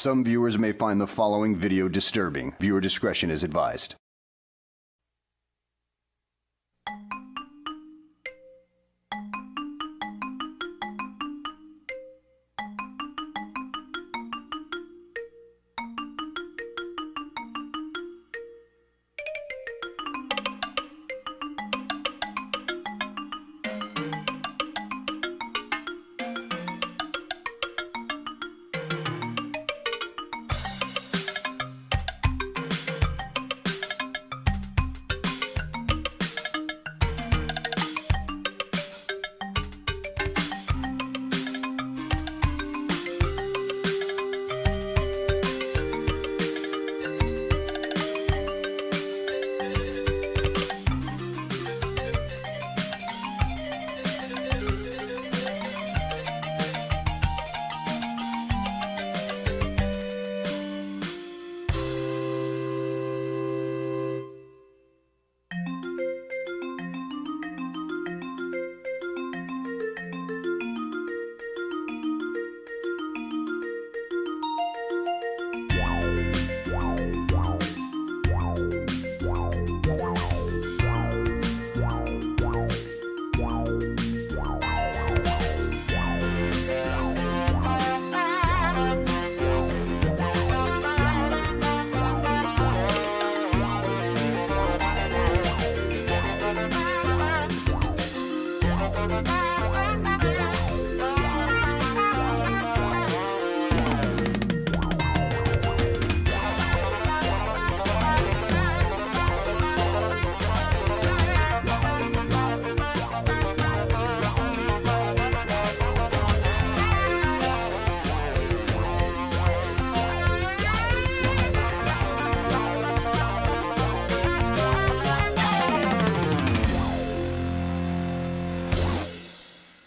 Some viewers may find the following video disturbing. Viewer discretion is advised.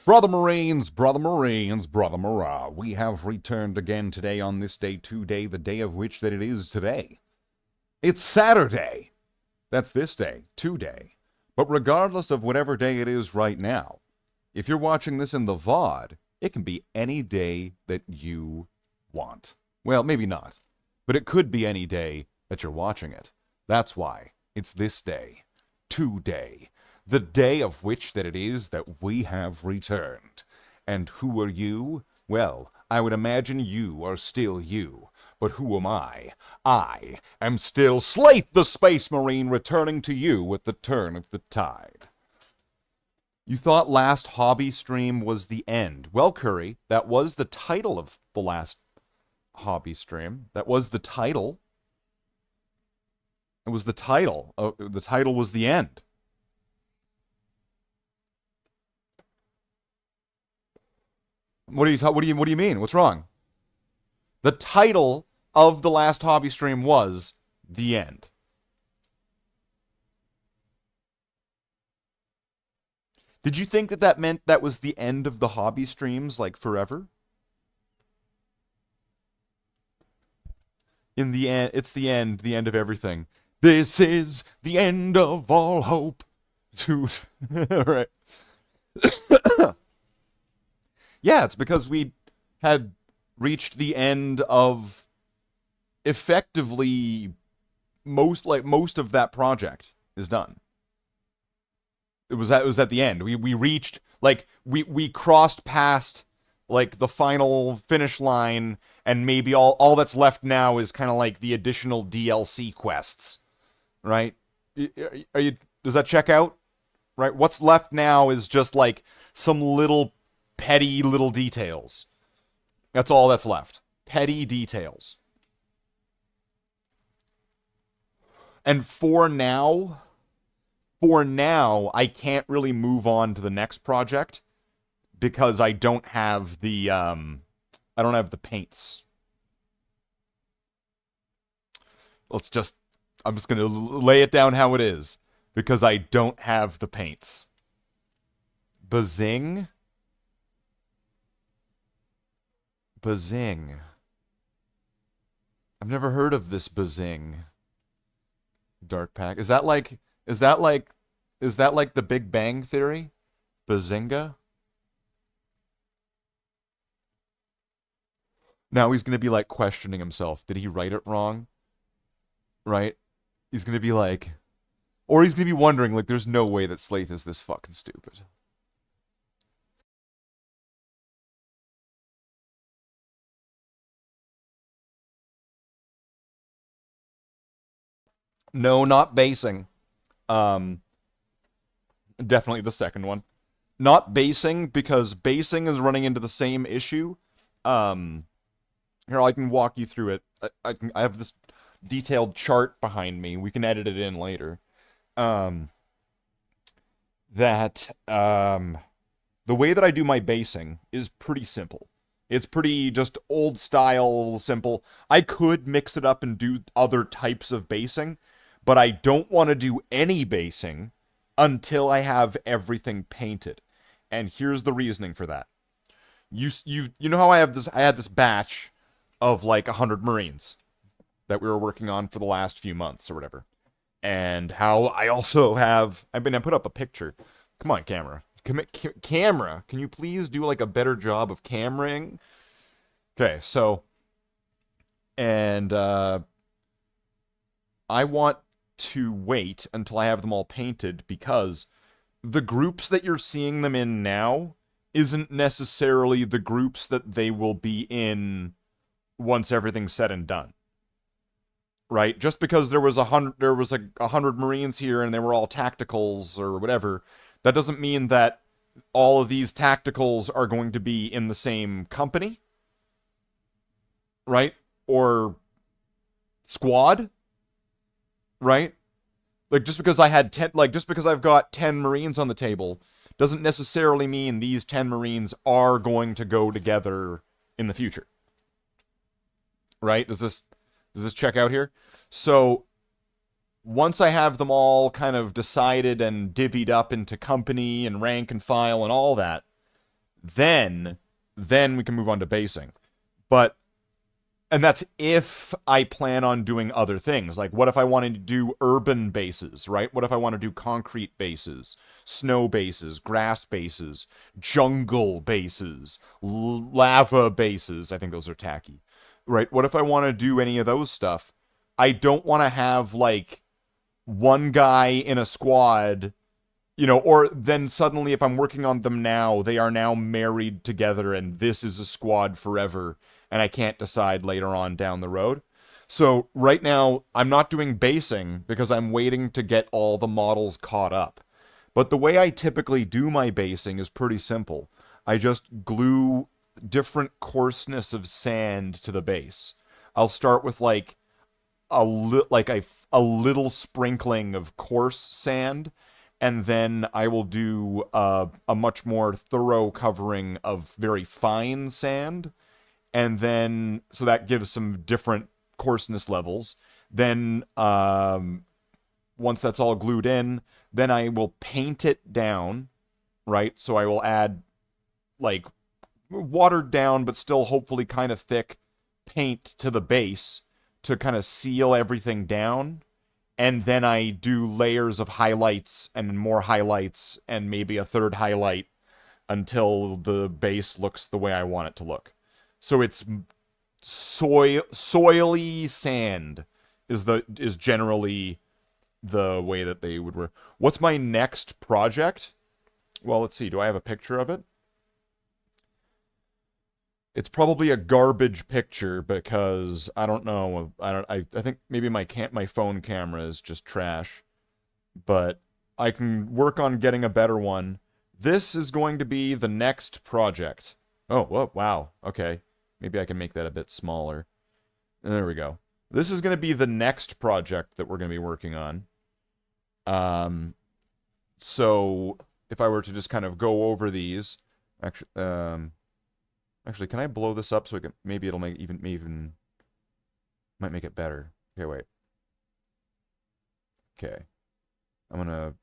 Brother Marines, Brother Marines, Brother Marah, we have returned again today on this day, today, the day of which that it is today. It's Saturday. That's this day, today. But regardless of whatever day it is right now, if you're watching this in the VOD, it can be any day that you want. Well, maybe not, but it could be any day that you're watching it. That's why it's this day, today. The day of which that it is that we have returned. And who are you? Well, I would imagine you are still you. But who am I? I am still Slate the Space Marine, returning to you with the turn of the tide. You thought last hobby stream was the end. Well, Curry, that was the title of the last hobby stream. That was the title. It was the title. The title was the end. What do you mean? What's wrong? The title of the last hobby stream was The End. Did you think that that meant that was the end of the hobby streams, like forever? In the end, it's the end of everything. This is the end of all hope. Dude. All right. Yeah, it's because we had reached the end of effectively most of that project is done. It was at the end. We reached, like, we crossed past, like, the final finish line, and maybe all that's left now is kind of like the additional DLC quests, right? Does that check out? Right? What's left now is just like some petty little details. That's all that's left. Petty details. And for now, I can't really move on to the next project because I don't have the paints. I'm just gonna lay it down how it is because I don't have the paints. Bazing. Bazing. I've never heard of this Bazing. Dark Pack. Is that like the Big Bang Theory? Bazinga? Now he's gonna be like questioning himself. Did he write it wrong? Right? He's gonna be like, or he's gonna be wondering, like, there's no way that Slaith is this fucking stupid. No, not basing. Um, Definitely the second one. Not basing, because basing is running into the same issue. Um, Here, I can walk you through it. I have this detailed chart behind me. We can edit it in later. Um, the way that I do my basing is pretty simple. It's pretty just old style, simple. I could mix it up and do other types of basing, but I don't want to do any basing until I have everything painted. And here's the reasoning for that. You know how I had this batch of like 100 Marines that we were working on for the last few months or whatever. And how I also have, I put up a picture. Come on, camera. Camera, can you please do like a better job of cameraing? Okay, so, and I want to wait until I have them all painted, because the groups that you're seeing them in now isn't necessarily the groups that they will be in once everything's said and done. Right? Just because there was 100 Marines here and they were all tacticals or whatever, that doesn't mean that all of these tacticals are going to be in the same company, right? Or squad, right? Like, just because just because I've got 10 Marines on the table doesn't necessarily mean these 10 Marines are going to go together in the future. Right? Does this check out here? So once I have them all kind of decided and divvied up into company and rank and file and all that, then we can move on to basing. And that's if I plan on doing other things. Like, what if I wanted to do urban bases, right? What if I want to do concrete bases, snow bases, grass bases, jungle bases, lava bases? I think those are tacky, right? What if I want to do any of those stuff? I don't want to have, like, one guy in a squad, or then suddenly if I'm working on them now, they are now married together and this is a squad forever, and I can't decide later on down the road. So right now, I'm not doing basing because I'm waiting to get all the models caught up. But the way I typically do my basing is pretty simple. I just glue different coarseness of sand to the base. I'll start with like a little sprinkling of coarse sand, and then I will do a much more thorough covering of very fine sand. And then, so that gives some different coarseness levels. Then, once that's all glued in, then I will paint it down, right? So I will add, like, watered down, but still hopefully kind of thick paint to the base to kind of seal everything down. And then I do layers of highlights and more highlights and maybe a third highlight until the base looks the way I want it to look. So it's soily sand is generally the way that they would work. What's my next project? Well, let's see. Do I have a picture of it? It's probably a garbage picture because I don't know. I think maybe my phone camera is just trash. But I can work on getting a better one. This is going to be the next project. Oh, whoa, wow. Okay. Maybe I can make that a bit smaller. There we go. This is going to be the next project that we're going to be working on. So if I were to just kind of go over these, actually, can I blow this up so maybe it'll might make it better. Okay, wait. Okay. I'm going to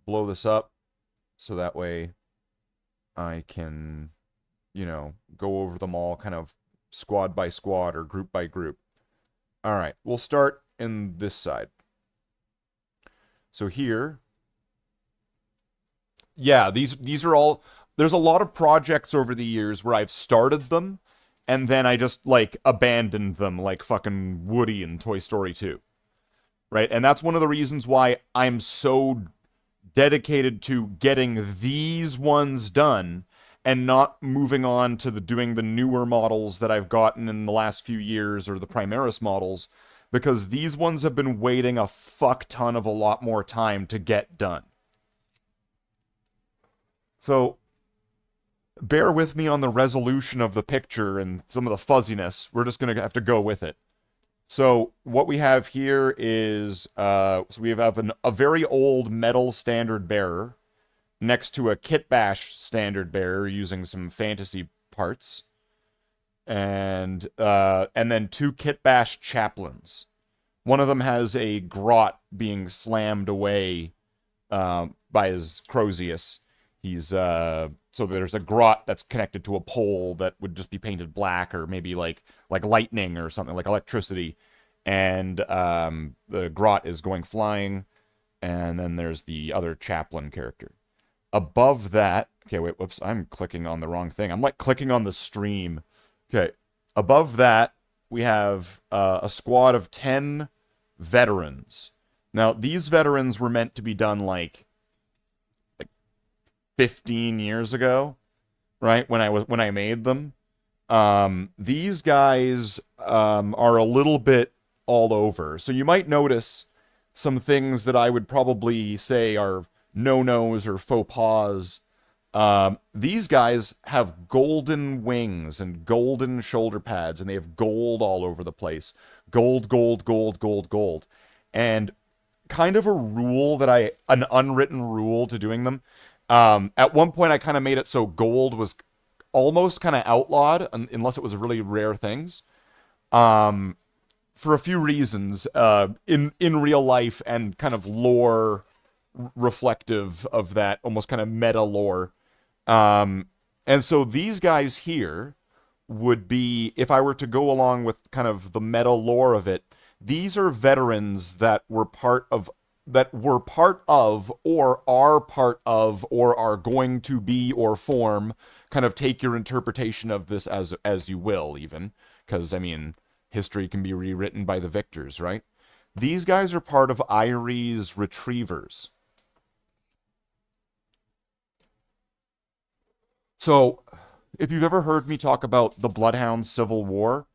blow this up so that way I can, go over them all kind of squad by squad or group by group. All right, we'll start in this side. So here, yeah, these are all, there's a lot of projects over the years where I've started them and then I just, like, abandoned them like fucking Woody in Toy Story 2. Right? And that's one of the reasons why I'm so dedicated to getting these ones done and not moving on to doing the newer models that I've gotten in the last few years, or the Primaris models, because these ones have been waiting a fuck ton of a lot more time to get done. So, bear with me on the resolution of the picture and some of the fuzziness. We're just going to have to go with it. So, what we have here is, so we have a very old metal standard bearer next to a Kit Bash standard bearer using some fantasy parts. And then two Kit Bash chaplains. One of them has a grot being slammed away by his Crozius. He's so there's a grot that's connected to a pole that would just be painted black, or maybe like lightning or something, like electricity. And the grot is going flying. And then there's the other chaplain character. Above that, okay, wait, whoops, I'm clicking on the wrong thing. I'm like clicking on the stream. Okay, above that, we have a squad of 10 veterans. Now, these veterans were meant to be done like 15 years ago, right? When I made them. These guys are a little bit all over. So you might notice some things that I would probably say are no-nos or faux pas. These guys have golden wings and golden shoulder pads, and they have gold all over the place. Gold, gold, gold, gold, gold. And kind of a rule an unwritten rule to doing them. At one point, I kind of made it so gold was almost kind of outlawed, unless it was really rare things. For a few reasons, in real life and kind of lore reflective of that, almost kind of meta lore. And so these guys here would be, if I were to go along with kind of the meta lore of it, these are veterans that were part of, or are part of, or are going to be or form. Kind of take your interpretation of this as you will, even, because I mean, history can be rewritten by the victors, right? These guys are part of Irie's Retrievers. So, if you've ever heard me talk about the Bloodhound Civil War,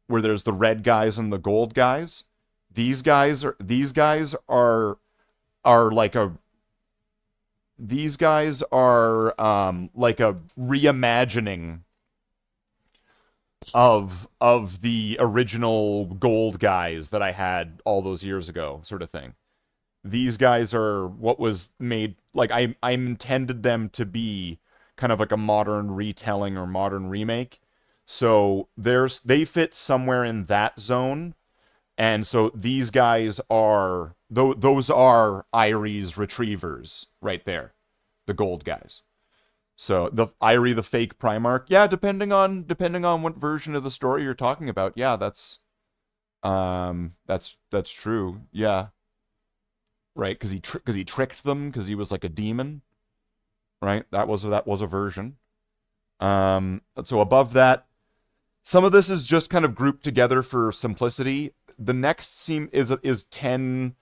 where there's the red guys and the gold guys, these guys are like a reimagining of the original gold guys that I had all those years ago, sort of thing. These guys are what was made, like I intended them to be kind of like a modern retelling or modern remake. So they fit somewhere in that zone. And so these guys are, those are Irie's Retrievers right there. The gold guys. So the Irie, the fake Primarch, yeah, depending on what version of the story you're talking about, yeah, that's true, yeah, right, because he tricked them, because he was like a demon, right? That was a version. So above that, some of this is just kind of grouped together for simplicity. The next is 10.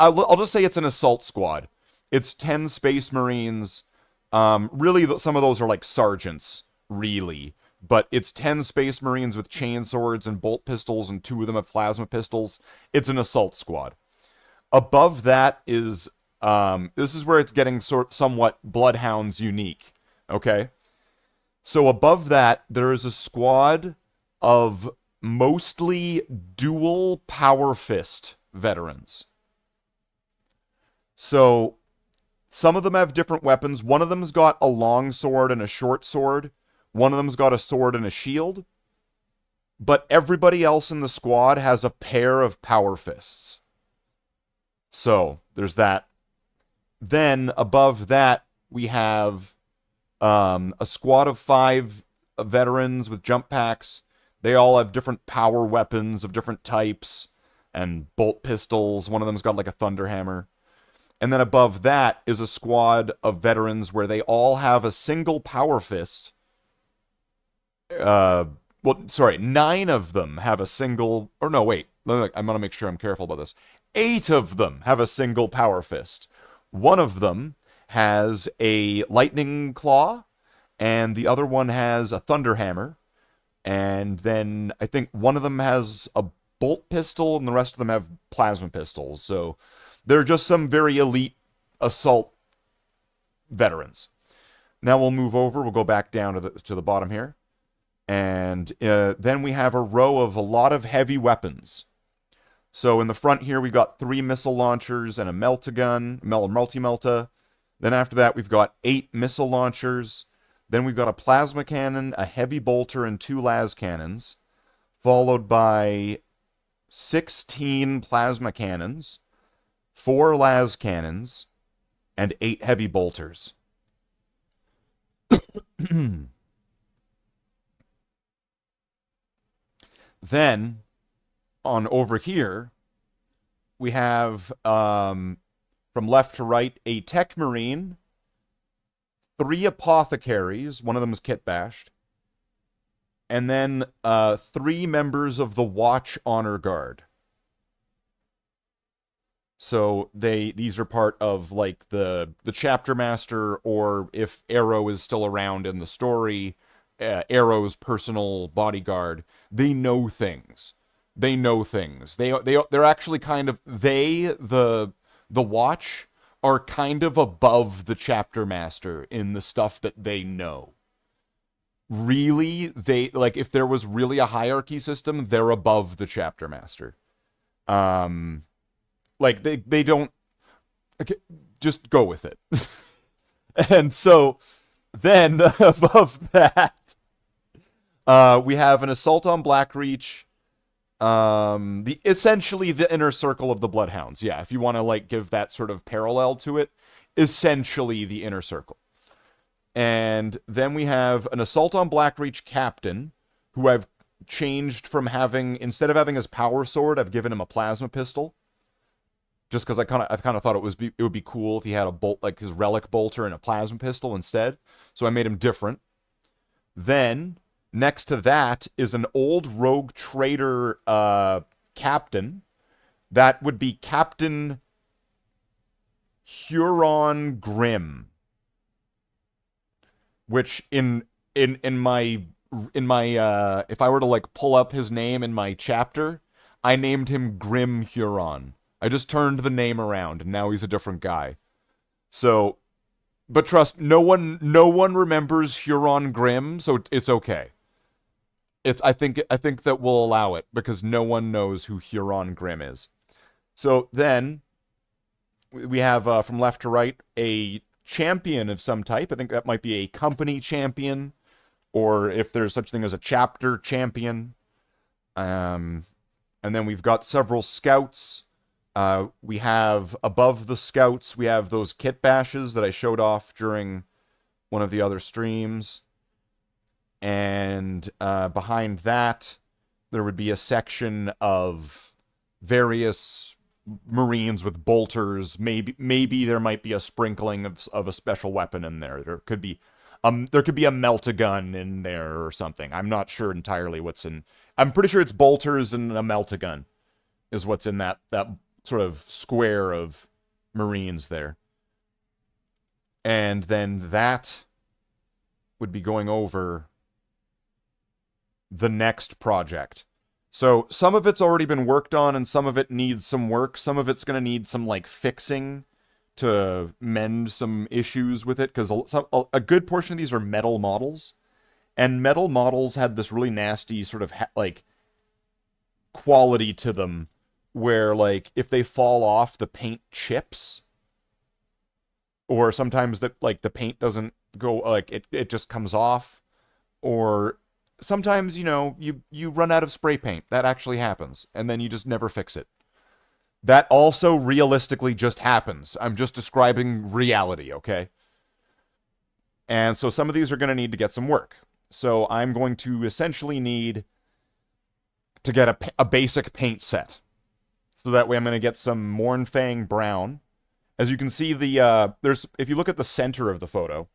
I'll just say it's an assault squad. It's 10 Space Marines. Really, some of those are like sergeants, really. But it's 10 Space Marines with chain swords and bolt pistols, and 2 of them have plasma pistols. It's an assault squad. Above that is, this is where it's getting somewhat Bloodhounds unique, okay? So above that, there is a squad of mostly dual Power Fist veterans. So some of them have different weapons. One of them's got a long sword and a short sword. One of them's got a sword and a shield. But everybody else in the squad has a pair of Power Fists. So, there's that. Then, above that, we have a squad of 5 veterans with jump packs. They all have different power weapons of different types and bolt pistols. One of them's got like a thunder hammer. And then above that is a squad of veterans where they all have a single Power Fist well, sorry, 9 of them have a single, or no, wait, I'm gonna make sure I'm careful about this. 8 of them have a single power fist. One of them has a lightning claw, and the other one has a thunder hammer. And then I think one of them has a bolt pistol, and the rest of them have plasma pistols. So they're just some very elite assault veterans. Now we'll move over. We'll go back down to the bottom here. And then we have a row of a lot of heavy weapons. So in the front here, we got 3 missile launchers and a melta-gun, multi-melta. Then after that, we've got 8 missile launchers. Then we've got a plasma cannon, a heavy bolter, and 2 las cannons, followed by 16 plasma cannons, 4 las cannons, and 8 heavy bolters. Then, on over here, we have, from left to right, a tech marine, 3 apothecaries, one of them is kit bashed, and then 3 members of the Watch Honor Guard. So these are part of like the chapter master, or if Arrow is still around in the story, Arrow's personal bodyguard. They know things. They know things. They're actually kind of the Watch are kind of above the chapter master in the stuff that they know. Really, they like if there was really a hierarchy system, they're above the chapter master. Like they don't okay, just go with it. And so then above that, we have an assault on Blackreach. Essentially the inner circle of the Bloodhounds. Yeah, if you want to like give that sort of parallel to it, essentially the inner circle. And then we have an assault on Blackreach captain, who I've changed from having, instead of having his power sword, I've given him a plasma pistol. Just because I kind of thought it would be cool if he had a bolt, like his relic bolter and a plasma pistol instead. So I made him different. Then next to that is an old rogue trader captain. That would be Captain Huron Grimm, which in my if I were to like pull up his name in my chapter, I named him Grim Huron. I just turned the name around, and now he's a different guy. So, but trust, no one remembers Huron Grimm, so it's okay. I think that we'll allow it because no one knows who Huron Grimm is. So then we have from left to right a champion of some type. I think that might be a company champion, or if there's such thing as a chapter champion. And then we've got several scouts. We have above the scouts, we have those kit bashes that I showed off during one of the other streams. And behind that, there would be a section of various Marines with bolters. Maybe there might be a sprinkling of a special weapon in there. There could be a melta-gun in there or something. I'm not sure entirely what's in. I'm pretty sure it's bolters and a melta-gun is what's in that sort of square of Marines there. And then that would be going over the next project. So some of it's already been worked on and some of it needs some work. Some of it's going to need some like fixing to mend some issues with it, because a good portion of these are metal models, and metal models had this really nasty sort of like quality to them where like if they fall off, the paint chips, or sometimes the paint doesn't go, like it just comes off, or sometimes, you know, you run out of spray paint. That actually happens, and then you just never fix it. That also realistically just happens. I'm just describing reality, okay? And so some of these are going to need to get some work. So I'm going to essentially need to get a basic paint set. So that way I'm going to get some Mornfang Brown. As you can see, if you look at the center of the photo,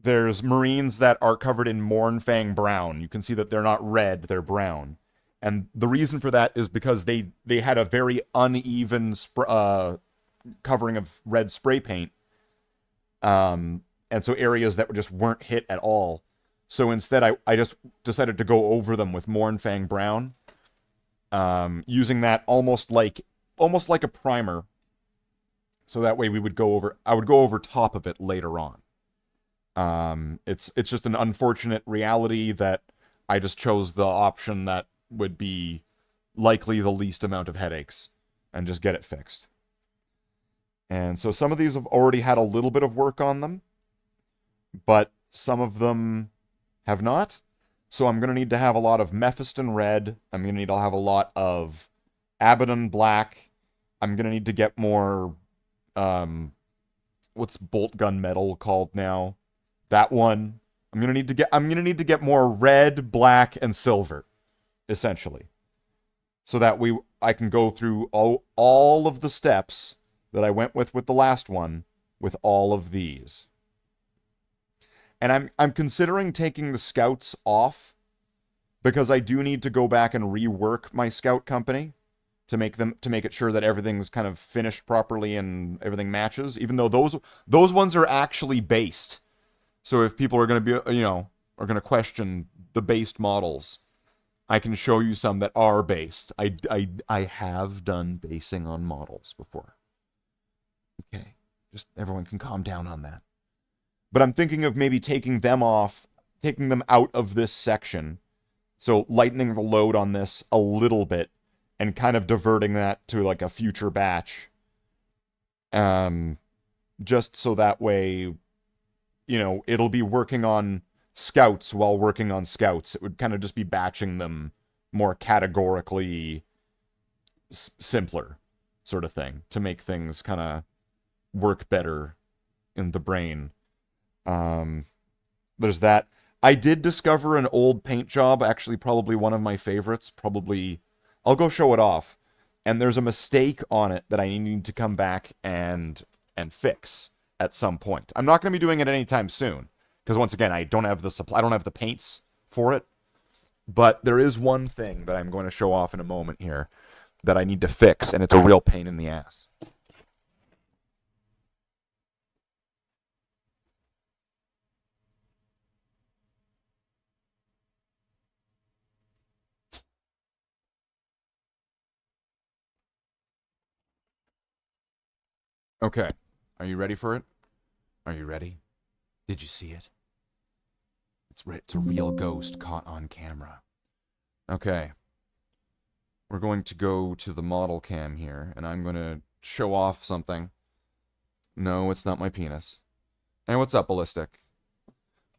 there's Marines that are covered in Mournfang brown. You can see that they're not red, they're brown. And the reason for that is because they had a very uneven covering of red spray paint. And so areas that just weren't hit at all. So instead, I just decided to go over them with Mournfang brown, using that almost like a primer. So that way I would go over top of it later on. It's just an unfortunate reality that I just chose the option that would be likely the least amount of headaches and just get it fixed. And so some of these have already had a little bit of work on them, but some of them have not. So I'm going to need to have a lot of Mephiston red. I'm going to need to have a lot of Abaddon black. I'm going to need to get more, what's bolt gun metal called now? That one. I'm going to need to get more red, black, and silver, essentially. So that I can go through all of the steps that I went with the last one with all of these. And I'm considering taking the scouts off because I do need to go back and rework my scout company to make it sure that everything's kind of finished properly and everything matches, even though those ones are actually based. So if people are going to be, are going to question the based models, I can show you some that are based. I have done basing on models before. Okay, just everyone can calm down on that. But I'm thinking of maybe taking them out of this section. So lightening the load on this a little bit and kind of diverting that to like a future batch. Just so that way, it'll be working on scouts while working on scouts. It would kind of just be batching them more categorically simpler sort of thing to make things kind of work better in the brain. There's that. I did discover an old paint job, actually probably one of my favorites. I'll go show it off. And there's a mistake on it that I need to come back and fix at some point. I'm not going to be doing it anytime soon, because once again, I don't have the supply, I don't have the paints for it. But there is one thing that I'm going to show off in a moment here that I need to fix, and it's a real pain in the ass. Okay, are you ready for it? Are you ready? Did you see it? It's a real ghost caught on camera. Okay. We're going to go to the model cam here, and I'm going to show off something. No, it's not my penis. Hey, what's up, Ballistic?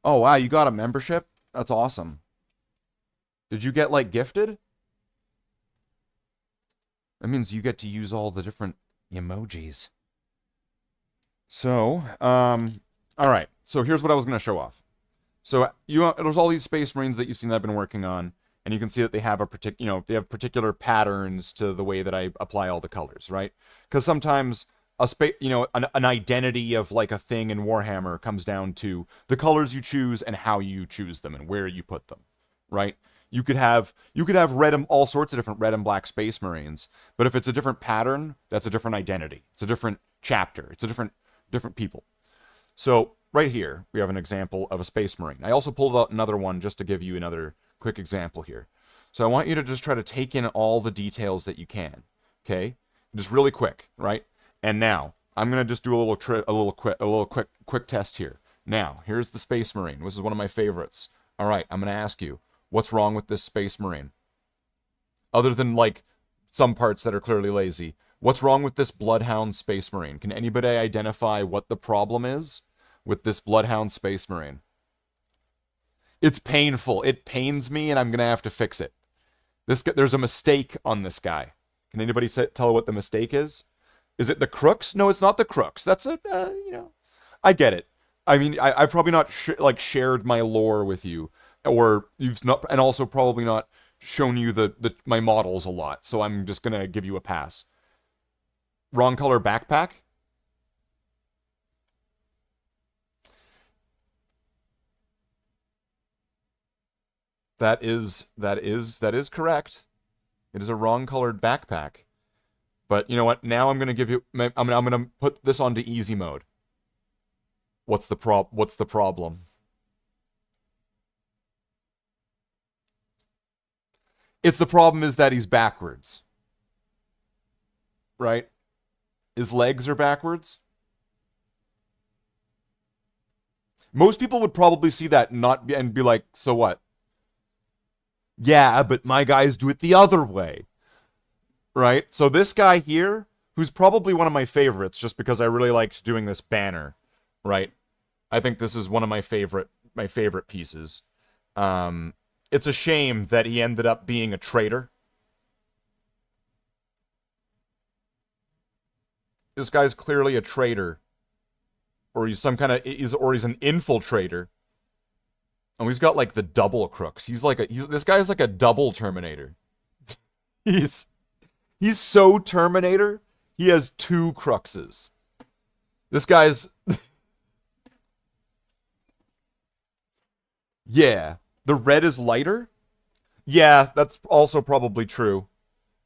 Oh, wow, you got a membership? That's awesome. Did you get, like, gifted? That means you get to use all the different emojis. So, alright. So here's what I was going to show off. So, there's all these Space Marines that you've seen that I've been working on, and you can see that they have they have particular patterns to the way that I apply all the colors, right? Because sometimes an identity of like a thing in Warhammer comes down to the colors you choose and how you choose them and where you put them, right? You could have all sorts of different red and black Space Marines, but if it's a different pattern, that's a different identity. It's a different chapter. It's a different people. So right here, we have an example of a Space Marine. I also pulled out another one just to give you another quick example here. So I want you to just try to take in all the details that you can, okay? Just really quick, right? And now I'm gonna just do a little quick test here. Now here's the Space Marine. This is one of my favorites. All right, I'm gonna ask you, what's wrong with this Space Marine? Other than like some parts that are clearly lazy, what's wrong with this Bloodhound Space Marine? Can anybody identify what the problem is with this Bloodhound Space Marine? It's painful. It pains me, and I'm gonna have to fix it. There's a mistake on this guy. Can anybody tell what the mistake is? Is it the crooks? No, it's not the crooks. That's I get it. I mean, I've probably not shared my lore with you, or you've not, and also probably not shown you my models a lot. So I'm just gonna give you a pass. Wrong color backpack. That is correct. It is a wrong colored backpack. But you know what? Now I'm gonna give you. I'm gonna put this onto easy mode. What's the problem? It's the problem is that he's backwards. Right? His legs are backwards. Most people would probably see that and be like, so what? Yeah, but my guys do it the other way. Right? So this guy here, who's probably one of my favorites, just because I really liked doing this banner, right? I think this is one of my favorite pieces. It's a shame that he ended up being a traitor. This guy's clearly a traitor, or he's some kind of he's an infiltrator. Oh, he's got like the double crooks. This guy's like a double Terminator. He's so Terminator. He has two cruxes. This guy's yeah. The red is lighter? Yeah, that's also probably true.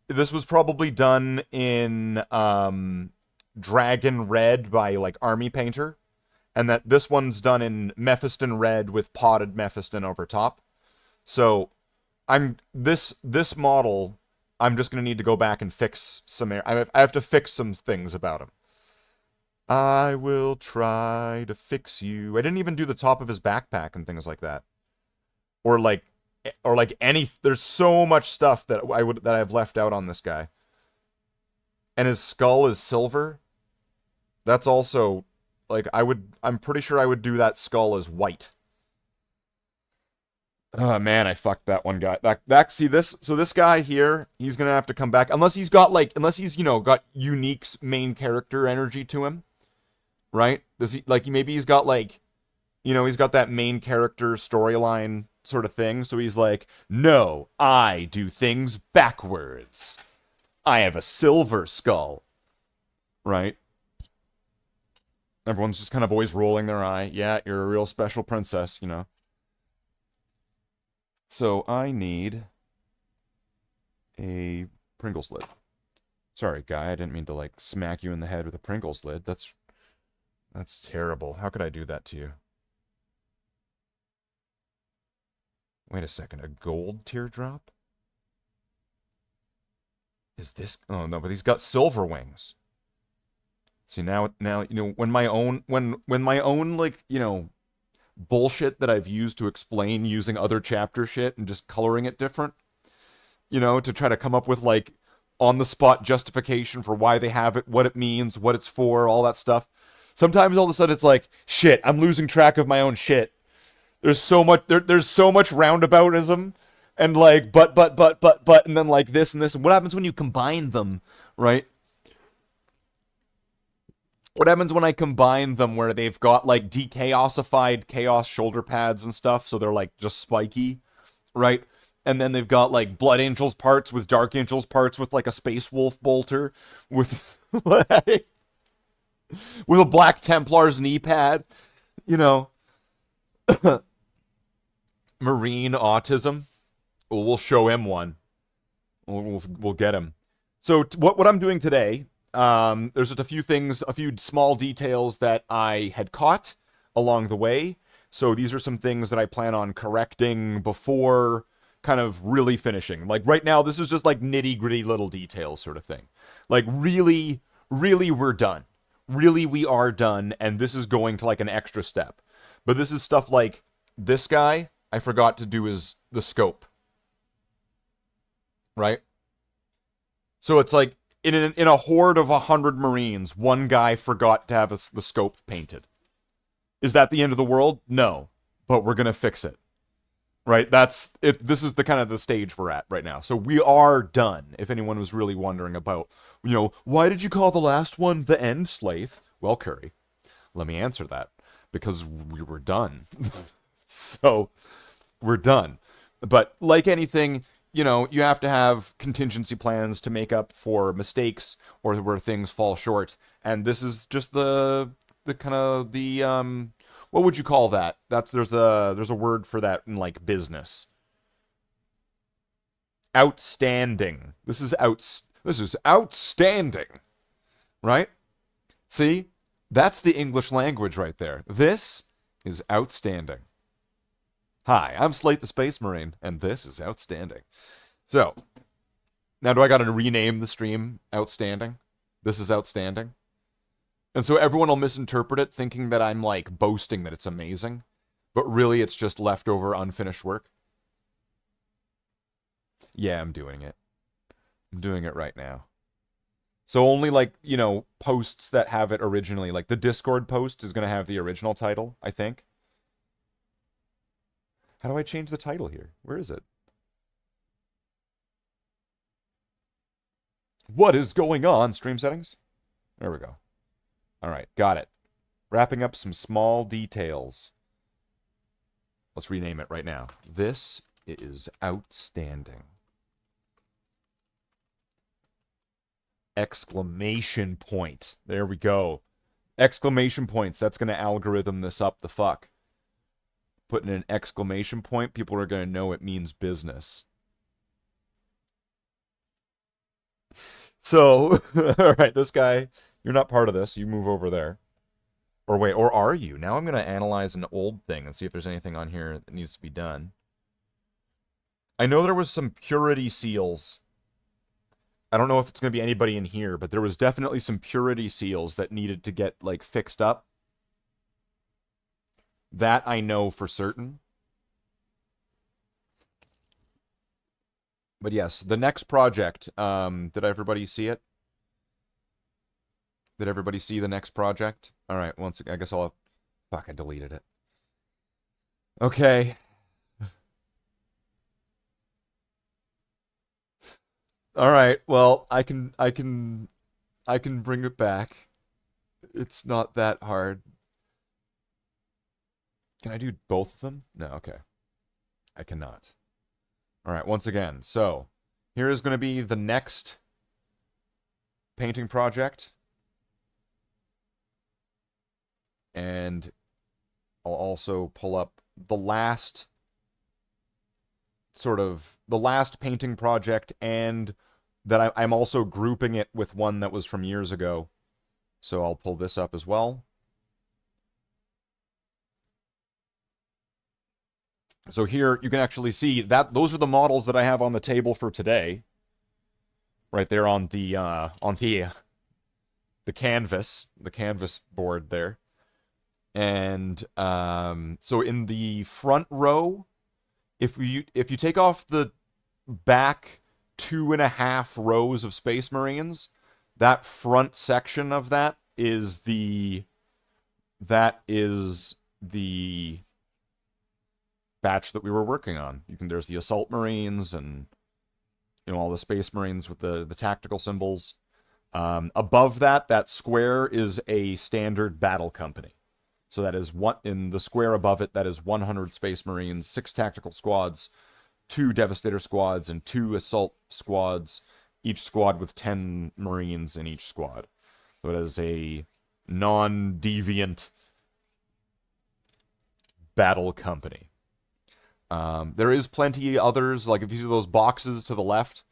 This was probably done in Dragon Red by like Army Painter, and that this one's done in Mephiston Red with potted Mephiston over top. So this model, I'm just gonna need to go back and fix some. I have to fix some things about him. I will try to fix you. I didn't even do the top of his backpack and things like that. Or like any, there's so much stuff that I've left out on this guy. And his skull is silver. That's also like I'm pretty sure I would do that skull as white. Oh man, I fucked that one guy. This guy here, he's gonna have to come back unless he's got got unique main character energy to him, right? Does he maybe he's got he's got that main character storyline sort of thing. So he's like, no, I do things backwards. I have a silver skull, right? Everyone's just kind of always rolling their eye. Yeah, you're a real special princess, you know. So I need a Pringles lid. Sorry, guy, I didn't mean to like smack you in the head with a Pringles lid. That's terrible. How could I do that to you? Wait a second, a gold teardrop? Is this... Oh, no, but he's got silver wings. See, now, when my own, like, bullshit that I've used to explain using other chapter shit and just coloring it different, to try to come up with, like, on-the-spot justification for why they have it, what it means, what it's for, all that stuff. Sometimes all of a sudden it's like, shit, I'm losing track of my own shit. There's so much roundaboutism and like but and then like this and this. And what happens when you combine them, right? What happens when I combine them where they've got like dechaosified chaos shoulder pads and stuff, so they're like just spiky, right? And then they've got like Blood Angels parts with Dark Angels parts with like a Space Wolf bolter with like, with a Black Templar's knee pad, Marine autism. Well, we'll show him one. We'll get him. So what I'm doing today, there's just a few things, a few small details that I had caught along the way. So these are some things that I plan on correcting before kind of really finishing. Like right now, this is just like nitty-gritty little details sort of thing. Like really, really we're done. Really we are done, and this is going to like an extra step. But this is stuff like this guy, I forgot to do the scope. Right? So it's like, in a horde of 100 Marines, one guy forgot to have the scope painted. Is that the end of the world? No. But we're gonna fix it. Right? That's it. This is the kind of the stage we're at right now. So we are done, if anyone was really wondering about, why did you call the last one the end, Slaith? Well, Curry, let me answer that. Because we were done. So, we're done. But like anything, you have to have contingency plans to make up for mistakes or where things fall short. And this is just the kind of the what would you call that? There's a word for that in like business. Outstanding. This is outstanding. Right? See? That's the English language right there. This is outstanding. Hi, I'm Slate the Space Marine, and this is outstanding. So, now do I gotta rename the stream Outstanding? This is outstanding? And so everyone will misinterpret it, thinking that I'm, like, boasting that it's amazing. But really, it's just leftover, unfinished work. Yeah, I'm doing it. I'm doing it right now. So only, like, you know, posts that have it originally, like the Discord post is going to have the original title, I think. How do I change the title here? Where is it? What is going on? Stream settings? There we go. All right, got it. Wrapping up some small details. Let's rename it right now. This is outstanding. Exclamation point. There we go. Exclamation points. That's going to algorithm this up the fuck. Putting an exclamation point, people are going to know it means business. So, all right, this guy, you're not part of this. You move over there. Or wait, or are you? Now I'm going to analyze an old thing and see if there's anything on here that needs to be done. I know there was some purity seals. I don't know if it's going to be anybody in here, but there was definitely some purity seals that needed to get, like, fixed up. That I know for certain. But yes, the next project, did everybody see it? Did everybody see the next project? Alright, once again, I guess I'll... Fuck, I deleted it. Okay. Alright, well, I can bring it back. It's not that hard. Can I do both of them? No, okay. I cannot. Alright, once again, so, here is going to be the next painting project. And I'll also pull up the last painting project, and that I'm also grouping it with one that was from years ago. So I'll pull this up as well. So here you can actually see that those are the models that I have on the table for today. Right there on the canvas board there. And so in the front row, if you take off the back 2.5 rows of Space Marines, that front section of that is the batch that we were working on. There's the Assault Marines and, you know, all the Space Marines with the tactical symbols. Above that square is a standard battle company. So that is in the square above it, that is 100 Space Marines, 6 tactical squads, 2 Devastator squads, and 2 assault squads, each squad with 10 Marines in each squad. So it is a non-deviant battle company. There is plenty others, like if you see those boxes to the left,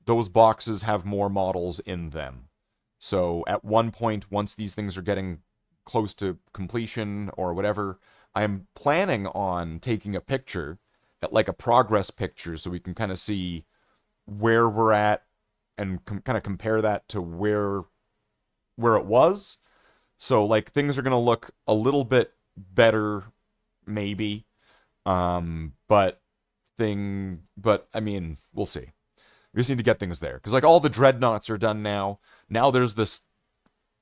those boxes have more models in them. So at one point, once these things are getting close to completion or whatever, I'm planning on taking a picture, like a progress picture, so we can kind of see where we're at and kind of compare that to where it was. So like things are going to look a little bit better, maybe. But I mean, we'll see. We just need to get things there. Because like all the dreadnoughts are done now. Now there's this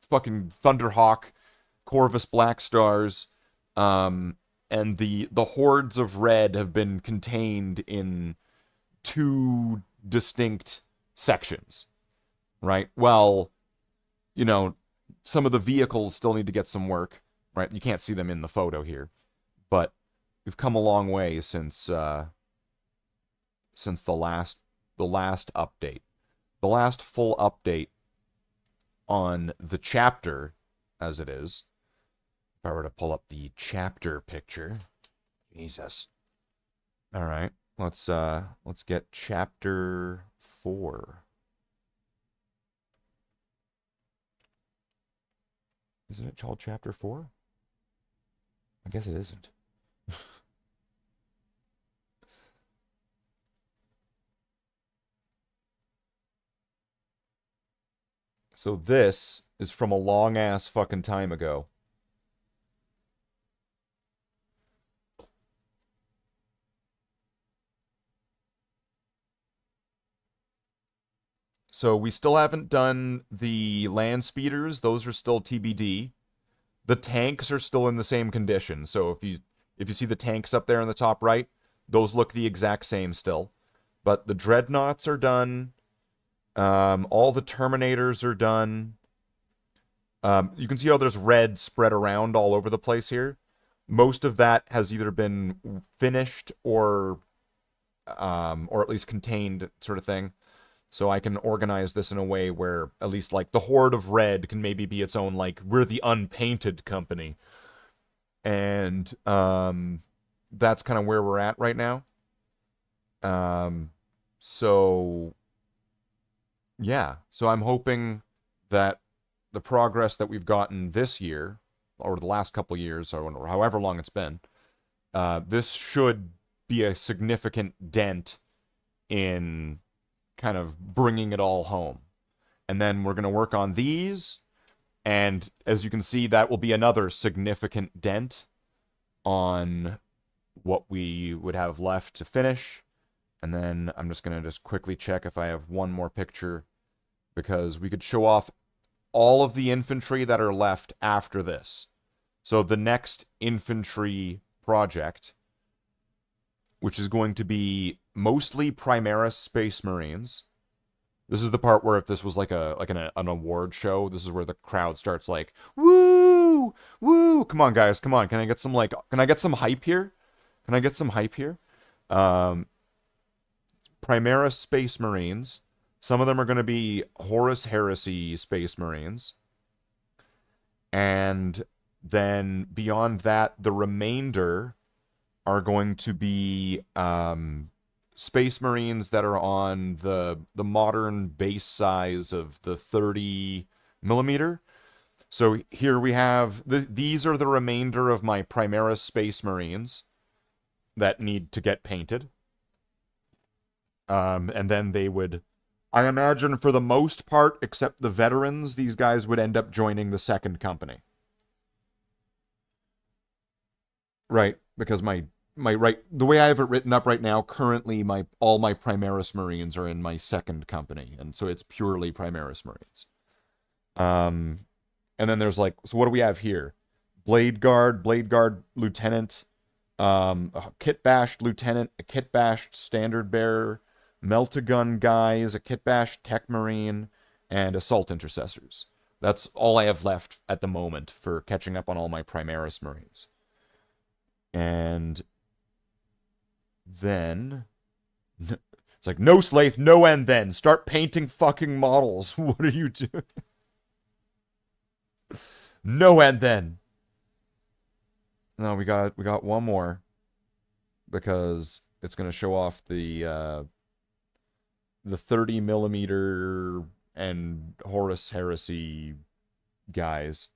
fucking Thunderhawk, Corvus Black Stars, and the hordes of red have been contained in 2 distinct sections, right? Well, you know, some of the vehicles still need to get some work, right? You can't see them in the photo here, but we've come a long way since the last update, the last full update on the chapter as it is. If I were to pull up the chapter picture, Jesus. All right, Let's get chapter 4. Isn't it called chapter 4? I guess it isn't. So this is from a long ass fucking time ago. So we still haven't done the land speeders. Those are still TBD. The tanks are still in the same condition. So if you see the tanks up there in the top right, those look the exact same still. But the dreadnoughts are done. All the Terminators are done. You can see how there's red spread around all over the place here. Most of that has either been finished or at least contained, sort of thing. So I can organize this in a way where at least like the Horde of Red can maybe be its own, like, we're the unpainted company. And that's kind of where we're at right now. So yeah, so I'm hoping that the progress that we've gotten this year, or the last couple of years, or however long it's been, this should be a significant dent in kind of bringing it all home. And then we're going to work on these, and as you can see, that will be another significant dent on what we would have left to finish. And then I'm just going to quickly check if I have one more picture, because we could show off all of the infantry that are left after this. So the next infantry project, which is going to be mostly Primaris Space Marines. This is the part where if this was like an award show, this is where the crowd starts like, woo, woo. Come on, guys, come on. Can I get some hype here? Can I get some hype here? Primaris Space Marines. Some of them are going to be Horus Heresy Space Marines. And then beyond that, the remainder are going to be Space Marines that are on the modern base size of the 30 millimeter. So here we have, these are the remainder of my Primaris Space Marines that need to get painted. And then they would, I imagine for the most part, except the veterans, these guys would end up joining the second company. Right, because the way I have it written up right now, currently all my Primaris Marines are in my second company, and so it's purely Primaris Marines. And then there's like, so what do we have here? Blade Guard Lieutenant, a Kit Bashed Lieutenant, a Kit Bashed Standard Bearer, Melt-A-Gun guys, a Kit Bashed Tech Marine, and Assault Intercessors. That's all I have left at the moment for catching up on all my Primaris Marines. And then it's like, no Slaith, no end then. Start painting fucking models. What are you doing? No end then. No, we got one more, because it's going to show off the 30 millimeter and Horus Heresy guys.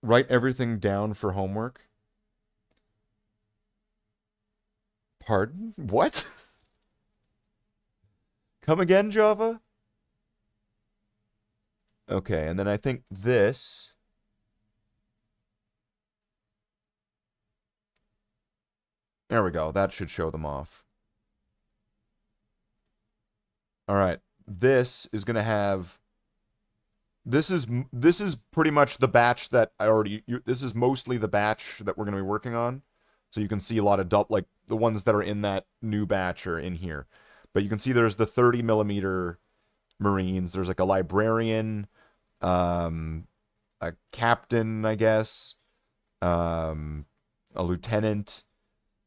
Write everything down for homework. Pardon? What? Come again, Java? Okay, and then I think this. There we go. That should show them off. All right. This is going to have... This is pretty much the batch that this is mostly the batch that we're going to be working on. So you can see a lot of like the ones that are in that new batch are in here. But you can see there's the 30 millimeter Marines. There's like a librarian, a captain, I guess, a lieutenant,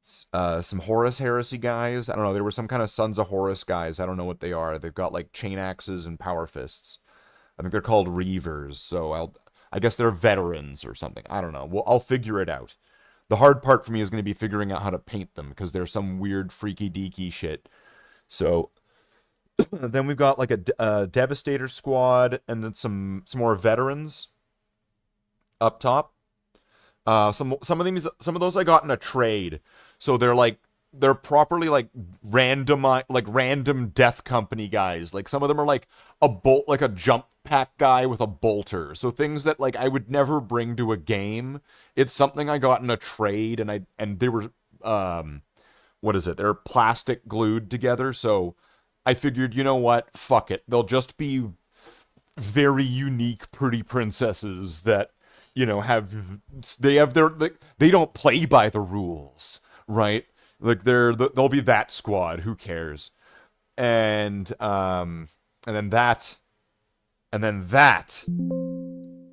some Horus Heresy guys. I don't know. There were some kind of Sons of Horus guys. I don't know what they are. They've got like chain axes and power fists. I think they're called Reavers, so I guess they're veterans or something. I don't know. Well, I'll figure it out. The hard part for me is going to be figuring out how to paint them because there's some weird freaky deaky shit. So then we've got like a Devastator squad and then some more veterans up top. Some of those I got in a trade. So they're properly like random death company guys. Like some of them are like a jump pack guy with a bolter. So things that like I would never bring to a game. It's something I got in a trade and they were what is it? They're plastic glued together. So I figured, you know what? Fuck it. They'll just be very unique pretty princesses that, you know, they don't play by the rules, right? Like they'll be that squad. Who cares? And then that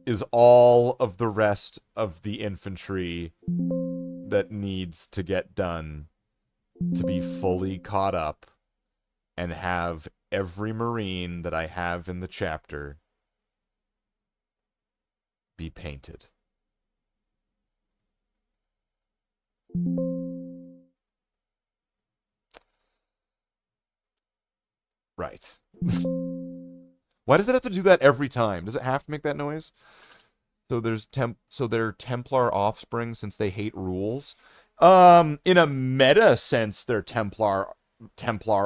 is all of the rest of the infantry that needs to get done to be fully caught up and have every Marine that I have in the chapter be painted. Right. Why does it have to do that every time? Does it have to make that noise? So they're Templar offspring since they hate rules. In a meta sense, they're Templar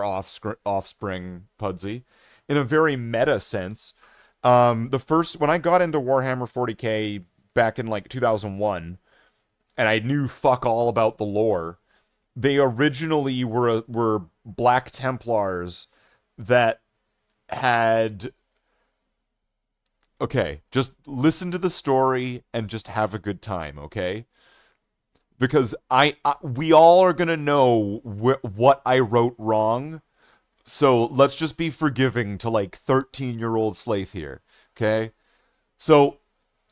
offspring, Pudsey. In a very meta sense, when I got into Warhammer 40k back in like 2001, and I knew fuck all about the lore, they originally were Black Templars that had. Okay, just listen to the story and just have a good time, okay? Because we all are gonna know what I wrote wrong, so let's just be forgiving to like 13-year-old Slaith here, okay? So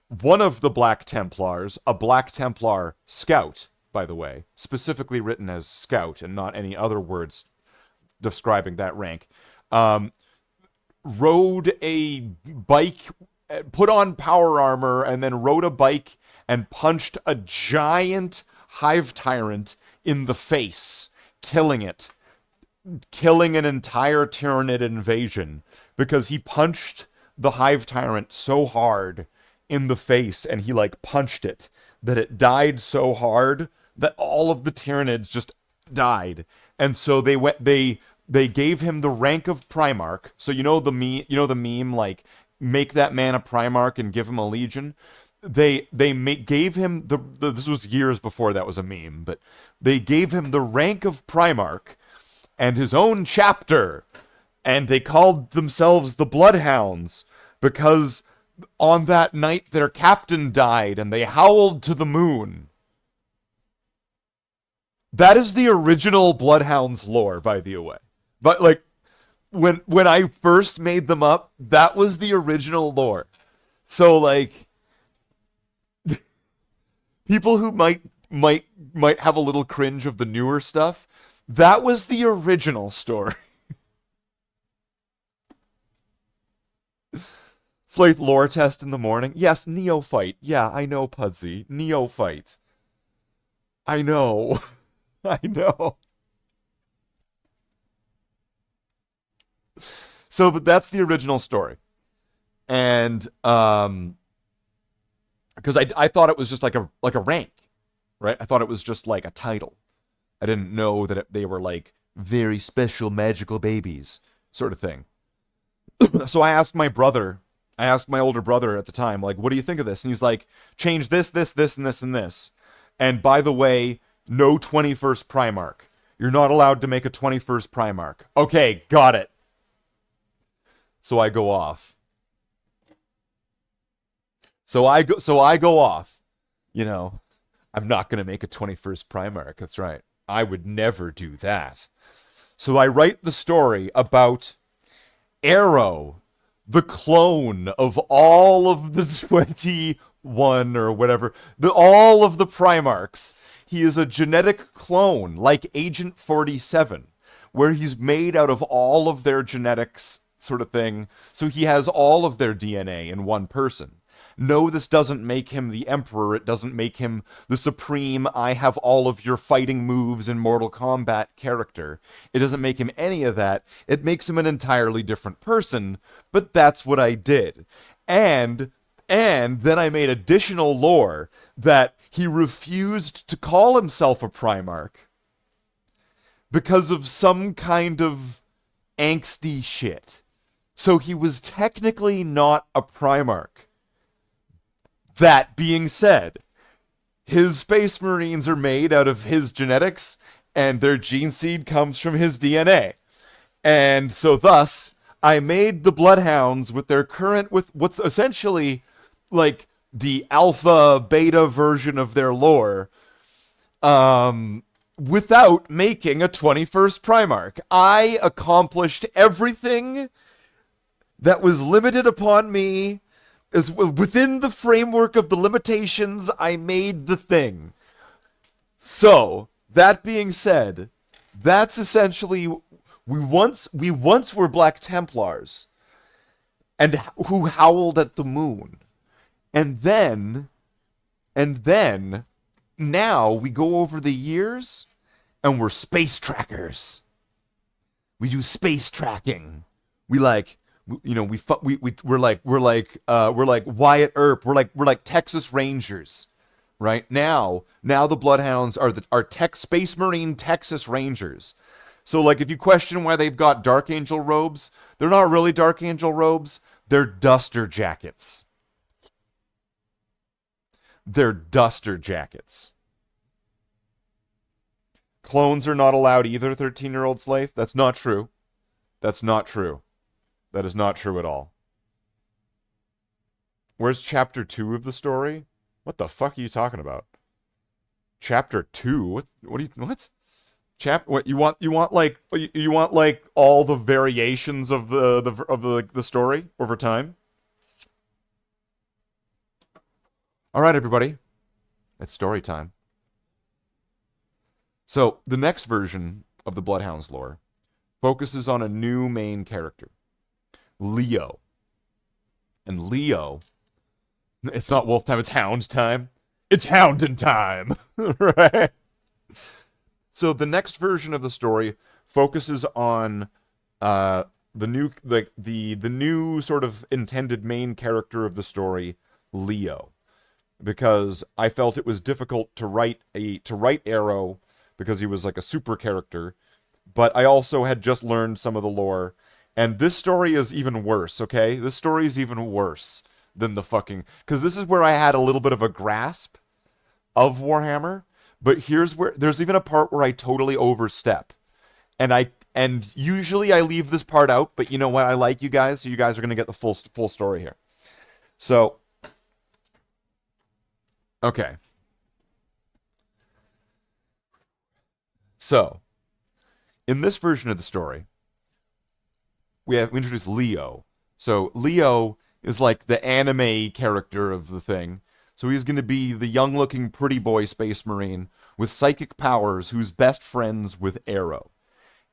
one of the Black Templars, a Black Templar scout, by the way, specifically written as scout and not any other words describing that rank, rode a bike, put on power armor, and then rode a bike and punched a giant hive tyrant in the face, killing an entire Tyranid invasion because he punched the hive tyrant so hard in the face, and he like punched it that it died so hard that all of the Tyranids just died. And so they gave him the rank of Primarch. So you know the meme like, make that man a Primarch and give him a legion. They gave him this was years before that was a meme, but they gave him the rank of Primarch and his own chapter, and they called themselves the Bloodhounds because on that night their captain died and they howled to the moon. That is the original Bloodhounds lore, by the way. But like when I first made them up, that was the original lore. So like people who might have a little cringe of the newer stuff, that was the original story. Slaith lore test in the morning. Yes, neophyte. Yeah, I know, Pudsey. Neophyte. I know. I know. So, but that's the original story. And because I thought it was just like a rank, right? I thought it was just like a title. I didn't know that they were like very special magical babies, sort of thing. So I asked my older brother at the time, like, what do you think of this? And he's like, change this, this, this, and this, and this. And by the way, no 21st Primarch. You're not allowed to make a 21st Primarch. Okay, got it. So I go off. So I go off. You know, I'm not going to make a 21st Primarch. That's right. I would never do that. So I write the story about Arrow, the clone of all of the 21 or whatever, all of the Primarchs. He is a genetic clone, like Agent 47, where he's made out of all of their genetics, sort of thing. So he has all of their DNA in one person. No, this doesn't make him the Emperor. It doesn't make him the supreme, I have all of your fighting moves in Mortal Kombat character. It doesn't make him any of that. It makes him an entirely different person, but that's what I did. And then I made additional lore that he refused to call himself a Primarch because of some kind of angsty shit. So he was technically not a Primarch. That being said, his Space Marines are made out of his genetics, and their gene seed comes from his DNA. And so thus, I made the Bloodhounds with what's essentially like the alpha beta version of their lore, without making a 21st Primarch. I accomplished everything that was limited upon me. As within the framework of the limitations, I made the thing. So, that being said, that's essentially, we once were Black Templars, and who howled at the moon. And then, now we go over the years, and we're space trackers. We do space tracking. We like, you know, we're like Wyatt Earp. We're like Texas Rangers, right? Now the Bloodhounds are Space Marine Texas Rangers. So like, if you question why they've got Dark Angel robes, they're not really Dark Angel robes. They're duster jackets. They're duster jackets. Clones are not allowed either, 13-year-old slave. That's not true. That's not true. That is not true at all. Where's chapter 2 of the story? What the fuck are you talking about? Chapter 2? What? What you want like all the variations of the story over time? All right, everybody. It's story time. So, the next version of the Bloodhounds lore focuses on a new main character, Leo. And Leo, it's not wolf time, it's hound time. It's hounding time, right? So the next version of the story focuses on the new sort of intended main character of the story, Leo, because I felt it was difficult to write Arrow because he was like a super character, but I also had just learned some of the lore. And this story is even worse, okay? This story is even worse than the fucking... Because this is where I had a little bit of a grasp of Warhammer, but here's where... There's even a part where I totally overstep. And usually I leave this part out, but you know what? I like you guys, so you guys are going to get the full story here. So... Okay. So, in this version of the story, we introduce Leo. So Leo is like the anime character of the thing. So he's going to be the young-looking pretty boy Space Marine with psychic powers who's best friends with Arrow.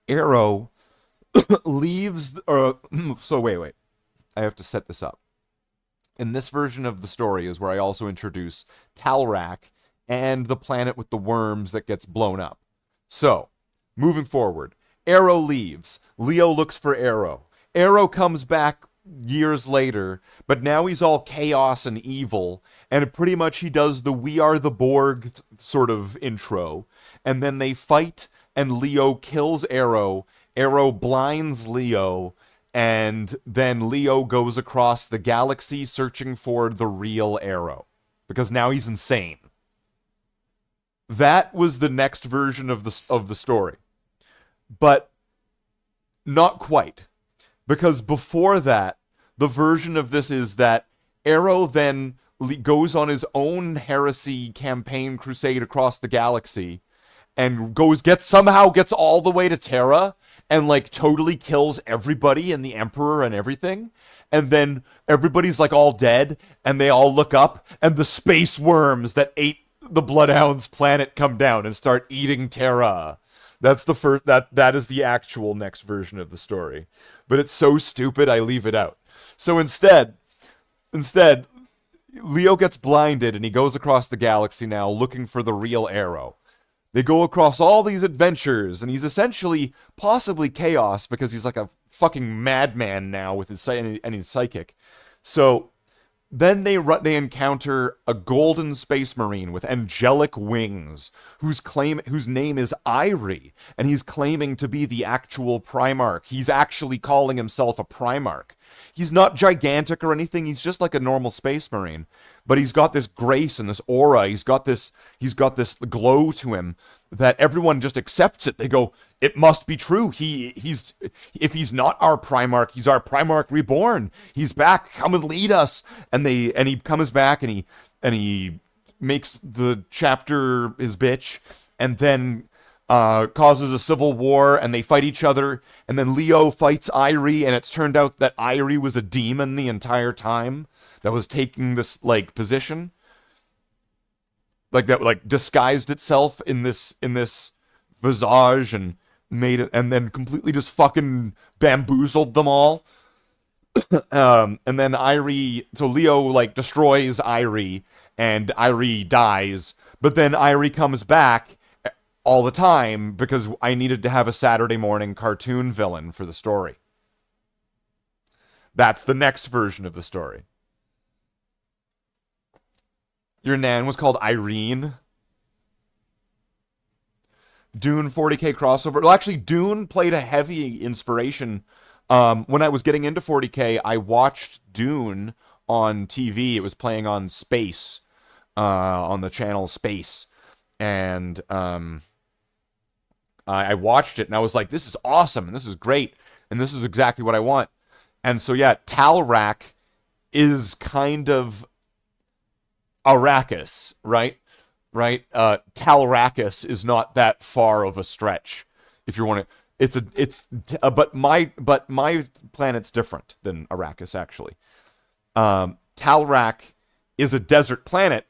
Arrow leaves... so wait. I have to set this up. In this version of the story is where I also introduce Talrak and the planet with the worms that gets blown up. So, moving forward, Arrow leaves. Leo looks for Arrow. Arrow comes back years later, but now he's all chaos and evil, and pretty much he does the We Are the Borg sort of intro, and then they fight, and Leo kills Arrow. Arrow blinds Leo, and then Leo goes across the galaxy searching for the real Arrow, because now he's insane. That was the next version of the story. But not quite. Because before that, the version of this is that Arrow then goes on his own heresy campaign crusade across the galaxy and somehow gets all the way to Terra and like totally kills everybody and the Emperor and everything. And then everybody's like all dead and they all look up and the space worms that ate the Bloodhounds planet come down and start eating Terra. That's the first, that is the actual next version of the story. But it's so stupid I leave it out. So instead, Leo gets blinded and he goes across the galaxy now looking for the real arrow. They go across all these adventures, and he's essentially possibly chaos because he's like a fucking madman now with his and he's psychic. So then they encounter a golden space marine with angelic wings, whose name is Irie, and he's claiming to be the actual Primarch. He's actually calling himself a Primarch. He's not gigantic or anything. He's just like a normal space marine, but he's got this grace and this aura. He's got this glow to him that everyone just accepts it. They go, it must be true. If he's not our Primarch, he's our Primarch reborn. He's back. Come and lead us. And he comes back and he makes the chapter his bitch, and then causes a civil war, and they fight each other, and then Leo fights Irie, and it's turned out that Irie was a demon the entire time that was taking this, like, position. Like, that, like, disguised itself in this visage and made it, and then completely just fucking bamboozled them all. And then Irie, so Leo, like, destroys Irie, and Irie dies, but then Irie comes back all the time because I needed to have a Saturday morning cartoon villain for the story. That's the next version of the story. Your nan was called Irene. Dune 40k crossover. Well, actually, Dune played a heavy inspiration. When I was getting into 40k, I watched Dune on TV. It was playing on Space, on the channel Space. And I watched it, and I was like, this is awesome, and this is great, and this is exactly what I want. And so, yeah, Talrak is kind of Arrakis, right? Talrakis is not that far of a stretch. If you want to, but my planet's different than Arrakis, actually. Talrak is a desert planet,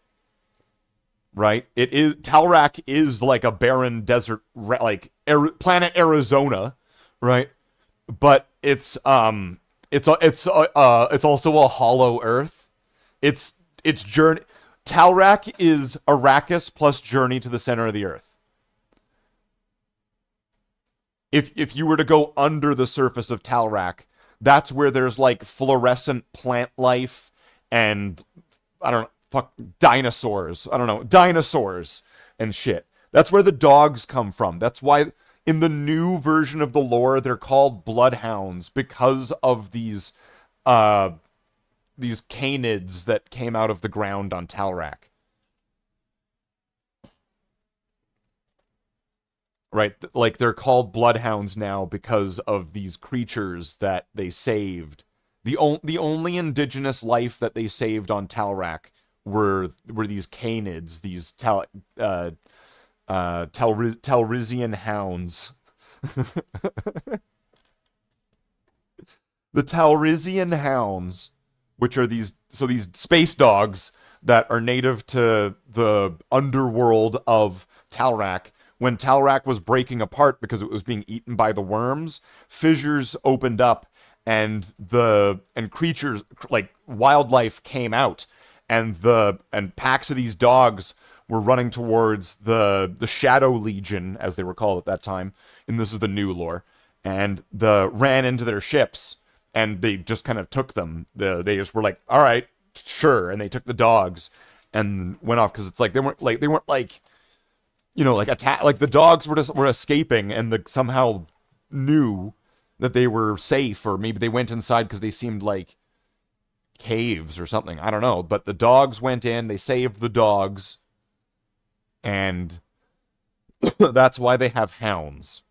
right? Talrak is like a barren desert, like planet Arizona, right? But it's also a hollow Earth. It's journey. Talrak is Arrakis plus Journey to the Center of the Earth. If you were to go under the surface of Talrak, that's where there's like fluorescent plant life and dinosaurs. Dinosaurs and shit. That's where the dogs come from. That's why in the new version of the lore they're called bloodhounds, because of these canids that came out of the ground on Talrak. Right, like they're called bloodhounds now because of these creatures that they saved. The only indigenous life that they saved on Talrak were these canids, these Talrizian hounds. The Talrizian hounds, which are these space dogs that are native to the underworld of Talrak. When Talrak was breaking apart because it was being eaten by the worms, fissures opened up and creatures like wildlife came out, and packs of these dogs were running towards the Shadow Legion, as they were called at that time, and this is the new lore, and ran into their ships, and they just kind of took them. They just were like, all right, sure, and they took the dogs and went off, because it's like they weren't like you know, like attack, like the dogs were escaping, and somehow knew that they were safe, or maybe they went inside because they seemed like caves or something. I don't know, but the dogs went in, they saved the dogs, and that's why they have hounds.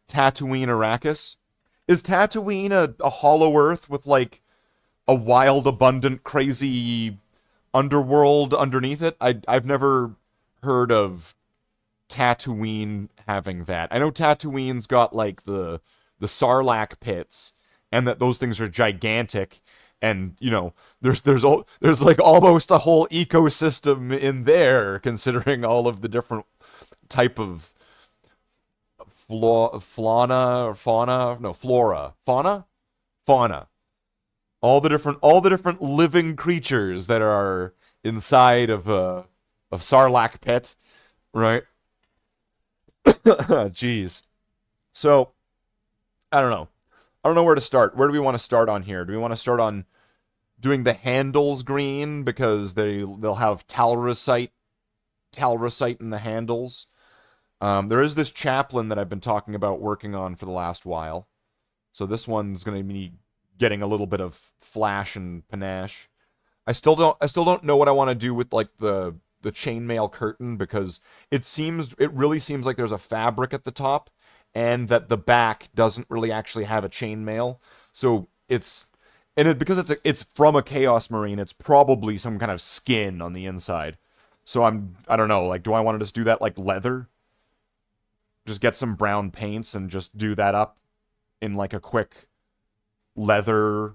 Tatooine Arrakis. Is Tatooine a hollow Earth with like a wild, abundant, crazy underworld underneath it? I've never heard of Tatooine having that. I know Tatooine's got like the Sarlacc pits, and that those things are gigantic, and you know there's like almost a whole ecosystem in there, considering all of the different type of fauna, all the different living creatures that are inside of Sarlacc pit, right? Jeez. So, I don't know. I don't know where to start. Where do we want to start on here? Do we want to start on doing the handles green because they'll have talrusite in the handles? There is this chaplain that I've been talking about working on for the last while. So this one's going to be getting a little bit of flash and panache. I still don't know what I want to do with like the chainmail curtain, because it really seems like there's a fabric at the top and that the back doesn't really actually have a chainmail. So because it's from a Chaos Marine, it's probably some kind of skin on the inside. So I don't know, like, do I want to just do that like leather? Just get some brown paints and just do that up in like a quick leather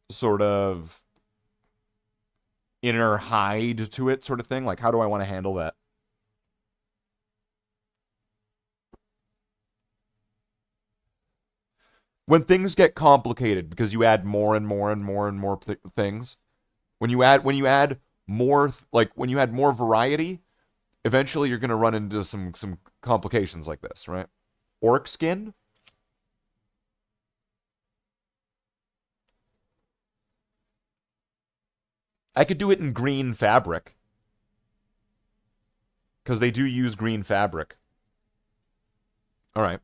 sort of inner hide to it sort of thing? Like, how do I want to handle that? When things get complicated because you add more and more and more and more things, when you add more variety, eventually you're going to run into some complications like this, right? Orc skin? I could do it in green fabric, because they do use green fabric. All right.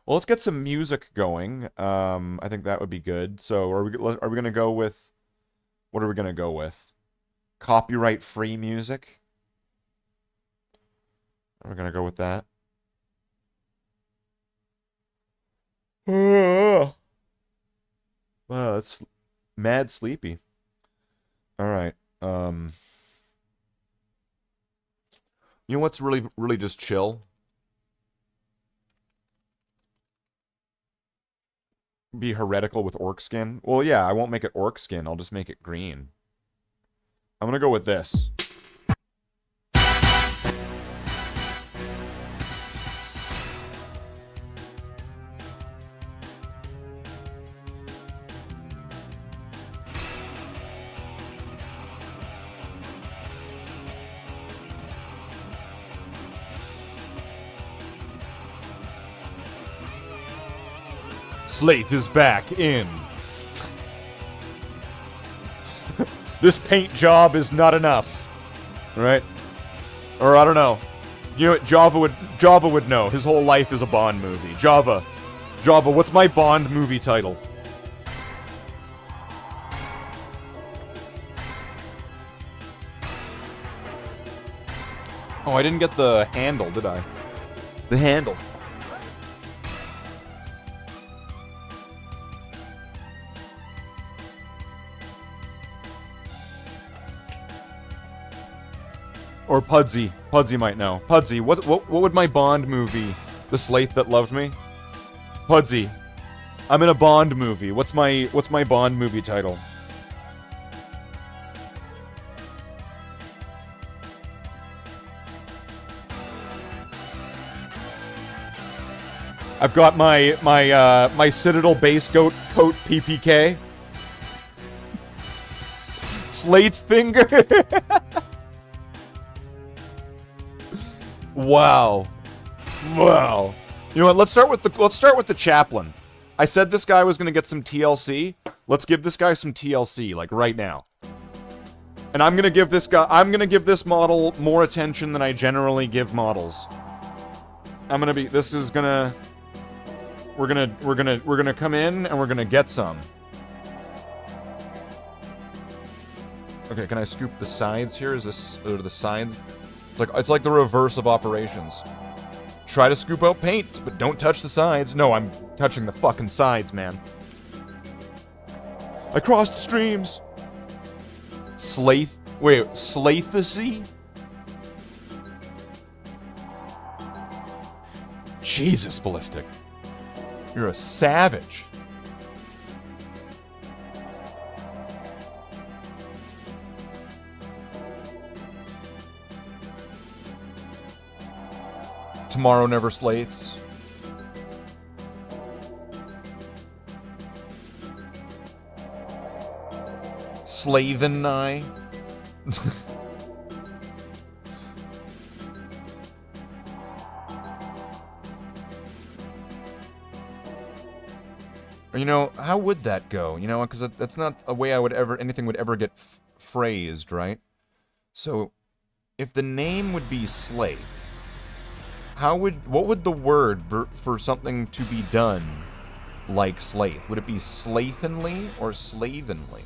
Well, let's get some music going. I think that would be good. So are we going to go with... What are we going to go with? Copyright-free music? We're going to go with that. Wow, that's mad sleepy. All right. You know what's really, really just chill? Be heretical with orc skin? Well, yeah, I won't make it orc skin. I'll just make it green. I'm gonna go with this. Slate is back in. This paint job is not enough. Right? Or I don't know. You know what Java would know. His whole life is a Bond movie. Java, what's my Bond movie title? Oh, I didn't get the handle, did I? The handle. Or Pudsey. Pudsey might know. Pudsey, what would my Bond movie? The Slate That Loved Me? Pudsey, I'm in a Bond movie. What's my Bond movie title? I've got my Citadel base coat PPK. Slate Finger. Wow. Wow. You know what? Let's start with the chaplain. I said this guy was going to get some TLC. Let's give this guy some TLC, like right now. And I'm going to give this model more attention than I generally give models. We're going to come in and we're going to get some. Okay, can I scoop the sides here? Is this the sides? It's like the reverse of operations. Try to scoop out paint, but don't touch the sides. No, I'm touching the fucking sides, man. I crossed the streams. Slathecy? Jesus, Ballistic. You're a savage. Tomorrow never slates. Slaven eye. You know, how would that go? You know, because that's not a way anything would ever get phrased, right? So, if the name would be slave, what would the word for something to be done like slave? Would it be slavenly or slavenly?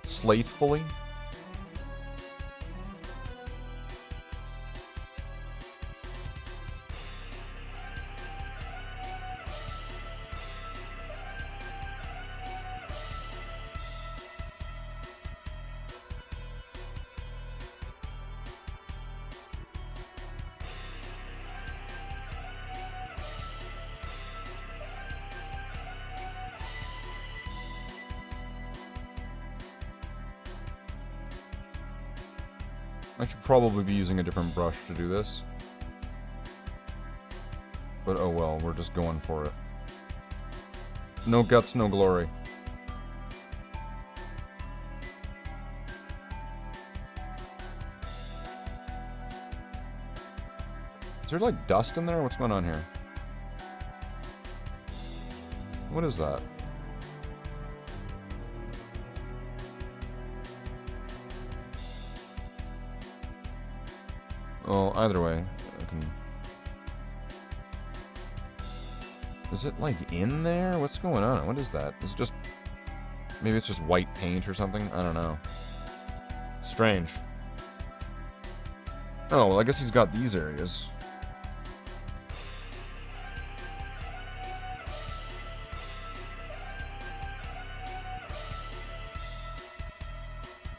Slathefully? I should probably be using a different brush to do this. But oh well, we're just going for it. No guts, no glory. Is there like dust in there? What's going on here? What is that? Well, either way, I can... Is it, like, in there? What's going on? What is that? Is it just... Maybe it's just white paint or something? I don't know. Strange. Oh, well, I guess he's got these areas.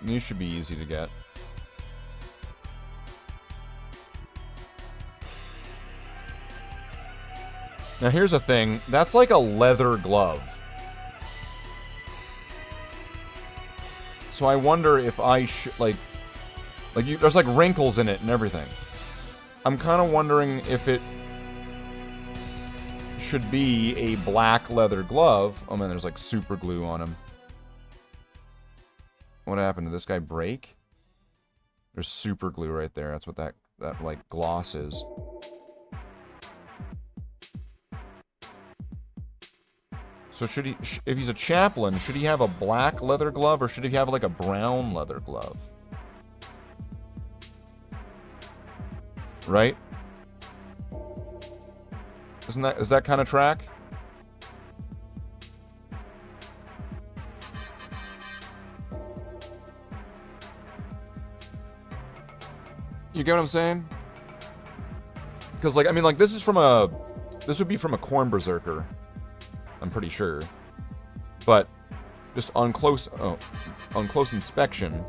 These should be easy to get. Now here's a thing, that's like a leather glove. So I wonder if I should, there's like wrinkles in it and everything. I'm kind of wondering if it should be a black leather glove. Oh man, there's like super glue on him. What happened? Did this guy break? There's super glue right there. That's what that like gloss is. So should he, if he's a chaplain, should he have a black leather glove or should he have like a brown leather glove? Right? Is that kind of track? You get what I'm saying? Because like, I mean like this would be from a corn berserker. I'm pretty sure. But just on close inspection,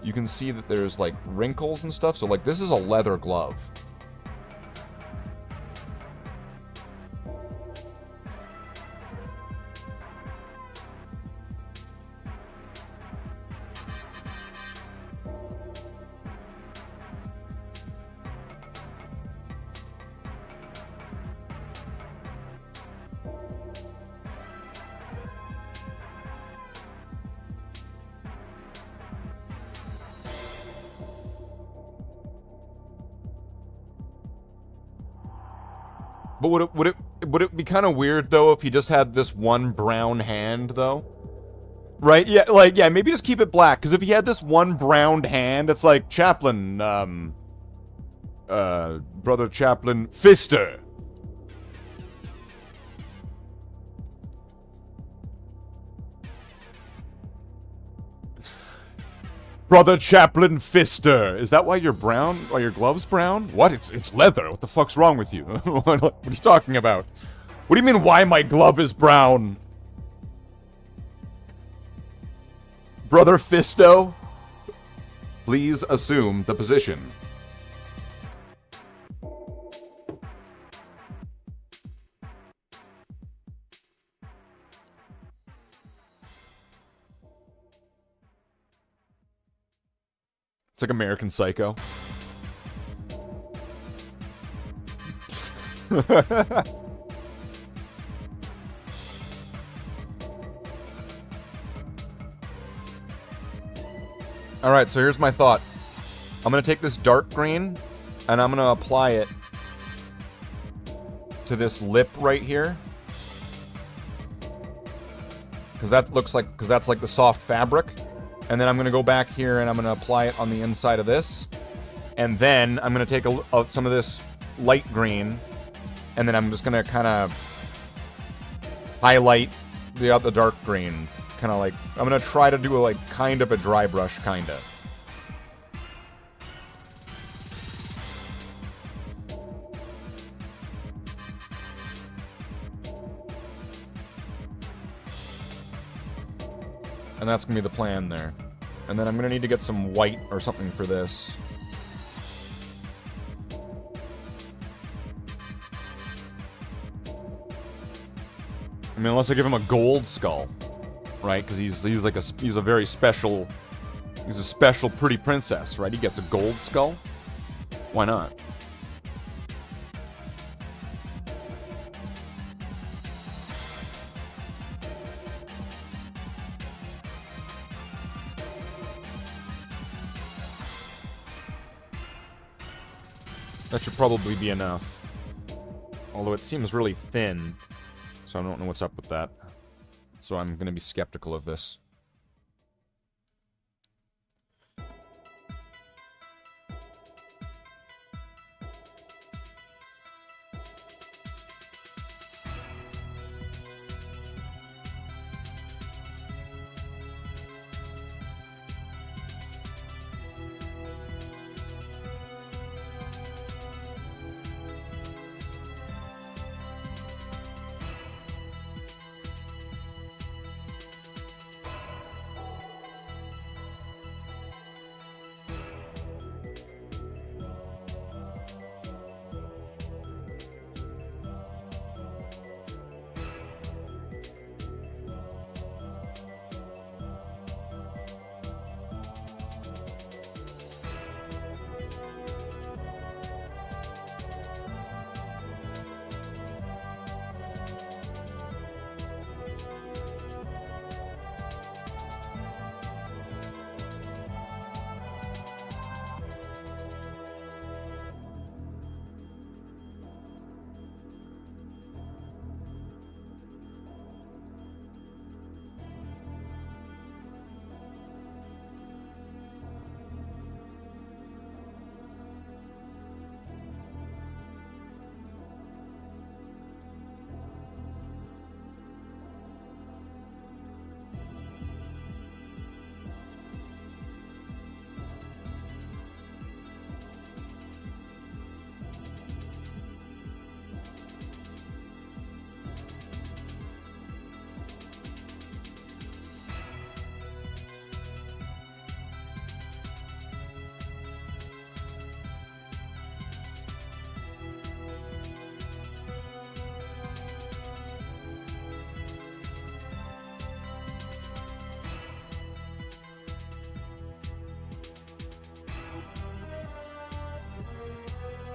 you can see that there's like wrinkles and stuff. So like this is a leather glove. But would it be kind of weird though if he just had this one brown hand though? Right? Yeah, like yeah, maybe just keep it black because if he had this one brown hand, it's like Chaplain Brother Chaplain Fister. Brother Chaplain Fister. Is that why you're brown? Why your glove's brown? What? It's leather. What the fuck's wrong with you? What are you talking about? What do you mean why my glove is brown? Brother Fisto? Please assume the position. It's like American Psycho. Alright, so here's my thought. I'm going to take this dark green, and I'm going to apply it to this lip right here. Because that's like the soft fabric. And then I'm going to go back here and I'm going to apply it on the inside of this. And then I'm going to take some of this light green, and then I'm just going to kind of highlight the dark green. Kind of like, I'm going to try to do a, like, kind of a dry brush, kind of. And that's going to be the plan there. And then I'm going to need to get some white or something for this. I mean, unless I give him a gold skull, right? Because he's a very special, he's a special pretty princess, right? He gets a gold skull. Why not? That should probably be enough. Although it seems really thin. So I don't know what's up with that. So I'm going to be skeptical of this.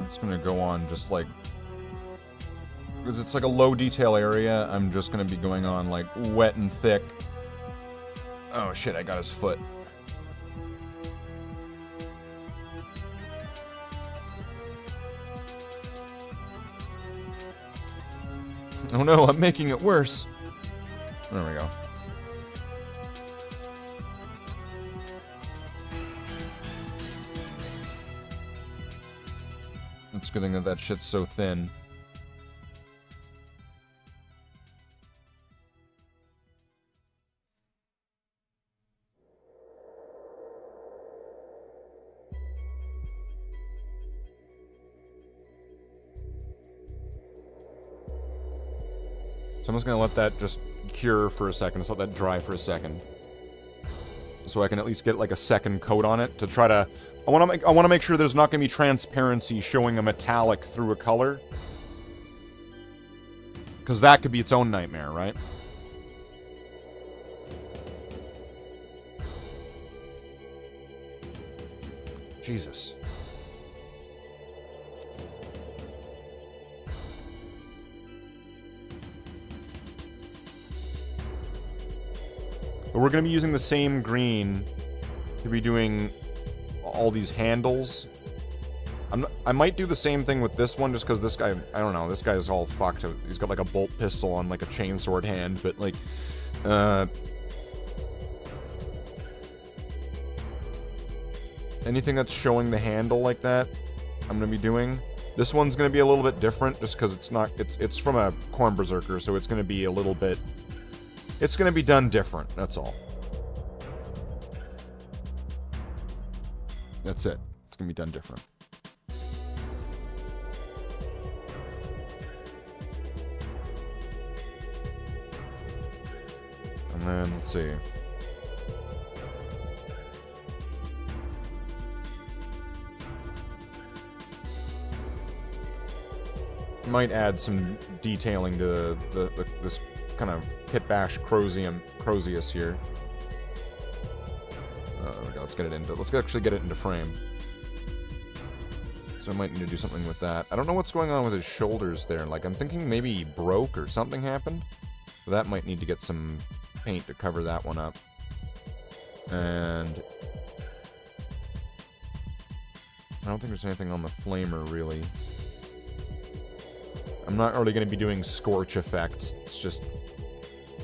It's gonna go on just like, because it's like a low detail area, I'm just gonna be going on like wet and thick. Oh shit, I got his foot. Oh no, I'm making it worse. There we go. It's good thing that that shit's so thin. So I'm just gonna let that just cure for a second, just let that dry for a second. So I can at least get like a second coat on it to try to... I want to make sure there's not going to be transparency showing a metallic through a color. Because that could be its own nightmare, right? Jesus. But we're going to be using the same green to be doing all these handles. I might do the same thing with this one, just because this guy, I don't know, this guy's all fucked. He's got like a bolt pistol on like a chainsword hand, but like, anything that's showing the handle like that, I'm gonna be doing. This one's gonna be a little bit different, just because it's from a Corn Berserker, so it's gonna be a little bit, it's gonna be done different, that's all. That's it. It's gonna be done different. And then, let's see. Might add some detailing to this kind of pit bash Crozius here. There we go. Let's actually get it into frame. So I might need to do something with that. I don't know what's going on with his shoulders there. Like, I'm thinking maybe he broke or something happened. But that might need to get some paint to cover that one up. And I don't think there's anything on the flamer, really. I'm not really going to be doing scorch effects. It's just,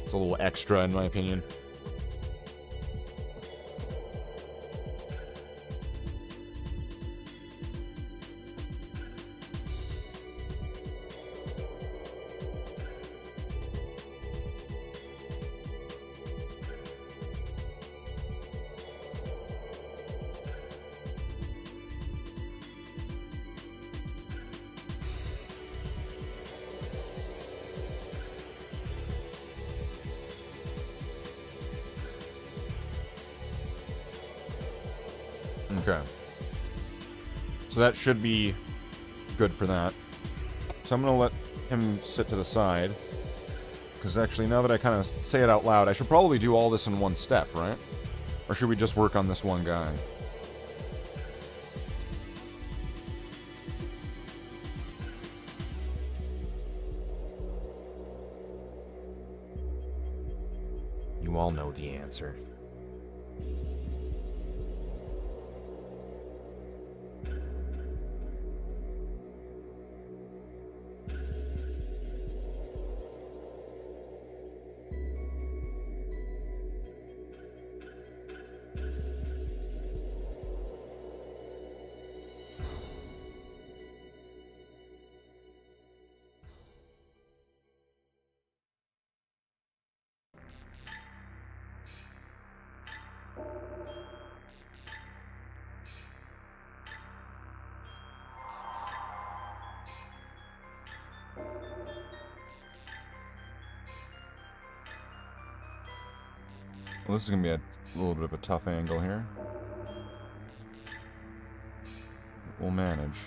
it's a little extra in my opinion. Okay. So that should be good for that. So I'm going to let him sit to the side. Because actually, now that I kind of say it out loud, I should probably do all this in one step, right? Or should we just work on this one guy? You all know the answer. Well, this is going to be a little bit of a tough angle here. We'll manage.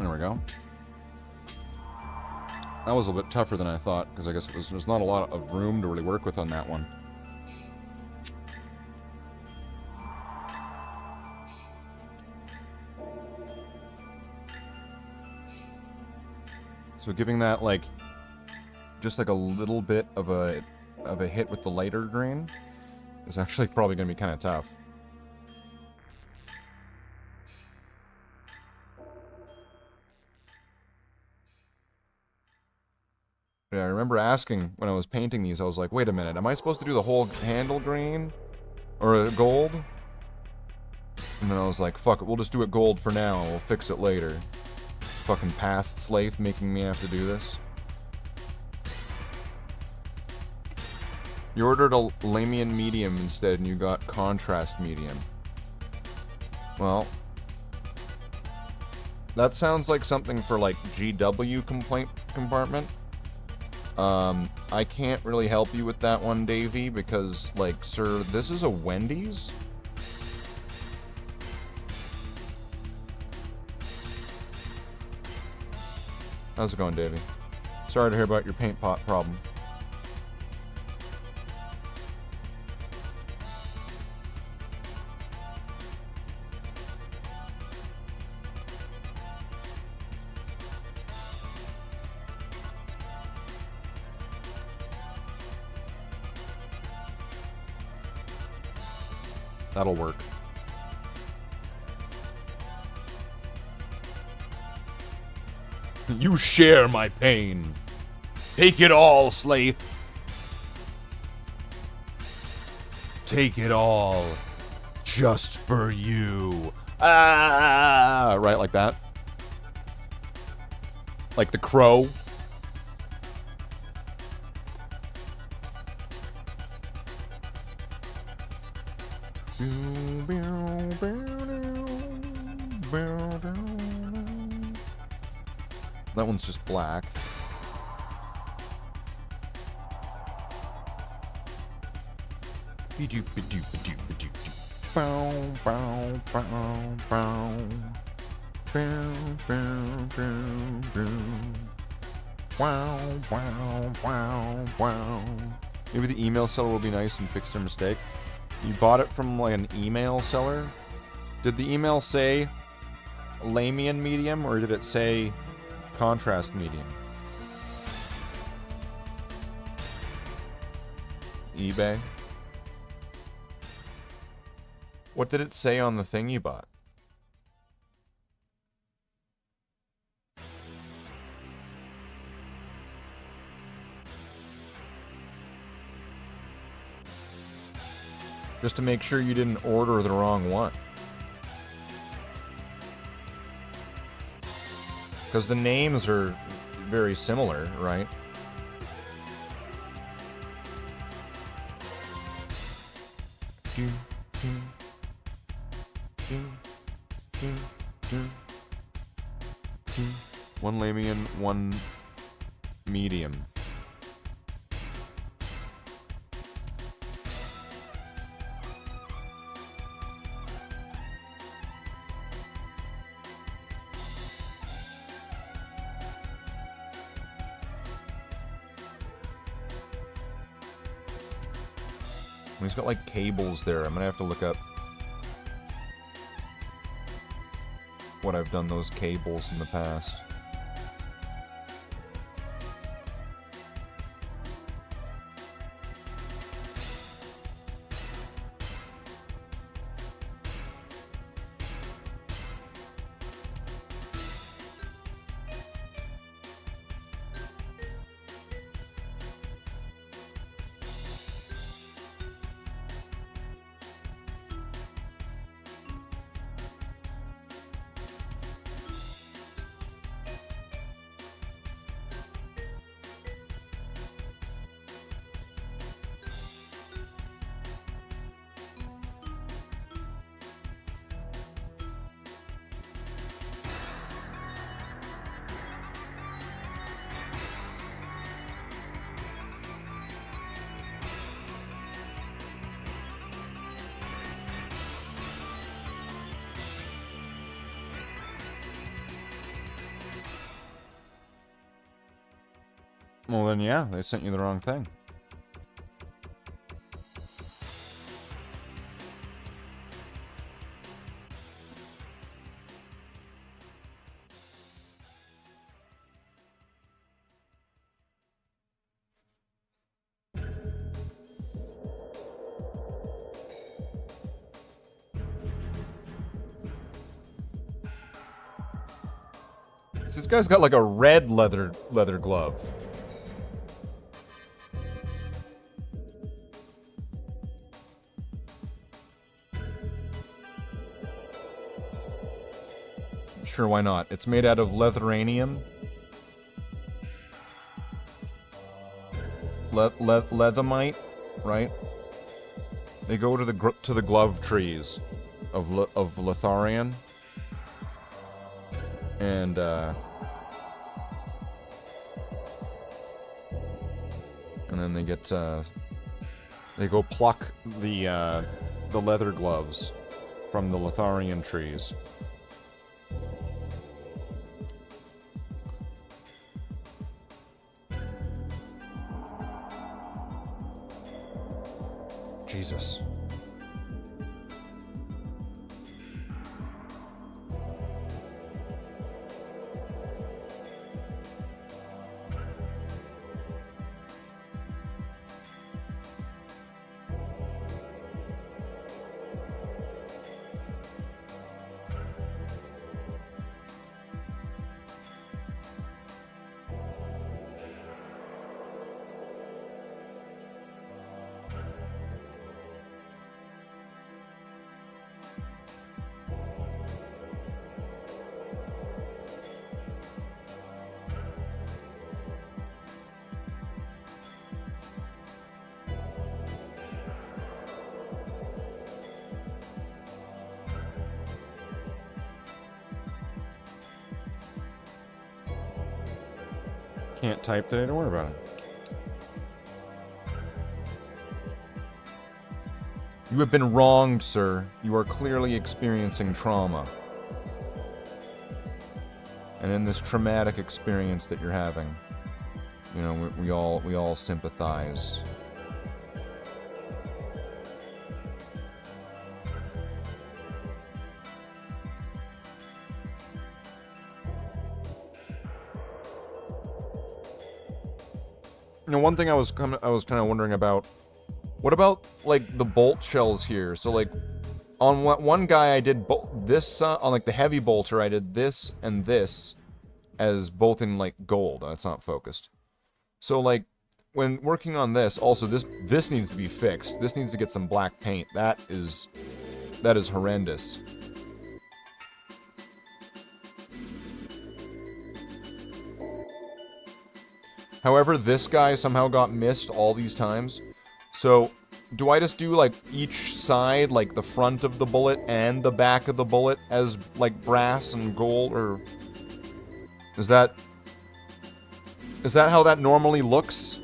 There we go. That was a bit tougher than I thought, because I guess there's not a lot of room to really work with on that one. So giving that, like, just like a little bit of a hit with the lighter green is actually probably going to be kind of tough. Yeah, I remember asking when I was painting these, I was like, wait a minute, am I supposed to do the whole handle green? Or gold? And then I was like, fuck it, we'll just do it gold for now, and we'll fix it later. Fucking past Slaith making me have to do this. You ordered a Lamian medium instead, and you got contrast medium. Well, that sounds like something for, like, GW complaint compartment. I can't really help you with that one, Davey, because, like, sir, this is a Wendy's? How's it going, Davey? Sorry to hear about your paint pot problem. That'll work. You share my pain. Take it all, Slaith. Take it all. Just for you. Ah! Right, like that. Like the crow. That one's just black. Maybe the email seller will be nice and fix their mistake. You bought it from like an email seller? Did the email say Lamian medium or did it say contrast medium? eBay? What did it say on the thing you bought? Just to make sure you didn't order the wrong one. Because the names are very similar, right? One Lamian, one medium. He's got like cables there. I'm gonna have to look up what I've done those cables in the past. Well, then, yeah, they sent you the wrong thing. This guy's got like a red leather glove. Sure, why not? It's made out of leatheranium. Leathermite, right? They go to the glove trees of Litharian. And then they get they go pluck the leather gloves from the Litharian trees. Jesus. Can't type today, don't worry about it. You have been wronged, sir. You are clearly experiencing trauma. And in this traumatic experience that you're having, you know, we all sympathize. You know, one thing I was kind of wondering about, what about like the bolt shells here? So like on one guy I did this on like the heavy bolter I did this and this as both in like gold. That's not focused. So like when working on this, also this needs to be fixed. This needs to get some black paint. That is horrendous. However, this guy somehow got missed all these times. So, do I just do, like, each side, like, the front of the bullet and the back of the bullet as, like, brass and gold, or... Is that how that normally looks?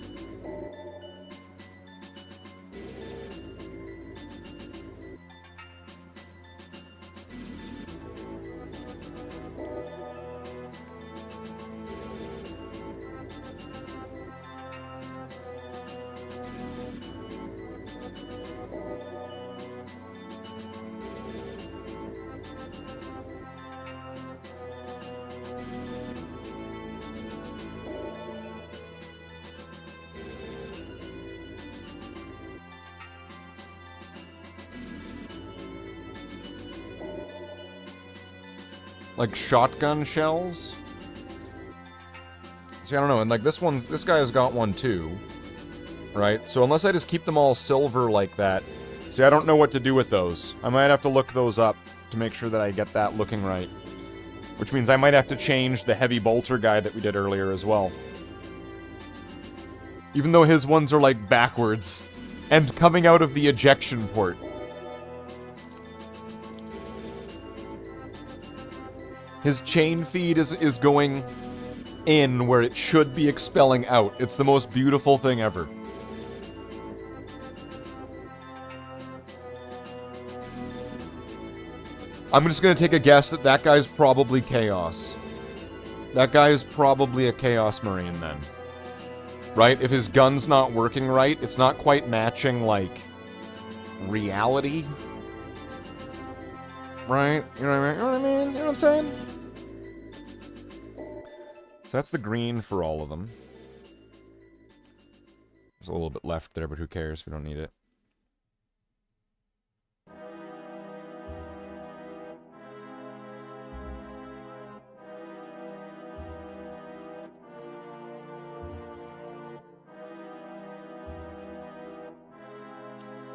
Like shotgun shells? See, I don't know, and like this guy has got one too. Right? So unless I just keep them all silver like that. See, I don't know what to do with those. I might have to look those up to make sure that I get that looking right. Which means I might have to change the heavy bolter guy that we did earlier as well. Even though his ones are like backwards. And coming out of the ejection port. His chain feed is going in where it should be expelling out. It's the most beautiful thing ever. I'm just gonna take a guess that that guy's probably Chaos. That guy is probably a Chaos Marine then. Right? If his gun's not working right, it's not quite matching, like, reality. Right? You know what I mean? You know what I mean? You know what I'm saying? So that's the green for all of them. There's a little bit left there, but who cares? We don't need it.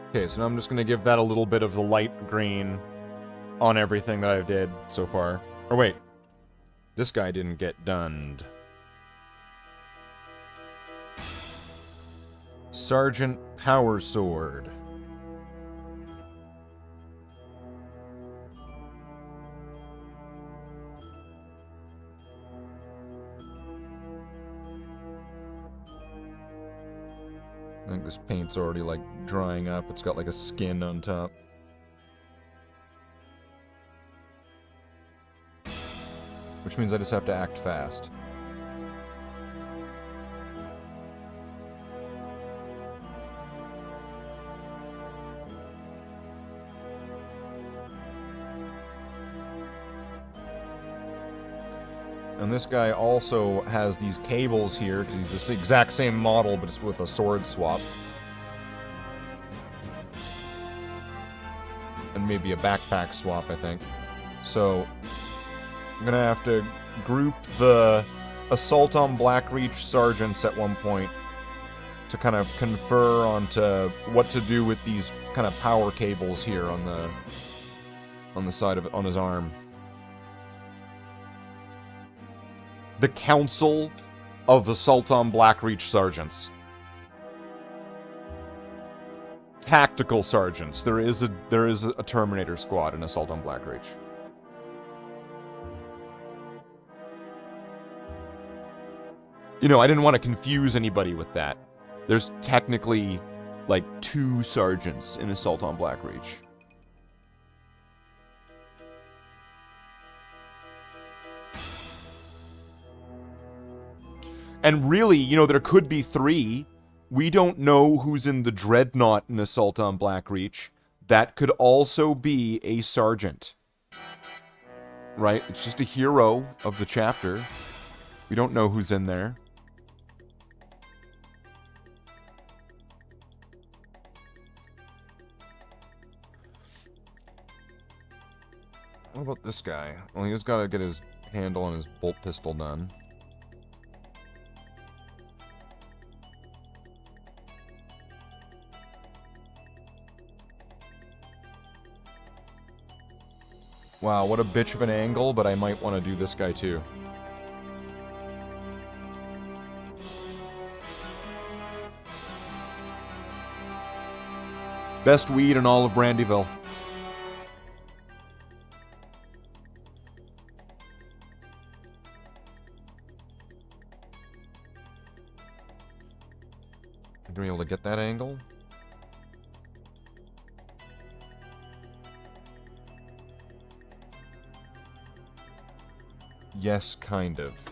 Okay, so now I'm just going to give that a little bit of the light green on everything that I did so far. Or wait, this guy didn't get done. Sergeant Power Sword. I think this paint's already, like, drying up. It's got, like, a skin on top. Which means I just have to act fast. And this guy also has these cables here, because he's the exact same model, but it's with a sword swap. And maybe a backpack swap, I think. So, I'm gonna have to group the Assault on Blackreach sergeants at one point to kind of confer onto what to do with these kind of power cables here on the side of it, on his arm. The Council of Assault on Blackreach Sergeants. Tactical Sergeants. There is a Terminator squad in Assault on Blackreach. You know, I didn't want to confuse anybody with that. There's technically, like, 2 sergeants in Assault on Blackreach. And really, you know, there could be 3. We don't know who's in the Dreadnought in Assault on Blackreach. That could also be a sergeant. Right? It's just a hero of the chapter. We don't know who's in there. What about this guy? Well, he's got to get his handle on his bolt pistol done. Wow, what a bitch of an angle, but I might want to do this guy too. Best weed in all of Brandyville. Are we able to get that angle? Yes, kind of.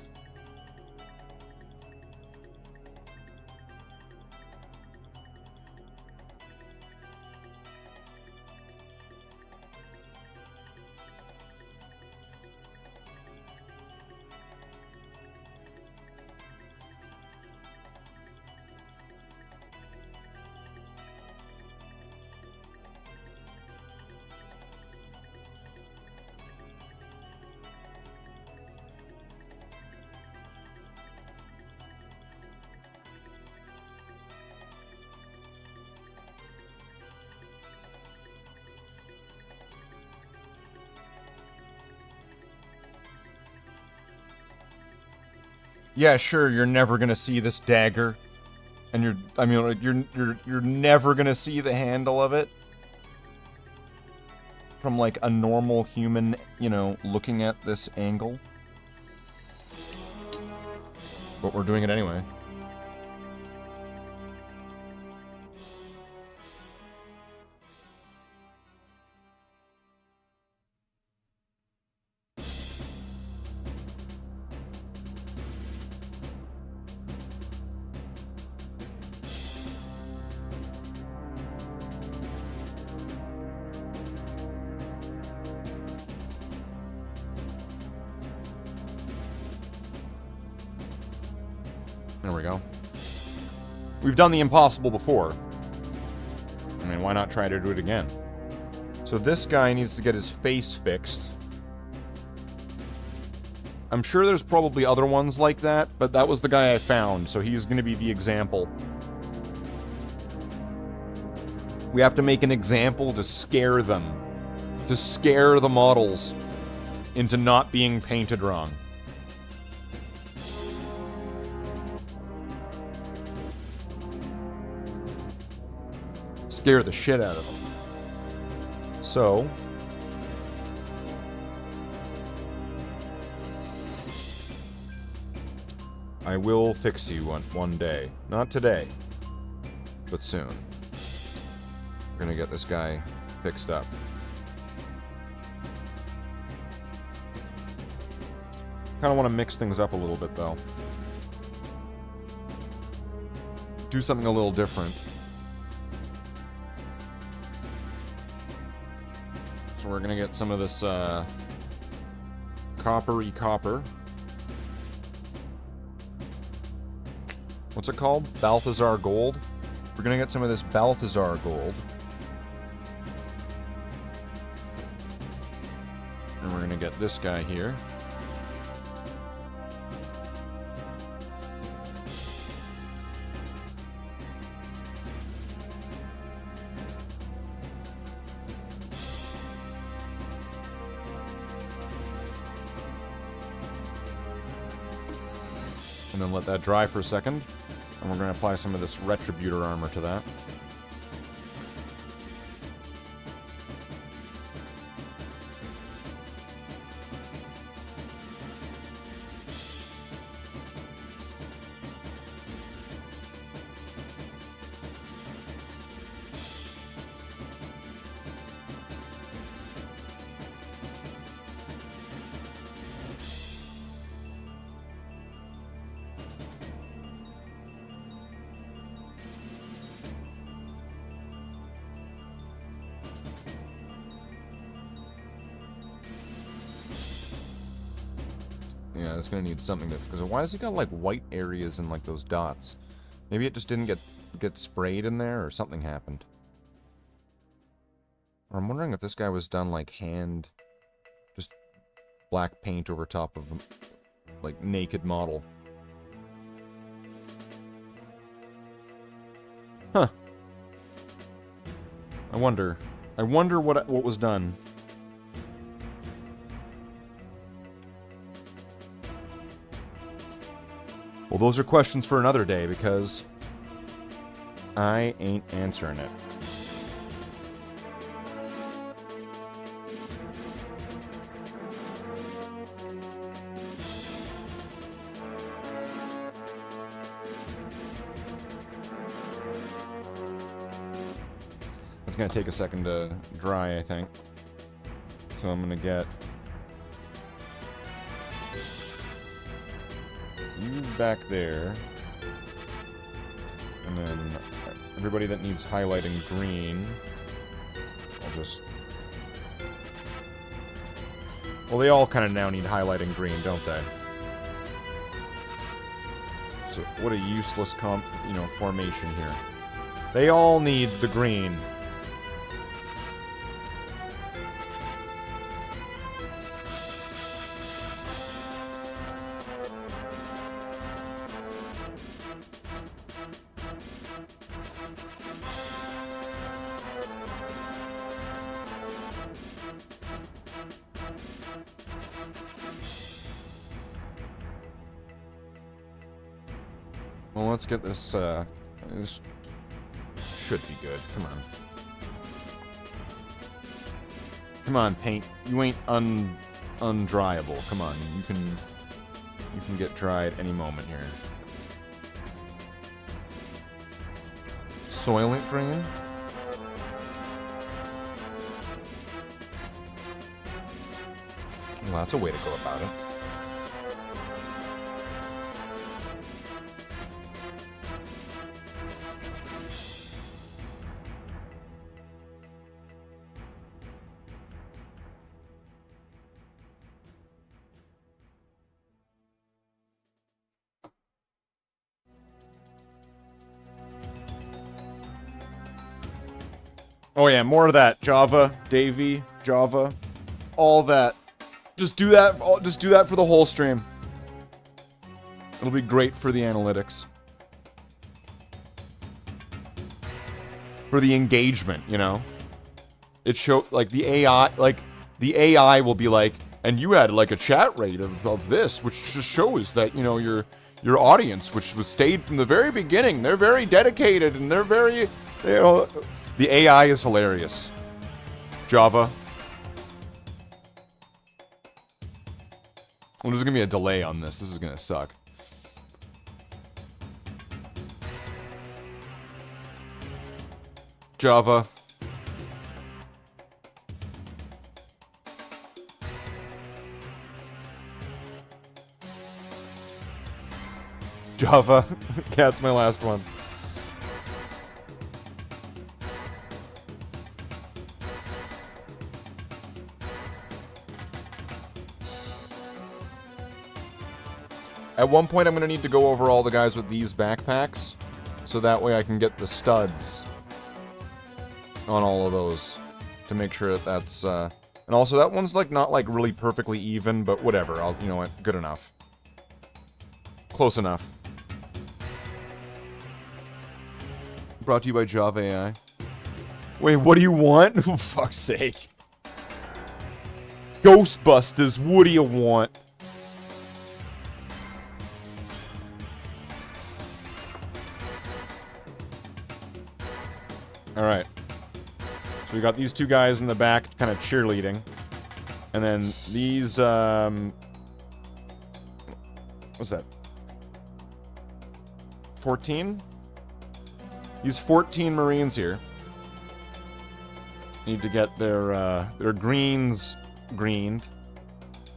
Yeah, sure, you're never gonna see this dagger. And you're never gonna see the handle of it. From, like, a normal human, you know, looking at this angle. But we're doing it anyway. There we go. We've done the impossible before. I mean, why not try to do it again? So this guy needs to get his face fixed. I'm sure there's probably other ones like that, but that was the guy I found, so he's going to be the example. We have to make an example to scare them. To scare the models into not being painted wrong. Scare the shit out of them. So... I will fix you one day. Not today, but soon. We're gonna get this guy fixed up. Kind of want to mix things up a little bit, though. Do something a little different. So we're gonna get some of this coppery copper. What's it called? Balthazar gold? We're gonna get some of this Balthazar gold. And we're gonna get this guy here. And then let that dry for a second. And we're going to apply some of this Retributor armor to that. Yeah, it's gonna need something to... Because why has he got, like, white areas and, like, those dots? Maybe it just didn't get sprayed in there, or something happened. Or I'm wondering if this guy was done, like, hand... Just black paint over top of, like, naked model. Huh. I wonder what was done. Well, those are questions for another day, because I ain't answering it. It's gonna take a second to dry, I think. So I'm gonna get you back there. And then everybody that needs highlighting green, I'll just... Well, they all kind of now need highlighting green, don't they? So, what a useless formation here. They all need the green. Well, let's get this, this should be good. Come on. Come on, paint. You ain't undryable. Come on, you can get dry at any moment here. Soylent green? Well, that's a way to go about it. Oh yeah, more of that. Java, Davey, Java, all that. Just do that. Just do that for the whole stream. It'll be great for the analytics. For the engagement, you know? It show like the AI will be like, and you had like a chat rate of this, which just shows that, you know, your audience, which was stayed from the very beginning, they're very dedicated and they're very, you know, the AI is hilarious. Java. Well, there's gonna be a delay on this. This is gonna suck. Java. Java. That's my last one. At one point, I'm going to need to go over all the guys with these backpacks, so that way I can get the studs on all of those to make sure that that's, and also that one's like not like really perfectly even, but whatever. You know what, good enough. Close enough. Brought to you by Java AI. Wait, what do you want? For fuck's sake. Ghostbusters, what do you want? Alright. So we got these two guys in the back kind of cheerleading. And then these, what's that? 14? These 14 Marines here need to get their greens greened.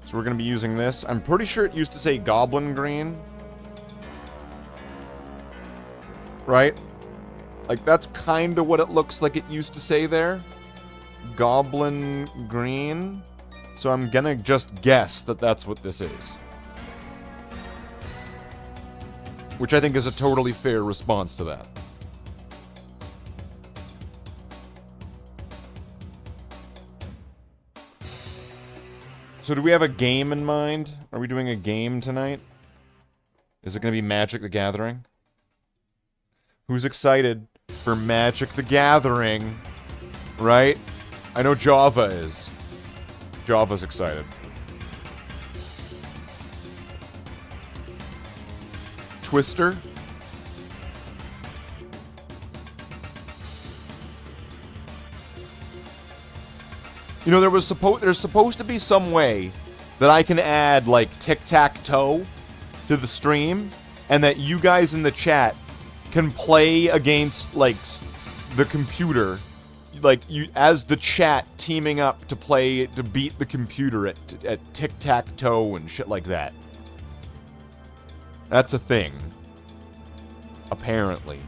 So we're going to be using this. I'm pretty sure it used to say Goblin Green. Right? Like, that's kind of what it looks like it used to say there. Goblin Green. So I'm gonna just guess that that's what this is. Which I think is a totally fair response to that. So do we have a game in mind? Are we doing a game tonight? Is it gonna be Magic the Gathering? Who's excited for Magic the Gathering? Right? I know Java is. Java's excited. Twister? You know, there's supposed to be some way that I can add, like, tic-tac-toe to the stream, and that you guys in the chat can play against, like, the computer, like, you as the chat teaming up to play to beat the computer at tic-tac-toe and shit like that. That's a thing. Apparently.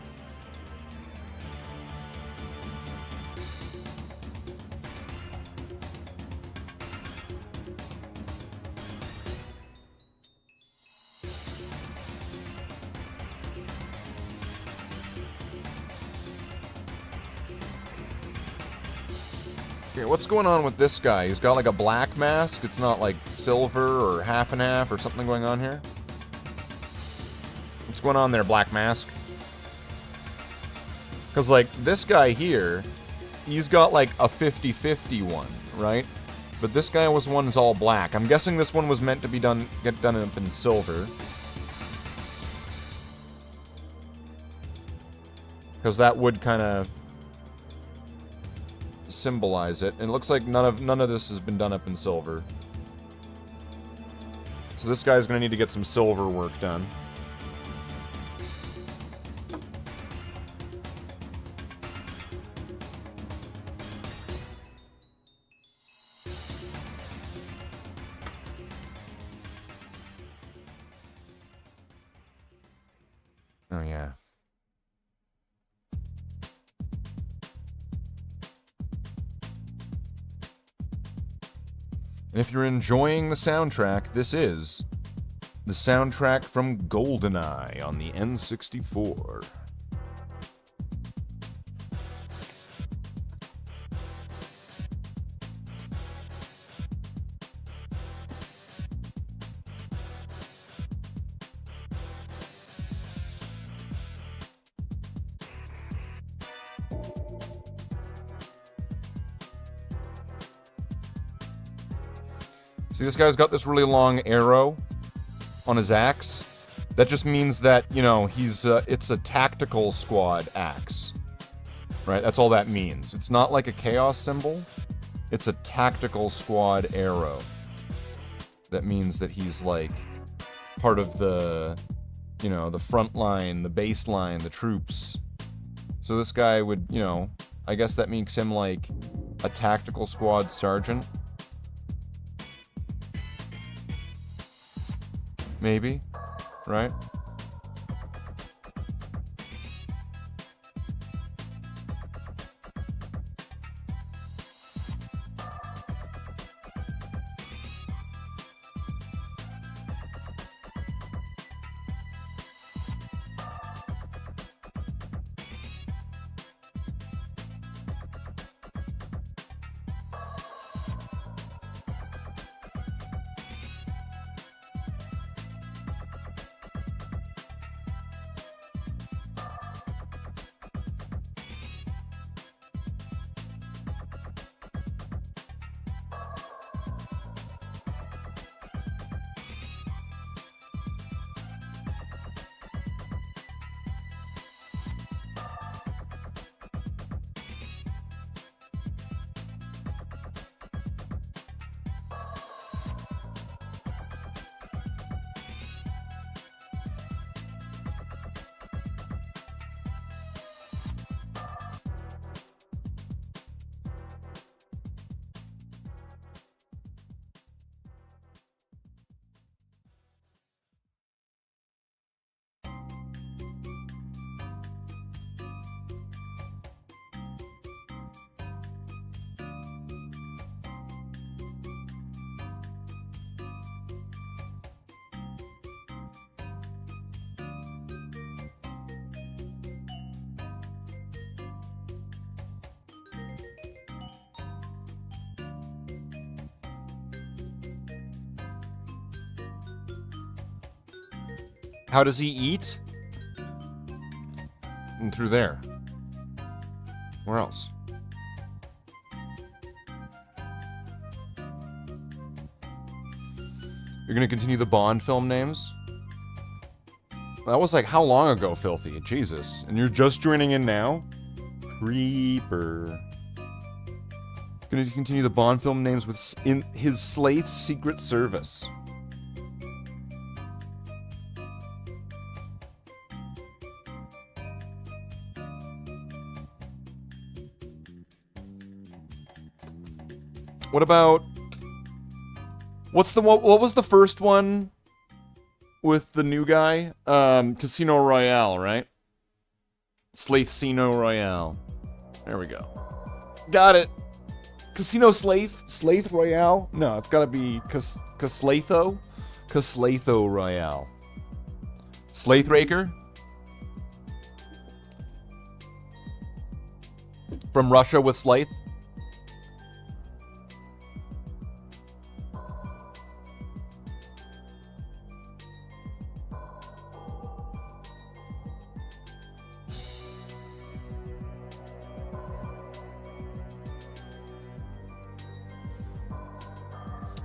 Okay, what's going on with this guy? He's got like a black mask. It's not like silver or half and half or something going on here. What's going on there, Black Mask? Because, like, this guy here, he's got, like, a 50-50 one, right? But this guy was one is all black. I'm guessing this one was meant to be get done up in silver. Because that would kind of symbolize it. And it looks like none of this has been done up in silver. So this guy's going to need to get some silver work done. Oh, yeah. And if you're enjoying the soundtrack, this is the soundtrack from GoldenEye on the N64. See, this guy's got this really long arrow on his axe. That just means that, you know, he's, it's a tactical squad axe. Right? That's all that means. It's not like a chaos symbol. It's a tactical squad arrow. That means that he's, like, part of the, you know, the front line, the base line, the troops. So this guy would, you know, I guess that makes him, like, a tactical squad sergeant. Maybe, right? How does he eat? And through there. Where else? You're gonna continue the Bond film names? That was like how long ago, Filthy? Jesus. And you're just joining in now? Creeper. Gonna continue the Bond film names with in his Slaith Secret Service. What about... What was the first one with the new guy? Casino Royale, right? Slaithcino Royale. There we go. Got it. Casino Slaith Royale? No, it's gotta be Caslatho? Caslatho Royale. Slaithraker? From Russia with Slaith?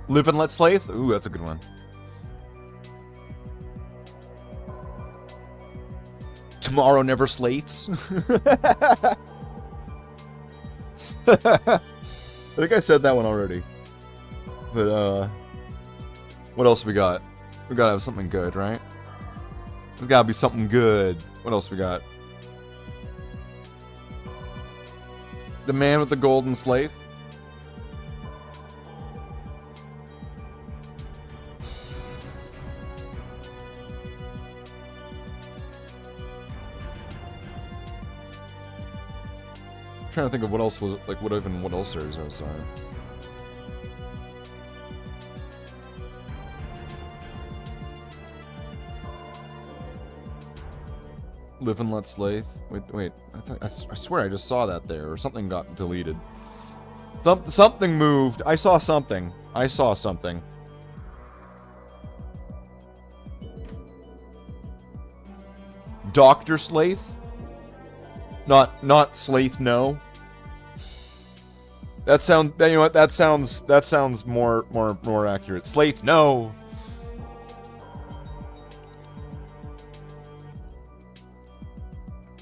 Live and Let Slaith? Ooh, that's a good one. Tomorrow Never Slaiths? I think I said that one already. But, what else we got? We gotta have something good, right? There's gotta be something good. What else we got? The Man with the Golden Slaith? Trying to think of what else was like what else there is outside. Live and Let Slaith. Wait. I swear I just saw that there, or something got deleted. Something moved. I saw something. Dr. Slaith? Not Slaith, no. That sound, you know what? That sounds more accurate. Slaith, no.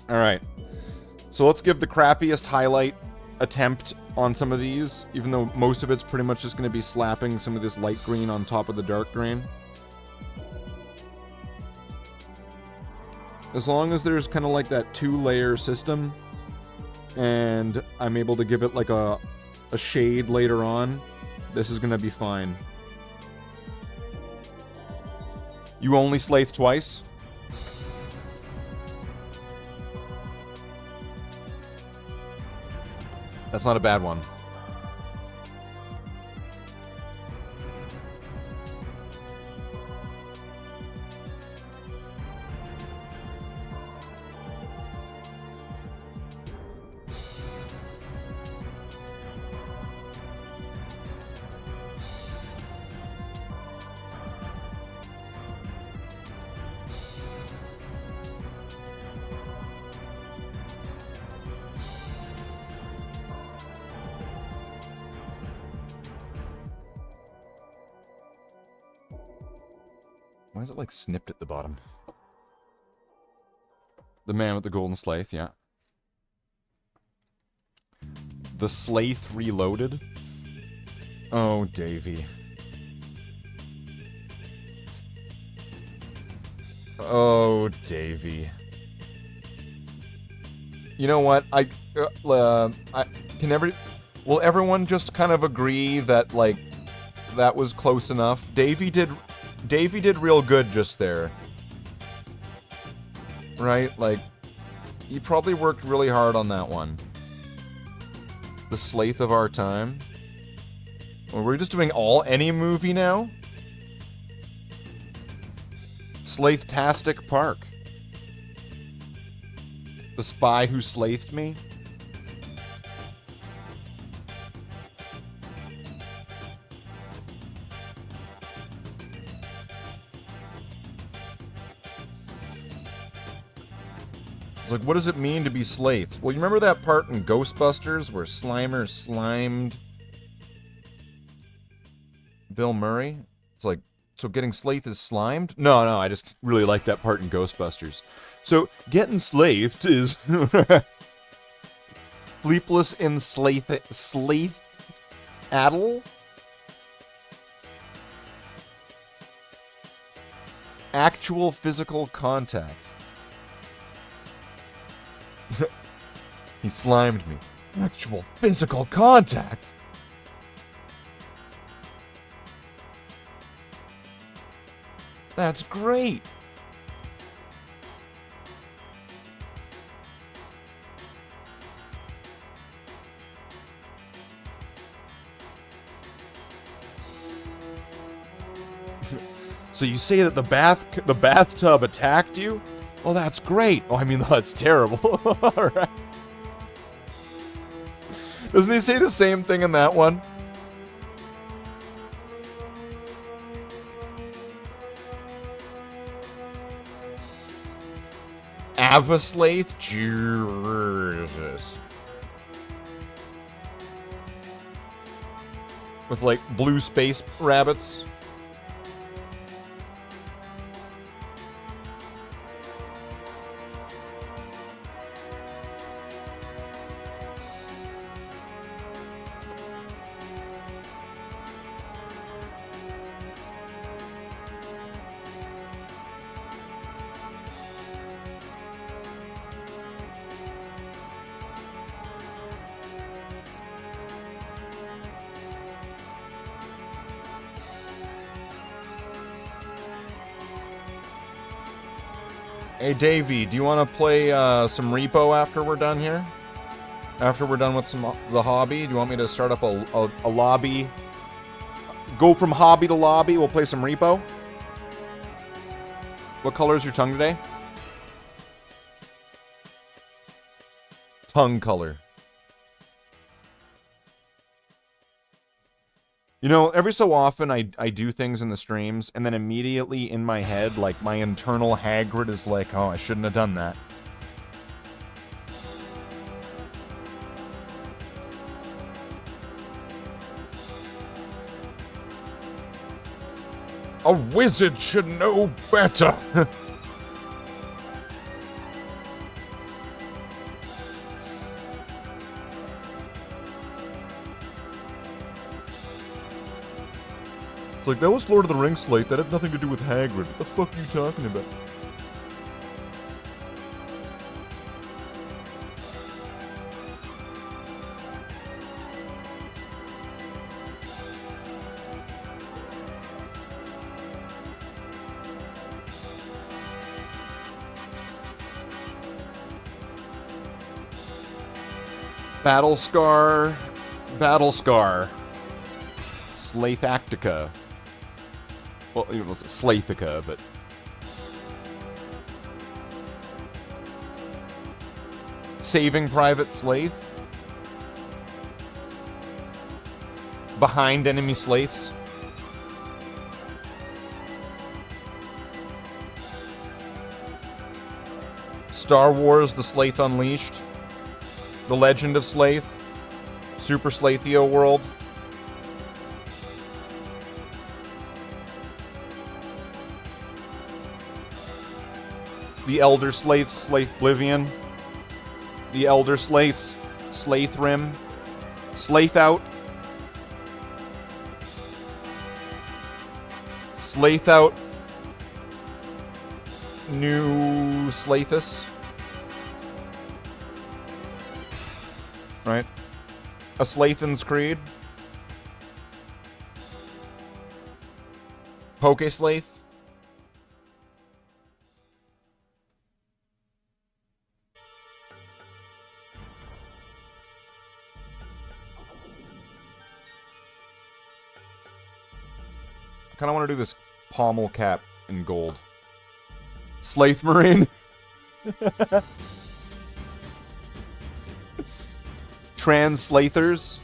All right. So let's give the crappiest highlight attempt on some of these, even though most of it's pretty much just going to be slapping some of this light green on top of the dark green. As long as there's kind of like that 2-layer system, and I'm able to give it like a shade later on, this is going to be fine. You only Slaith twice? That's not a bad one. Why is it like snipped at the bottom? The man with the golden Slaith, yeah. The Slaith Reloaded? Oh, Davey. Oh, Davey. You know what? Will everyone just kind of agree that, like, that was close enough? Davey did real good just there. Right? Like, he probably worked really hard on that one. The Slaith of our time. Well, we're just doing any movie now? Slaith-tastic Park. The Spy Who Slaithed Me. It's like, what does it mean to be Slaith? Well, you remember that part in Ghostbusters where Slimer slimed Bill Murray? It's like, so getting Slaith is slimed? No, I just really like that part in Ghostbusters. So, getting Slaithed is... Sleepless in Slaith... Addle? Actual physical contact. He slimed me. Actual physical contact? That's great! So you say that the bathtub attacked you? Oh, that's great. Oh, I mean, that's terrible. Alright. Doesn't he say the same thing in that one? Avaslaith? Jesus. With, like, blue space rabbits. Hey, Davey, do you want to play some Repo after we're done here? After we're done with the hobby? Do you want me to start up a lobby? Go from hobby to lobby, we'll play some Repo? What color is your tongue today? Tongue color. You know, every so often I do things in the streams, and then immediately in my head, like, my internal Hagrid is like, oh, I shouldn't have done that. A wizard should know better. It's like, that was Lord of the Rings slate. That had nothing to do with Hagrid. What the fuck are you talking about? Battlescar. Slathactica. Well, it was Slathica, but... Saving Private Slath. Behind enemy Slaths. Star Wars: The Slath Unleashed. The Legend of Slath. Super Slathio World. The Elder Slaths, Slathblivion. The Elder Slaths, Slathrim. Slath Out. Slath Out. New Slathus. Right? A Slathan's Creed. Pokeslath. I kind of want to do this pommel cap in gold. Slath Marine. Trans-Slathers.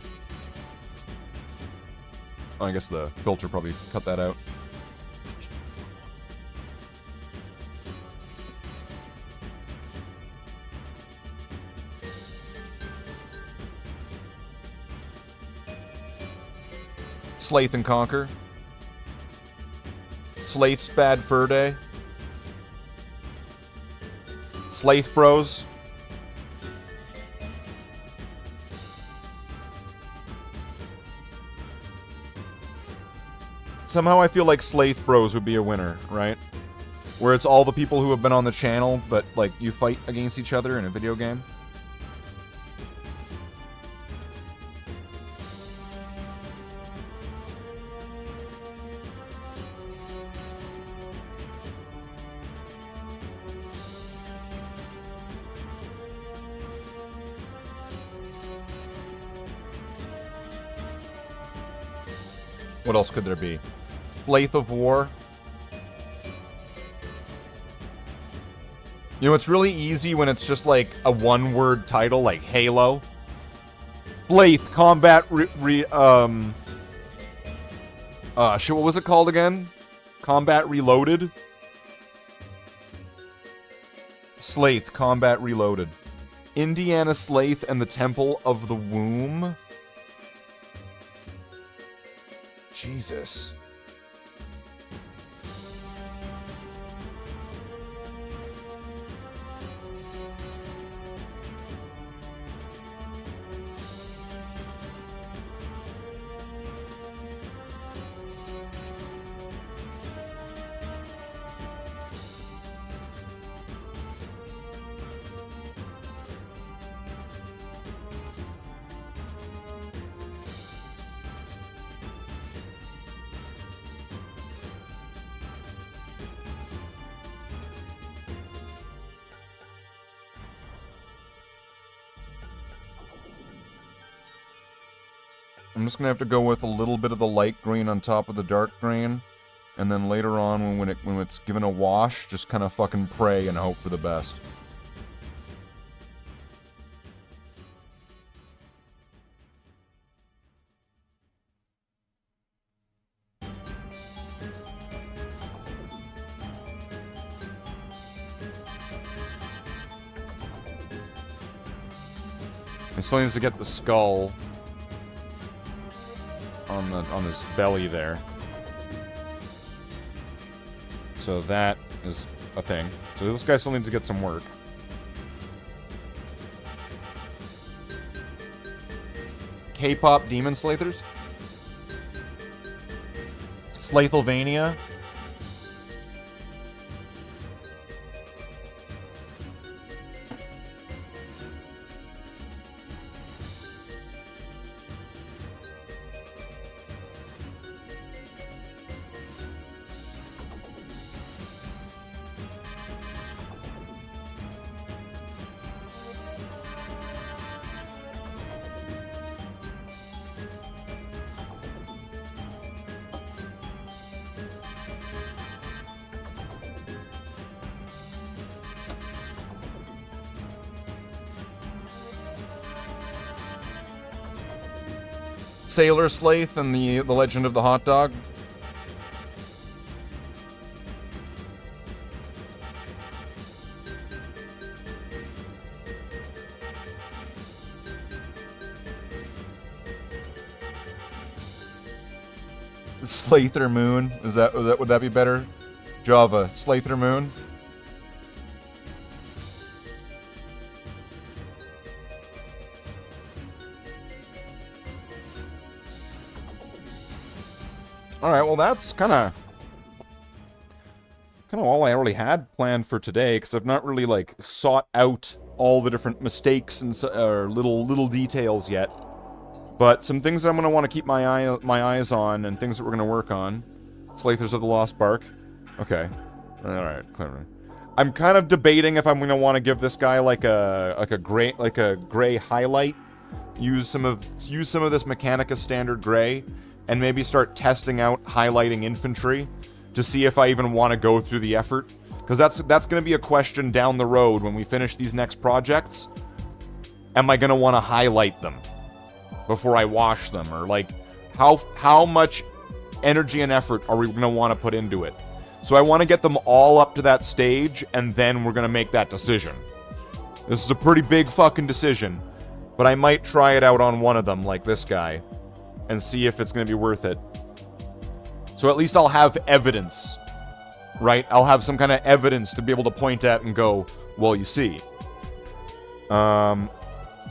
Oh, I guess the filter probably cut that out. Slath and Conquer. Slath's Bad Fur Day. Slath Bros. Somehow I feel like Slath Bros would be a winner, right? Where it's all the people who have been on the channel, but, like, you fight against each other in a video game. What else could there be? Slath of War. You know, it's really easy when it's just like a one-word title, like Halo. Slath Combat shit, what was it called again? Combat Reloaded? Slath Combat Reloaded. Indiana Slath and the Temple of the Womb? Jesus. I'm just gonna have to go with a little bit of the light green on top of the dark green, and then later on, when it's given a wash, just kind of fucking pray and hope for the best. He still needs to get the skull on his belly there. So that is a thing. So this guy still needs to get some work. K-pop Demon Slathers? Slathelvania? Sailor Slath and the Legend of the Hot Dog. Slather Moon. Would that be better? Java. Slather Moon. Alright, well that's kind of all I really had planned for today, because I've not really, like, sought out all the different mistakes and or little details yet. But some things I'm going to want to keep my eyes on, and things that we're going to work on. Slathers of the Lost Bark. Okay. Alright, clever. I'm kind of debating if I'm going to want to give this guy like a gray highlight. Use some of this Mechanica standard gray. And maybe start testing out highlighting infantry to see if I even want to go through the effort. Because that's going to be a question down the road when we finish these next projects. Am I going to want to highlight them before I wash them? Or, like, how much energy and effort are we going to want to put into it? So I want to get them all up to that stage, and then we're going to make that decision. This is a pretty big fucking decision. But I might try it out on one of them, like this guy. And see if it's going to be worth it. So at least I'll have evidence, right? I'll have some kind of evidence to be able to point at and go, well, you see. But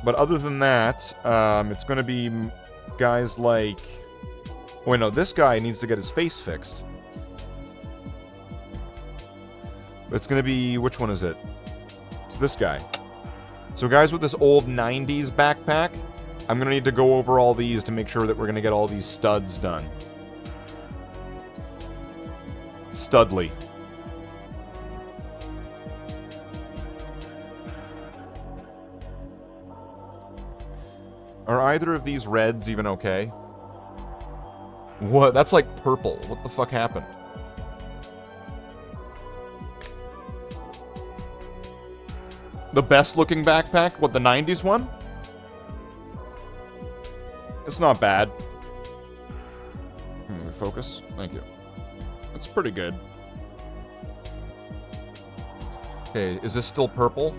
other than that, it's going to be guys like... Oh, wait, no, this guy needs to get his face fixed. It's going to be... Which one is it? It's this guy. So guys with this old 90s backpack... I'm going to need to go over all these to make sure that we're going to get all these studs done. Studley. Are either of these reds even okay? What? That's like purple. What the fuck happened? The best looking backpack? What, the 90s one? It's not bad. Focus. Thank you. It's pretty good. Okay, is this still purple?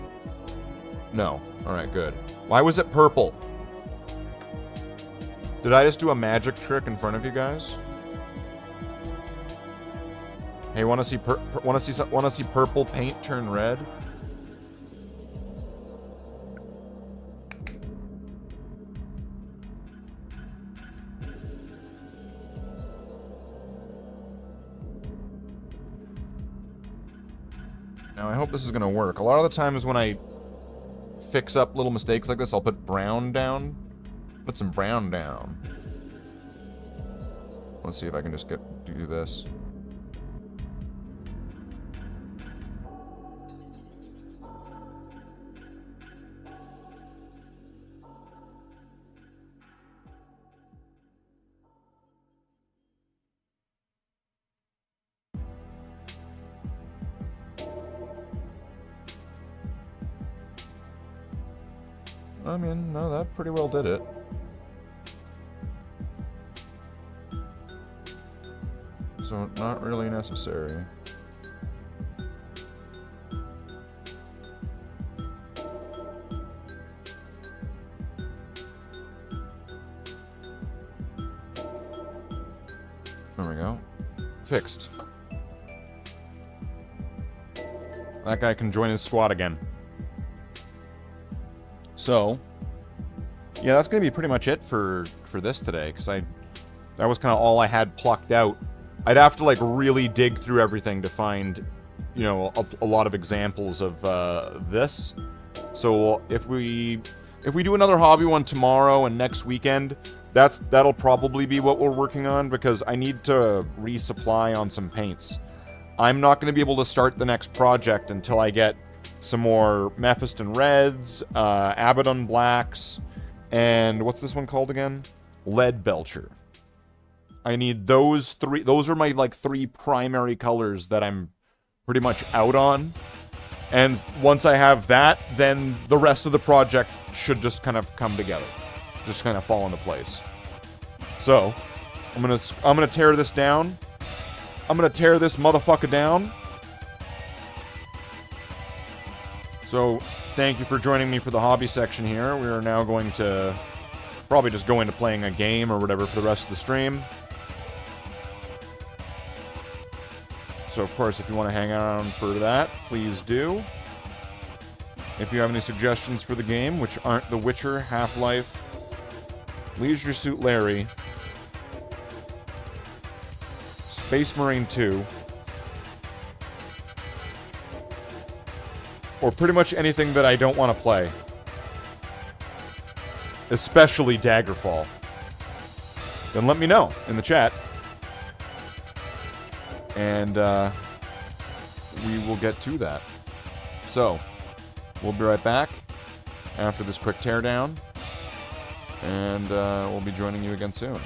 No. Alright, good. Why was it purple? Did I just do a magic trick in front of you guys? Hey, wanna see purple paint turn red? Now, I hope this is going to work. A lot of the times when I fix up little mistakes like this, I'll put brown down. Put some brown down. Let's see if I can just do this. I mean, no, that pretty well did it. So, not really necessary. There we go. Fixed. That guy can join his squad again. So, yeah, that's going to be pretty much it for this today, because that was kind of all I had plucked out. I'd have to, like, really dig through everything to find, you know, a lot of examples of this. So if we do another hobby one tomorrow and next weekend, that'll probably be what we're working on, because I need to resupply on some paints. I'm not going to be able to start the next project until I get some more Mephiston Reds, Abaddon Blacks, and what's this one called again? Lead Belcher. I need those three. Those are my, like, 3 primary colors that I'm pretty much out on. And once I have that, then the rest of the project should just kind of come together. Just kind of fall into place. So, I'm gonna tear this down. I'm gonna tear this motherfucker down. So, thank you for joining me for the hobby section here. We are now going to probably just go into playing a game or whatever for the rest of the stream. So, of course, if you want to hang around for that, please do. If you have any suggestions for the game, which aren't The Witcher, Half-Life, Leisure Suit Larry, Space Marine 2, or pretty much anything that I don't want to play, especially Daggerfall, then let me know in the chat, and we will get to that. So, we'll be right back after this quick teardown, and we'll be joining you again soon.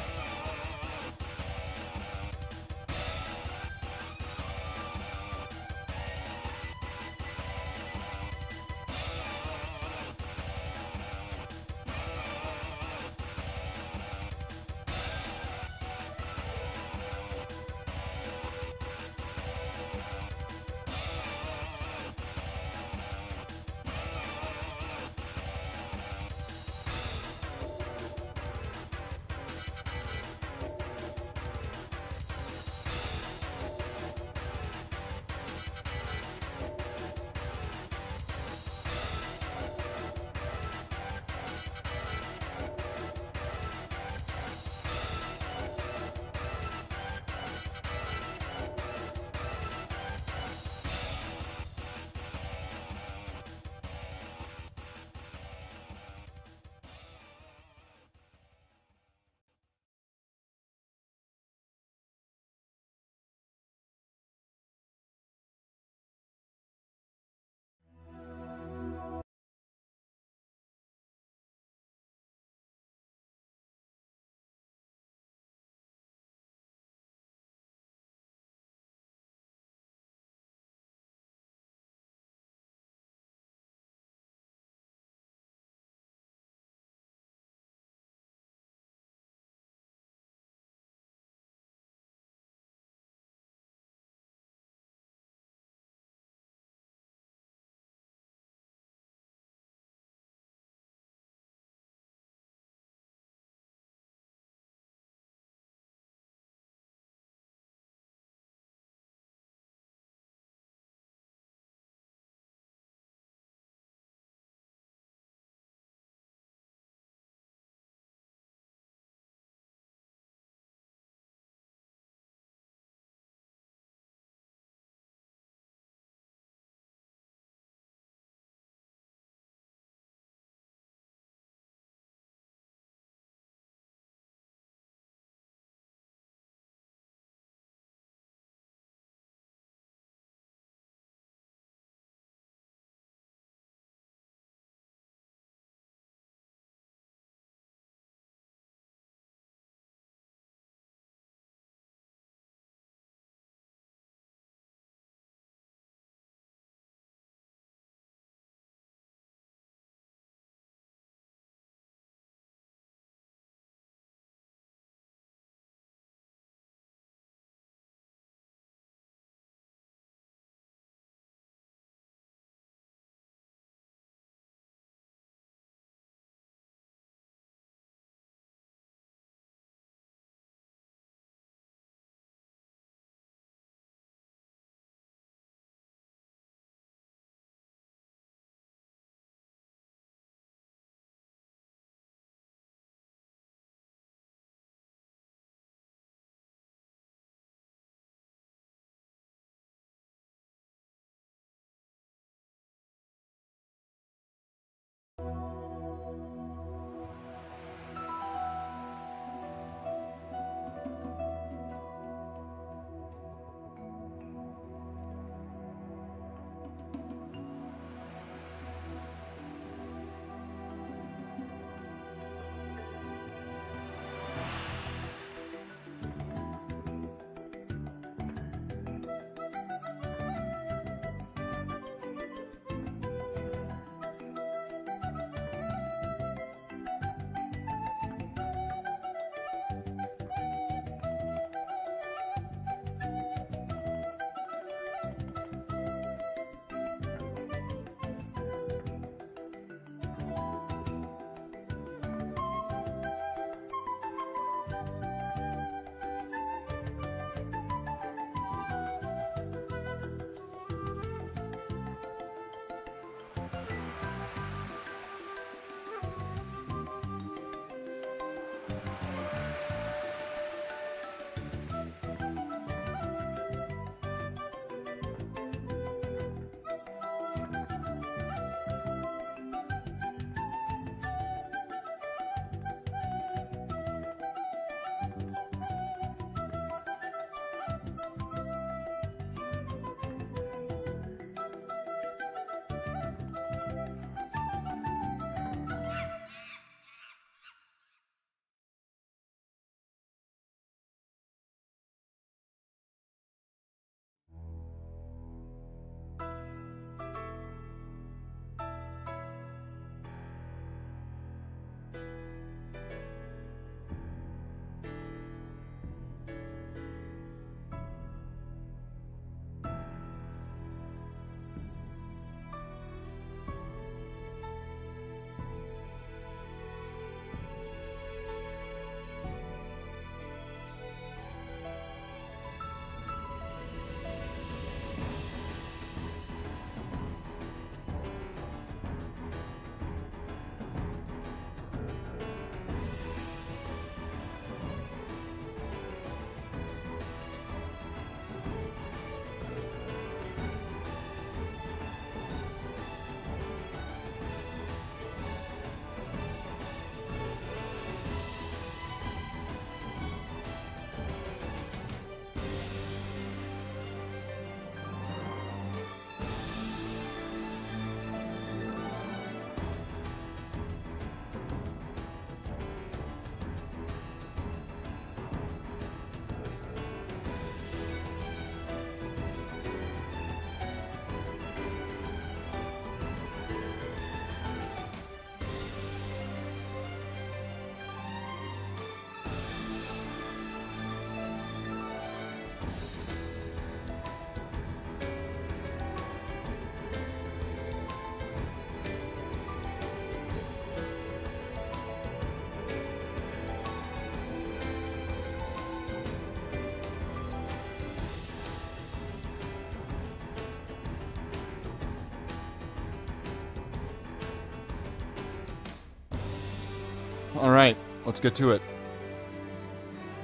Alright, let's get to it.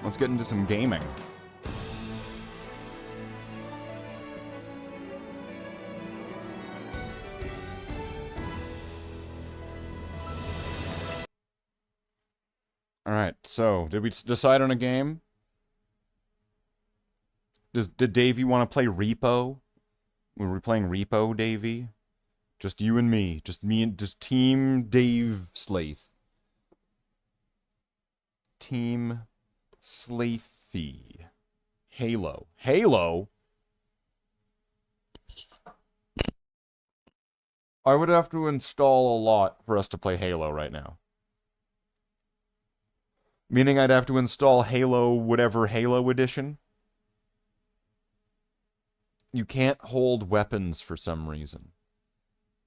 Let's get into some gaming. Alright, so, did we decide on a game? Did Davey want to play Repo? Were we playing Repo, Davey? Just you and me. Just Team Dave Slaith. Team Slaithy. Halo. Halo? I would have to install a lot for us to play Halo right now. Meaning I'd have to install Halo, whatever Halo edition. You can't hold weapons for some reason.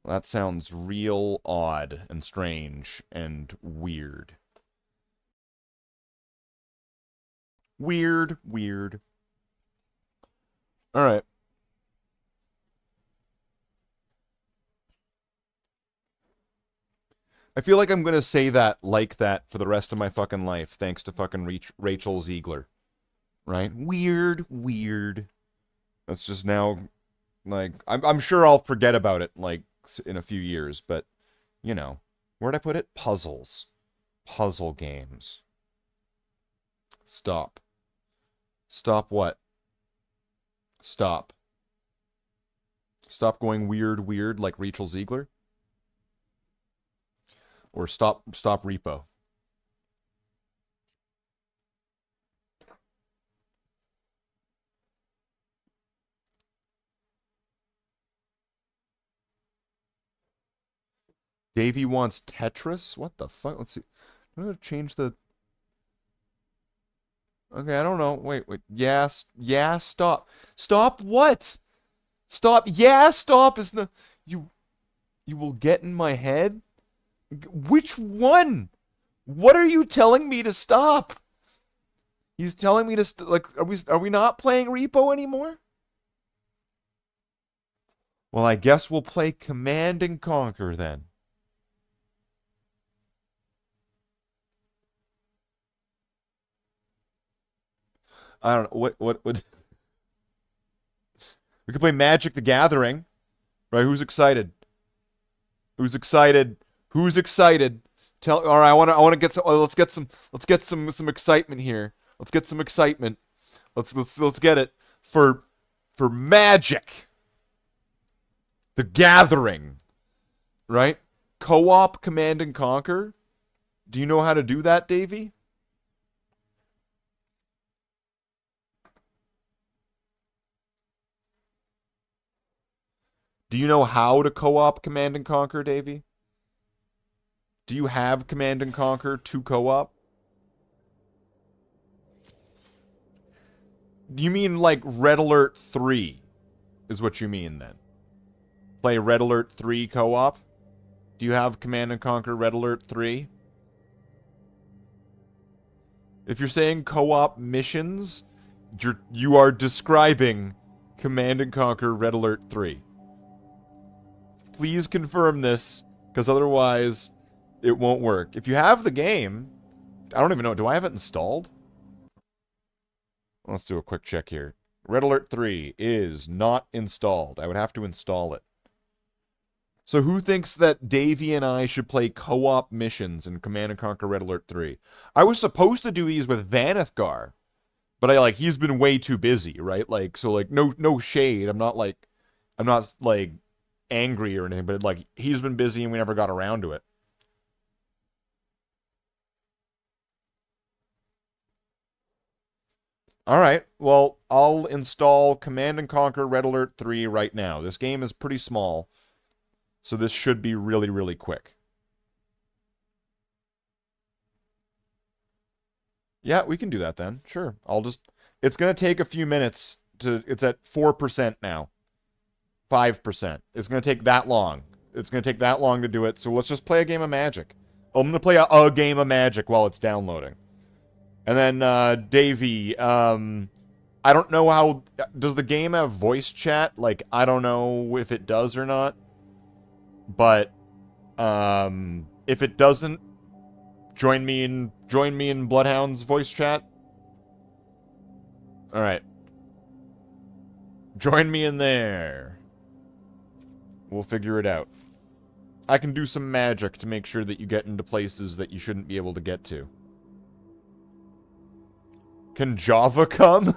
That sounds real odd and strange and weird. Weird. Alright. I feel like I'm gonna say that like that for the rest of my fucking life, thanks to fucking Rachel Ziegler. Right? Weird. That's just now, like, I'm sure I'll forget about it, like, in a few years, but, you know. Where'd I put it? Puzzles. Puzzle games. Stop. Stop what? Stop. Stop going weird like Rachel Ziegler? Or stop repo. Davey wants Tetris? What the fuck? Let's see. I'm gonna change the... Okay, I don't know. Wait. Yeah, stop. Stop what? Stop. Yeah, stop is no... You will get in my head? Which one? What are you telling me to stop? He's telling me to like, are we not playing Repo anymore? Well, I guess we'll play Command and Conquer then. I don't know what we could play Magic the Gathering, right? Who's excited? Who's excited? Who's excited? All right, I want to get some. Let's get some excitement here. Let's get some excitement. Let's get it for Magic the Gathering, right? Co-op Command and Conquer. Do you know how to do that, Davey? Do you know how to co-op Command and Conquer, Davey? Do you have Command and Conquer to co-op? Do you mean like Red Alert 3 is what you mean then? Play Red Alert 3 co-op? Do you have Command and Conquer Red Alert 3? If you're saying co-op missions, you are describing Command and Conquer Red Alert 3. Please confirm this, because otherwise it won't work. If you have the game, I don't even know, do I have it installed? Let's do a quick check here. Red Alert 3 is not installed. I would have to install it. So who thinks that Davey and I should play co-op missions in Command & Conquer Red Alert 3? I was supposed to do these with Vanithgar, but he's been way too busy, right? No shade. I'm not angry or anything, but he's been busy and we never got around to it. Alright, well, I'll install Command & Conquer Red Alert 3 right now. This game is pretty small, so this should be really, really quick. Yeah, we can do that then. Sure. It's going to take a few minutes it's at 4% now. 5%. It's going to take that long. It's going to take that long to do it, so let's just play a game of Magic. I'm going to play a game of Magic while it's downloading. And then, Davey, I don't know how... Does the game have voice chat? I don't know if it does or not. But, if it doesn't, Join me in Bloodhound's voice chat. All right. Join me in there. We'll figure it out. I can do some magic to make sure that you get into places that you shouldn't be able to get to. Can Java come?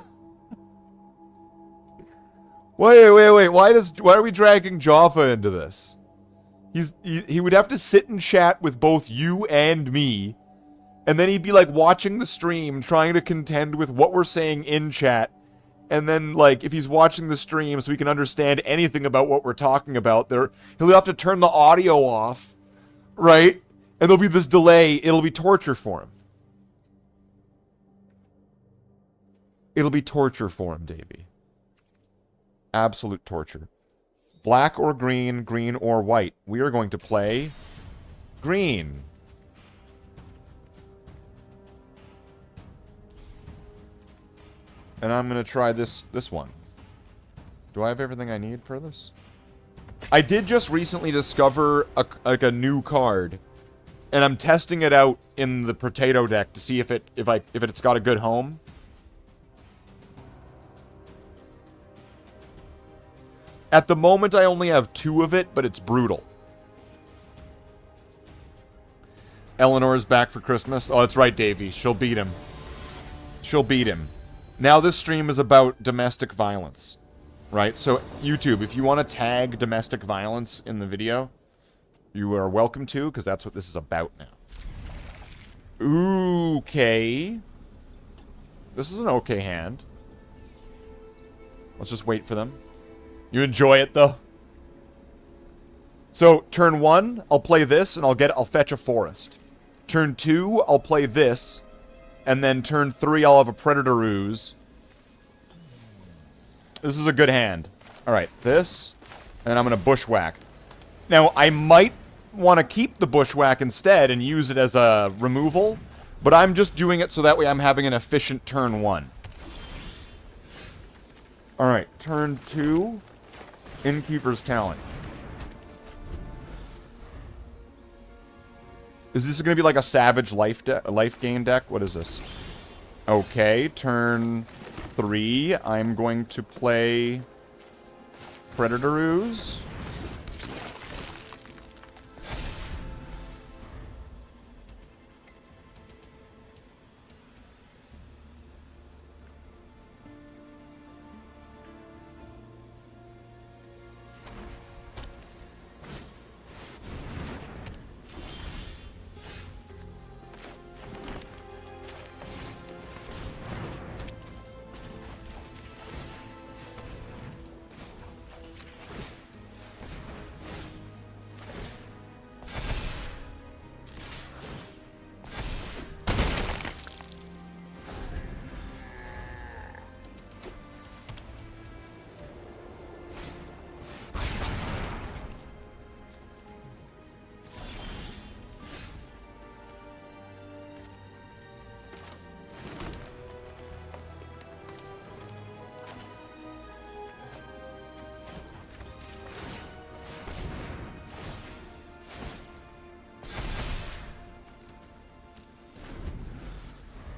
Wait. Why are we dragging Java into this? He would have to sit and chat with both you and me, and then he'd be like watching the stream, trying to contend with what we're saying in chat. And then, like, if he's watching the stream so he can understand anything about what we're talking about, he'll have to turn the audio off, right? And there'll be this delay. It'll be torture for him. It'll be torture for him, Davey. Absolute torture. Black or green, green or white. We are going to play green. And I'm going to try this one. Do I have everything I need for this? I did just recently discover a new card. And I'm testing it out in the potato deck to see if it's got a good home. At the moment, I only have 2 of it, but it's brutal. Eleanor's back for Christmas. Oh, that's right, Davey. She'll beat him. She'll beat him. Now this stream is about domestic violence, right? So, YouTube, if you want to tag domestic violence in the video, you are welcome to, because that's what this is about now. Okay. This is an okay hand. Let's just wait for them. You enjoy it, though? So, turn 1, I'll play this, and I'll fetch a forest. Turn 2, I'll play this, and then turn 3, I'll have a Predator Ooze. This is a good hand. Alright, this, and I'm gonna Bushwhack. Now, I might want to keep the Bushwhack instead and use it as a removal, but I'm just doing it so that way I'm having an efficient turn 1. Alright, turn 2, Innkeeper's Talent. Is this going to be like a Savage life gain deck? What is this? Okay, turn 3. I'm going to play Predator Ooze.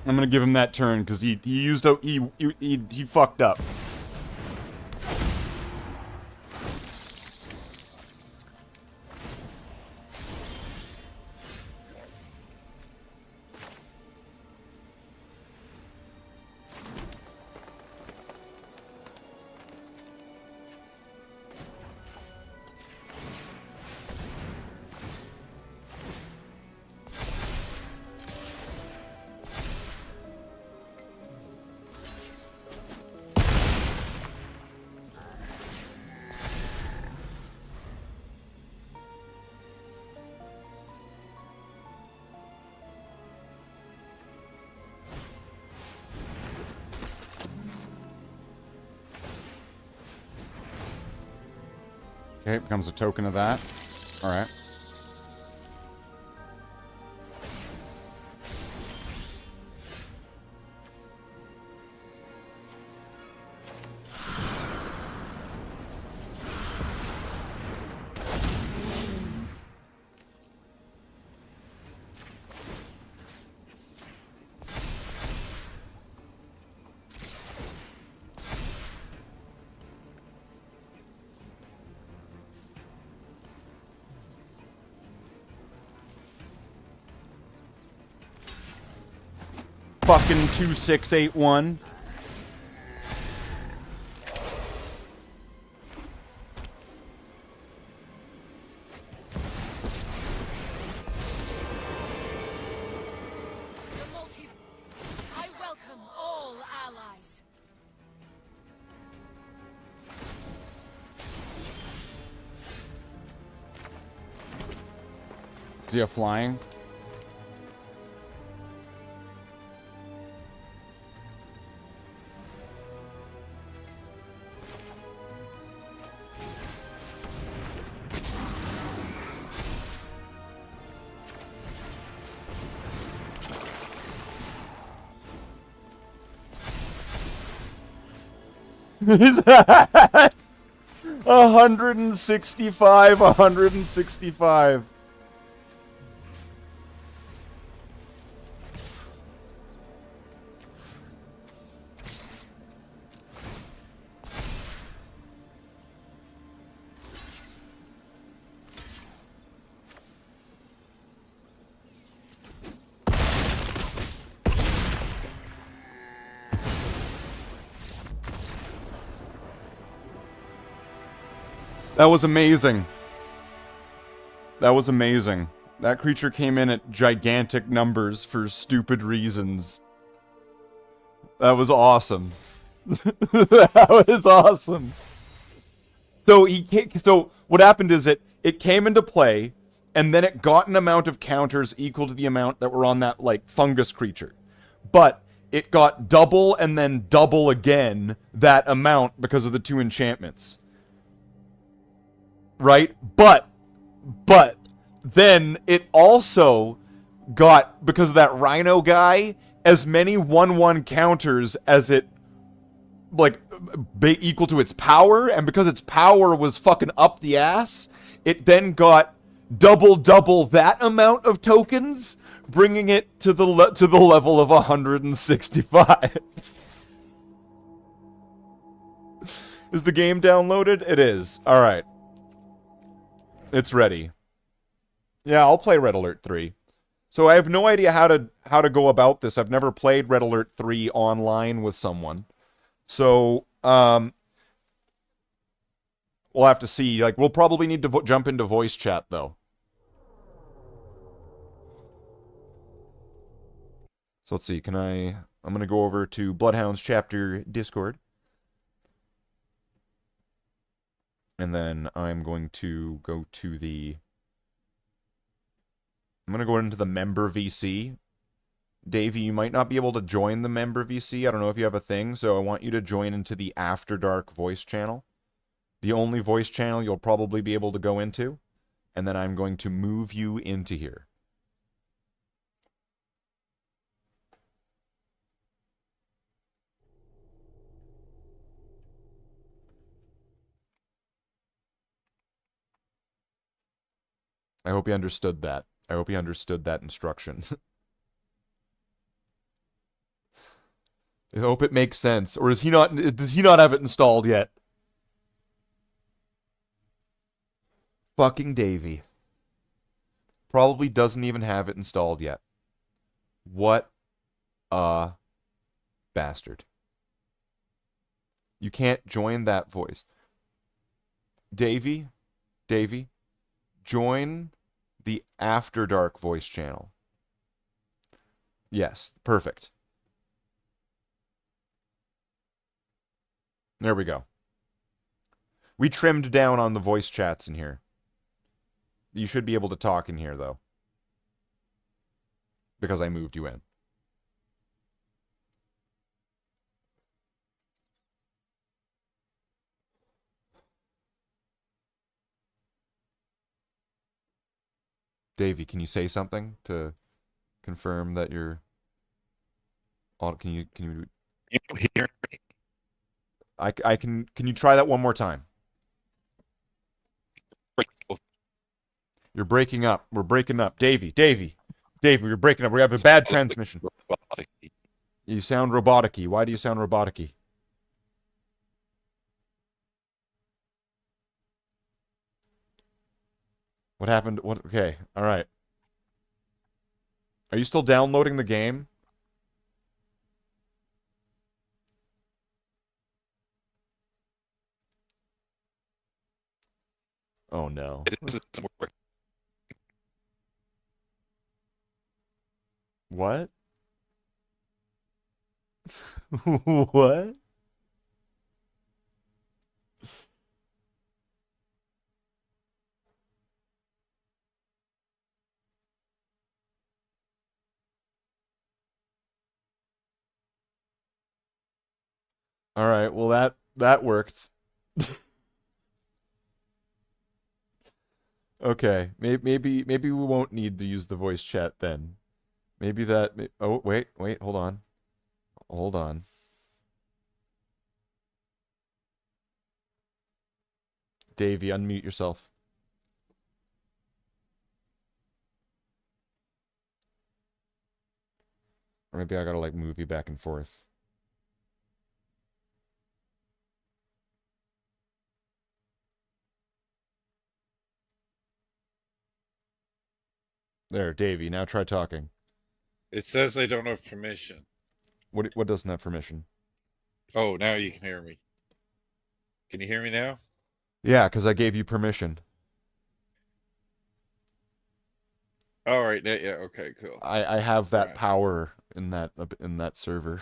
I'm gonna give him that turn because he fucked up. Okay, becomes a token of that. Alright. fucking 2681. I welcome all allies. Is he a flying? Is that 165, 165. That was amazing. That was amazing. That creature came in at gigantic numbers for stupid reasons. That was awesome. That was awesome. So what happened is it came into play, and then it got an amount of counters equal to the amount that were on that, like, fungus creature. But it got double and then double again that amount because of the 2 enchantments. Right? But then it also got, because of that rhino guy, as many 1/1 counters as it, like, equal to its power, and because its power was fucking up the ass, it then got double that amount of tokens, bringing it to the level of 165. Is the game downloaded? It is. All right. It's ready. Yeah, I'll play Red Alert 3. So I have no idea how to go about this. I've never played Red Alert 3 online with someone. So, we'll have to see. Like, we'll probably need to jump into voice chat, though. So let's see. I'm going to go over to Bloodhound's chapter Discord. And then I'm going to go to I'm going to go into the member VC. Davey, you might not be able to join the member VC. I don't know if you have a thing, so I want you to join into the After Dark voice channel. The only voice channel you'll probably be able to go into. And then I'm going to move you into here. I hope you understood that. I hope you understood that instruction. I hope it makes sense. Or does he not have it installed yet? Fucking Davey. Probably doesn't even have it installed yet. What a bastard. You can't join that voice. Davey, join the After Dark voice channel. Yes, perfect. There we go. We trimmed down on the voice chats in here. You should be able to talk in here, though. Because I moved you in. Davey, can you say something to confirm that you're... Can you hear me? Can you try that one more time? You're breaking up. We're breaking up. Davey, you're breaking up. We have a bad transmission. You sound robotic-y. Why do you sound robotic-y? What happened? What? Okay, all right. Are you still downloading the game? Yeah, I'm here. Okay, all right. Are you still downloading the game? Okay, all right. Are you still downloading the game? Okay, all right. Are you still downloading the game? Okay, all right. Are you still downloading the game? Okay, all right. Are you still downloading the game? Okay, all right. Are you still downloading the game? Oh no. It isn't working. What? What? All right. Well, that worked. Okay. Maybe we won't need to use the voice chat then. Maybe that. Oh, wait. Hold on. Hold on. Davey, unmute yourself. Or maybe I gotta like move you back and forth. There, Davey. Now try talking. It says I don't have permission. What doesn't have permission? Oh, now you can hear me. Can you hear me now? Yeah, because I gave you permission. All right. Yeah. Okay. Cool. I have that Right. power in that server.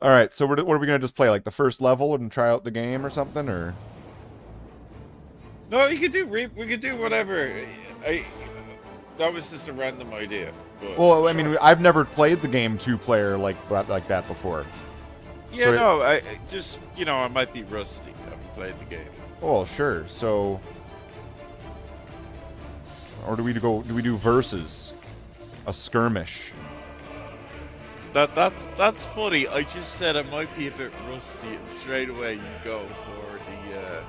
All right, so what are we gonna just play like the first level and try out the game or something, or? No, you could do we could do whatever. That was just a random idea. But Well, I sure. mean, I've never played the game two-player like that before. Yeah, so no, I just I might be rusty. I haven't played the game. Oh, sure. So, or do we do versus a skirmish? That's funny. I just said I might be a bit rusty, and straight away you go for the.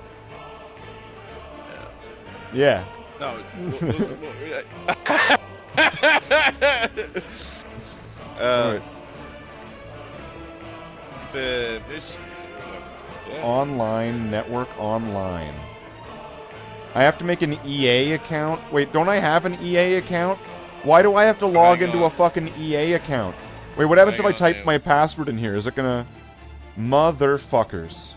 Yeah. No. All right. The missions or whatever. Yeah. Online network online. I have to make an EA account. Wait, don't I have an EA account? Why do I have to log Hang into on. a fucking EA account? Wait, what happens if Hang I on, type man. my password in here? Is it gonna... Motherfuckers.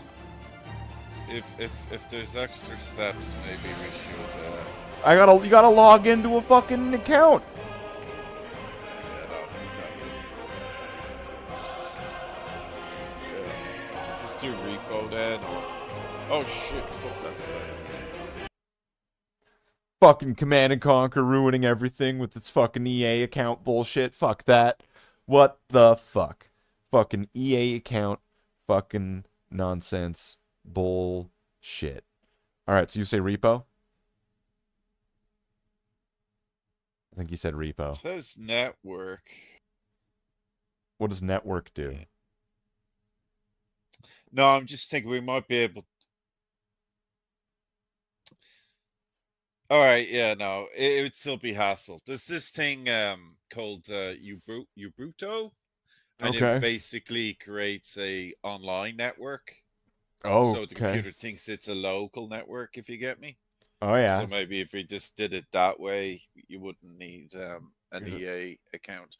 If there's extra steps, maybe we should. You gotta log into a fucking account. Yeah, no, yeah. Just do repo then. Oh shit! Fuck that's right. Fucking Command and Conquer ruining everything with its fucking EA account bullshit. Fuck that. What the fuck? Fucking EA account. Fucking nonsense. Bullshit. Alright, so you say repo? I think you said repo. It says network. What does network do? No, I'm just thinking we might be able. All right, yeah, no, it would still be hassle. There's this thing called Ubuntu, and it Okay. basically creates a online network. Oh, So the okay. computer thinks it's a local network, if you get me. Oh, yeah. So maybe if we just did it that way, you wouldn't need an You're EA account.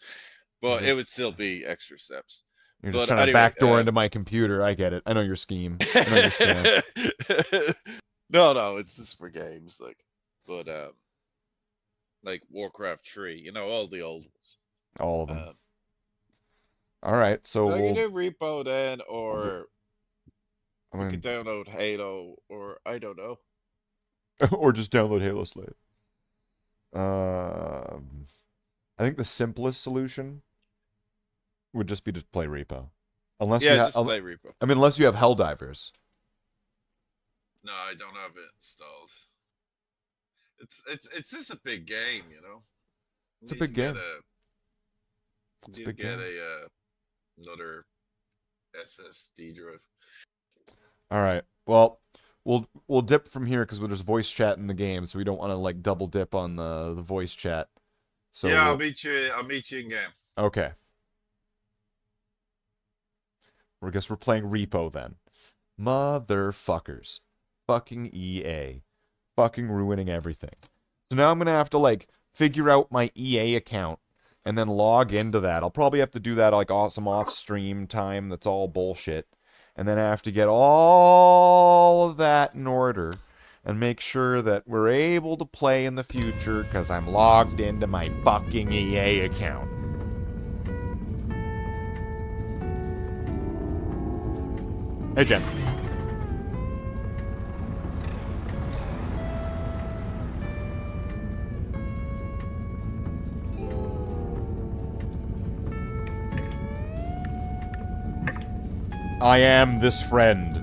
But it would still be extra steps. You're just But trying to anyway, backdoor into my computer. I get it. I know your scheme. I know your scam. No, it's just for games, but like Warcraft 3, all the old ones. All of them. All right, so I we'll... can do repo then, or I we mean, could download Halo, or I don't know. or just download Halo Slate. I think the simplest solution would just be to play repo, unless Yeah, you just have. play repo. I mean, unless you have Helldivers. No, I don't have it installed. It's just a big game, It's a big game. Need to get another SSD drive. All right. Well, we'll dip from here because there's voice chat in the game, so we don't want to like double dip on the voice chat. So yeah, I'll meet you in game. Okay. I guess we're playing repo then. Motherfuckers. Fucking EA. Fucking ruining everything. So now I'm going to have to like figure out my EA account and then log into that. I'll probably have to do that like some off-stream time that's all bullshit. And then I have to get all of that in order and make sure that we're able to play in the future because I'm logged into my fucking EA account. Hey, Jen. I am this friend.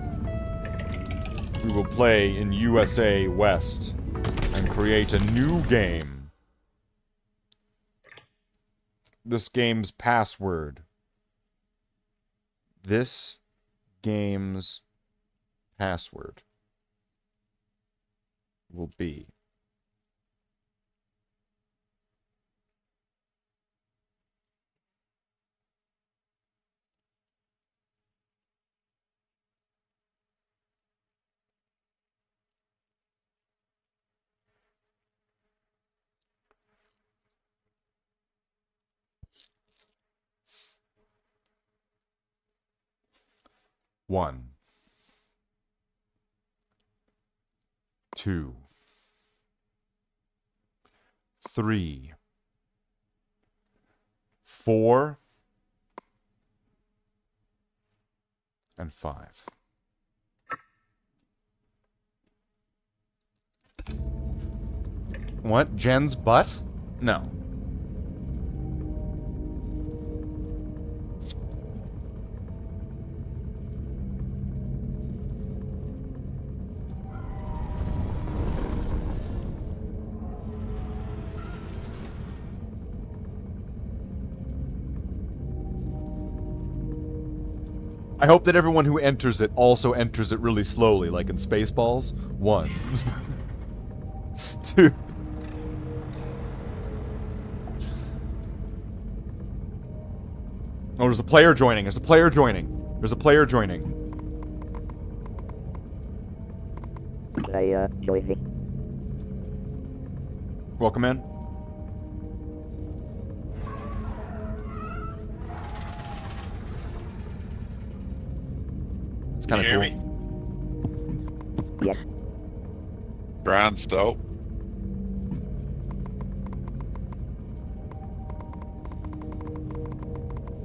We will play in USA West and create a new game. This game's password. This game's password will be one, two, three, four, and five. What? Jen's butt? No. I hope that everyone who enters it also enters it really slowly, like in Spaceballs. 1. 2. Oh, there's a player joining. There's a player joining. There's a player joining. Player joining. Welcome in. It's kind of Can cool. you hear me? Yes. Grand so.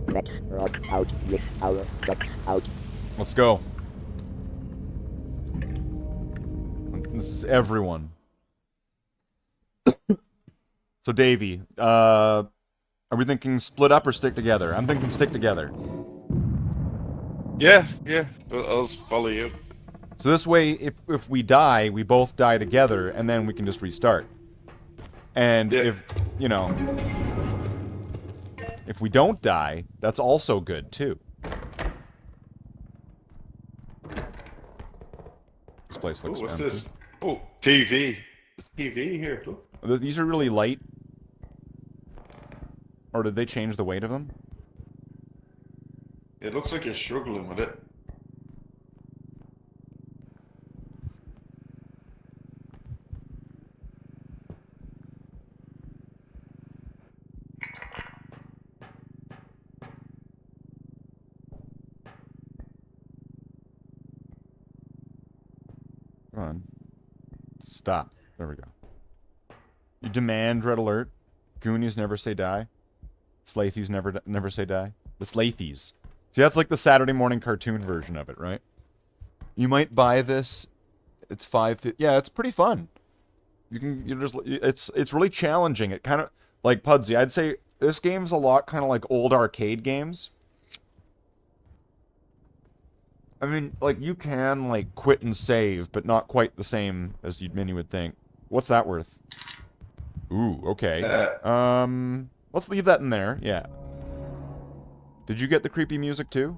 Let's rock out with our trucks out. Let's go. This is everyone. So, Davey, are we thinking split up or stick together? I'm thinking stick together. Yeah. I'll follow you. So this way, if we die, we both die together, and then we can just restart. And Yeah. if, you know, if we don't die, that's also good, too. This place looks What's empty. this? Oh, TV. There's TV here, look. These are really light. Or did they change the weight of them? It looks like you're struggling with it. Come on. Stop. There we go. You demand red alert. Goonies never say die. Slathies never say die. The Slathies. See, that's like the Saturday morning cartoon version of it, right? You might buy this. It's $5.50. Yeah, it's pretty fun. It's really challenging. It kind of like Pudsey. I'd say this game's a lot kind of like old arcade games. I mean, like, you can, like, quit and save, but not quite the same as many would think. What's that worth? Ooh, okay. Let's leave that in there, yeah. Did you get the creepy music, too?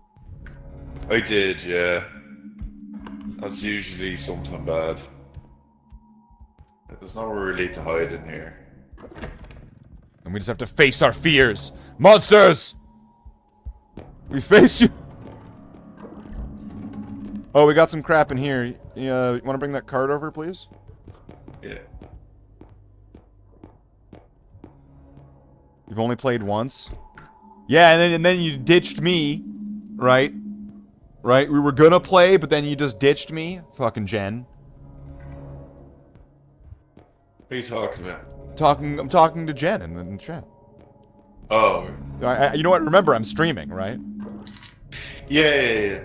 I did, yeah. That's usually something bad. There's nowhere really to hide in here. And we just have to face our fears! Monsters! We face you! Oh, we got some crap in here. You want to bring that card over, please? Yeah. You've only played once? Yeah, and then you ditched me, right? Right? We were gonna play, but then you just ditched me. Fucking Jen. What are you talking about? I'm talking to Jen in the chat. Oh. You know what? Remember, I'm streaming, right? Yeah.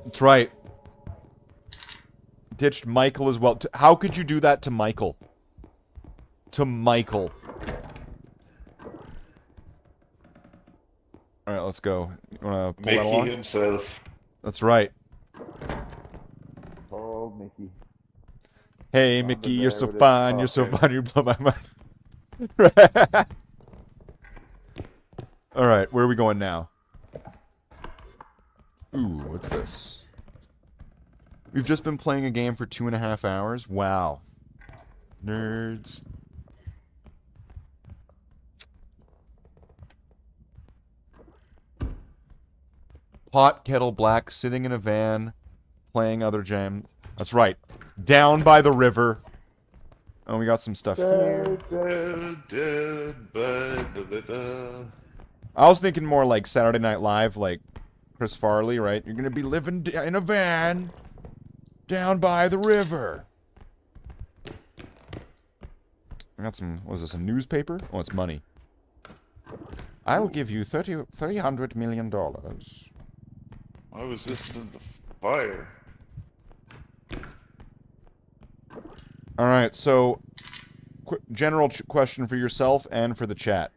That's right. Ditched Michael as well. How could you do that to Michael? To Michael. Alright, let's go. You wanna pull that Mickey along? himself. That's right. Oh, Mickey. Hey, Found Mickey, it you're there so with his fine. You're so pocket. fine. You blow my mind. Alright, where are we going now? Ooh, what's this? We've just been playing a game for 2.5 hours? Wow. Nerds. Pot, kettle, black, sitting in a van, playing other jams. That's right. Down by the river. Oh, we got some stuff here. Down by the river. I was thinking more like Saturday Night Live, like Chris Farley, right? You're gonna be living in a van down by the river. I got some, what is this, a newspaper? Oh, it's money. I'll give you $300 million. Why was this in the fire? Alright, so, general question for yourself and for the chat.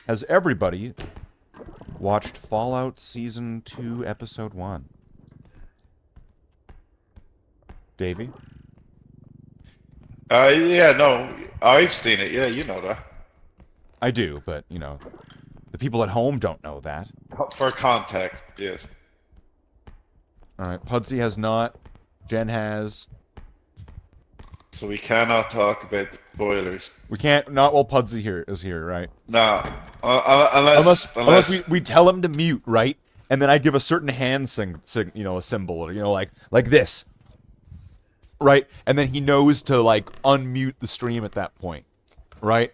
Has everybody watched Fallout Season 2, Episode 1? Davey? Yeah, no, I've seen it. Yeah, you know that. I do, but, you know, the people at home don't know that. For context, yes. Alright, Pudsey has not. Jen has. So we cannot talk about the spoilers. We can't, not while Pudsey is here, right? No, unless we tell him to mute, right? And then I give a certain hand a symbol, or, you know, like this. Right? And then he knows to, like, unmute the stream at that point. Right?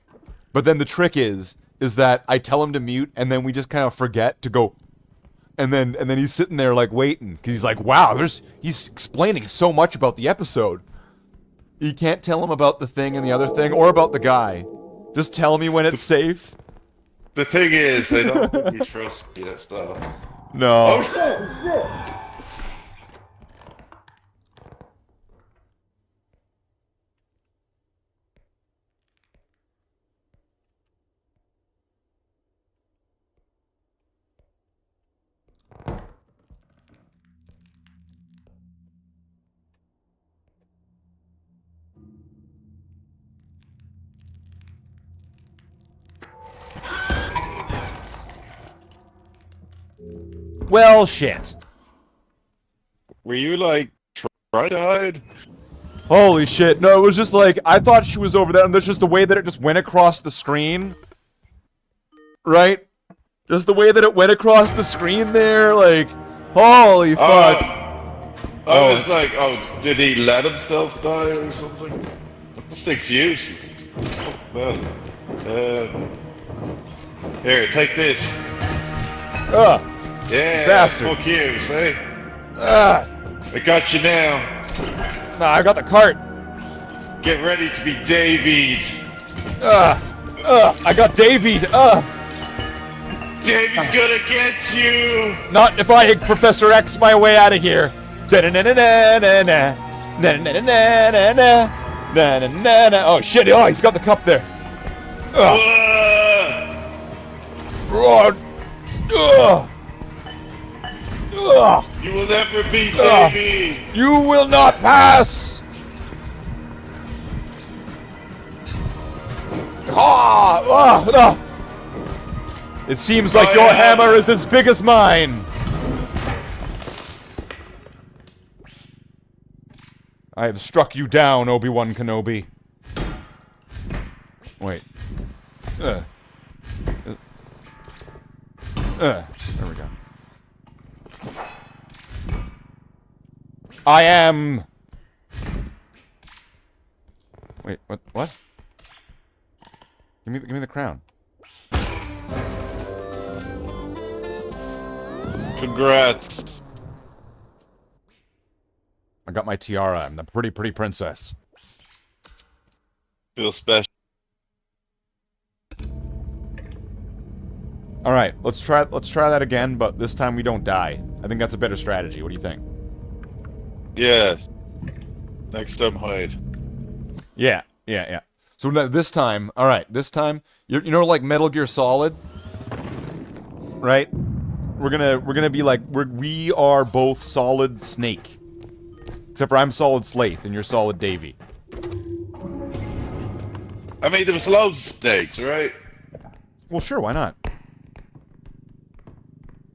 But then the trick is that I tell him to mute, and then we just kind of forget to go. And then he's sitting there, like, waiting. Because he's like, wow, he's explaining so much about the episode. You can't tell him about the thing and the other thing, or about the guy. Just tell me when it's safe. the thing is, I don't think he trusts me. That's all. No. Oh shit! Well, shit. Were you like trying to hide? Holy shit. No, it was just like, I thought she was over there, and that's just the way that it just went across the screen. Right? Just the way that it went across the screen there, like, holy fuck. I was like, oh, did he let himself die or something? This thing's useless. Oh, well, here, take this. Ugh. Yeah, Bastard. fuck you, see? Ugh. I got you now. Nah, I got the cart. Get ready to be David. I got David. David's gonna get you. Not if I Professor X my way out of here. Oh shit! Oh, he's got the cup there. You will never be David. You will not pass. It seems like your hammer is as big as mine. I have struck you down, Obi-Wan Kenobi. Wait. There we go. I am... Wait, what? Give me the crown. Congrats. I got my tiara. I'm the pretty princess. Feel special. All right, let's try that again, but this time we don't die. I think that's a better strategy. What do you think? Yes. Next time, hide. Yeah. So this time, all right, this time, you know, like Metal Gear Solid, right? We're gonna be like we are both Solid Snake, except for I'm Solid Slaith and you're Solid Davy. I mean, there was loads of snakes, right? Well, sure, why not?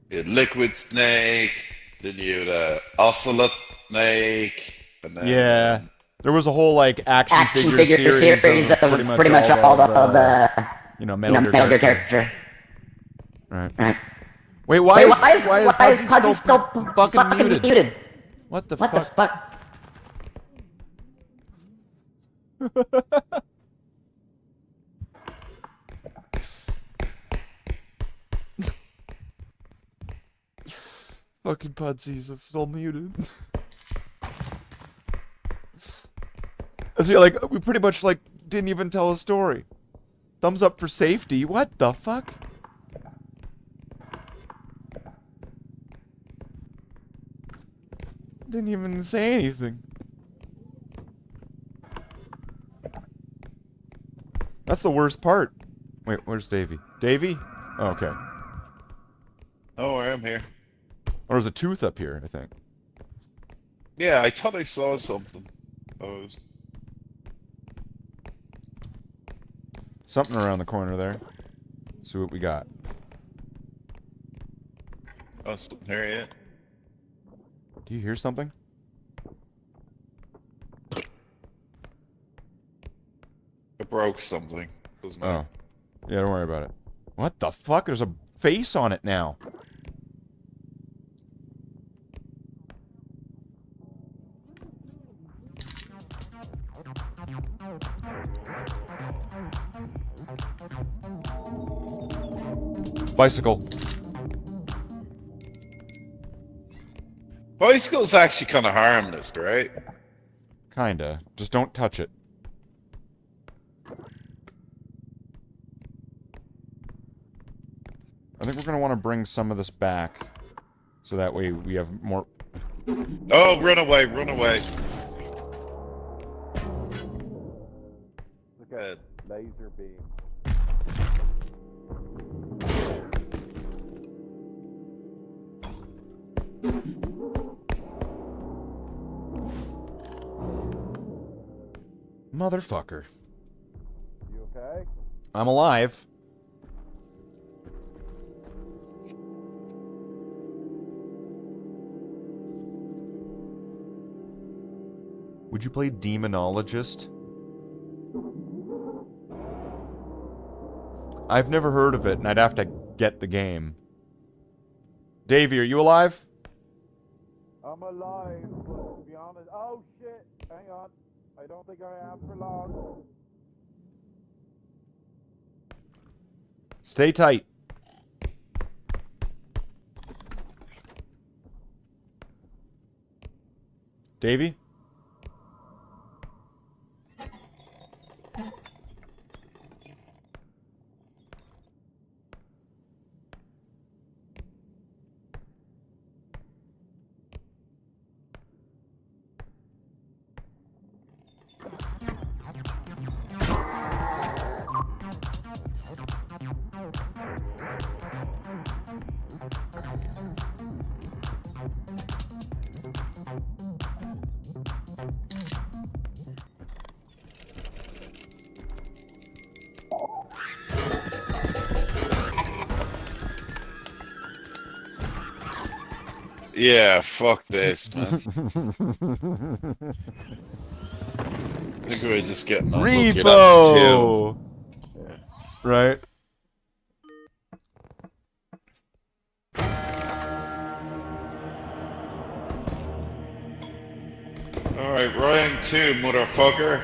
You had Liquid Snake, then you had Ocelot Snake, and then... Yeah, there was a whole like action figure series of pretty much all the you know, Metal Gear character. Right. Wait, why is Pudgy still fucking muted? What the fuck? Fucking Pudsy's still muted. So like we pretty much like didn't even tell a story. Thumbs up for safety. What the fuck? Didn't even say anything. That's the worst part. Wait, where's Davy? Davy? Oh, okay. Oh, I am here. Or there's a tooth up here, I think. Yeah, I thought I saw something. Oh, Something around the corner there. Let's see what we got. oh, something here yet. Do you hear something? I broke something. Doesn't matter. Oh. Yeah, don't worry about it. What the fuck? There's a face on it now. Bicycle. Bicycle's actually kind of harmless, right? Kinda. Just don't touch it. I think we're gonna want to bring some of this back, so that way we have more... Oh, run away, run away. Look at it. Laser beam. Motherfucker. You okay? I'm alive. Would you play Demonologist? I've never heard of it, and I'd have to get the game. Davey, are you alive? I'm alive, but to be honest... Oh, shit! Hang on. I don't think I am for long. Stay tight. Davey? Yeah, fuck this, man. I think we're just getting unlucky. Repo! Right. Alright, Ryan 2, motherfucker.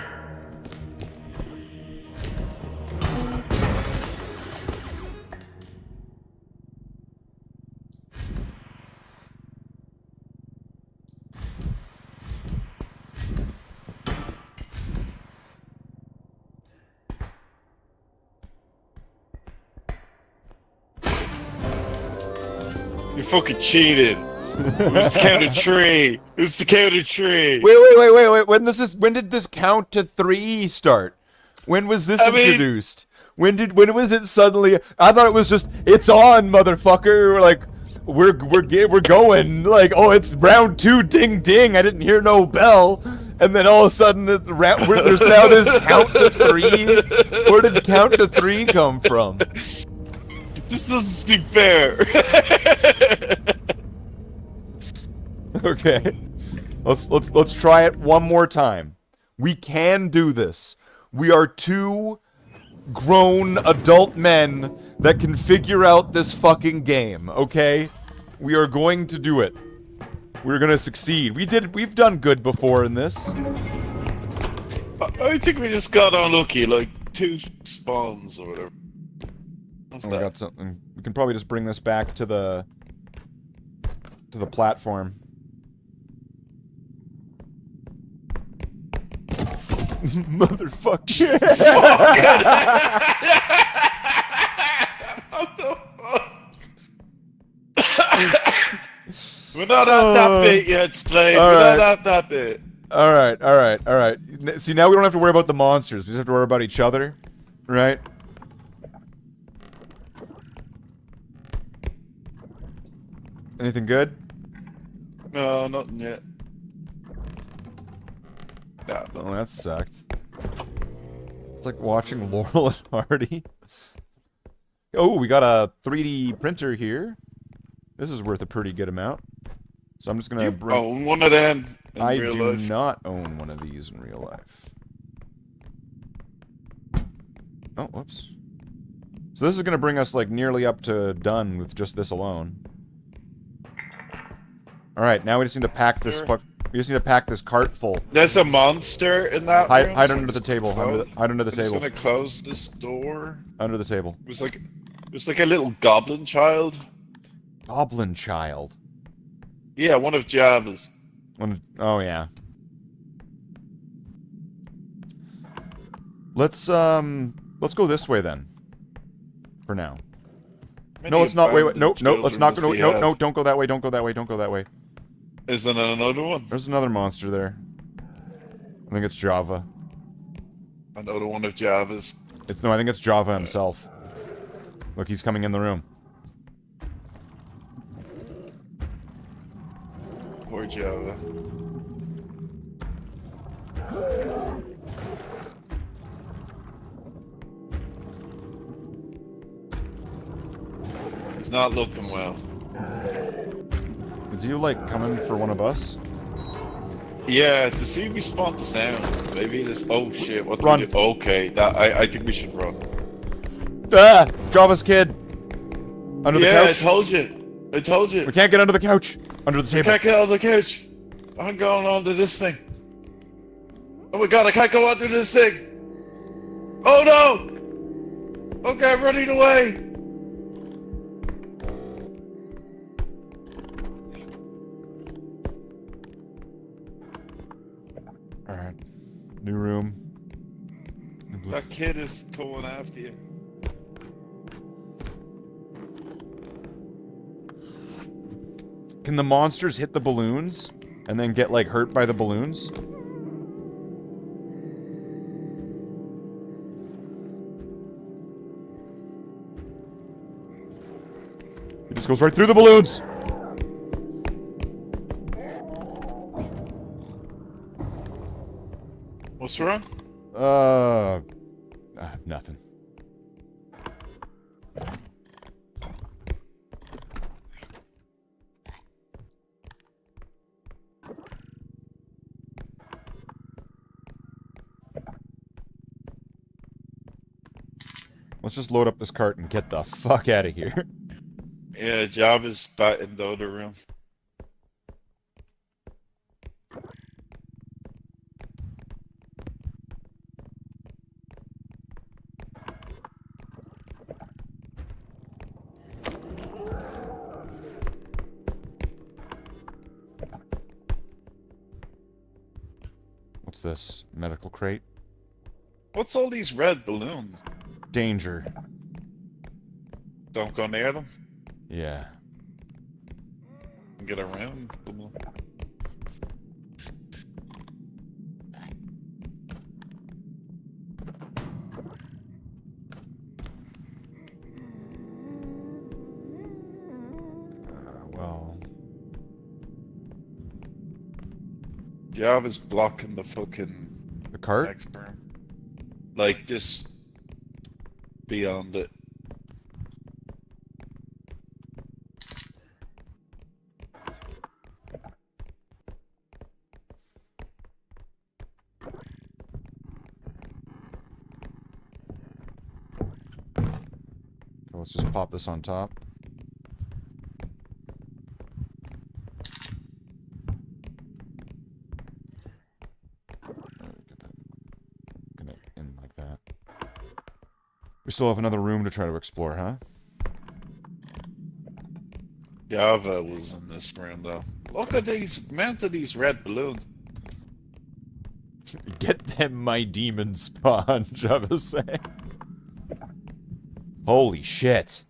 You fucking cheated. It was to count to 3. It was to count to 3. Wait. When did this count to 3 start? When was this introduced? When was it suddenly? I thought it was just, it's on, motherfucker. We're like, we're going. Like, oh, it's round 2, ding ding. I didn't hear no bell. And then all of a sudden, there's now this count to 3. Where did count to 3 come from? This doesn't seem fair. Okay, let's try it one more time. We can do this. We are 2 grown adult men that can figure out this fucking game. Okay, we are going to do it. We're gonna succeed. We've done good before in this. I think we just got unlucky, like 2 spawns or whatever. What's We that? got something. We can probably just bring this back to the platform. Motherfucker. What the fuck? We're not at that bit yet, Slade. All We're right. not at that bit. Alright. See, now we don't have to worry about the monsters. We just have to worry about each other. Right? Anything good? No, nothing yet. Nah, no. Oh, that sucked. It's like watching Laurel and Hardy. Oh, we got a 3D printer here. This is worth a pretty good amount. So I'm just gonna You bring... own one of them in I real do life. not own one of these in real life. Oh, whoops. So this is gonna bring us like nearly up to done with just this alone. Alright, now we just need to pack this we just need to pack this cart full. There's a monster in that room. Hide so under the table. Hide under the I'm just table. gonna close this door. Under the table. It was like a little goblin child. Goblin child. Yeah, one of Java's. Oh yeah. Let's go this way then. For now. No, let's not. Wait. Nope. Let's not go. No. Don't go that way. Don't go that way. Don't go that way. Isn't it another one? There's another monster there. I think it's Java. Another one of Java's. No, I think it's Java himself. Look, he's coming in the room. Poor Java. It's not looking well. Is he like coming for one of us? Yeah, to see respawn to sound. Maybe this. Oh shit! What do Run. we do? Okay, I think we should run. Ah! Java's kid. Under the Yeah, couch. I told you. I told you. We can't get under the couch. Under the I table. can't get out of the couch. I'm going onto this thing. Oh my god, I can't go onto this thing. Oh no! Okay, I'm running away. Alright. New room. That kid is going after you. Can the monsters hit the balloons? And then get, like, hurt by the balloons? It just goes right through the balloons! What's wrong? Nothing. Let's just load up this cart and get the fuck out of here. Yeah, Java's back in the other room. What's this? Medical crate? What's all these red balloons? Danger. Don't go near them. Yeah. Get around. Well, Jav is blocking the fucking the cart? next room. Like, just beyond it. Let's just pop this on top. Get it in like that. We still have another room to try to explore, huh? Java was in this room, though. Look at these, mounted these red balloons. Get them, my demon sponge, I was saying. Holy shit.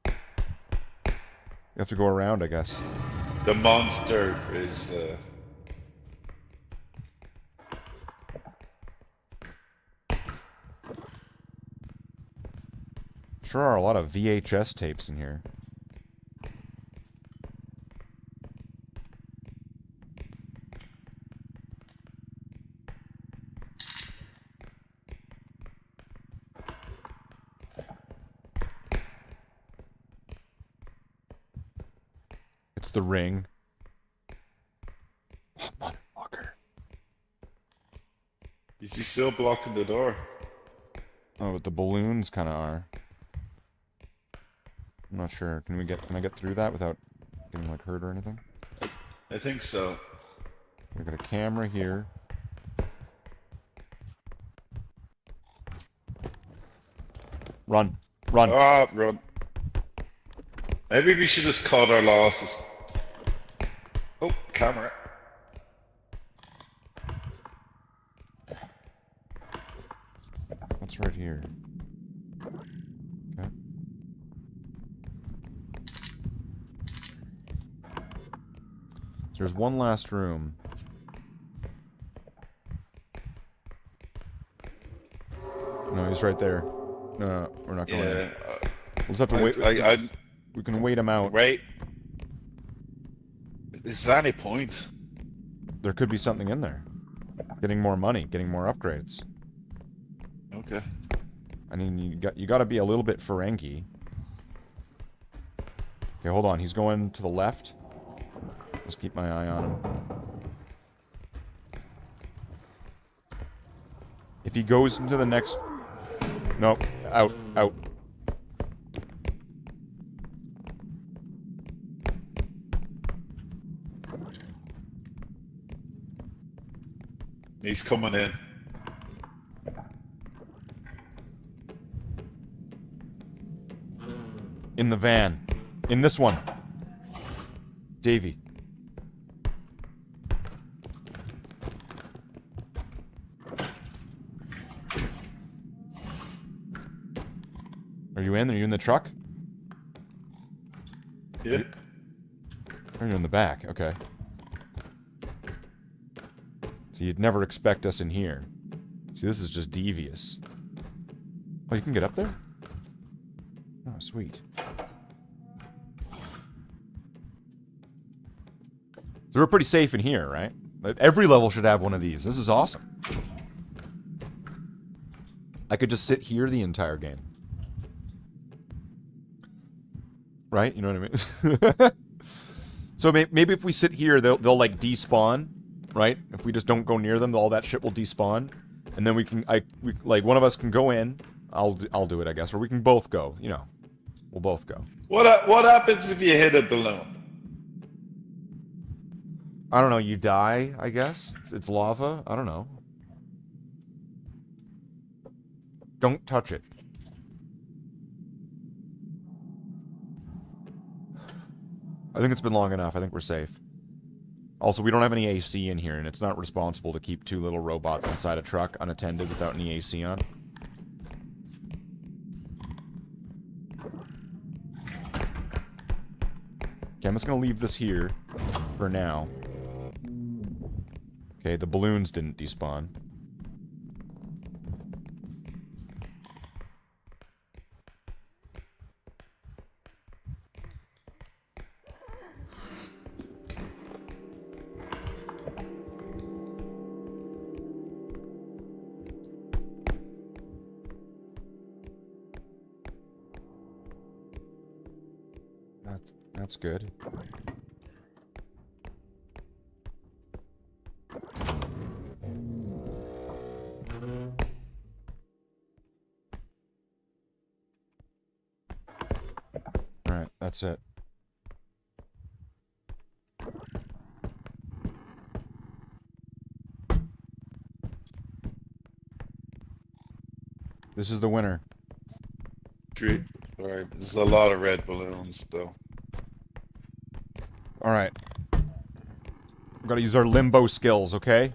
You have to go around, I guess. The monster is, Sure are a lot of VHS tapes in here. It's the ring. Oh, motherfucker. is he still blocking the door? Oh, but the balloons kind of are. I'm not sure. Can I get through that without getting, like, hurt or anything? I think so. We've got a camera here. Run. Run. Ah, run. Maybe we should just cut our losses. Oh, camera. What's right here? Okay. There's one last room. No, he's right there. No, we're not going in. We'll just have to wait. We can wait him out. Wait. Is there any point? There could be something in there. Getting more money, getting more upgrades. Okay. I mean, you got to be a little bit Ferengi. Okay, hold on. He's going to the left. Just keep my eye on him. If he goes into the next... Nope. Out. Out. He's coming in. In the van. In this one. Davey. Are you in? Are you in the truck? Yeah. Or you're in the back? Okay. So you'd never expect us in here. See, this is just devious. Oh, you can get up there? Oh, sweet. So we're pretty safe in here, right? Every level should have one of these. This is awesome. I could just sit here the entire game. Right? You know what I mean? So maybe if we sit here, they'll like despawn, right? If we just don't go near them, all that shit will despawn, and then we like one of us can go in. I'll do it, I guess, or we can both go. You know, we'll both go. What happens if you hit a balloon? I don't know. You die, I guess. It's lava. I don't know. Don't touch it. I think it's been long enough. I think we're safe. Also, we don't have any AC in here, and it's not responsible to keep two little robots inside a truck unattended without any AC on. Okay, I'm just gonna leave this here for now. Okay, the balloons didn't despawn. That's good. Alright, that's it. This is the winner. Treat. Alright, there's a lot of red balloons, though. Alright. We've got to use our limbo skills, okay?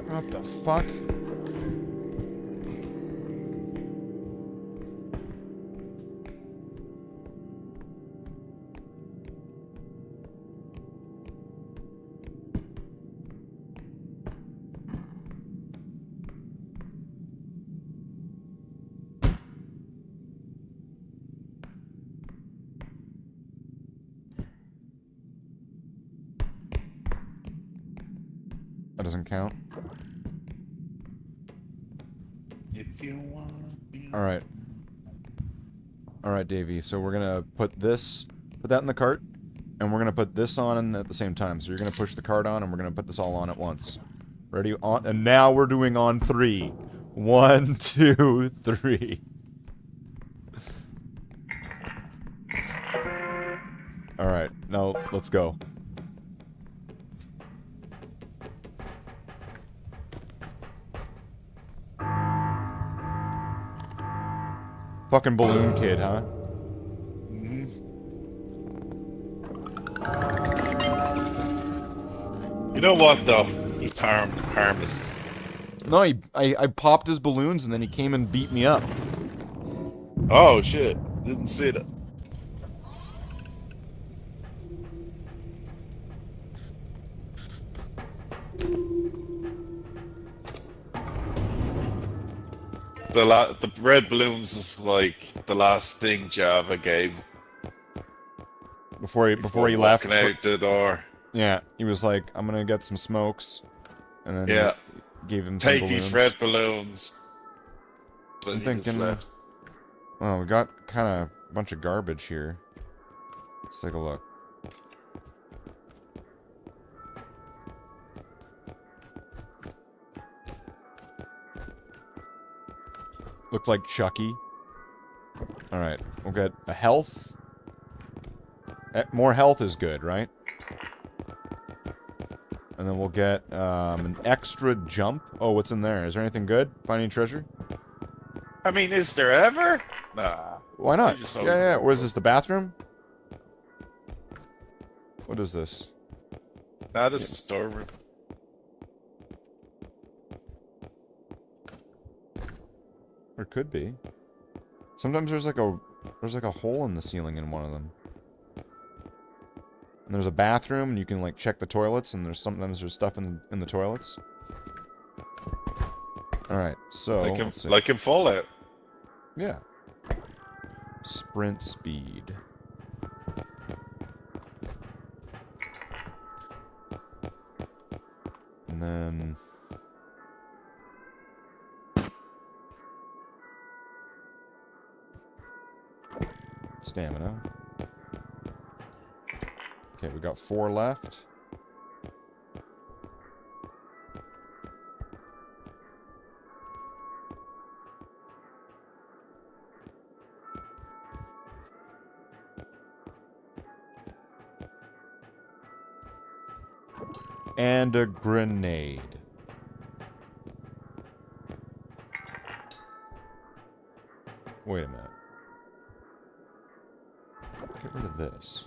What the fuck? That doesn't count. If you wanna be... Alright. Alright, Davey. So we're gonna put that in the cart, and we're gonna put this on at the same time. So you're gonna push the cart on, and we're gonna put this all on at once. Ready? On, and now we're doing on 3. 1, 2, 3. Alright, now let's go. Fucking balloon kid, huh? You know what, though? He's harmless. No, I popped his balloons and then he came and beat me up. Oh, shit. Didn't see that. The red balloons is like the last thing Java gave Before he left. walking out the door. Yeah, he was like, I'm gonna get some smokes. And then Yeah. gave him some Take balloons. these red balloons. But I'm he just thinking, left. oh, we got kind of a bunch of garbage here. Let's take a look. Looked like Chucky. Alright, we'll get a health. More health is good, right? And then we'll get an extra jump. Oh, what's in there? Is there anything good? Find any treasure? I mean, is there ever? Nah. Why not? I just Yeah, always- yeah. Where's this? The bathroom? What is this? Nah, this is storeroom. Or could be. Sometimes there's like a hole in the ceiling in one of them. And there's a bathroom, and you can like check the toilets, and sometimes there's stuff in the toilets. All right, so let's see. Like in Fallout. Yeah. Sprint speed. And then stamina. Okay, we got 4 left. And a grenade. Wait a minute. Get rid of this.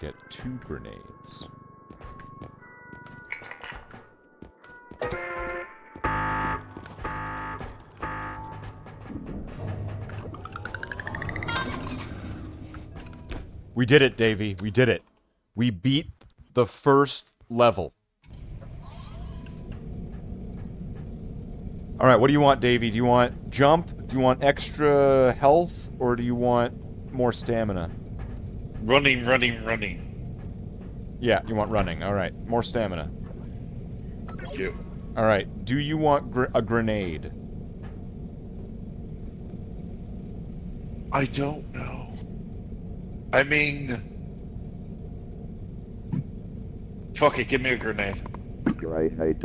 get 2 grenades. We did it, Davey. We did it. We beat the first level. Alright, what do you want, Davey? Do you want jump? Do you want extra health? Or do you want more stamina? Running, running, running. Yeah, you want running. Alright, more stamina. Thank you. Alright, do you want a grenade? I don't know. I mean... Fuck it, give me a grenade. Grenade.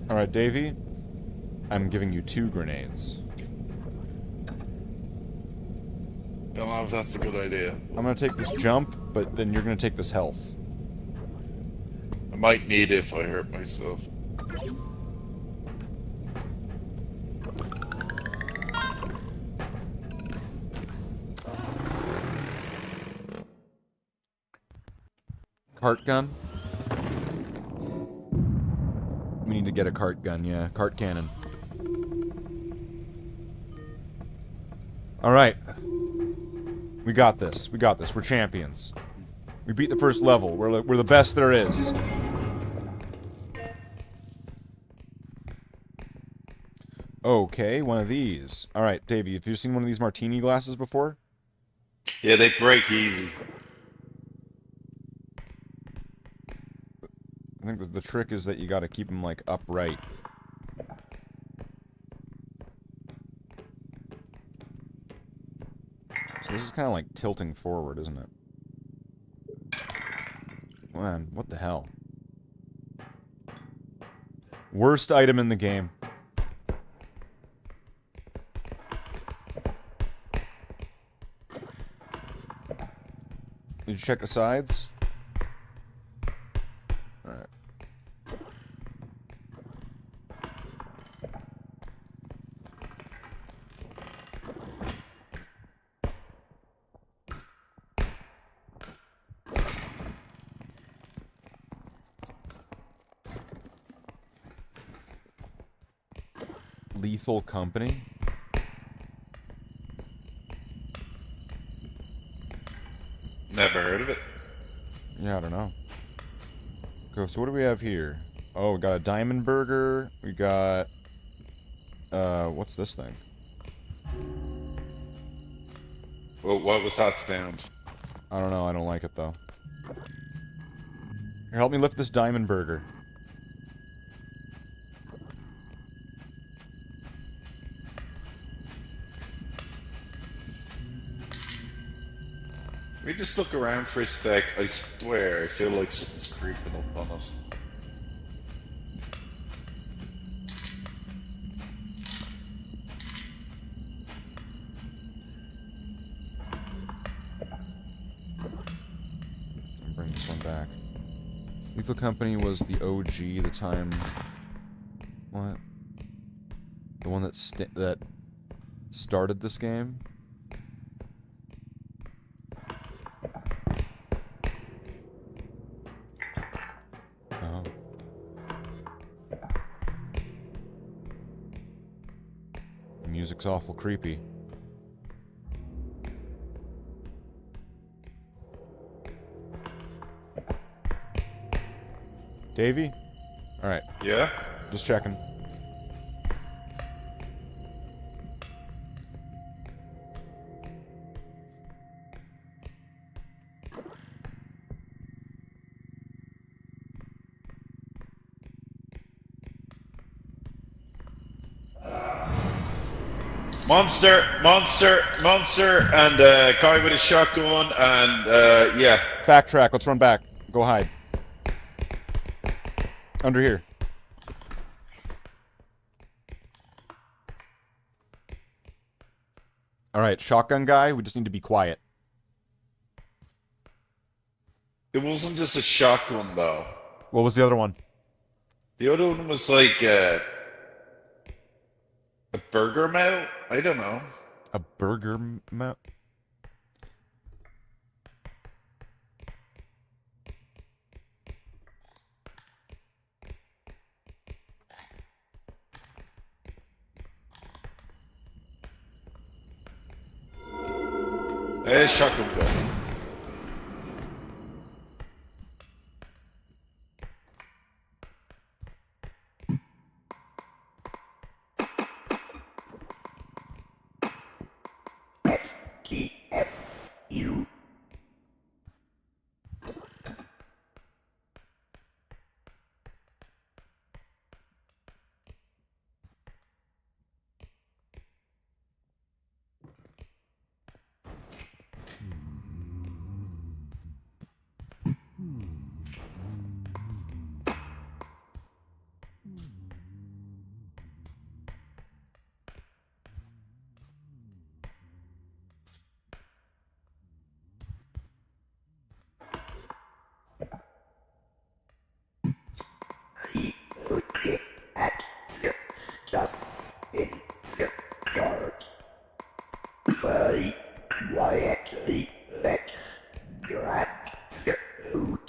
Alright, Davey. I'm giving you 2 grenades. Don't know if that's a good idea. I'm gonna take this jump, but then you're gonna take this health. I might need it if I hurt myself. Cart gun? We need to get a cart gun, yeah. Cart cannon. Alright. We got this. We got this. We're champions. We beat the first level. We're the best there is. Okay, one of these. Alright, Davey, have you seen one of these martini glasses before? Yeah, they break easy. I think the trick is that you gotta keep them, like, upright. So this is kind of like tilting forward, isn't it? Man, what the hell? Worst item in the game. Did you check the sides? Alright. Lethal Company? Never heard of it. Yeah, I don't know. Okay, so what do we have here? Oh, we got a diamond burger. We got... what's this thing? Well, what was that sound? I don't know, I don't like it, though. Here, help me lift this diamond burger. Let me just look around for a sec. I swear, I feel like something's creeping up on us. Bring this one back. Lethal Company was the OG, the time... What? The one that that started this game? Oh. The music's awful creepy. Davey? Alright, Yeah? just checking. Monster, monster, monster, and guy with a shotgun, and yeah. Backtrack, let's run back. Go hide. Under here. Alright, shotgun guy, we just need to be quiet. It wasn't just a shotgun though. What was the other one? The other one was like a burger mount? I don't know. A burger mount? Shotgun gun. U. Look at your stuff in your yard. Very quietly, let's grab your food.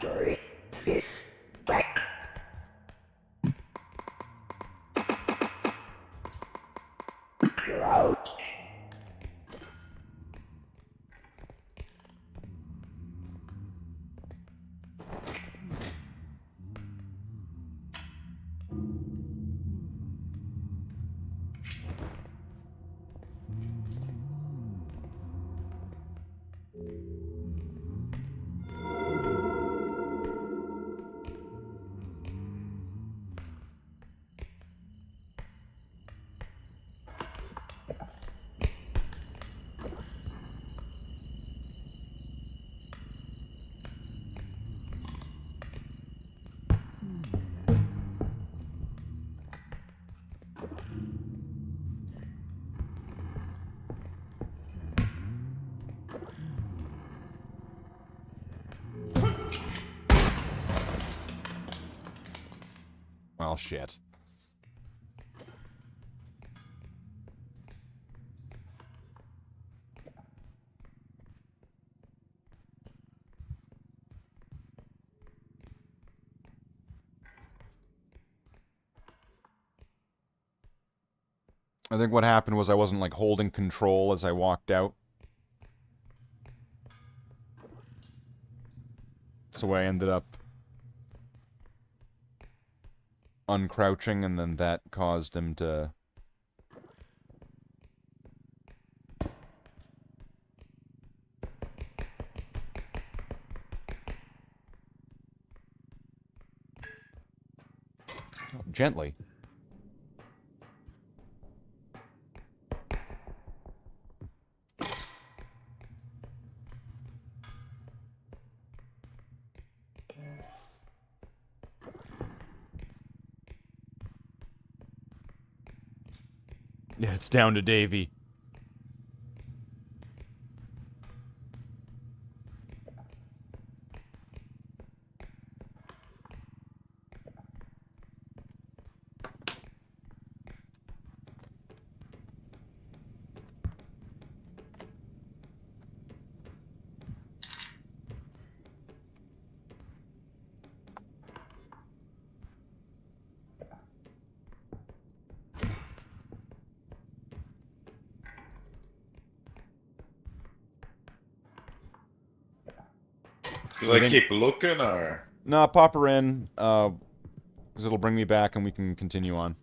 Sorry, this back. Crouch. Well, shit. I think what happened was I wasn't, like, holding control as I walked out. So I ended up uncrouching, and then that caused him to... Oh, gently. Yeah, it's down to Davy. Do I keep looking, or...? Nah, pop her in, because it'll bring me back and we can continue on.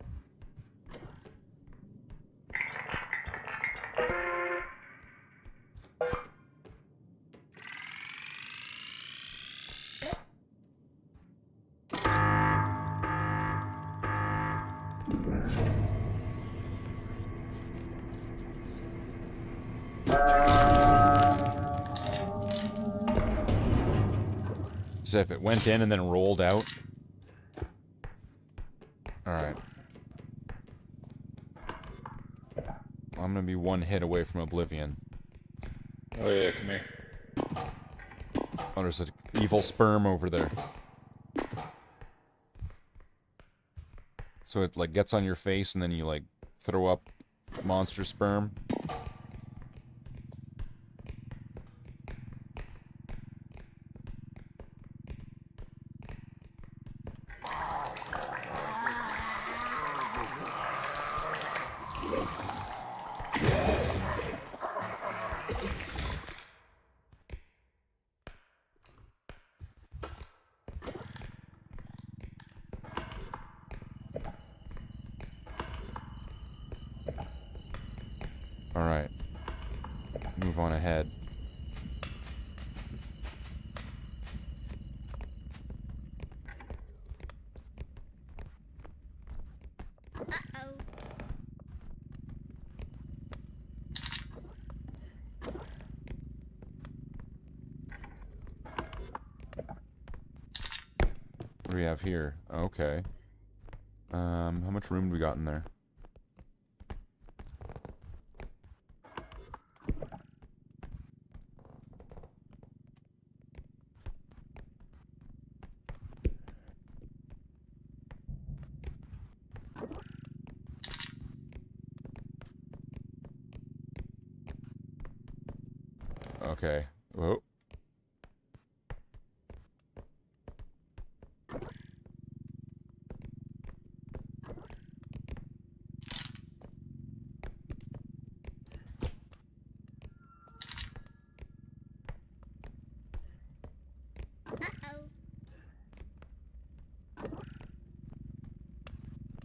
So if it went in and then rolled out. Alright. I'm gonna be one hit away from oblivion. Oh yeah, come here. Oh, there's an evil sperm over there. So it, like, gets on your face and then you, like, throw up monster sperm. Alright. Move on ahead. What do we have here? Okay. How much room do we got in there? Okay. Whoa.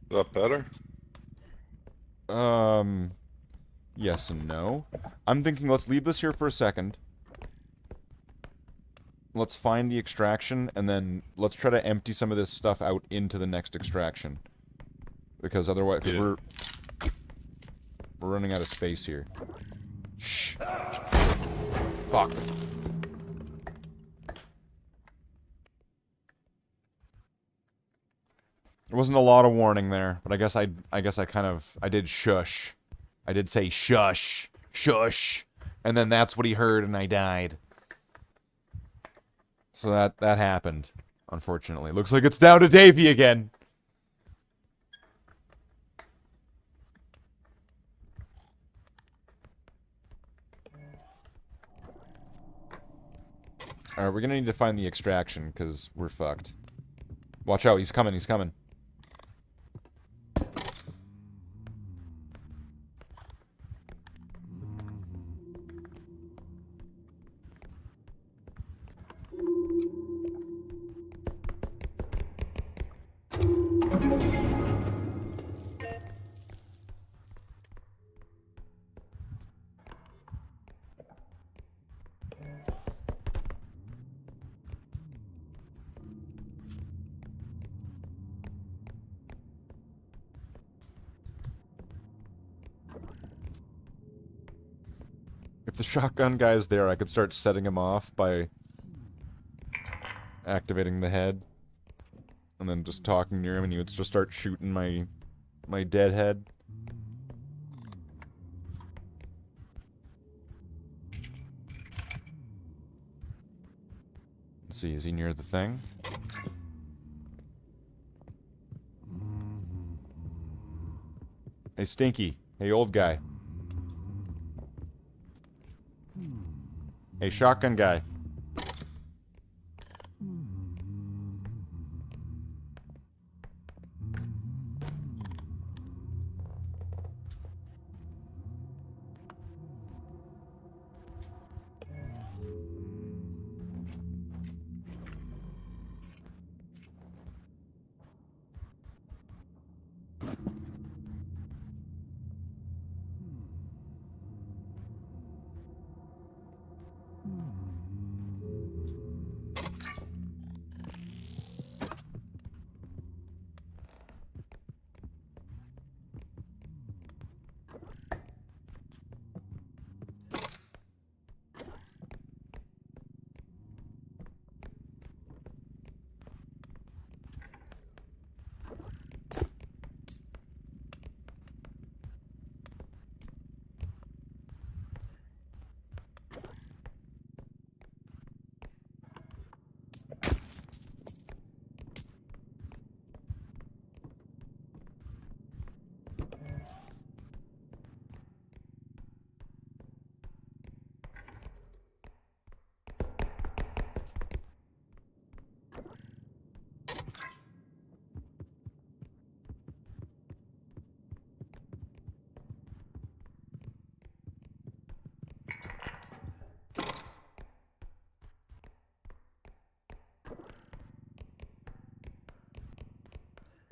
Is that better? Yes and no. I'm thinking let's leave this here for a second. Let's find the extraction, and then let's try to empty some of this stuff out into the next extraction. Because otherwise, because we're running out of space here. Shh. Fuck. There wasn't a lot of warning there, but I guess I did shush. I did say shush, shush, and then that's what he heard, and I died. So that happened, unfortunately. Looks like it's down to Davey again. Alright, we're gonna need to find the extraction, because we're fucked. Watch out, he's coming, he's coming. If the shotgun guy is there, I could start setting him off by activating the head. And then just talking near him, and he would just start shooting my dead head. Let's see, is he near the thing? Hey, Stinky. Hey, old guy. Hey, shotgun guy.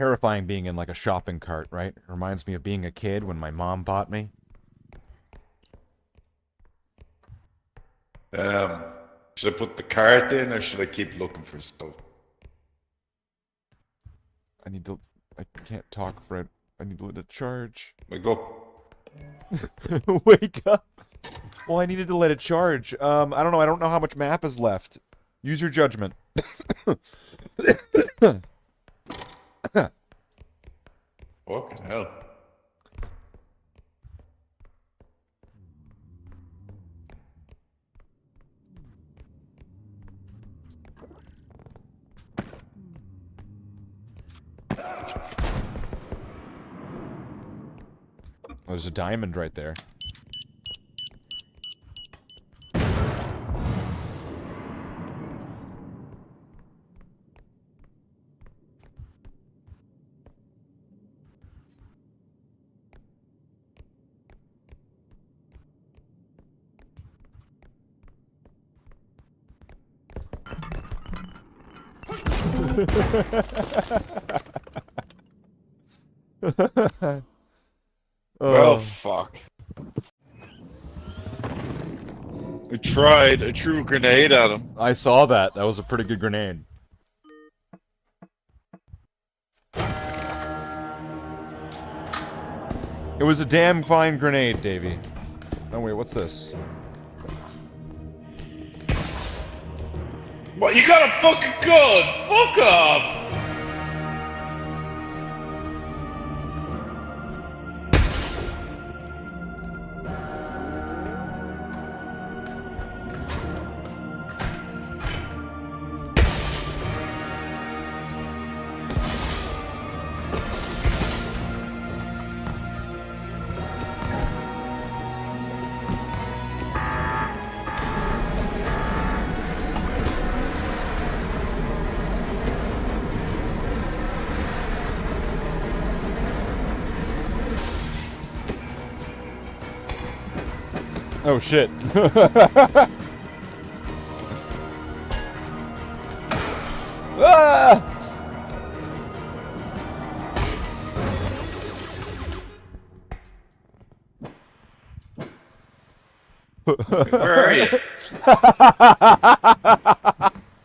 Terrifying being in like a shopping cart, right? Reminds me of being a kid when my mom bought me. Should I put the cart in or should I keep looking for stuff? I can't talk, Fred. I need to let it charge. Wake up. Wake up. Well, I needed to let it charge. I don't know. I don't know how much map is left. Use your judgment. Fucking hell. Oh, there's a diamond right there. Well, fuck. I tried. I threw a grenade at him. I saw that. That was a pretty good grenade. It was a damn fine grenade, Davey. Oh wait, what's this? What? You got a fucking gun? Fuck off! Oh shit. Ah! Where are you?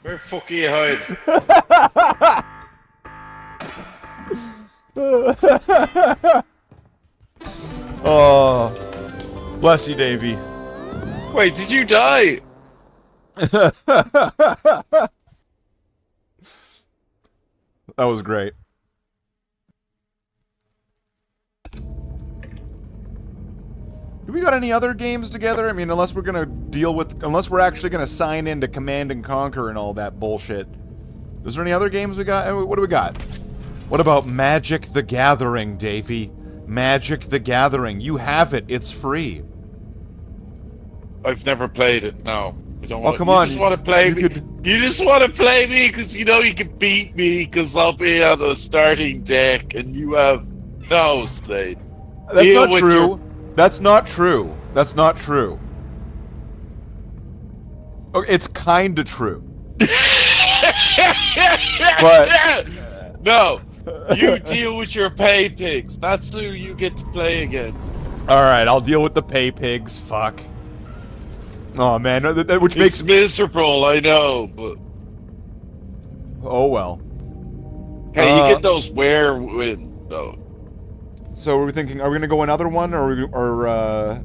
Where the fuck are you hiding? Oh, bless you, Davey. Wait, did you die? That was great. Do we got any other games together? I mean, unless we're gonna unless we're actually gonna sign into Command and Conquer and all that bullshit. Is there any other games we got? What do we got? What about Magic the Gathering, Davey? Magic the Gathering. You have it. It's free. I've never played it. No, I don't. Oh, come on! You just want to play me. You just want to play me because you know you can beat me because I'll be on a starting deck and you have no state. That's not true. That's not true. That's not true. Okay, it's kinda true. But no, you deal with your pay pigs. That's who you get to play against. All right, I'll deal with the pay pigs. Fuck. Oh man, which makes it's miserable. I know, but oh well. Hey, you get those wins though. So are we thinking? Are we gonna go another one, or are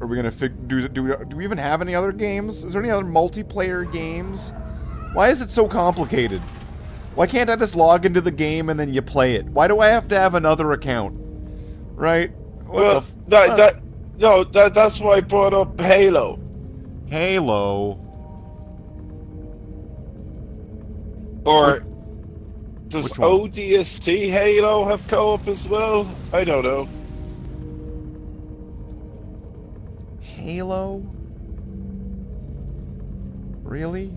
we gonna do we even have any other games? Is there any other multiplayer games? Why is it so complicated? Why can't I just log into the game and then you play it? Why do I have to have another account? Right? Well, that's why I brought up Halo. Halo. Or does ODST Halo have co-op as well? I don't know. Halo? Really?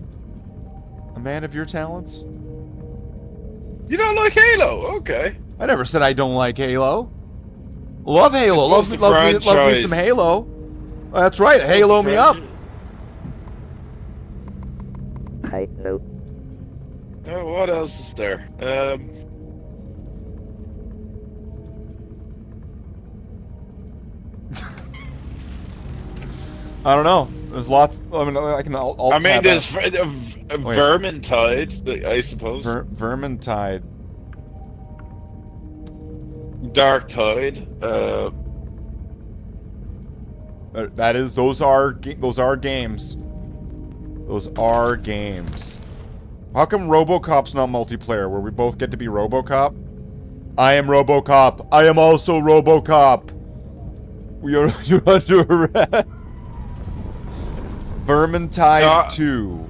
A man of your talents? You don't like Halo? Okay. I never said I don't like Halo. Love Halo. Love me some Halo. That's right. Halo me up. Halo. Oh, what else is there? I don't know. There's lots. I mean, I can. I'll I mean, tab there's out. Vermintide, I suppose. Vermintide. Dark Tide. That is. Those are games. Those are games. How come RoboCop's not multiplayer, where we both get to be RoboCop? I am RoboCop. I am also RoboCop. You're under arrest. Vermintide 2.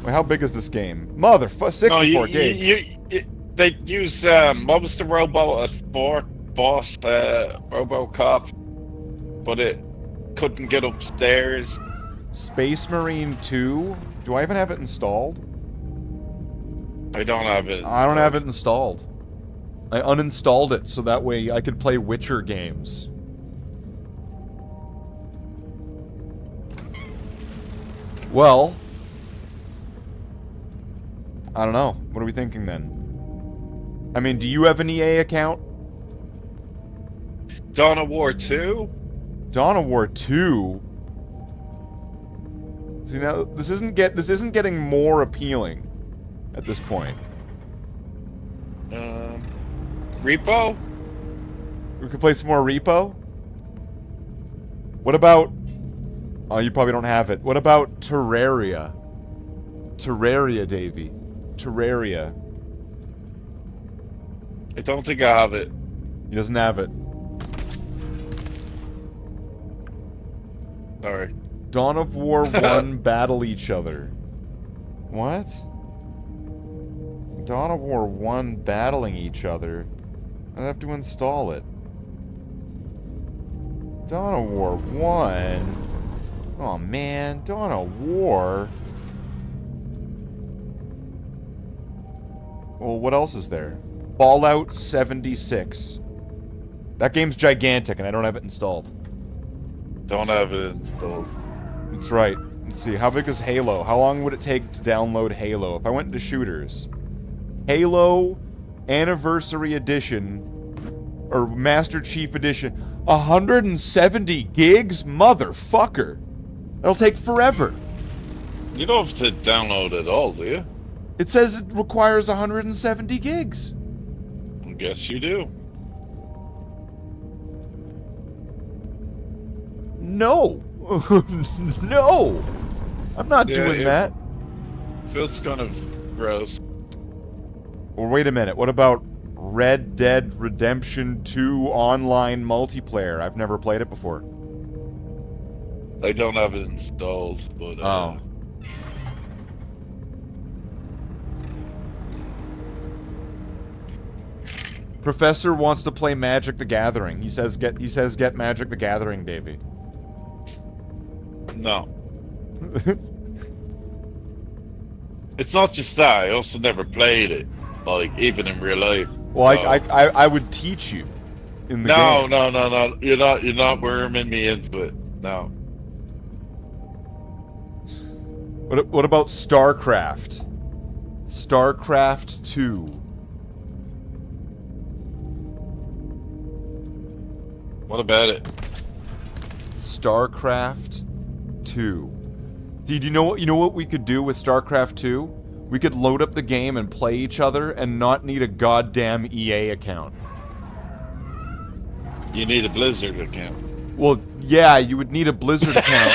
Wait, how big is this game? Motherfucker, 64 gigs. They use, what was the robot at Fort Boss, RoboCop, but it couldn't get upstairs. Space Marine 2? Do I even have it installed? I don't have it installed. I don't have it installed. I uninstalled it so that way I could play Witcher games. Well, I don't know. What are we thinking then? I mean, do you have an EA account? Dawn of War 2? Dawn of War 2? See, now this isn't getting more appealing at this point. Repo? We could play some more Repo? What about... Oh, you probably don't have it. What about Terraria? Terraria, Davey. Terraria. I don't think I have it. He doesn't have it. Sorry. Dawn of War 1 battle each other. What? Dawn of War 1 battling each other. I'd have to install it. Dawn of War 1? Oh man, Dawn of War? Well, what else is there? Fallout 76. That game's gigantic and I don't have it installed. Don't have it installed. That's right. Let's see, how big is Halo? How long would it take to download Halo? If I went into shooters. Halo Anniversary Edition, or Master Chief Edition, 170 gigs? Motherfucker! That'll take forever. You don't have to download it all, do you? It says it requires 170 gigs. I guess you do. No! No! I'm not doing that. Feels kind of gross. Well, wait a minute. What about Red Dead Redemption 2 online multiplayer? I've never played it before. I don't have it installed, but Oh. Professor wants to play Magic the Gathering. He says get Magic the Gathering, Davey. no. It's not just that. I also never played it, like even in real life. Well, so. I would teach you in the game. No. You're not worming me into it. No. What about StarCraft? StarCraft 2. What about it? StarCraft 2. See, do you know what we could do with StarCraft 2? We could load up the game and play each other and not need a goddamn EA account. You need a Blizzard account. Well, yeah, you would need a Blizzard account.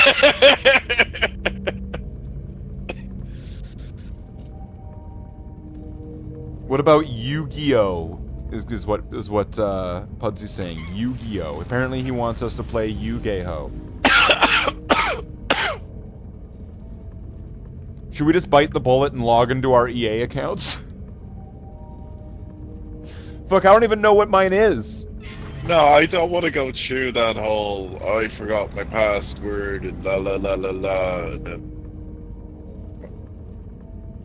What about Yu-Gi-Oh? Is what Pudsy's saying. Yu-Gi-Oh. Apparently he wants us to play Yu-Gi-Oh. Should we just bite the bullet and log into our EA accounts? Fuck, I don't even know what mine is. No, I don't want to go through that whole I forgot my password and la la la la la. And then...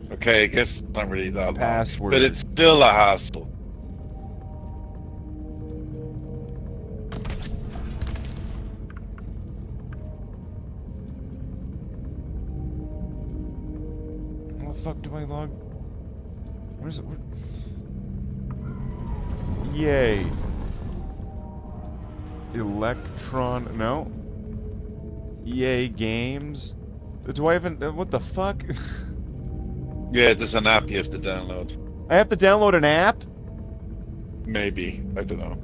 Okay, I guess it's not really that Password. long, but it's still a hassle. How the fuck do I log? Where's it? Yay. Electron. No. EA Games. Do I even... What the fuck? Yeah, there's an app you have to download. I have to download an app? Maybe. I don't know.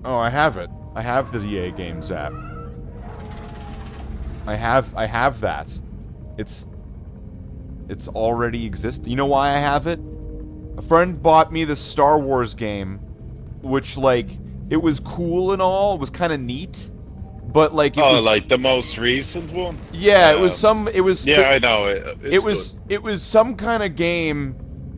Oh, I have it. I have the EA Games app. I have that. It's already exist. You know why I have it? A friend bought me this Star Wars game, which, like, it was cool and all. It was kind of neat. But, like, it was... like the most recent one? Yeah, it was some... It was... Yeah, I know. It was some kind of game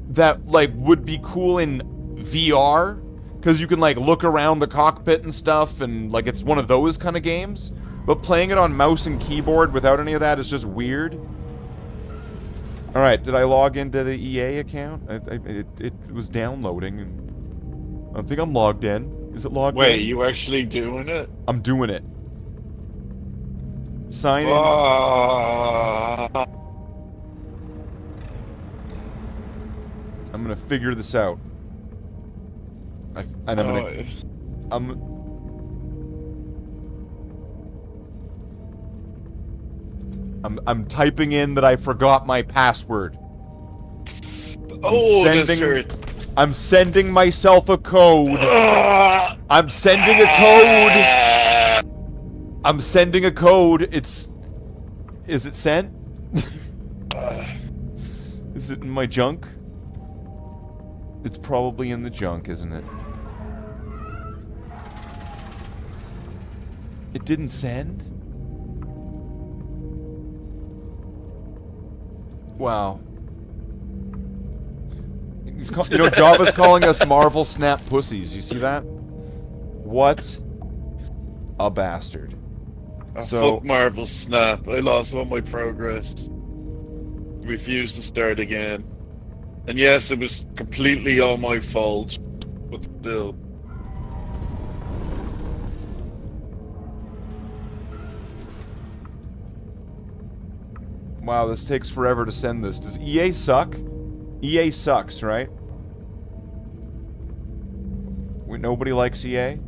that, like, would be cool in VR. Because you can, like, look around the cockpit and stuff, and, like, it's one of those kind of games. But playing it on mouse and keyboard without any of that is just weird. Alright, did I log into the EA account? It was downloading, and I think I'm logged in. Is it logged in? Wait, you actually doing it? I'm doing it. Sign in. I'm gonna figure this out. And I'm typing in that I forgot my password. I'm sending myself a code. I'm sending a code. I'm sending a code. Is it sent? Is it in my junk? It's probably in the junk, isn't it? It didn't send? Wow. You know, Java's calling us Marvel Snap pussies. You see that? What a bastard. Fuck Marvel Snap. I lost all my progress. Refused to start again. And yes, it was completely all my fault. But still. Wow, this takes forever to send this. Does EA suck? EA sucks, right? Nobody likes EA?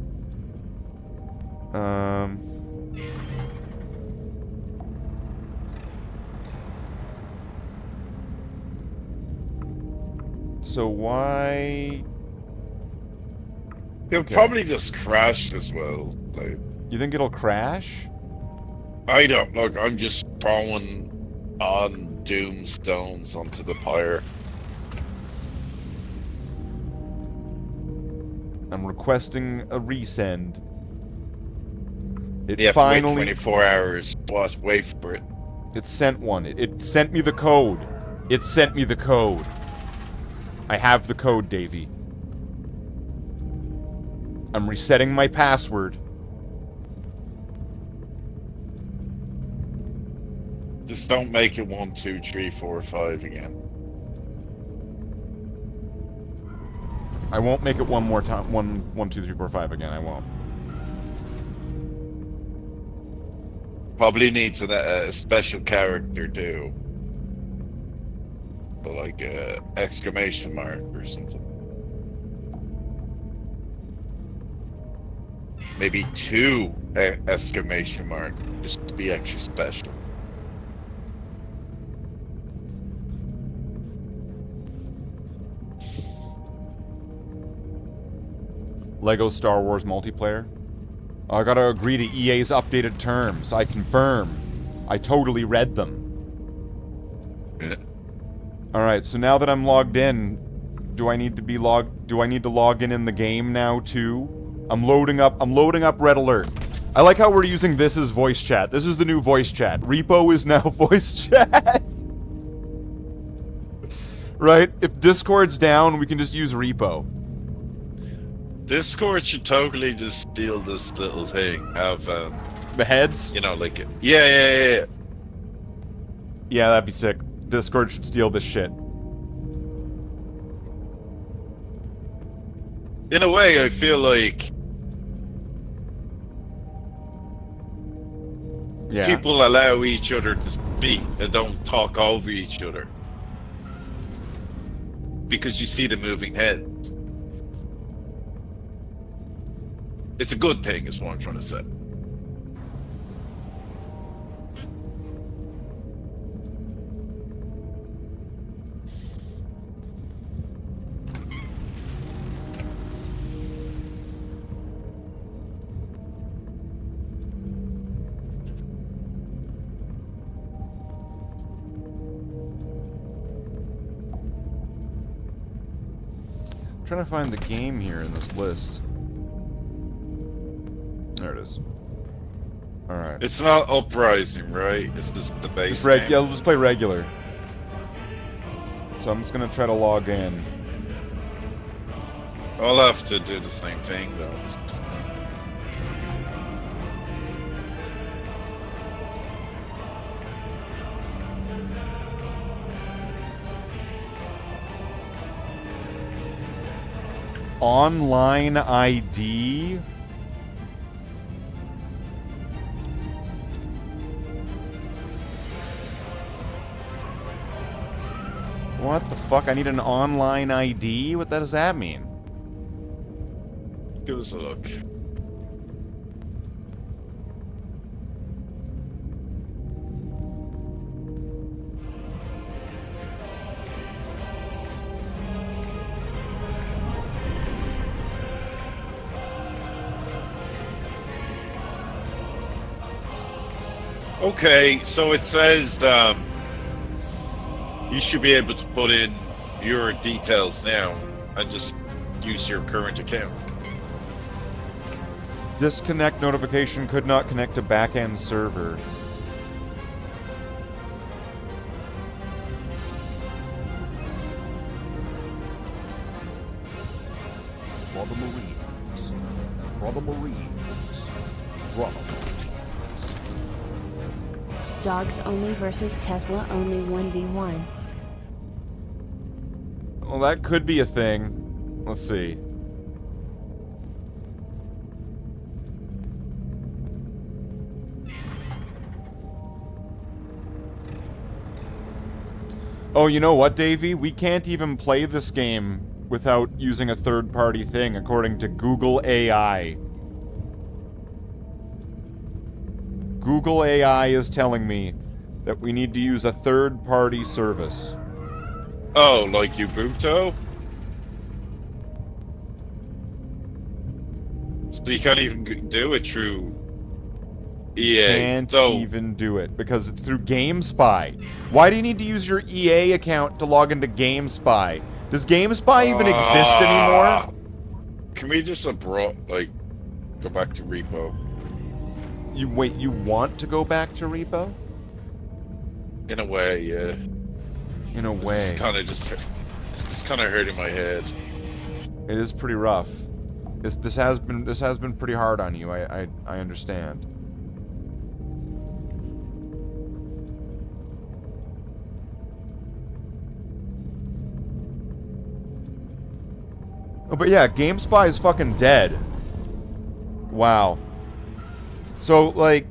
So why... It'll probably just crash as well. Like, you think it'll crash? I don't. Look, I'm just throwing on doom stones onto the pyre. I'm requesting a resend. It You have finally... to wait 24 hours. What? Wait for it. It sent one. It sent me the code. It sent me the code. I have the code, Davey. I'm resetting my password. Just don't make it 1, 2, 3, 4, 5 again. I won't make it one more time. 1, 2, 3, 4, 5 again. I won't. Probably needs a special character too. But like a exclamation mark or something. Maybe 2 exclamation mark, just to be extra special. Lego Star Wars multiplayer. I gotta agree to EA's updated terms. I confirm. I totally read them. Alright, so now that I'm logged in, do I need to log in the game now too? I'm loading up Red Alert. I like how we're using this as voice chat. This is the new voice chat. Repo is now voice chat. Right? If Discord's down, we can just use Repo. Discord should totally just steal this little thing. Have the heads? You know, like yeah. Yeah, that'd be sick. Discord should steal this shit. In a way, I feel like people allow each other to speak and don't talk over each other. Because you see the moving heads. It's a good thing, is what I'm trying to say. trying to find the game here in this list. There it is. Alright. It's not Uprising, right? It's just the base game. Yeah, we'll just play regular. So I'm just gonna try to log in. I'll have to do the same thing, though. Online ID? What the fuck? I need an online ID? What does that mean? Give us a look. Okay, so it says you should be able to put in your details now and just use your current account. Disconnect notification could not connect to backend server. Brother Marines. Brother Marines. Brother Marines. Dogs only versus Tesla only 1v1. Well, that could be a thing. Let's see. Oh, you know what, Davey? We can't even play this game without using a third-party thing, according to Google AI. Google AI is telling me that we need to use a third-party service. Oh, like Ubuntu? So you can't even do it through EA. Can't even do it because it's through GameSpy. Why do you need to use your EA account to log into GameSpy? Does GameSpy even exist anymore? Can we just go back to repo? You want to go back to repo? In a way, yeah. In a way. It's just kind of hurting my head. It is pretty rough. This has been pretty hard on you. I understand. Oh, but yeah, GameSpy is fucking dead. Wow. So, like,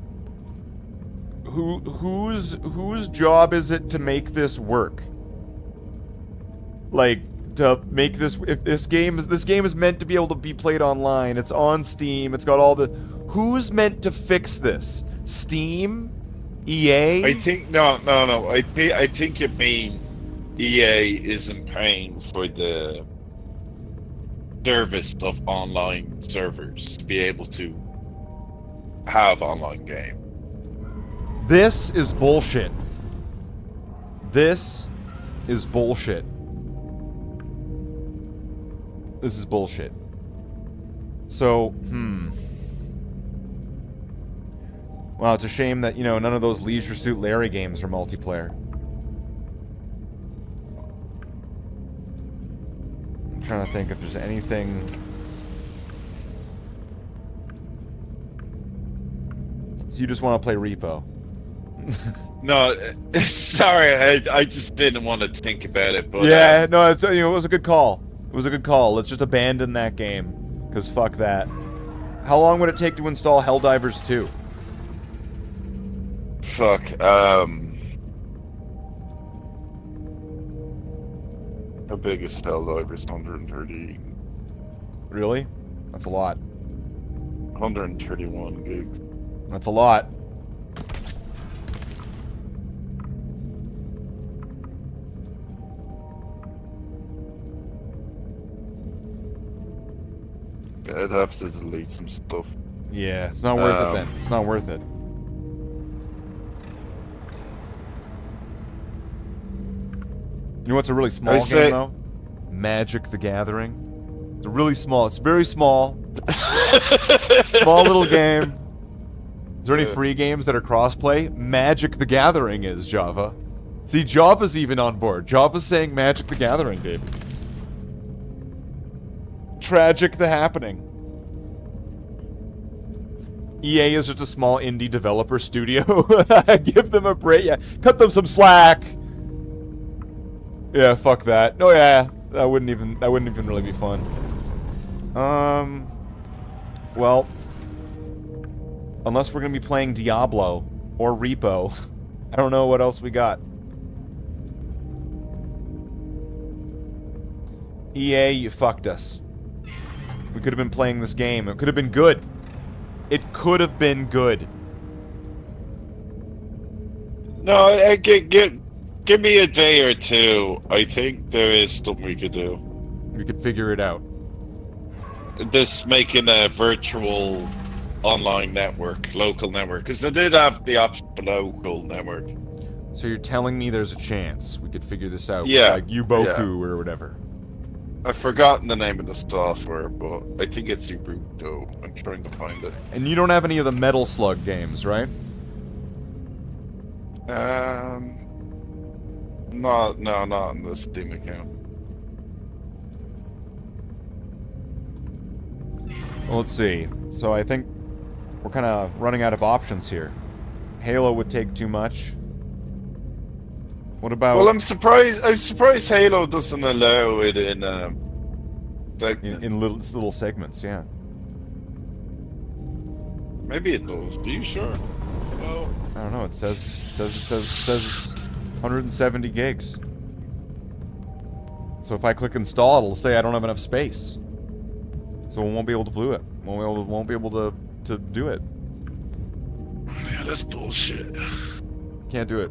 whose job is it to make this work? Like, to make this, if this game is meant to be able to be played online. It's on Steam. It's got all the. Who's meant to fix this? Steam? EA? I think no. I think you mean EA isn't paying for the service of online servers to be able to have online game. This is bullshit. This is bullshit. This is bullshit. So, Well, it's a shame that, none of those Leisure Suit Larry games are multiplayer. I'm trying to think if there's anything... So you just want to play Repo? No, sorry, I just didn't want to think about it, but... Yeah, no, it was a good call. It was a good call. Let's just abandon that game. Because fuck that. How long would it take to install Helldivers 2? Fuck, how big is Helldivers? 130... Really? That's a lot. 131 gigs. That's a lot. I'd have to delete some stuff. Yeah, it's not worth it then. It's not worth it. You know what's a really small game, though? Magic the Gathering. It's a really small. It's very small. Small little game. Is there any free games that are crossplay? Magic the Gathering is, Java. See, Java's even on board. Java's saying Magic the Gathering, David. Tragic the Happening. EA is just a small indie developer studio. Give them a break. Yeah, cut them some slack. Yeah, fuck that. Oh yeah, that wouldn't even really be fun. Well, unless we're gonna be playing Diablo or Repo, I don't know what else we got. EA, you fucked us. We could have been playing this game. It could have been good. It could have been good. No, give me a day or two. I think there is something we could do. We could figure it out. This making a virtual online network, local network, because they did have the option for local network. So you're telling me there's a chance we could figure this out? Yeah. Like Uboku or whatever. I've forgotten the name of the software, but I think it's Ubuntu. I'm trying to find it. And you don't have any of the Metal Slug games, right? No, not on the Steam account. Well, let's see. So I think we're kind of running out of options here. Halo would take too much. What about... Well, I'm surprised Halo doesn't allow it in in little segments, yeah. Maybe it does. Are you sure? No. I don't know. It says it's 170 gigs. So if I click install, it'll say I don't have enough space. So we won't be able to do it. Won't be able to do it. Yeah, that's bullshit. Can't do it.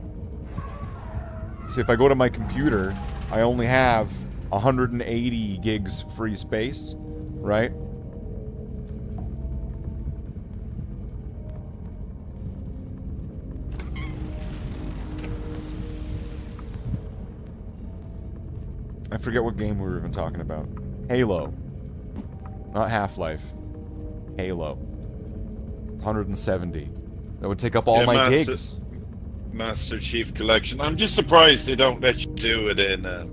See, if I go to my computer, I only have 180 gigs free space, right? I forget what game we were even talking about. Halo. Not Half-Life. Halo. It's 170. That would take up all my gigs. Master Chief Collection. I'm just surprised they don't let you do it in... They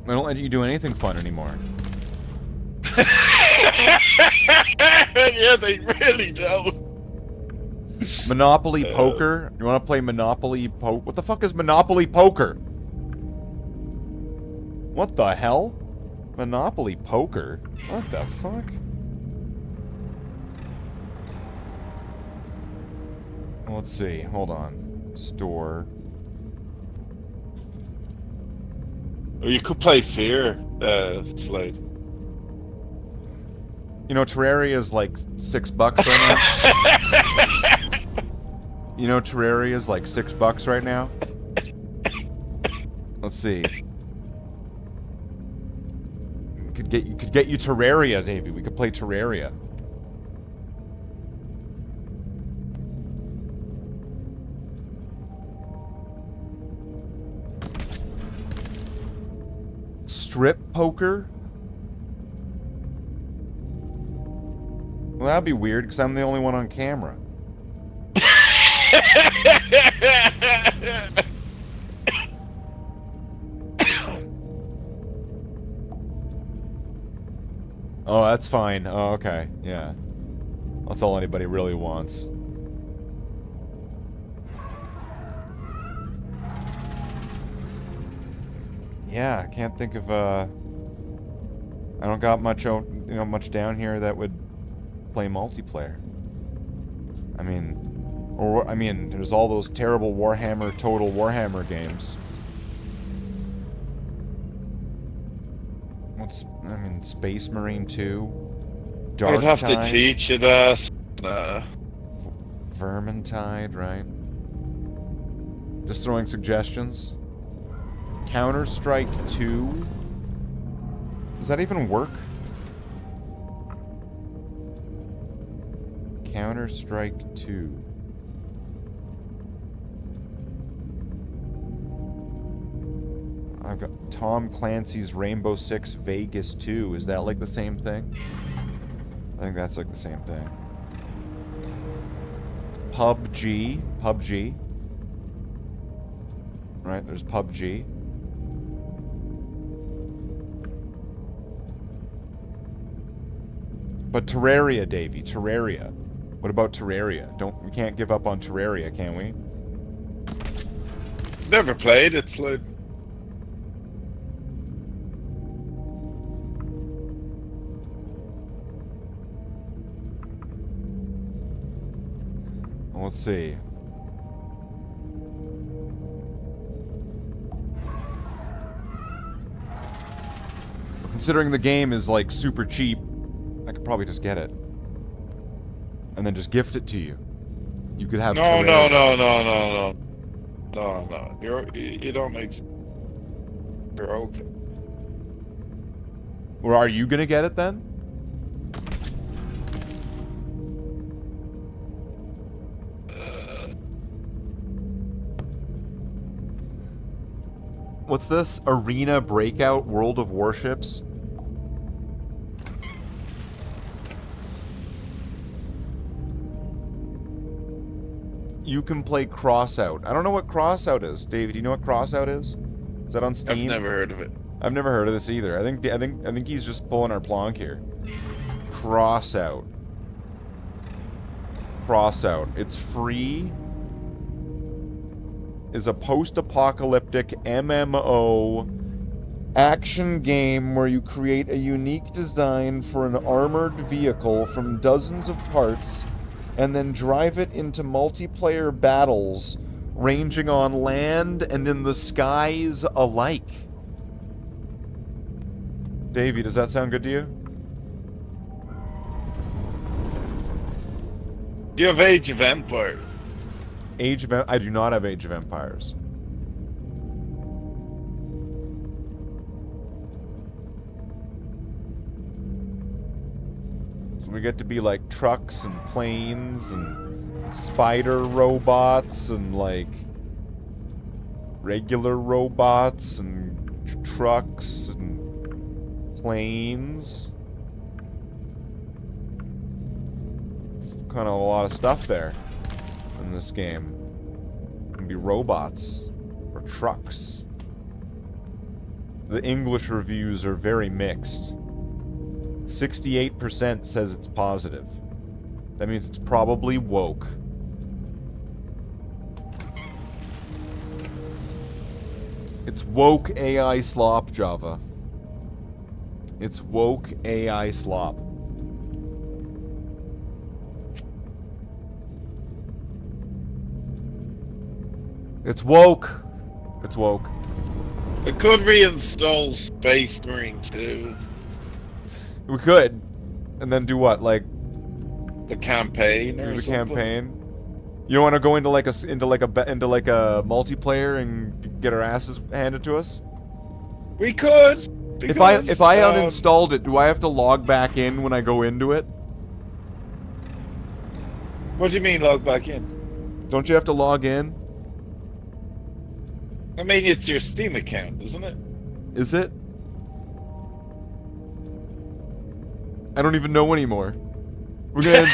don't let you do anything fun anymore. Yeah, they really don't. Monopoly Poker? You want to play Monopoly Poker? What the fuck is Monopoly Poker? What the hell? Monopoly Poker? What the fuck? Let's see. Hold on. Store. Or you could play Fear, Slade. You know, Terraria is like $6 right now. You know, Terraria is like $6 right now. Let's see. We could get you Terraria, Davey. We could play Terraria. Strip poker? Well, that'd be weird, because I'm the only one on camera. Oh, that's fine. Oh, okay. Yeah. That's all anybody really wants. Yeah, I can't think of, I don't got much, much down here that would play multiplayer. I mean, there's all those terrible Total Warhammer games. Space Marine 2? Dark I'd have Tide, to teach you that. Vermintide, right? Just throwing suggestions. Counter-Strike 2? Does that even work? Counter-Strike 2. I've got Tom Clancy's Rainbow Six Vegas 2. Is that like the same thing? I think that's like the same thing. PUBG. Right, there's PUBG. But Terraria, Davey, Terraria. What about Terraria? We can't give up on Terraria, can we? Never played. It's like Let's see. Considering the game is like super cheap, I could probably just get it. And then just gift it to you. You could have no. You don't make sense. You're okay. Or are you gonna get it then? What's this? Arena Breakout World of Warships? You can play Crossout. I don't know what Crossout is. David, do you know what Crossout is? Is that on Steam? I've never heard of it. I've never heard of this either. I think he's just pulling our plonk here. Crossout. Crossout. It's free. Is a post-apocalyptic MMO action game where you create a unique design for an armored vehicle from dozens of parts and then drive it into multiplayer battles ranging on land and in the skies alike. Davey, does that sound good to you? Do you have Age of Empires? I do not have Age of Empires. So we get to be like trucks and planes and spider robots and like regular robots and trucks and planes. It's kind of a lot of stuff there in this game. It can be robots or trucks. The English reviews are very mixed. 68% says it's positive. That means it's probably woke. It's woke AI slop, Java. It's woke AI slop. It's woke. It's woke. I could reinstall Space Marine 2. We could. And then do what? Like the campaign or do the something? campaign? You don't want to go into like a multiplayer and get our asses handed to us? We could. If I uninstalled it, do I have to log back in when I go into it? What do you mean log back in? Don't you have to log in? I mean, it's your Steam account, isn't it? Is it? I don't even know anymore. We're gonna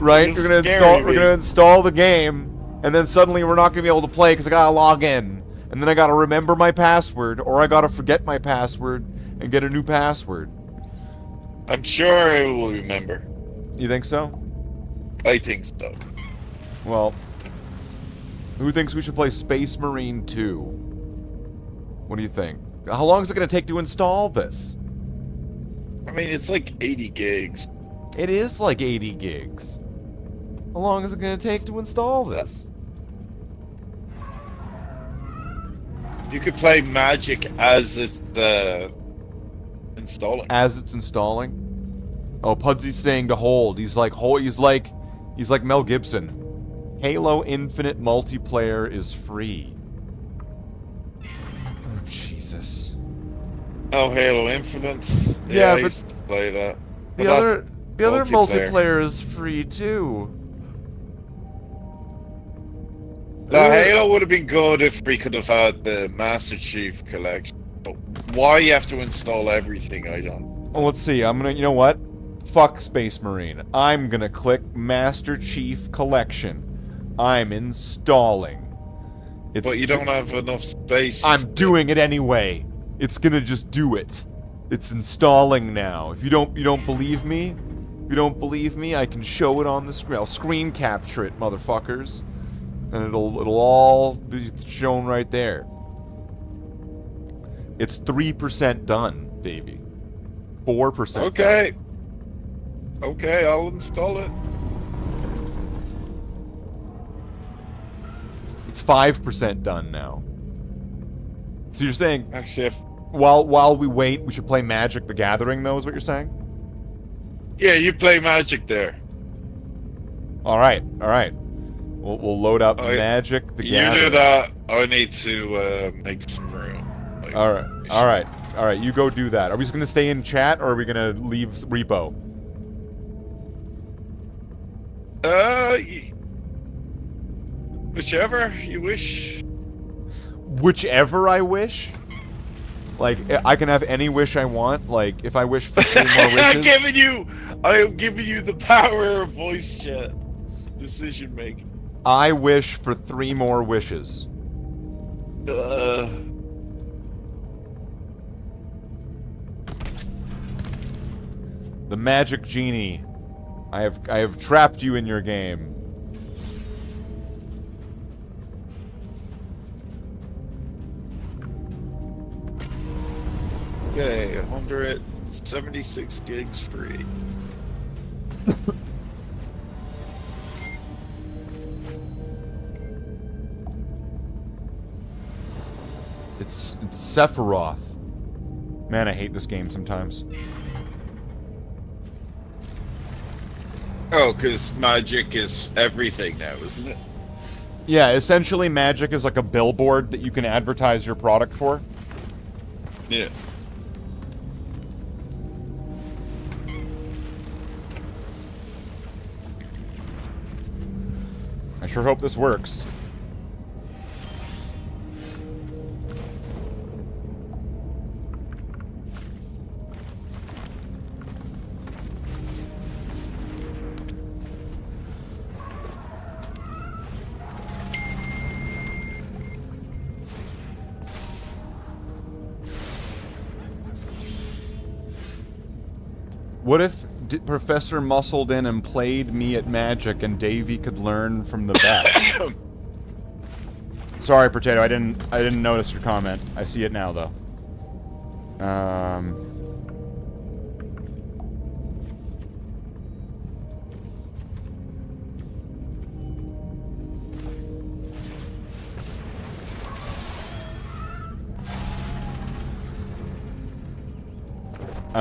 right? We're gonna install the game, and then suddenly we're not gonna be able to play because I gotta log in, and then I gotta remember my password, or I gotta forget my password and get a new password. I'm sure I will remember. You think so? I think so. Well, who thinks we should play Space Marine 2? What do you think? How long is it gonna take to install this? I mean, it's like 80 gigs. It is like 80 gigs. How long is it going to take to install this? You could play Magic as it's installing. As it's installing? Oh, Pudsy's saying to hold. He's like Mel Gibson. Halo Infinite multiplayer is free. Oh, Jesus. Oh, Halo Infinite. Yeah, I but used to play that. The other multiplayer is free too. The Halo would have been good if we could have had the Master Chief Collection. why you have to install everything, I don't. Well, let's see. I'm gonna, you know what? Fuck Space Marine. I'm gonna click Master Chief Collection. I'm installing. But you don't have enough space. I'm doing it anyway. It's gonna just do it. It's installing now. If you don't believe me, I can show it on the screen. I'll screen capture it, motherfuckers, and it'll all be shown right there. It's 3% done, baby. 4%. Okay. Done. Okay, I'll install it. It's 5% done now. So you're saying, Actually, while we wait, we should play Magic: The Gathering, though, is what you're saying? yeah, you play Magic there. All right. We'll load up Magic: The Gathering. You do that. I need to make some room. Like, All right. You go do that. Are we just gonna stay in chat, or are we gonna leave repo? Whichever you wish. Whichever I wish. Like, I can have any wish I want. Like, if I wish for 3 more wishes. I am giving you the power of voice chat. Decision making. I wish for 3 more wishes. The Magic Genie. I have trapped you in your game. Okay, 176 gigs free. It's Sephiroth. Man, I hate this game sometimes. Oh, because Magic is everything now, isn't it? Yeah, essentially Magic is like a billboard that you can advertise your product for. Yeah. I sure hope this works. What if Professor muscled in and played me at Magic and Davey could learn from the best? Sorry, Potato, I didn't notice your comment. I see it now, though.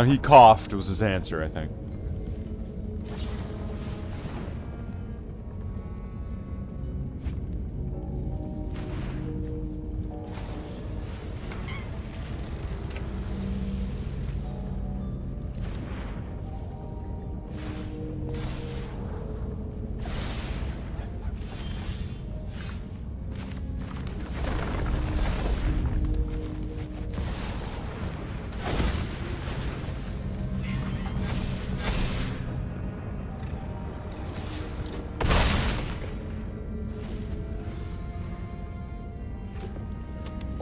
He coughed was his answer, I think.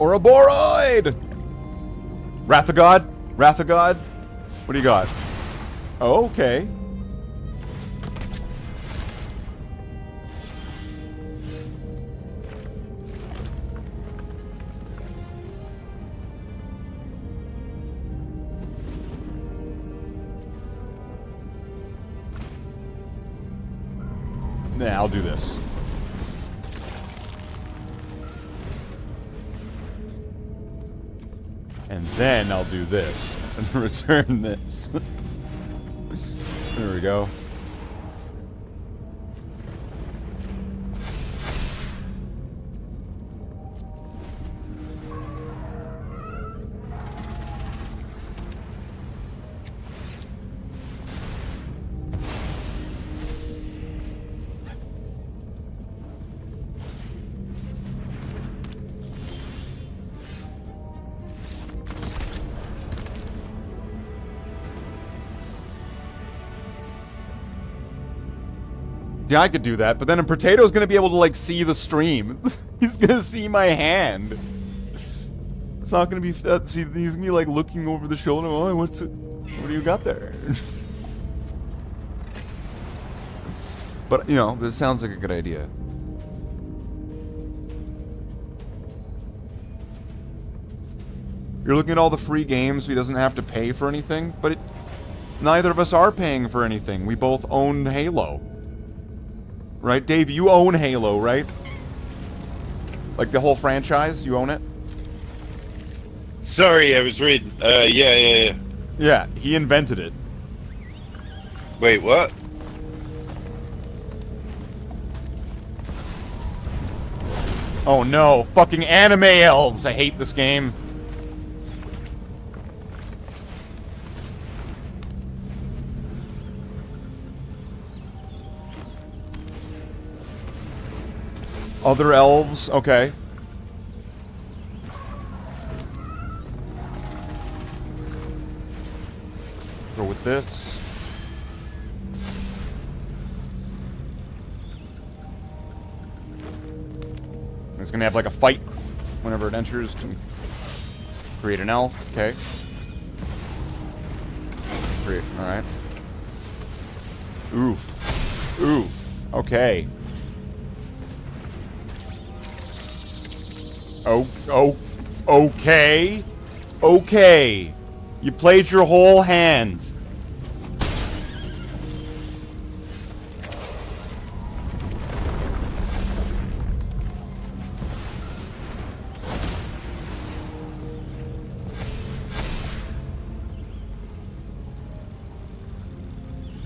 Ouroboros! Wrath of God? Wrath of God? What do you got? Oh, okay. Nah, I'll do this. And then I'll do this and return this. There we go. Yeah, I could do that, but then a Potato's gonna be able to, like, see the stream. He's gonna see my hand. It's not gonna be... see, he's gonna be, like, looking over the shoulder. Oh, what do you got there? But, you know, it sounds like a good idea. You're looking at all the free games, so he doesn't have to pay for anything, but neither of us are paying for anything. We both own Halo. Right, Dave, you own Halo, right? Like the whole franchise, you own it? Sorry, I was reading. Yeah. Yeah, he invented it. Wait, what? Oh no, fucking anime elves! I hate this game. Other elves, okay. Go with this. It's gonna have like a fight whenever it enters to create an elf, okay. Create, alright. Oof, okay. Okay. Okay. You played your whole hand.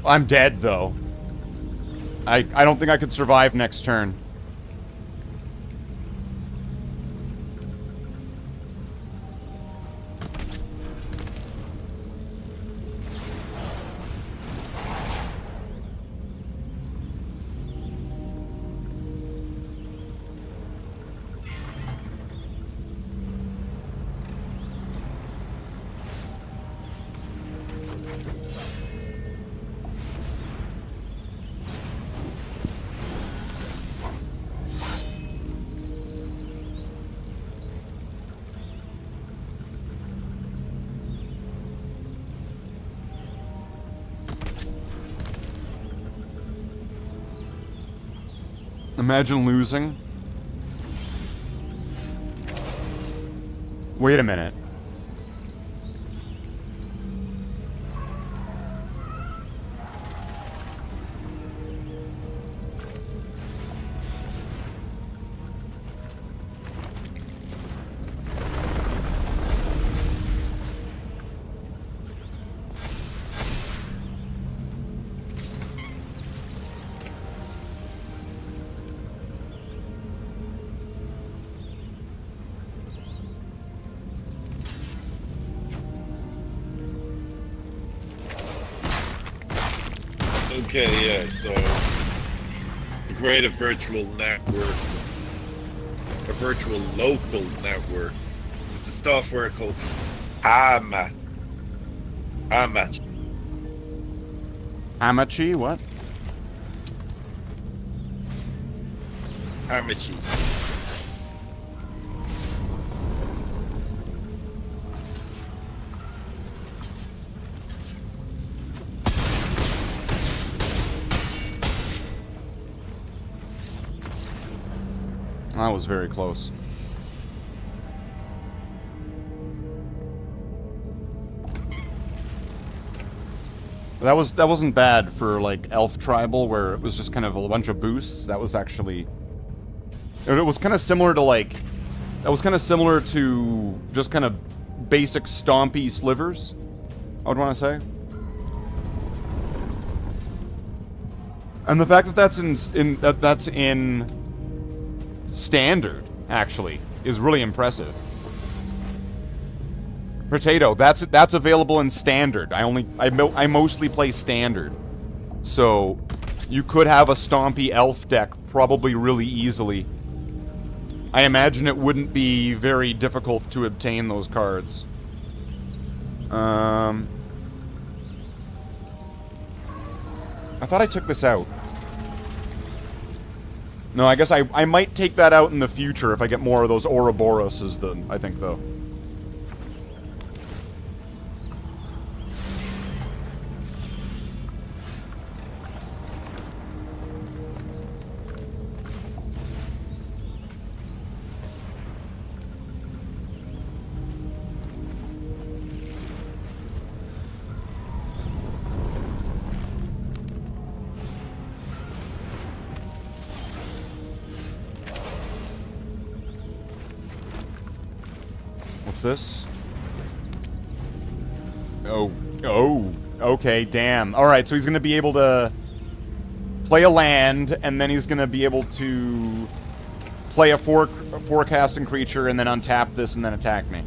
I'm dead, though. I don't think I could survive next turn. Imagine losing. Wait a minute. Okay, yeah, so create a virtual network, a virtual local network. It's a software called Hamachi. Hamachi, what? Hamachi. That was very close. That wasn't bad for like Elf Tribal, where it was just kind of a bunch of boosts. That was actually, it was kind of similar to like, that was kind of similar to just kind of basic stompy slivers, I would want to say. And the fact that that's in standard, actually, is really impressive. Potato, that's available in standard. I mostly play standard. So, you could have a stompy elf deck probably really easily. I imagine it wouldn't be very difficult to obtain those cards. I thought I took this out. No, I guess I might take that out in the future if I get more of those Ouroboroses, I think, though. What's this? Oh, okay, damn. Alright, so he's gonna be able to play a land, and then he's gonna be able to play a forecasting creature, and then untap this, and then attack me.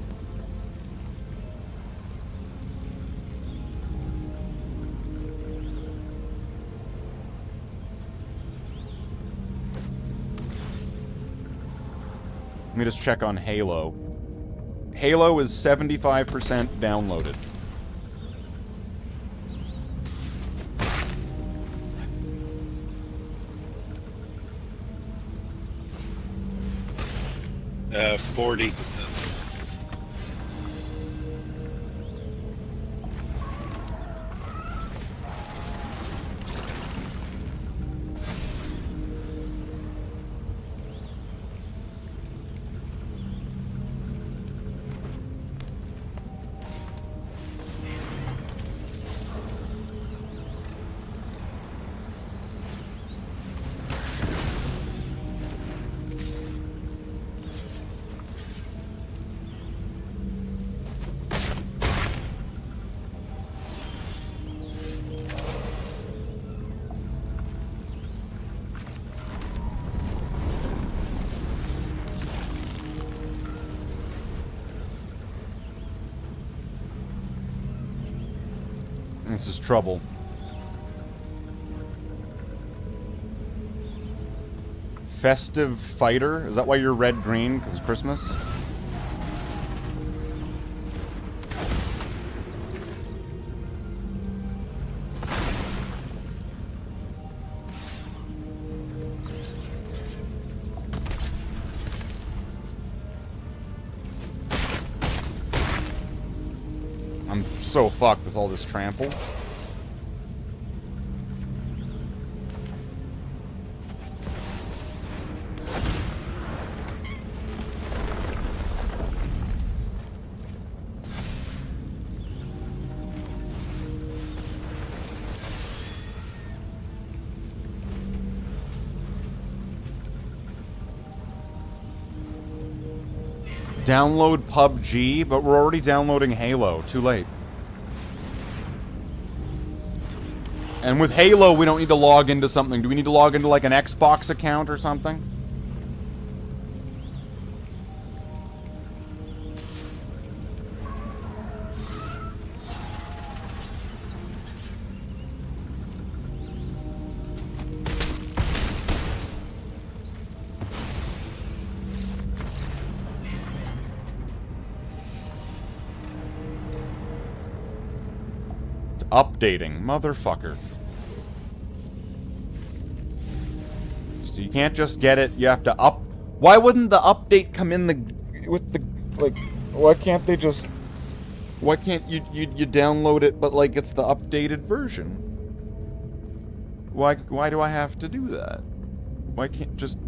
Let me just check on Halo. Halo is 75% downloaded. Uh, 40%. This is trouble. Festive Fighter? Is that why you're red-green? Because it's Christmas? I'm so fucked with all this trample. Download PUBG, but we're already downloading Halo. Too late. And with Halo, we don't need to log into something. Do we need to log into, like, an Xbox account or something? Updating, motherfucker. So you can't just get it, you have to up... Why wouldn't the update come in with the, like, why can't they just... Why can't you download it, but, like, it's the updated version? Why do I have to do that? Why can't just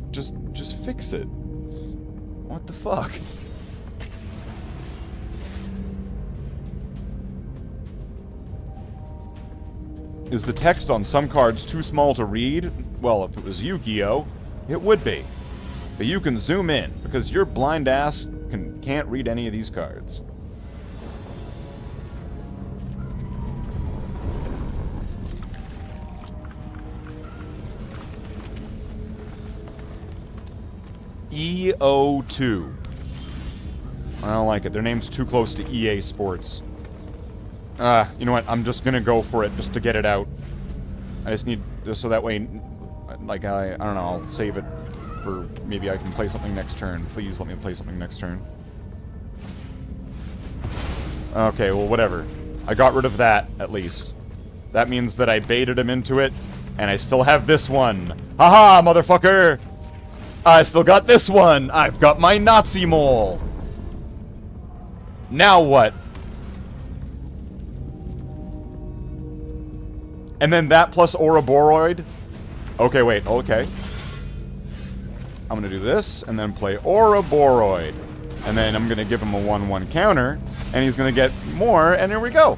fix it? What the fuck? Is the text on some cards too small to read? Well, if it was Yu-Gi-Oh, it would be. But you can zoom in, because your blind ass can't read any of these cards. EO2. I don't like it. Their name's too close to EA Sports. You know what? I'm just gonna go for it just to get it out. I just need, just so that way, like, I don't know, I'll save it for, maybe I can play something next turn. Please let me play something next turn. Okay, well, whatever. I got rid of that, at least. That means that I baited him into it, and I still have this one. Haha, motherfucker! I still got this one. I've got my Nazi mole. Now what? And then that plus Ouroboros. Okay, wait. Okay. I'm gonna do this, and then play Ouroboros. And then I'm gonna give him a 1-1 counter, and he's gonna get more, and here we go.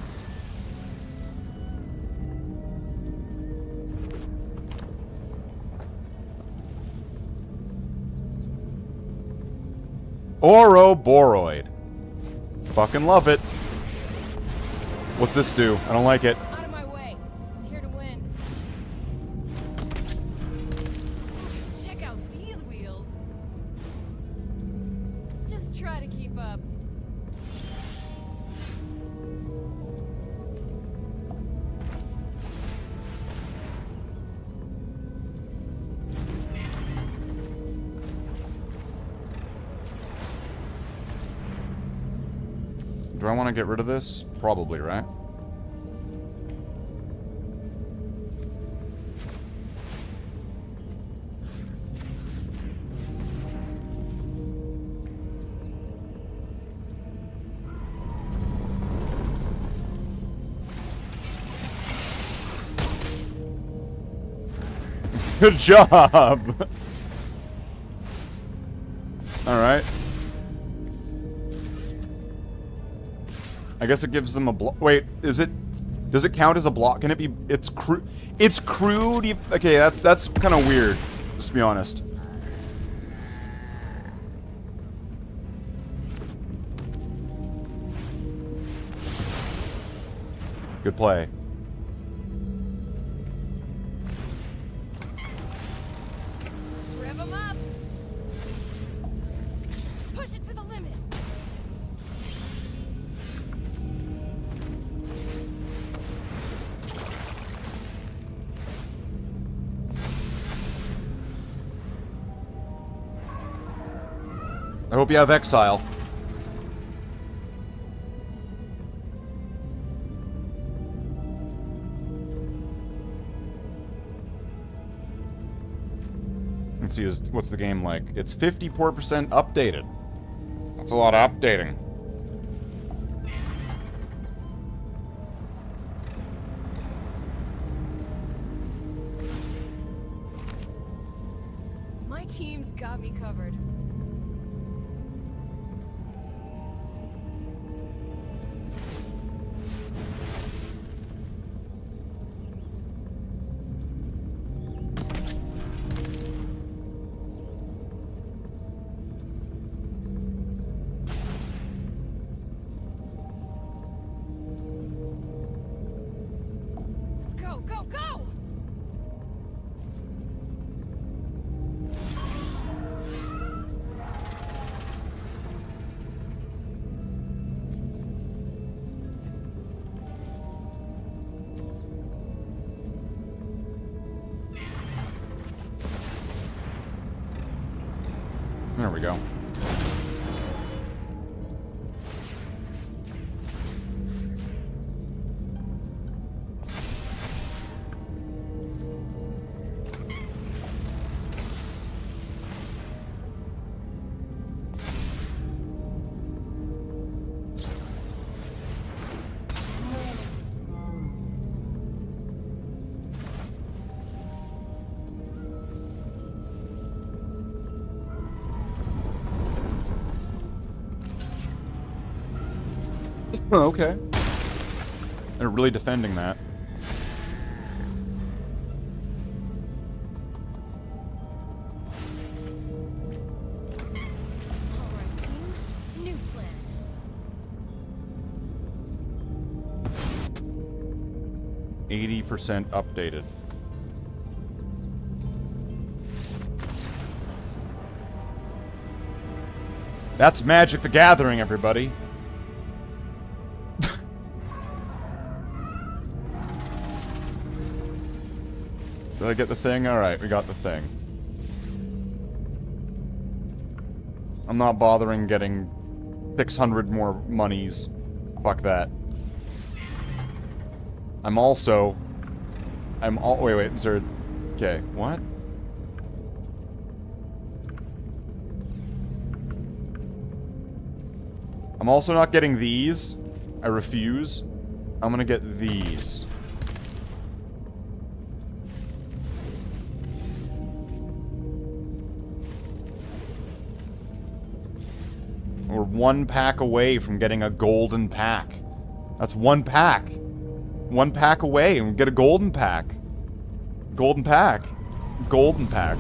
Ouroboros. Fucking love it. What's this do? I don't like it. Out of my way. I'm here to win. Check out these wheels. Just try to keep up. Do I want to get rid of this? Probably, right? Good job! Alright. I guess it gives them a block. Wait, is it... Does it count as a block? Can it be... It's crude... It's crude... Okay, that's kind of weird. Just to be honest. Good play. Rev 'em up. Push it to the limit. I hope you have Exile. Let's see, what's the game like? It's 54% updated. That's a lot of updating. My team's got me covered. Go, go, go! There we go. Oh, okay. They're really defending that. Alright, team. New plan. %80 updated. That's Magic the Gathering, everybody. Did I get the thing? Alright, we got the thing. I'm not bothering getting 600 more monies. Fuck that. Wait, is there... Okay, what? I'm also not getting these. I refuse. I'm gonna get these. We're 1 pack away from getting a golden pack. That's 1 pack. 1 pack away and we get a golden pack. Golden pack. Golden pack.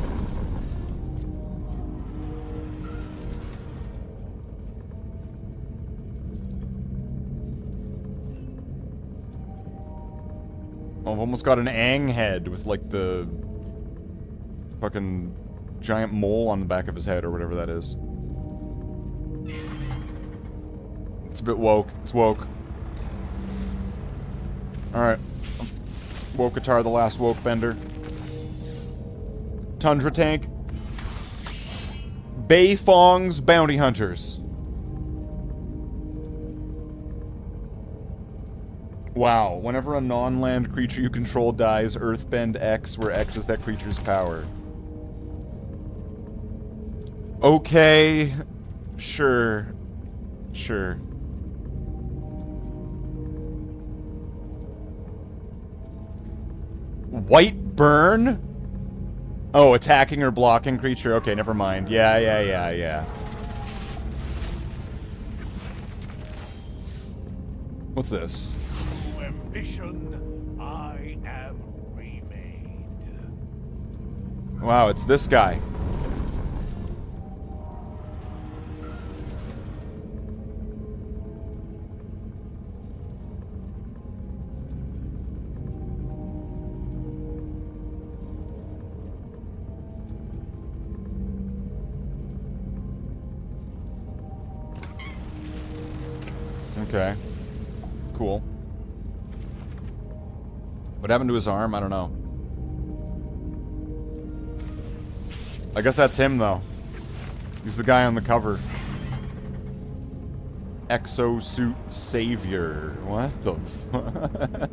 Oh, I've almost got an Aang head with like the fucking giant mole on the back of his head or whatever that is. It's a bit woke. It's woke. Alright. Woke-atar, the last woke bender. Tundra tank. Bay Fong's bounty hunters. Wow. Whenever a non-land creature you control dies, Earthbend X, where X is that creature's power. Okay. Sure. Sure. White burn? Oh, attacking or blocking creature. Okay, never mind. Yeah. What's this? Ambition, I am remade. Wow, it's this guy. Okay. Cool. What happened to his arm? I don't know. I guess that's him, though. He's the guy on the cover. Exosuit Savior. What the fuck?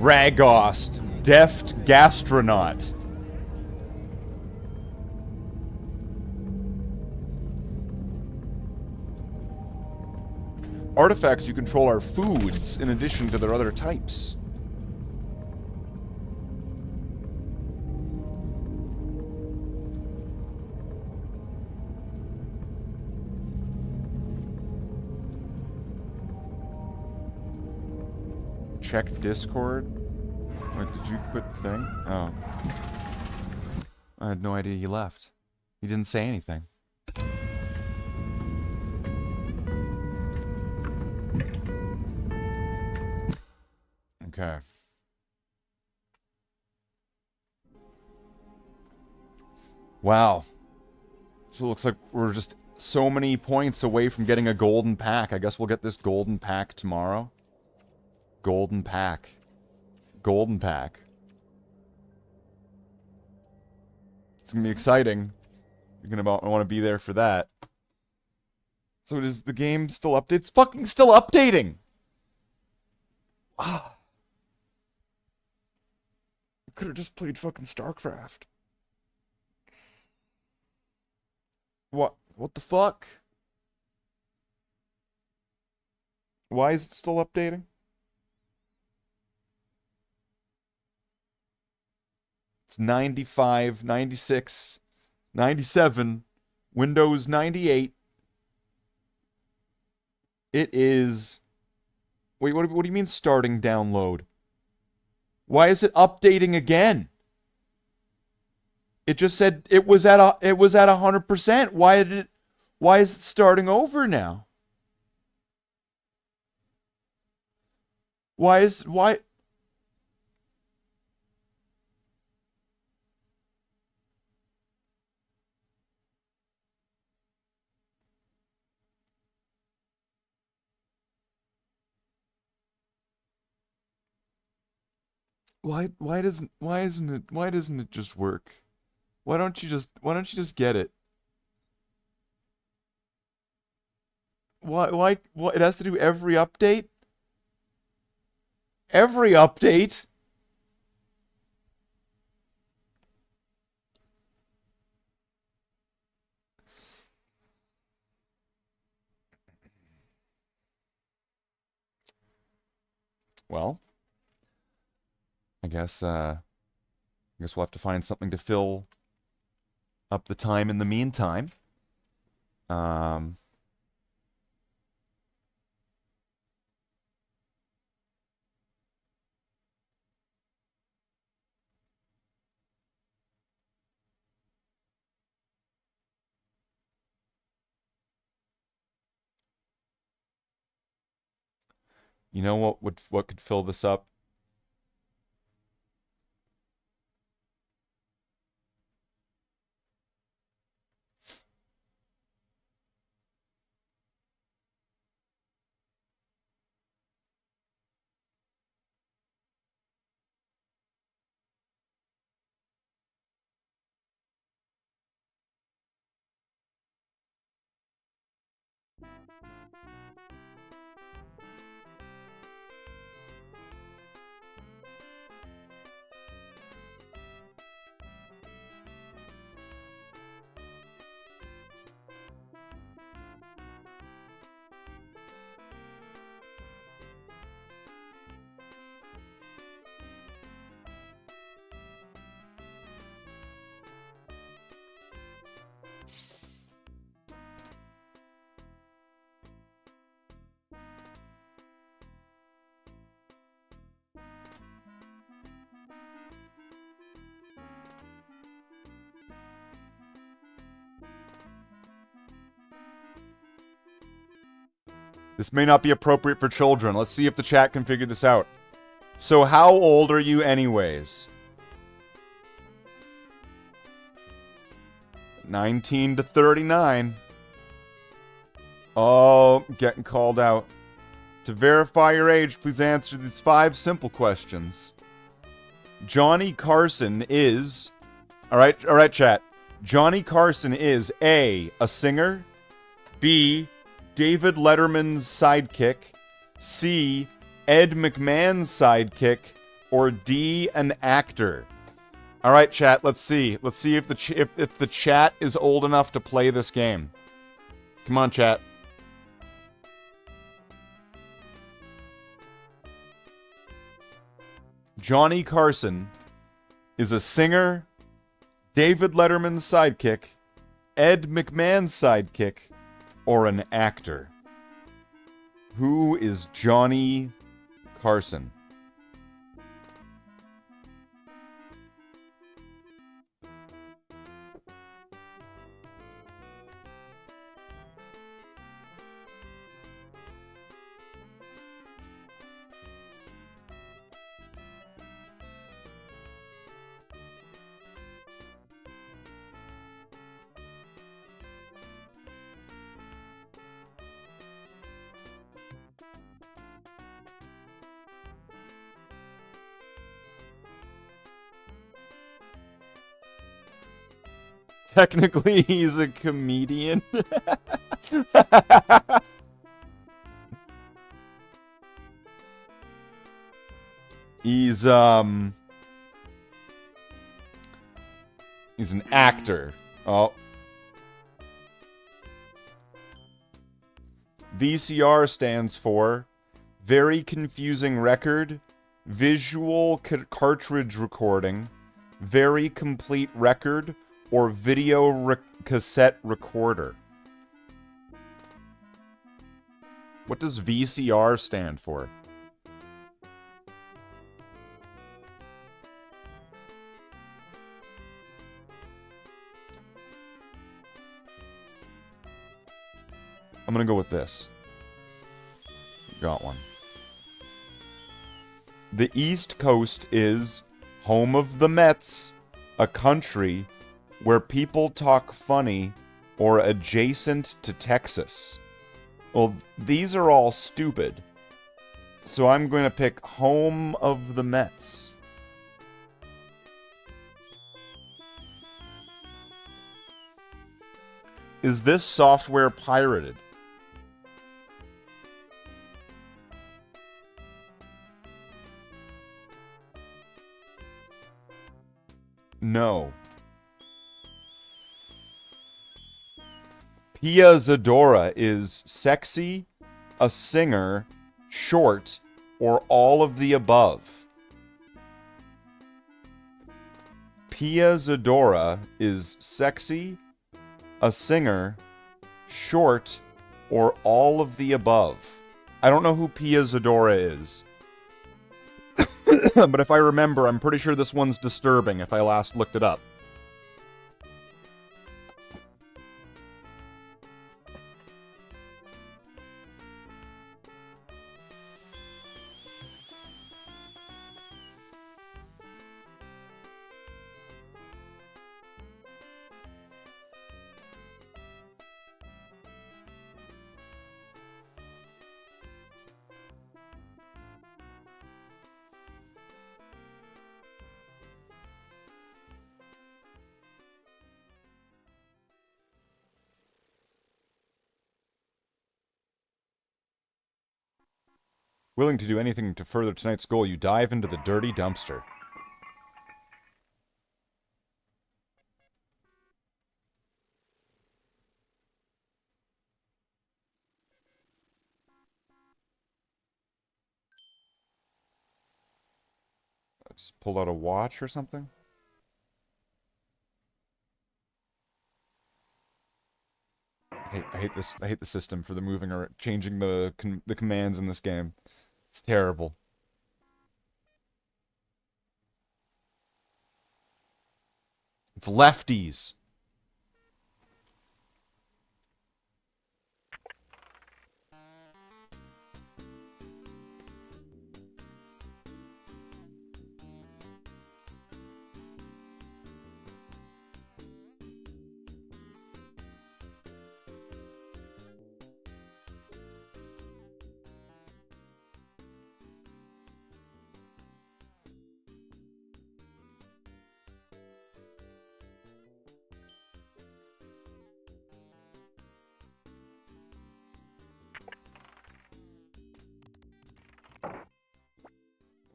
Ragost. Deft Gastronaut. Artifacts you control are foods, in addition to their other types. Check Discord? Wait, did you quit the thing? Oh. I had no idea he left. He didn't say anything. Okay. Wow. So it looks like we're just so many points away from getting a golden pack. I guess we'll get this golden pack tomorrow. Golden pack. Golden pack. It's gonna be exciting. You're gonna want to be there for that. So does the game still update? It's fucking still updating! Ah. Could have just played fucking StarCraft. What? What the fuck? Why is it still updating? It's 95, 96, 97, Windows 98. It is... Wait, what do you mean starting download? Why is it updating again? It just said it was at 100%. Why is it starting over now? Why? Why doesn't it just work? Why don't you just get it? Why it has to do every update? Every update? Well, I guess we'll have to find something to fill up the time in the meantime. You know what could fill this up? This may not be appropriate for children. Let's see if the chat can figure this out. So how old are you anyways? 19 to 39. Oh, getting called out. To verify your age, please answer these 5 simple questions. Johnny Carson is... Alright, chat. Johnny Carson is A, a singer, B, David Letterman's sidekick, C, Ed McMahon's sidekick, or D, an actor. Alright, chat, let's see. Let's see if the chat is old enough to play this game. Come on, chat. Johnny Carson is a singer, David Letterman's sidekick, Ed McMahon's sidekick, or an actor. Who is Johnny Carson? Technically, he's a comedian. He's an actor. Oh. VCR stands for Very Confusing Record, Visual Cartridge Recording, Very Complete Record, or Video Cassette Recorder. What does VCR stand for? I'm gonna go with this. Got one. The East Coast is home of the Mets, a country where people talk funny, or adjacent to Texas. Well, these are all stupid. So I'm going to pick home of the Mets. Is this software pirated? No. Pia Zadora is sexy, a singer, short, or all of the above? Pia Zadora is sexy, a singer, short, or all of the above. I don't know who Pia Zadora is. But if I remember, I'm pretty sure this one's disturbing if I last looked it up. Willing to do anything to further tonight's goal, you dive into the dirty dumpster. Just pulled out a watch or something? I hate this. I hate the system for the moving or changing the commands in this game. It's terrible. It's lefties.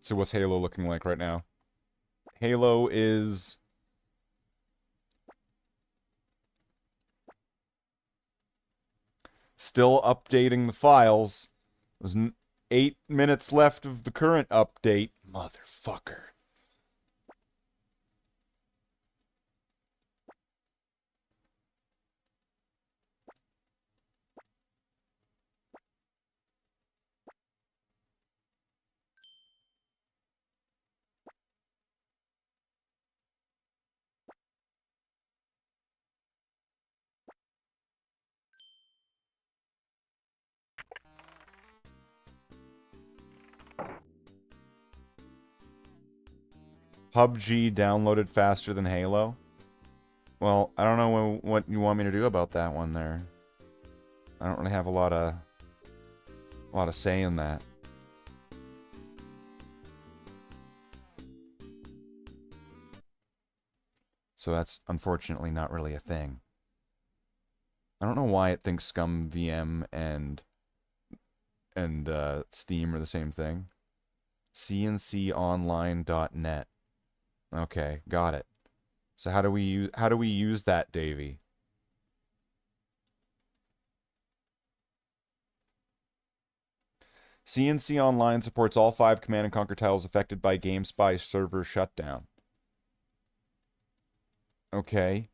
So what's Halo looking like right now? Halo is... still updating the files. There's 8 minutes left of the current update. Motherfucker. PUBG downloaded faster than Halo? Well, I don't know what you want me to do about that one there. I don't really have a lot of say in that. So that's unfortunately not really a thing. I don't know why it thinks Scum VM and Steam are the same thing. cnconline.net. Okay, got it. So how do we use that, Davey? CNC Online supports all 5 Command & Conquer titles affected by GameSpy server shutdown. Okay.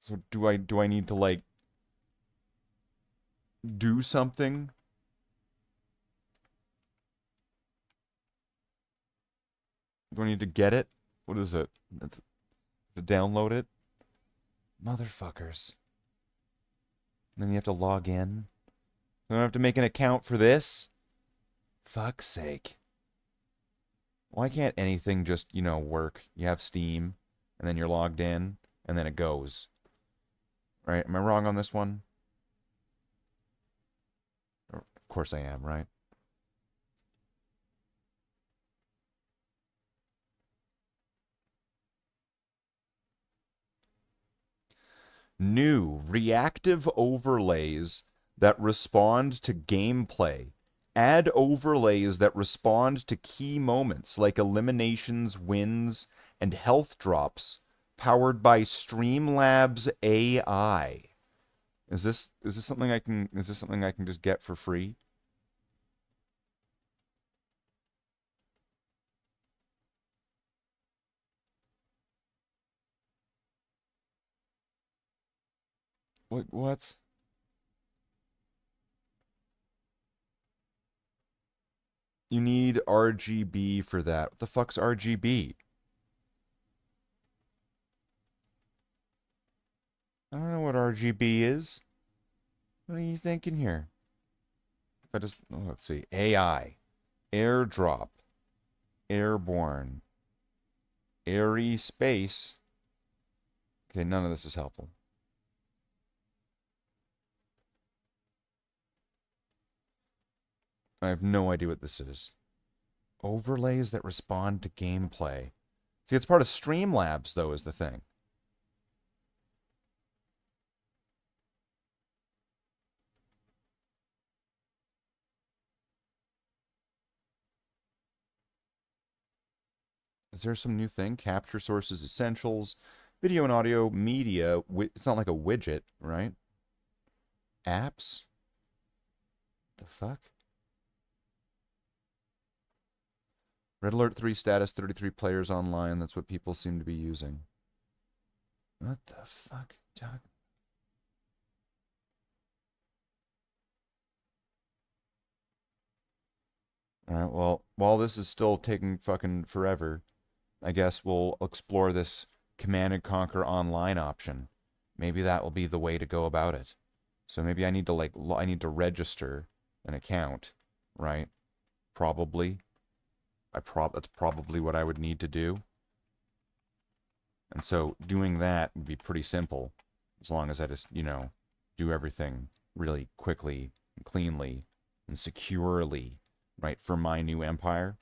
So do I need to, like, do something? Do I need to get it? What is it? It's to download it? Motherfuckers. And then you have to log in. I don't have to make an account for this? Fuck's sake. Why can't anything just, you know, work? You have Steam, and then you're logged in, and then it goes. Right? Am I wrong on this one? Of course I am, right? New reactive overlays that respond to gameplay Add overlays that respond to key moments like eliminations, wins, and health drops, powered by Streamlabs AI. Is this something I can just get for free? What? You need RGB for that. What the fuck's RGB? I don't know what RGB is. What are you thinking here? If I just, let's see. AI. Airdrop. Airborne. Airy space. Okay, none of this is helpful. I have no idea what this is. Overlays that respond to gameplay. See, it's part of Streamlabs, though, is the thing. Is there some new thing? Capture sources, essentials, video and audio, media. It's not like a widget, right? Apps? The fuck? Red Alert 3 status, 33 players online. That's what people seem to be using. What the fuck, Doc? Alright, well, while this is still taking fucking forever, I guess we'll explore this Command & Conquer Online option. Maybe that will be the way to go about it. So maybe I need to, I need to register an account, right? Probably. That's probably what I would need to do. And so doing that would be pretty simple, as long as I just, do everything really quickly and cleanly and securely, right, for my new empire.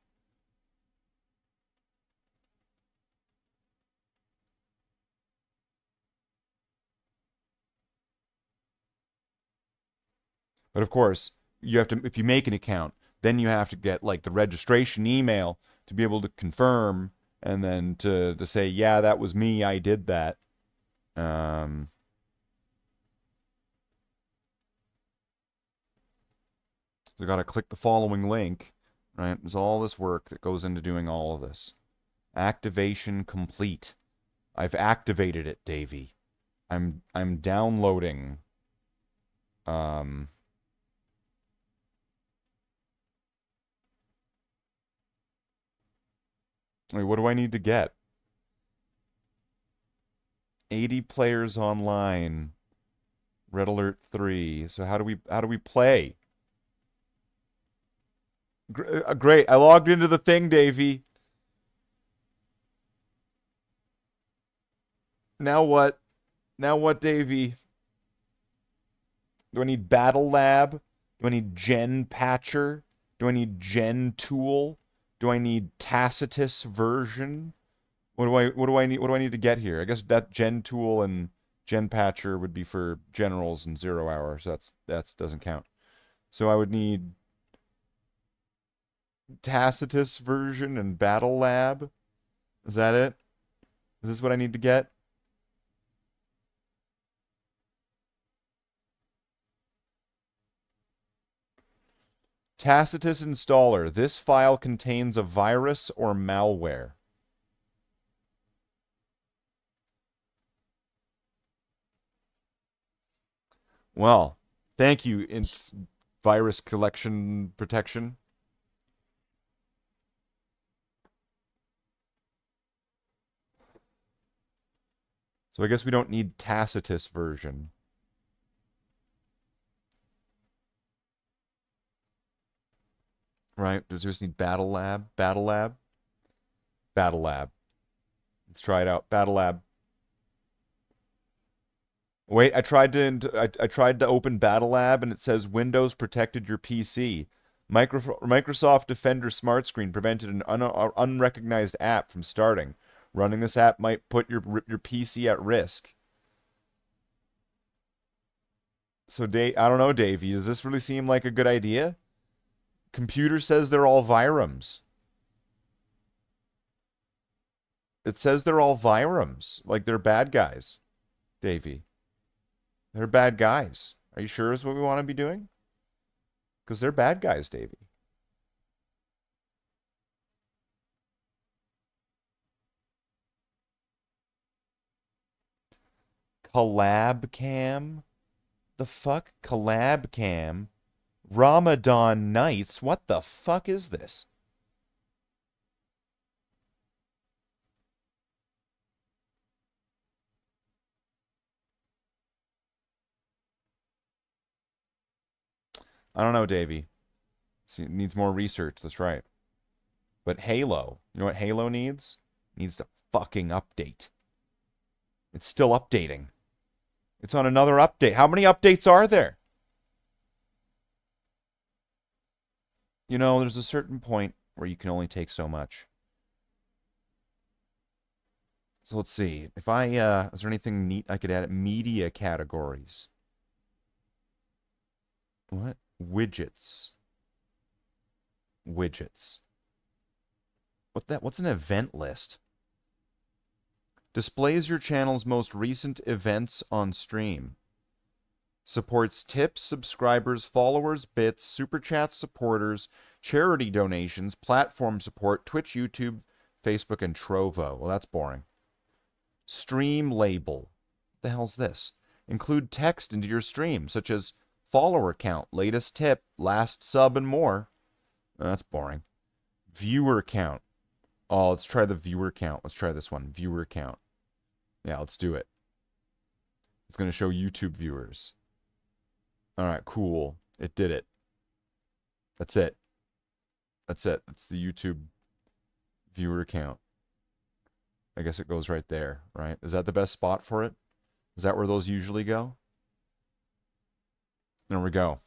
But of course, you have to, if you make an account, then you have to get like the registration email to be able to confirm, and then to say, yeah, that was me, I did that. So you got to click the following link, right? There's all this work that goes into doing all of this. Activation complete. I've activated it, Davey. I'm downloading. Wait, what do I need to get? 80 players online. Red Alert 3. So how do we play? Great. I logged into the thing, Davey. Now what? Now what, Davey? Do I need Battle Lab? Do I need Gen Patcher? Do I need Gen Tool? Do I need Tacitus version? What do I need to get here? I guess that Gen Tool and Gen Patcher would be for generals and 0 hour, so that doesn't count. So I would need Tacitus version and Battle Lab. Is that it? Is this what I need to get? Tacitus installer. This file contains a virus or malware. Well, thank you, virus collection protection. So I guess we don't need Tacitus version. Right? Does this need Battle Lab? Battle Lab? Battle Lab. Let's try it out. Battle Lab. Wait, I tried to open Battle Lab and it says Windows protected your PC. Microsoft Defender Smart Screen prevented an unrecognized app from starting. Running this app might put your PC at risk. So I don't know, Davey. Does this really seem like a good idea? Computer says they're all virums. It says they're all virums. Like they're bad guys, Davey. They're bad guys. Are you sure is what we want to be doing? Because they're bad guys, Davey. Collab cam? The fuck? Collab cam? Ramadan Nights? What the fuck is this? I don't know, Davey. See, it needs more research, that's right. But Halo, you know what Halo needs? It needs to fucking update. It's still updating. It's on another update. How many updates are there? You know, there's a certain point where you can only take so much. So let's see. If I, is there anything neat I could add? Media categories. What? Widgets. Widgets. What's an event list? Displays your channel's most recent events on stream. Supports tips, subscribers, followers, bits, super chats, supporters, charity donations, platform support, Twitch, YouTube, Facebook, and Trovo. Well, that's boring. Stream label. What the hell's this? Include text into your stream, such as follower count, latest tip, last sub, and more. That's boring. Viewer count. Oh, let's try the viewer count. Let's try this one. Viewer count. Yeah, let's do it. It's going to show YouTube viewers. All right, cool. It did it. That's it. That's it. That's the YouTube viewer count. I guess it goes right there, right? Is that the best spot for it? Is that where those usually go? There we go.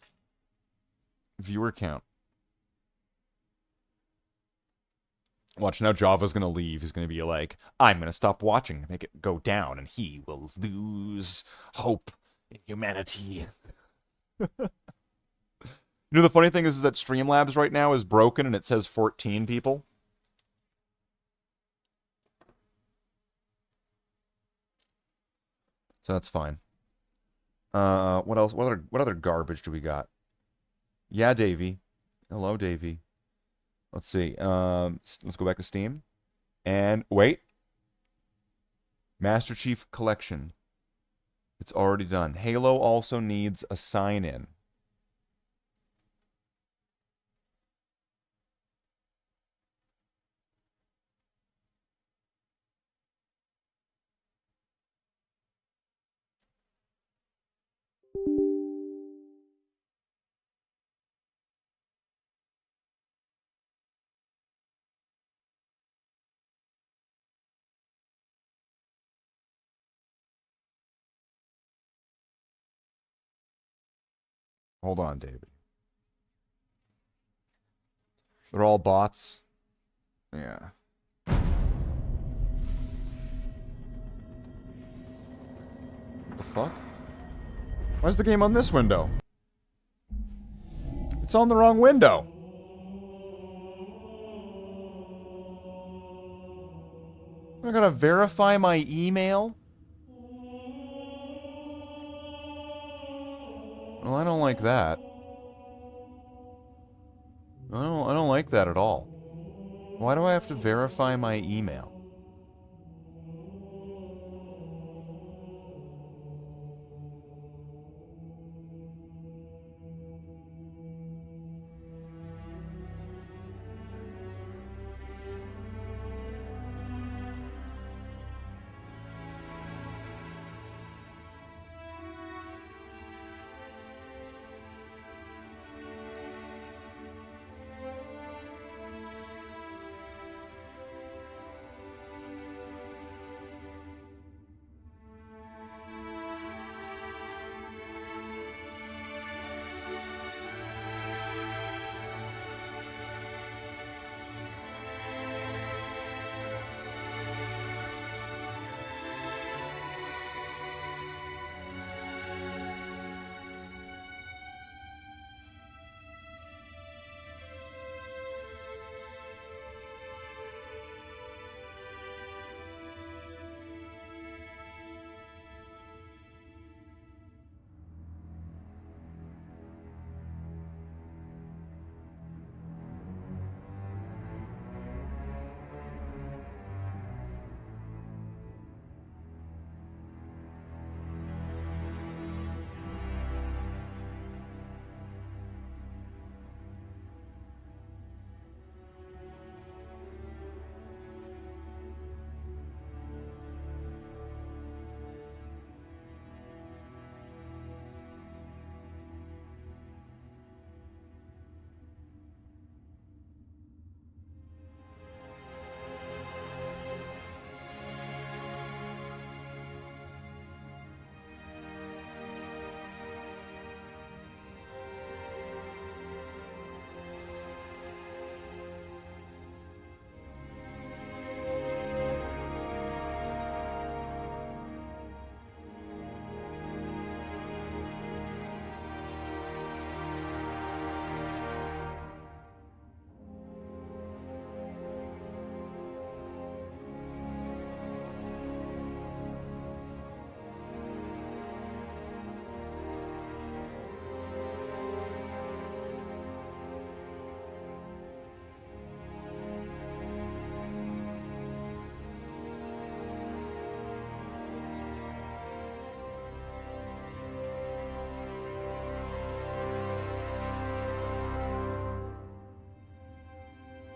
Viewer count. Watch, now Java's going to leave. He's going to be like, I'm going to stop watching to make it go down, and he will lose hope in humanity. You know, the funny thing is that Streamlabs right now is broken, and it says 14 people. So that's fine. What else? What other garbage do we got? Yeah, Davey. Hello, Davey. Let's see. Let's go back to Steam. And wait. Master Chief Collection. It's already done. Halo also needs a sign-in. Hold on, David. They're all bots. Yeah. What the fuck? Why's the game on this window? It's on the wrong window. I gotta verify my email? Well, I don't like that. I don't like that at all. Why do I have to verify my email?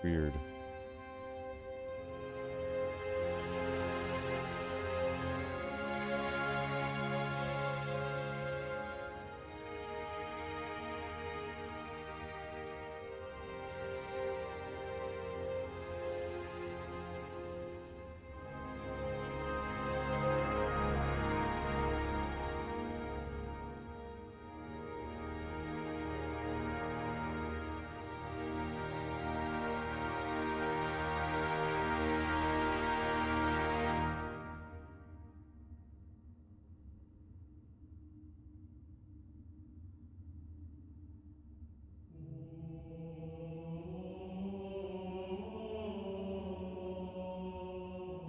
Weird.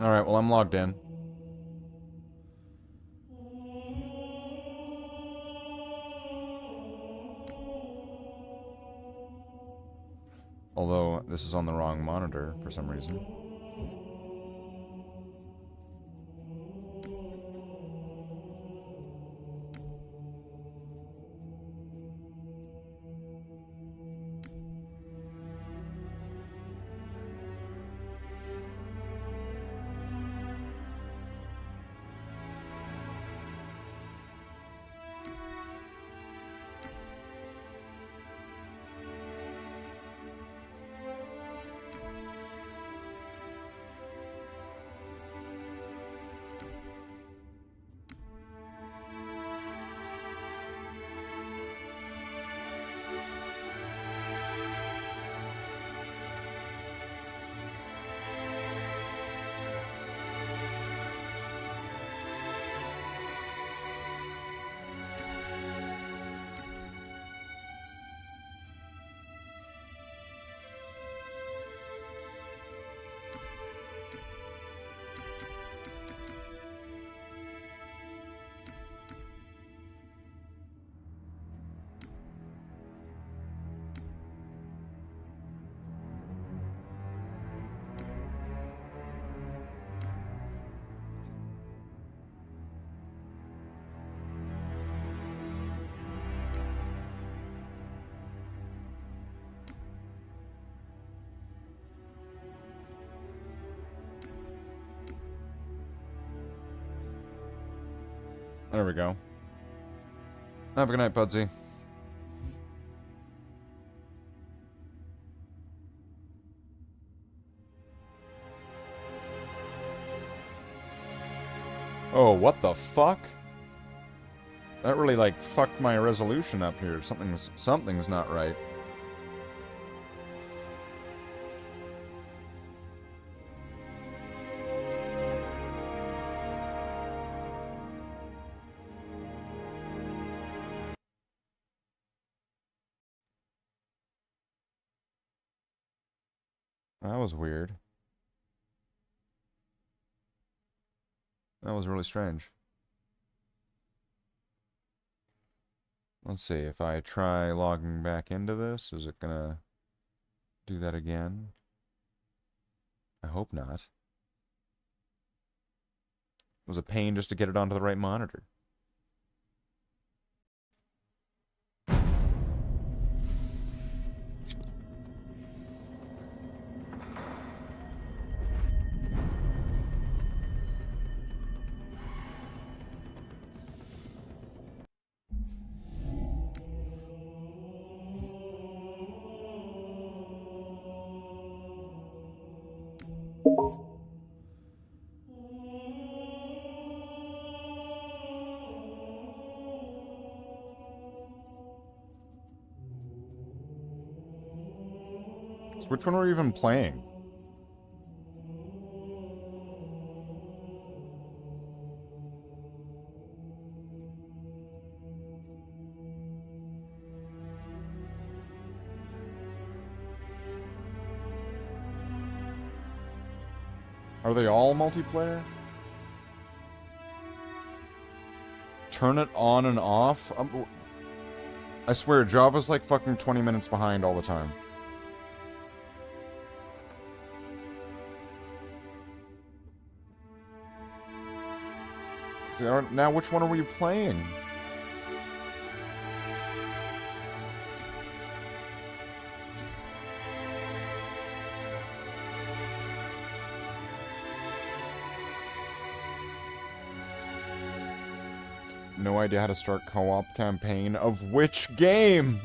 Alright, well, I'm logged in. Although, this is on the wrong monitor for some reason. There we go. Have a good night, Pudsey. Oh, what the fuck? That really, like, fucked my resolution up here. Something's not right. That was weird. That was really strange. Let's see, if I try logging back into this, is it gonna do that again? I hope not. It was a pain just to get it onto the right monitor. So which one were you even playing? Are they all multiplayer? Turn it on and off? I swear, Java's like fucking 20 minutes behind all the time. See, now which one are you playing? no idea how to start co-op campaign of which game?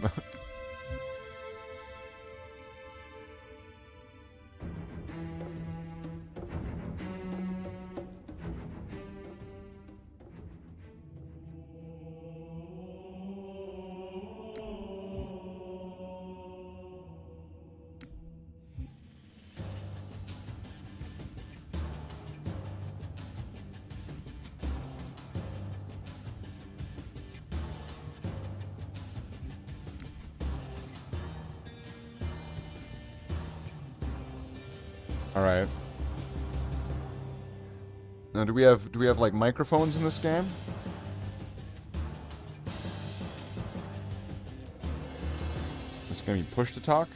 Alright. Now do we have like microphones in this game? Is it gonna be push to talk?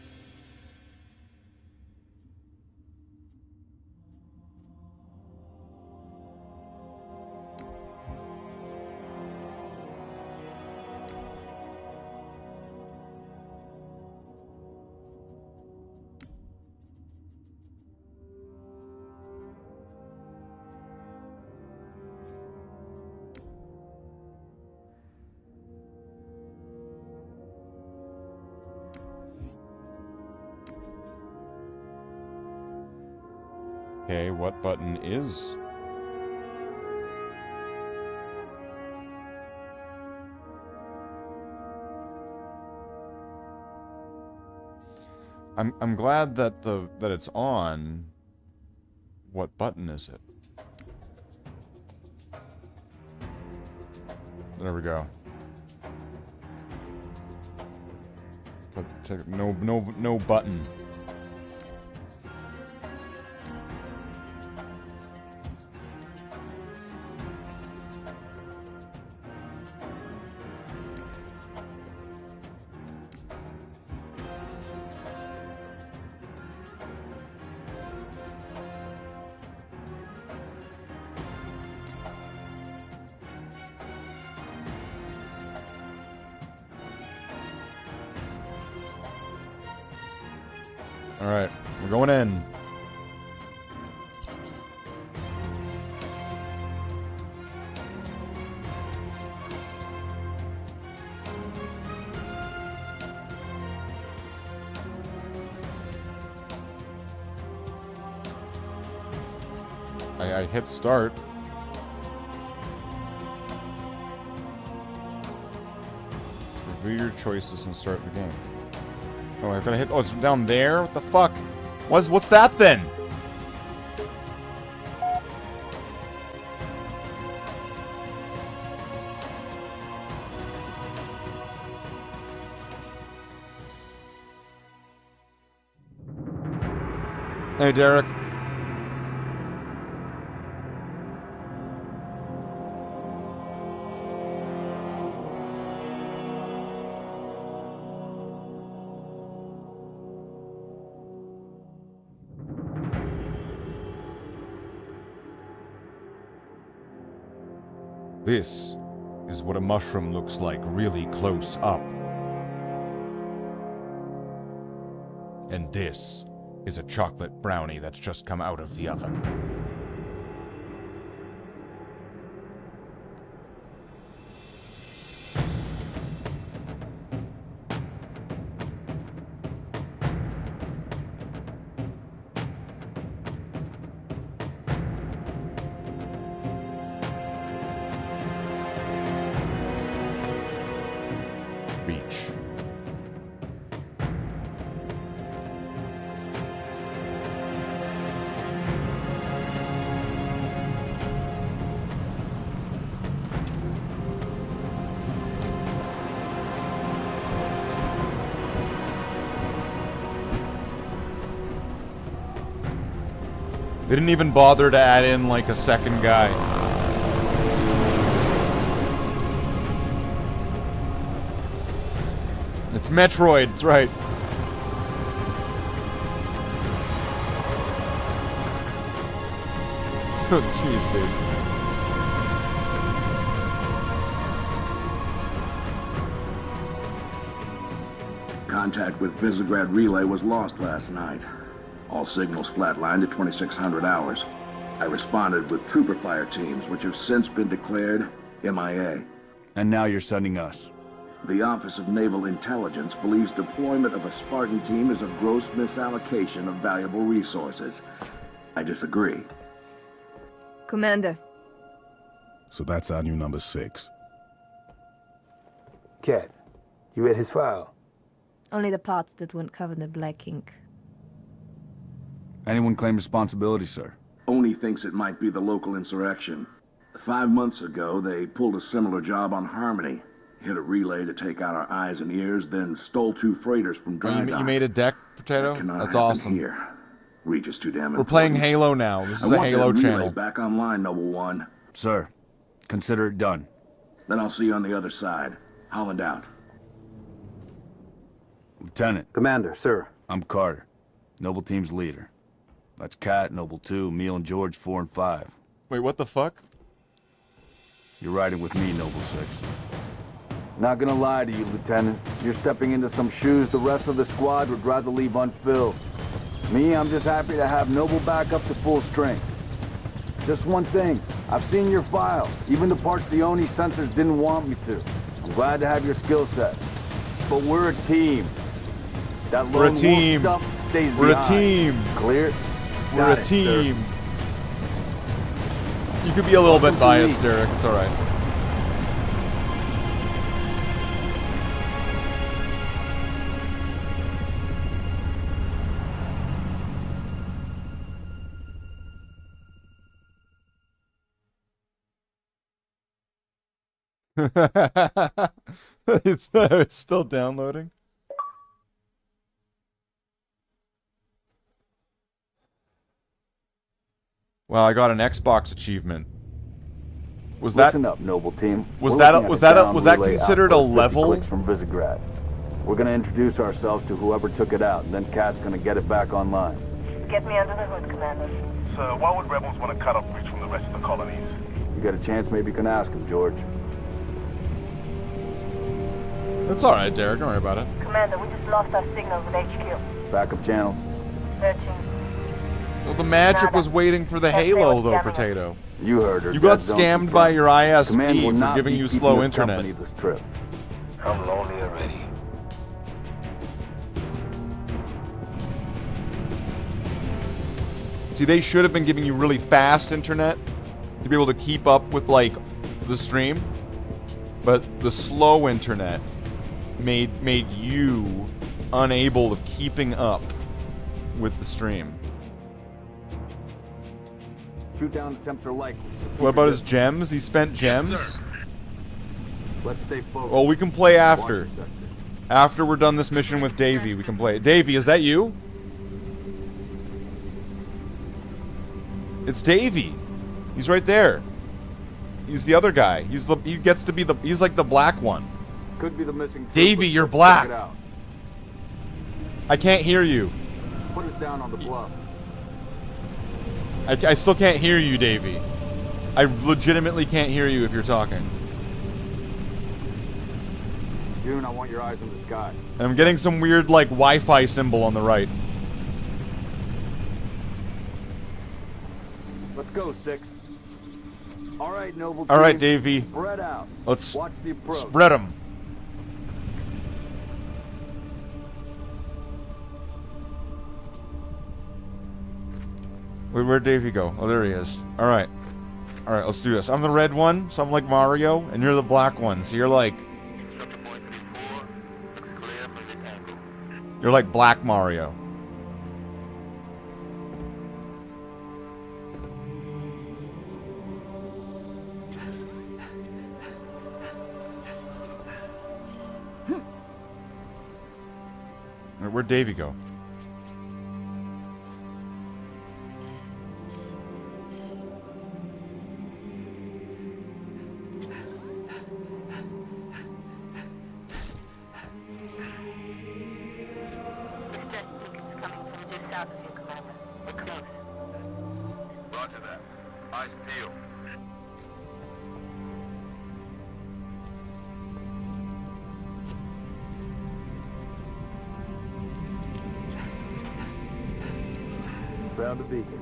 Okay, what button is? I'm glad that it's on. What button is it? There we go. But no button. Alright, we're going in. I hit start. Review your choices and start the game. Oh, I'm gonna hit. Oh, it's down there? What the fuck? What's that then? Hey, Derek. This is what a mushroom looks like really close up. And this is a chocolate brownie that's just come out of the oven. Reach. They didn't even bother to add in like a second guy. It's Metroid, that's right. Jeez, dude. Contact with Visegrad Relay was lost last night. All signals flatlined at 2600 hours. I responded with trooper fire teams, which have since been declared MIA. And now you're sending us. The Office of Naval Intelligence believes deployment of a Spartan team is a gross misallocation of valuable resources. I disagree. Commander. So that's our new number 6. Cat, you read his file? Only the parts that weren't covered in black ink. Anyone claim responsibility, sir? Only thinks it might be the local insurrection. 5 months ago, they pulled a similar job on Harmony. Hit a relay to take out our eyes and ears, then stole 2 freighters from dry dock. You made a deck, Potato? That's awesome. Here. Regis too damn We're playing Halo now. This is a Halo channel. Back online, Noble One. Sir, consider it done. Then I'll see you on the other side. Holland out. Lieutenant. Commander, sir. I'm Carter, Noble Team's leader. That's Cat, Noble 2, Emil and George 4 and 5. Wait, what the fuck? You're riding with me, Noble 6. Not gonna lie to you, Lieutenant. You're stepping into some shoes the rest of the squad would rather leave unfilled. Me, I'm just happy to have Noble back up to full strength. Just one thing, I've seen your file, even the parts the Oni sensors didn't want me to. I'm glad to have your skill set. But we're a team. That lone wolf stuff stays behind. We're a team. Clear? We're a team. You could be a little bit biased, Derek. It's alright. It's still downloading. Well, I got an Xbox achievement. Was that? Listen up, Noble Team. Was that considered a level? Clicks from Visegrad. We're gonna introduce ourselves to whoever took it out, and then Cat's gonna get it back online. Get me under the hood, Commander. So why would rebels want to cut off reach from the rest of the colonies? You got a chance, maybe you can ask him, George. That's alright, Derek. Don't worry about it. Commander, we just lost our signals at HQ. Backup channels. Searching. Well, the magic was waiting for the Halo, though, Potato. You heard her. You got scammed by your ISP for giving you slow internet. This trip. I'm lonely already. See, they should have been giving you really fast internet to be able to keep up with, like, the stream. But the slow internet made you unable of keeping up with the stream. Shoot down attempts are likely. So what about his gems? He spent gems? Yes, let's stay focused. Well, we can play after. After we're done this mission with Davey, we can play. Davey, is that you? It's Davey. He's right there. He's the other guy. He gets to be the. He's like the black one. Could be the missing. Davey, you're black. I can't hear you. Put us down on the bluff. I still can't hear you, Davey. I legitimately can't hear you if you're talking. June, I want your eyes in the sky. And I'm getting some weird, like, Wi-Fi symbol on the right. Let's go, 6. All right, Noble. All right, Davey. Spread out. Let's watch the approach. Spread them. Where'd Davey go? Oh, there he is. All right. All right, let's do this. I'm the red one, so I'm like Mario, and you're the black one, so you're like... You're like Black Mario. Where'd Davey go? Distress beacons coming from just south of you, Commander. We're close. Roger that. Eyes peeled. Found the beacon.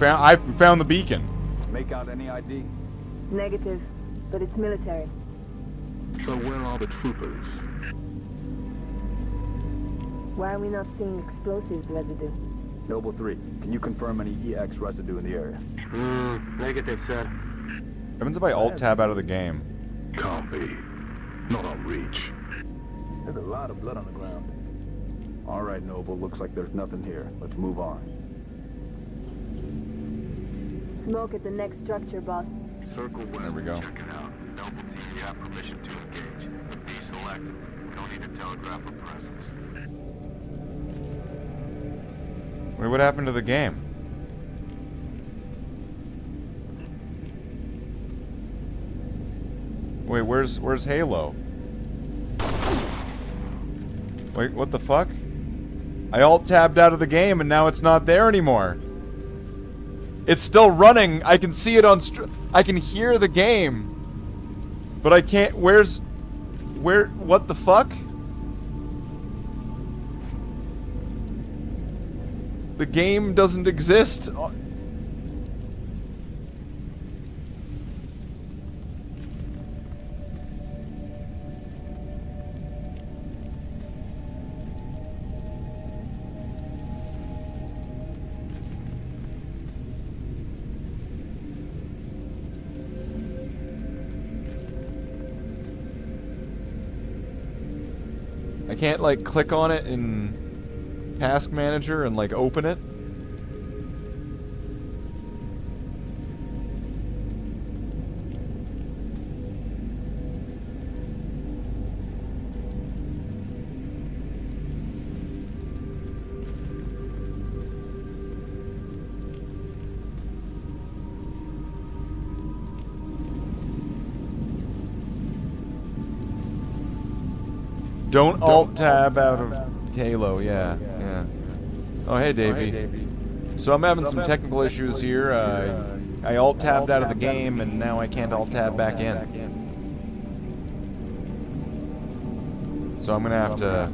I found the beacon. Make out any ID? Negative. but it's military. So where are the troopers? Why are we not seeing explosives residue? Noble 3, can you confirm any EX residue in the area? Negative, sir. What happens if I alt-tab out of the game? Can't be. Not on Reach. There's a lot of blood on the ground. Alright, Noble, looks like there's nothing here. Let's move on. Smoke at the next structure, boss. Circle west. There we go. Check it out. Noble team, you have permission to engage. But be selective. We don't need to telegraph a presence. Wait, what happened to the game? Wait, where's Halo? Wait, what the fuck? I alt-tabbed out of the game and now it's not there anymore. It's still running. I can see it on I can hear the game. But I can't. Where? What the fuck? The game doesn't exist. I can't, like, click on it in Task Manager and, like, open it. Don't alt-tab out of Halo, yeah. Oh, hey, Davey. So I'm having some technical issues here. I alt-tabbed out of the game, and now I can't alt-tab back in. So I'm gonna have to,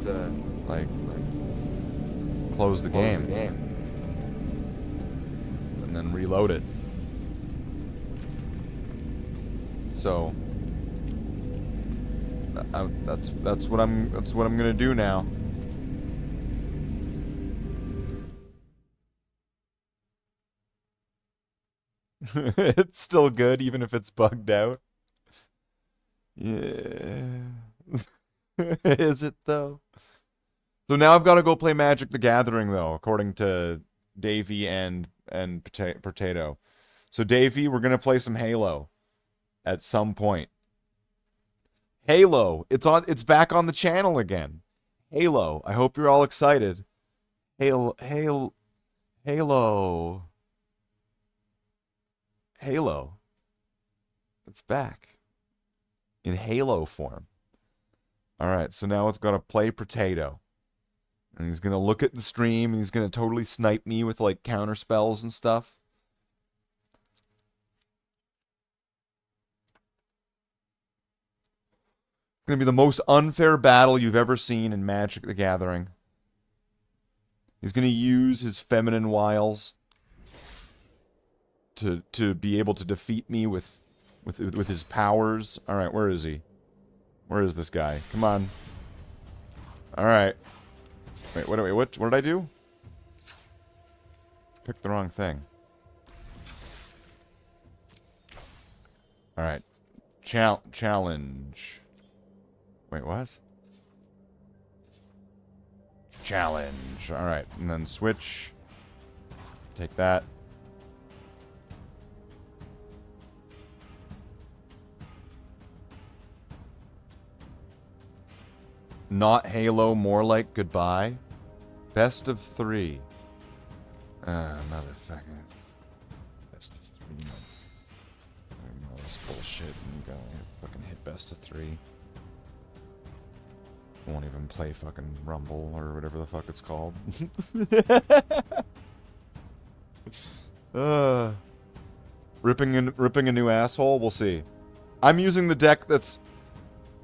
like, close the game. And then reload it. So... that's what I'm gonna do now. It's still good even if it's bugged out. Yeah. Is it though? So now I've got to go play Magic the Gathering though, according to Davey and Potato. So Davey, we're gonna play some Halo at some point. Halo, it's back on the channel again. Halo, I hope you're all excited. Halo. It's back. In Halo form. Alright, so now it's got to play Potato. And he's going to look at the stream, and he's going to totally snipe me with, like, counter spells and stuff. It's going to be the most unfair battle you've ever seen in Magic the Gathering. He's going to use his feminine wiles to be able to defeat me with his powers. All right, where is he? Where is this guy? Come on. All right. Wait, what did I do? Picked the wrong thing. All right. Challenge. Wait, what? Challenge. Alright, and then switch. Take that. Not Halo, more like goodbye. Best of 3. Motherfucker. Best of 3. All this bullshit and go fucking hit best of 3. Won't even play fucking Rumble or whatever the fuck it's called. Ripping a new asshole. We'll see. I'm using the deck that's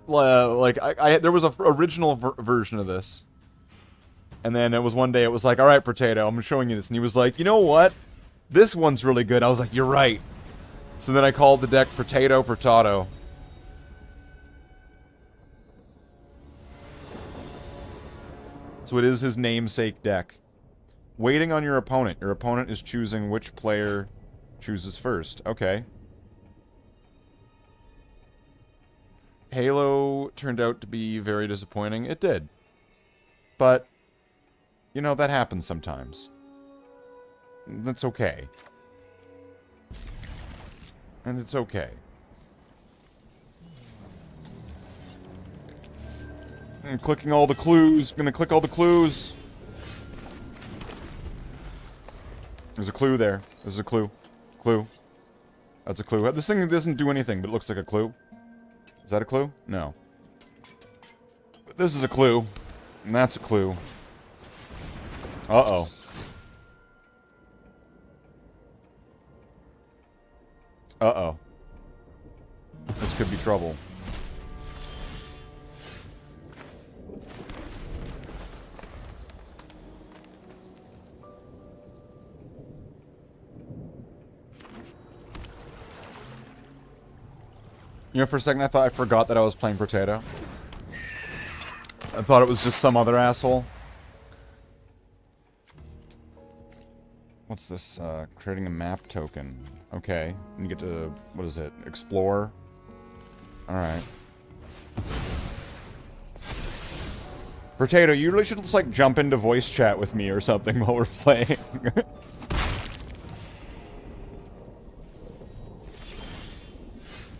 like there was a original version of this, and then it was one day it was like, all right, Potato, I'm showing you this, and he was like, you know what? This one's really good. I was like, you're right. So then I called the deck Potato. So it is his namesake deck. Waiting on your opponent. Your opponent is choosing which player chooses first. Okay. Halo turned out to be very disappointing. It did. But, you know, that happens sometimes. That's okay. And it's okay. I'm clicking all the clues. Gonna click all the clues. There's a clue there. There's a clue. Clue. That's a clue. This thing doesn't do anything, but it looks like a clue. Is that a clue? No. But this is a clue. And that's a clue. Uh-oh. Uh-oh. This could be trouble. You know, for a second I thought I forgot that I was playing Potato. I thought it was just some other asshole. What's this? Creating a map token. Okay. And you get to, what is it? Explore? Alright. Potato, you really should just, like, jump into voice chat with me or something while we're playing.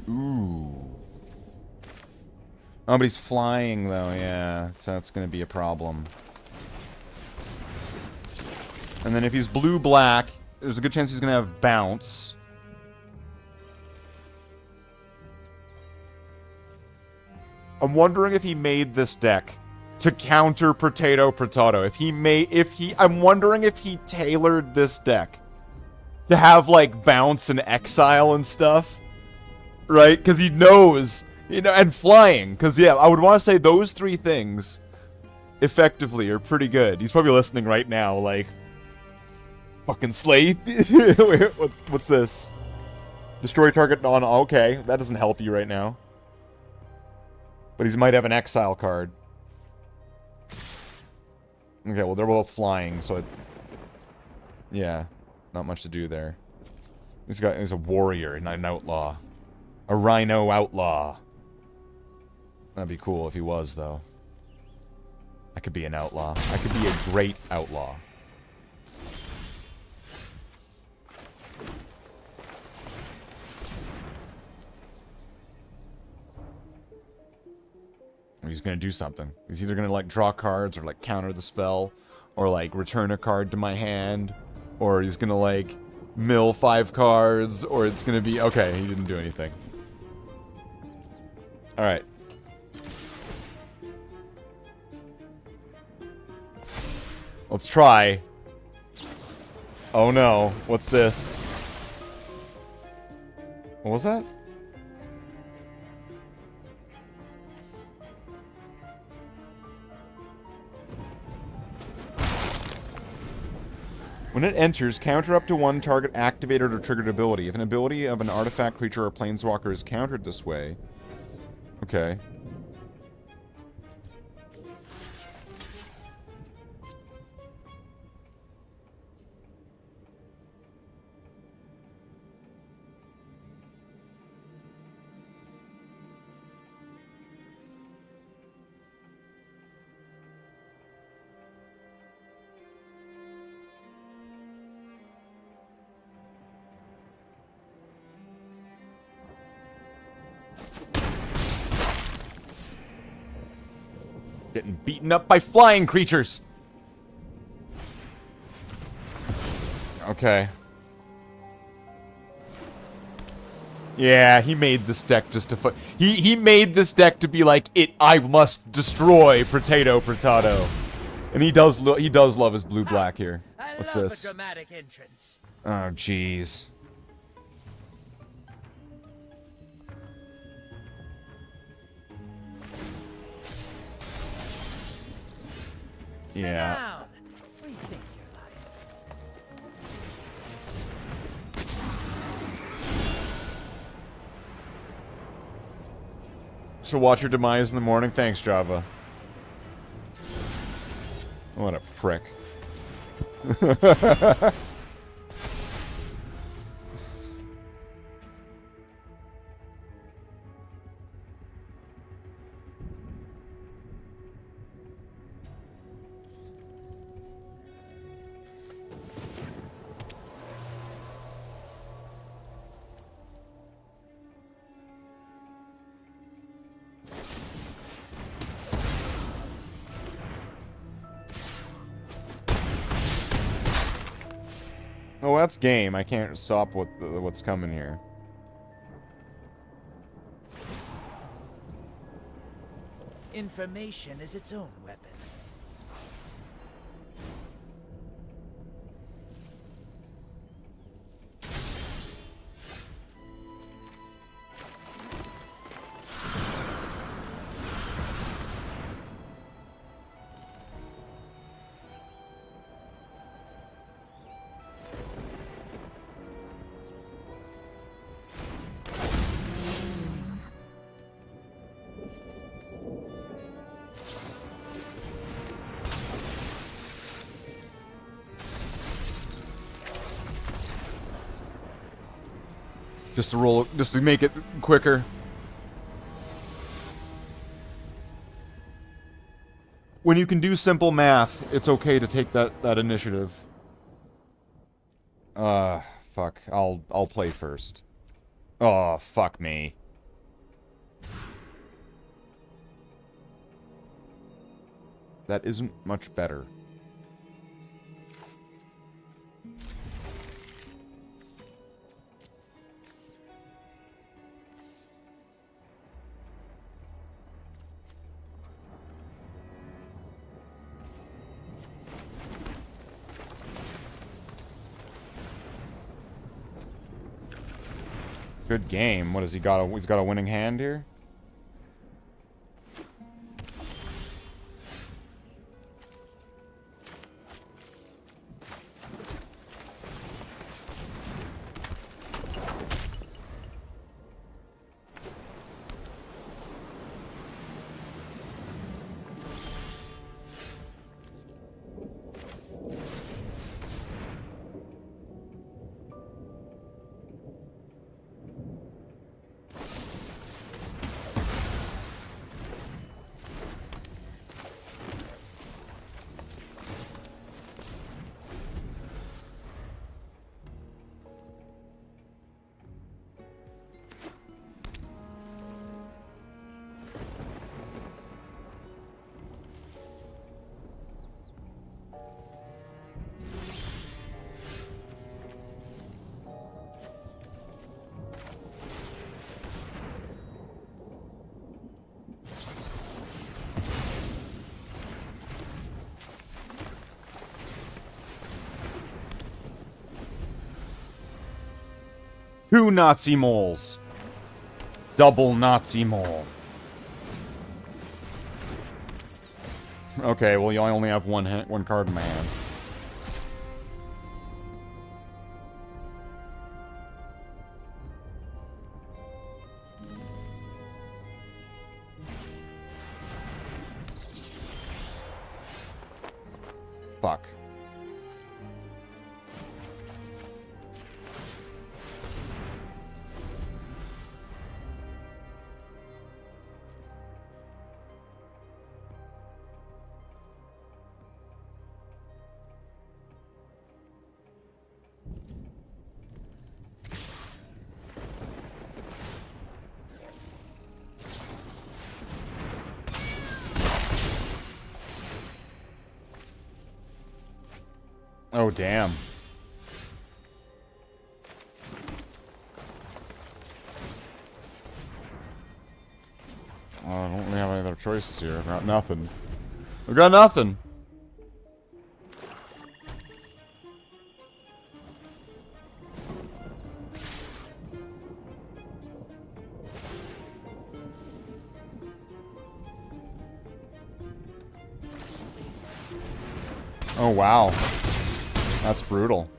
Ooh. Oh, but he's flying, though, yeah. So that's gonna be a problem. And then if he's blue-black, there's a good chance he's gonna have bounce. I'm wondering if he made this deck to counter Potato. I'm wondering if he tailored this deck to have, like, bounce and exile and stuff. Right? Because he knows, you know, and flying. Because, yeah, I would want to say those three things, effectively, are pretty good. He's probably listening right now, like, fucking slay. What's this? Destroy target on, okay, that doesn't help you right now. But he might have an exile card. Okay, well, they're both flying, so yeah, not much to do there. He's a warrior, not an outlaw. A rhino outlaw. That'd be cool if he was, though. I could be an outlaw. I could be a great outlaw. He's gonna do something. He's either gonna, like, draw cards or, like, counter the spell, or, like, return a card to my hand, or he's gonna, like, mill 5 cards, or it's gonna be... Okay, he didn't do anything. Alright. Let's try. Oh no, what's this? What was that? When it enters, counter up to 1 target activated or triggered ability. If an ability of an artifact, creature, or planeswalker is countered this way... Okay. Getting beaten up by flying creatures. Okay. Yeah, he made this deck just to he made this deck to be like, I must destroy Potato. And he does love his blue-black here. What's this? Dramatic entrance. Oh, jeez. Yeah. So watch your demise in the morning. Thanks, Java. What a prick. Oh, that's game. I can't stop what's coming here. Information is its own weapon. Just to make it quicker. When you can do simple math, it's okay to take that initiative. Fuck. I'll play first. Oh, fuck me. That isn't much better. Good game. What has he got? He's got a winning hand here? Two Nazi moles. Double Nazi mole. Okay, well, I only have one card in my hand. Fuck. Oh, damn. I don't really have any other choices here. I've got nothing. I've got nothing. Oh, wow. That's brutal.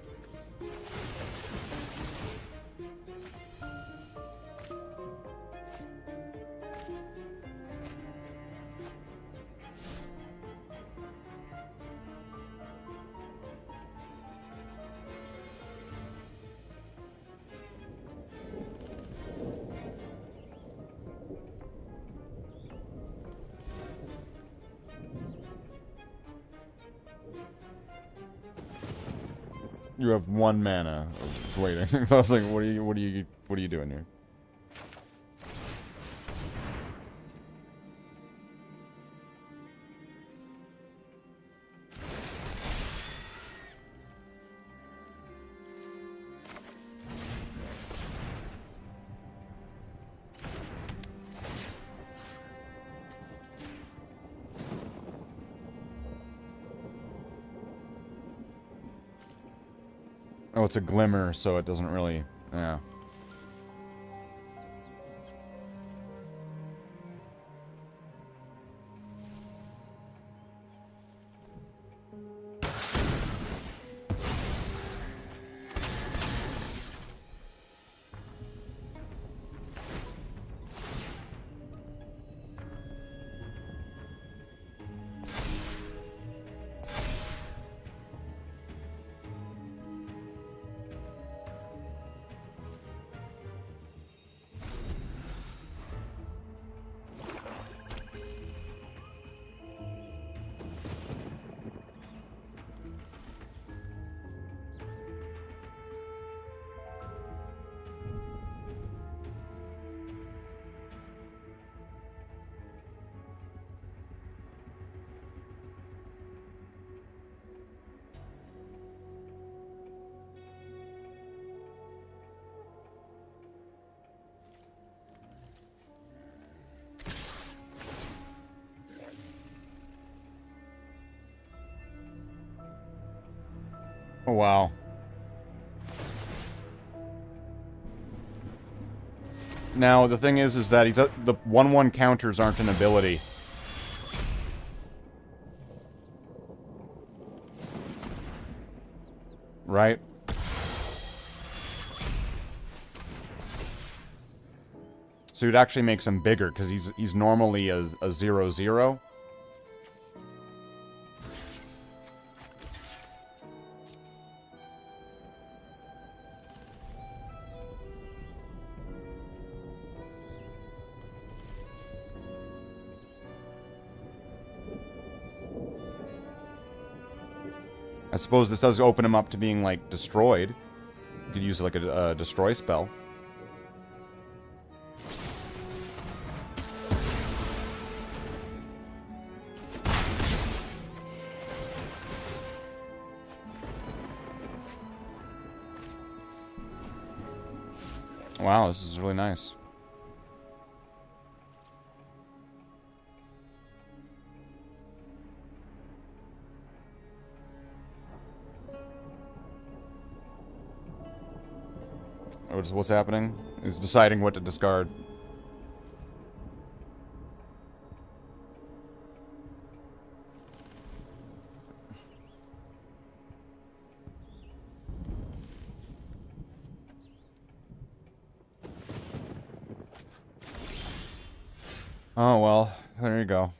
You have 1 mana. I was waiting. I was like, what are you doing here? Oh, it's a glimmer, so it doesn't really... Yeah. Oh, wow. Now, the thing is that the 1/1 counters aren't an ability. Right? So it actually makes him bigger, because he's normally a 0/0. I suppose this does open him up to being, like, destroyed. You could use, like, a destroy spell. Wow, this is really nice. What's happening? He's deciding what to discard. Oh, well, there you go.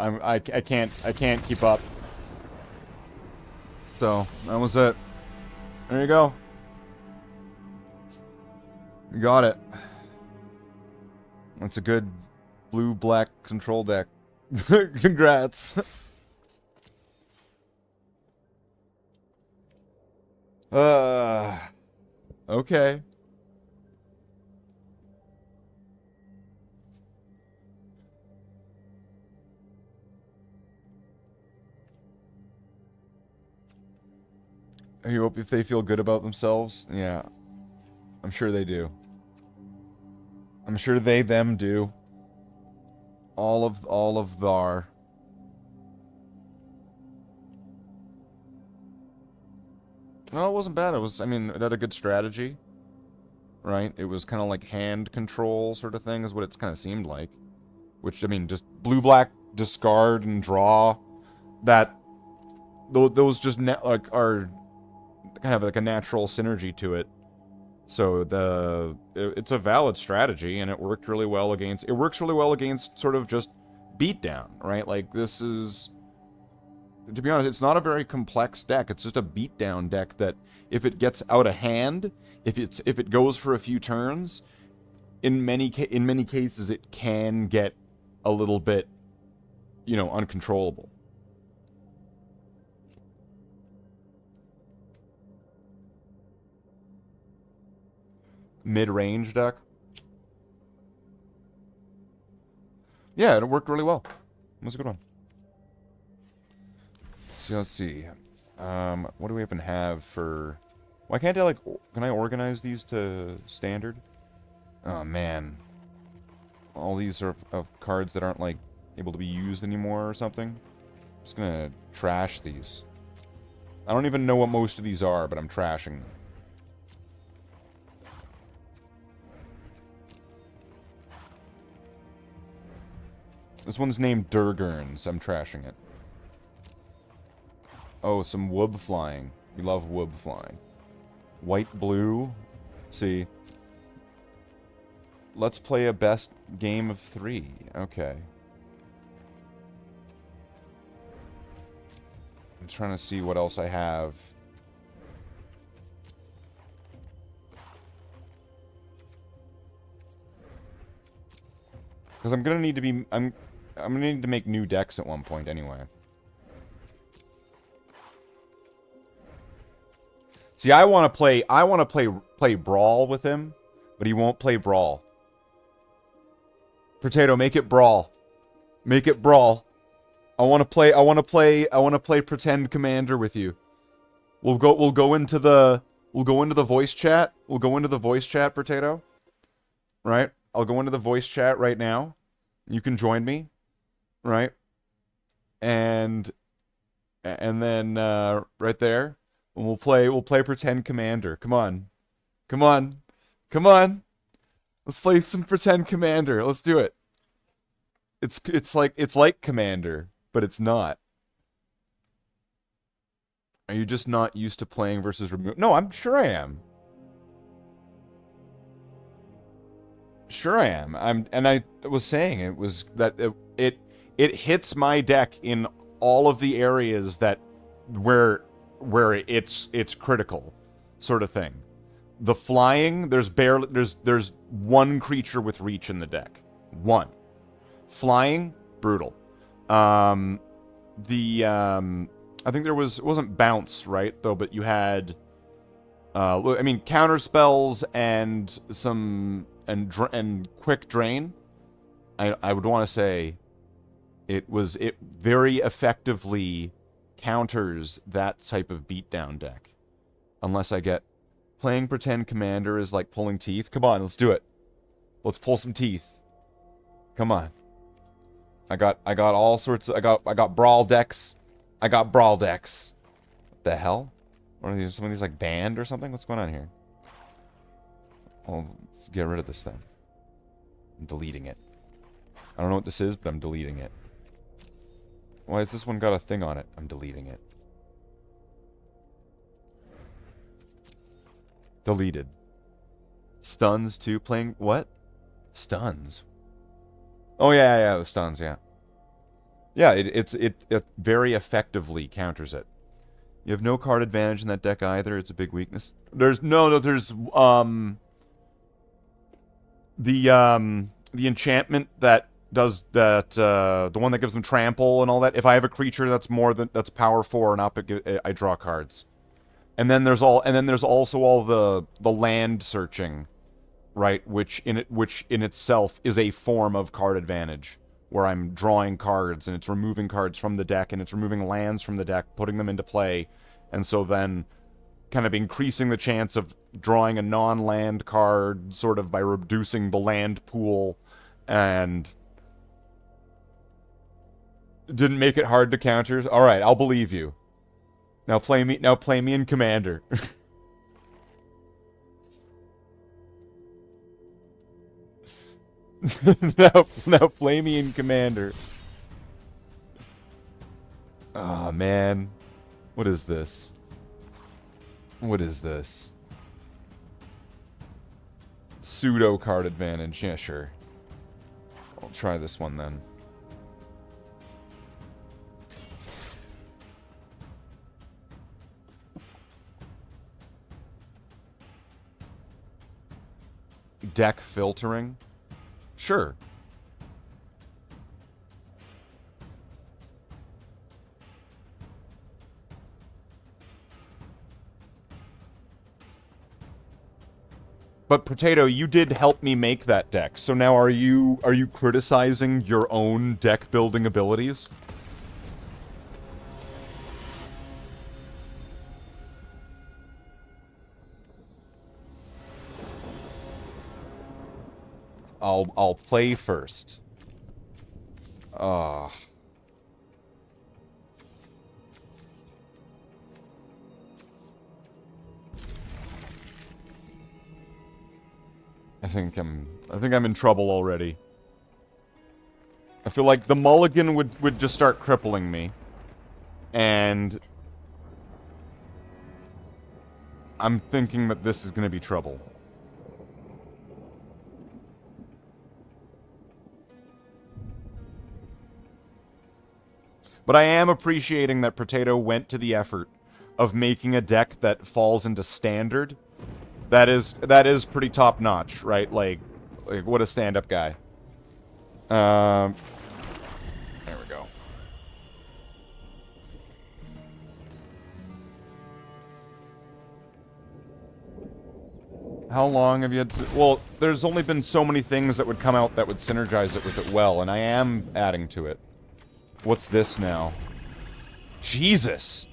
I can't keep up. So, that was it. There you go. You got it. That's a good blue-black control deck. Congrats. Okay. I hope if they feel good about themselves. Yeah. I'm sure they do. I'm sure they, them do. All of thar. No, it wasn't bad. It was, I mean, it had a good strategy. Right? It was kind of like hand control sort of thing is what it's kind of seemed like. Which, I mean, just blue-black discard and draw. That, those just are kind of like a natural synergy to it. So it's a valid strategy, and it worked really well against sort of just beatdown, right? Like, this is to be honest, it's not a very complex deck. It's just a beatdown deck that, if it gets out of hand, if it goes for a few turns, in many cases it can get a little bit, you know, uncontrollable. Mid-range deck. Yeah, it worked really well. It was a good one. So let's see. What do we even have for... Why can't I, like... Can I organize these to standard? Oh, man. All these are of cards that aren't, like, able to be used anymore or something. I'm just gonna trash these. I don't even know what most of these are, but I'm trashing them. This one's named Durgurns. I'm trashing it. Oh, some woob flying. We love woob flying. White, blue. See. Let's play a best game of 3. Okay. I'm trying to see what else I have. Because I'm gonna need to be... I'm gonna need to make new decks at one point anyway. See, I want to play Brawl with him, but he won't play Brawl. Potato, make it Brawl. Make it Brawl. I want to play Pretend Commander with you. We'll go into the voice chat. We'll go into the voice chat, Potato. Right? I'll go into the voice chat right now. You can join me. Right? And then right there, and we'll play Pretend Commander. Come on. Come on. Come on. Let's play some Pretend Commander. Let's do it. It's like Commander, but it's not. Are you just not used to playing versus remove? No, I'm sure I am. Sure I am. And I was saying it was that it hits my deck in all of the areas that where it's critical, sort of thing. The flying, there's one creature with reach in the deck. One. Flying, brutal. I think there was, it wasn't bounce, right, though, but you had I mean, counter spells and some and quick drain. I would want to say it very effectively counters that type of beatdown deck. Unless I get... Playing Pretend Commander is like pulling teeth. Come on, let's do it. Let's pull some teeth. Come on. I got all sorts of... I got Brawl decks. I got Brawl decks. What the hell? What are these? Some of these like banned or something? What's going on here? Oh, let's get rid of this thing. I'm deleting it. I don't know what this is, but I'm deleting it. Why has this one got a thing on it? I'm deleting it. Deleted. Stuns too. Playing what? Stuns. Oh yeah, the stuns, yeah. Yeah, it very effectively counters it. You have no card advantage in that deck either. It's a big weakness. There's the enchantment that does that, the one that gives them trample and all that. If I have a creature that's power 4 and up, I draw cards. And then there's also all the land searching, right? Which in itself is a form of card advantage, where I'm drawing cards and it's removing cards from the deck and it's removing lands from the deck, putting them into play, and so then kind of increasing the chance of drawing a non-land card sort of by reducing the land pool, and didn't make it hard to counter. All right, I'll believe you. Now play me in Commander. now play me in Commander. Oh man. What is this? What is this? Pseudo card advantage. Yeah, sure. I'll try this one then. deck filtering? Sure. But Potato, you did help me make that deck. So now are you criticizing your own deck building abilities? I'll play first. I think I'm in trouble already. I feel like the mulligan would just start crippling me. And I'm thinking that this is going to be trouble. But I am appreciating that Potato went to the effort of making a deck that falls into standard. That is pretty top notch, right? Like what a stand-up guy. There we go. How long have you had to... Well, there's only been so many things that would come out that would synergize it with it well, and I am adding to it. What's this now? Jesus!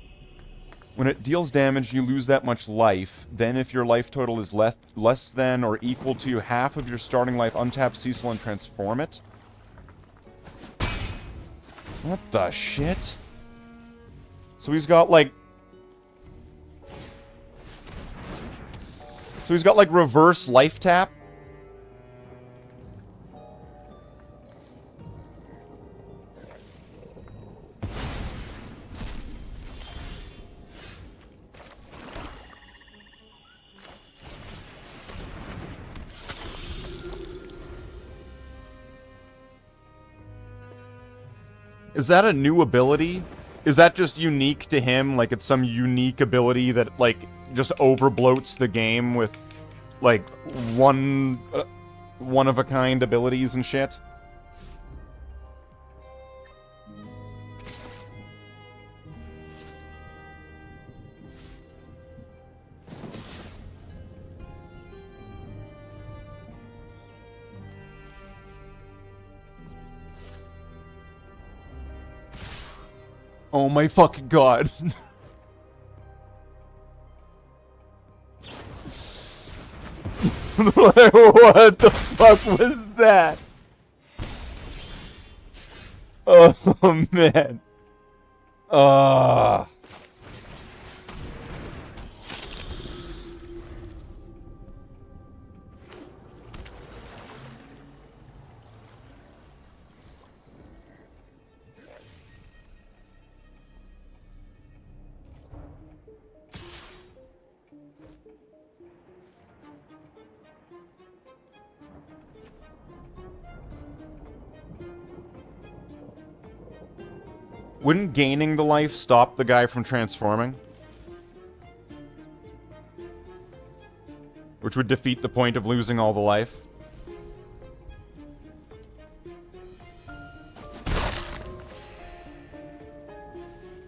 When it deals damage, you lose that much life. Then if your life total is less than or equal to half of your starting life, untap Cecil and transform it? What the shit? So he's got like... So he's got like reverse life tap? Is that a new ability? Is that just unique to him? Like, it's some unique ability that, like, just overbloats the game with, like, one-of-a-kind abilities and shit? Oh my fucking god. What the fuck was that? Oh man. Wouldn't gaining the life stop the guy from transforming? Which would defeat the point of losing all the life?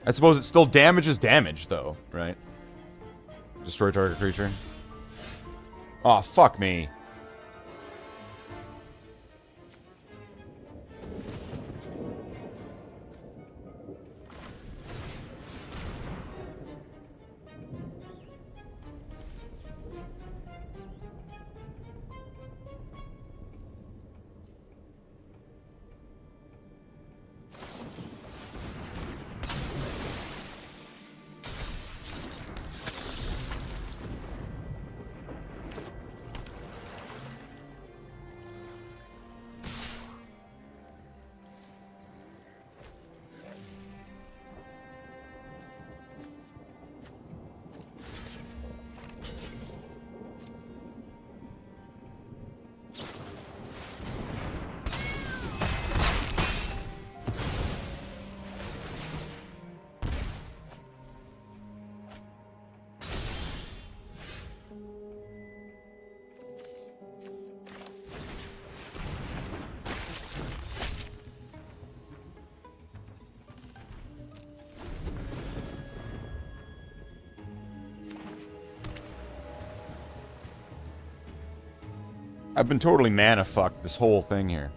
I suppose it still damages damage, though, right? Destroy target creature. Aw, fuck me. I've been totally mana fucked this whole thing here.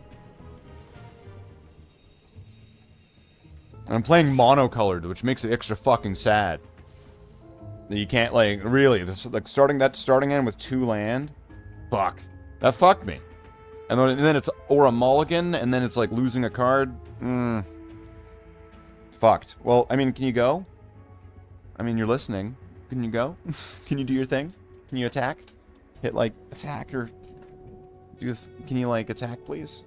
I'm playing monocolored, which makes it extra fucking sad. That you can't, like, really, this, like, starting in with 2 land? Fuck. That fucked me. And then it's, or a mulligan, and then it's, like, losing a card? Fucked. Well, I mean, can you go? I mean, you're listening. Can you go? Can you do your thing? Can you attack? Hit, like, attack, or... Can you, like, attack, please?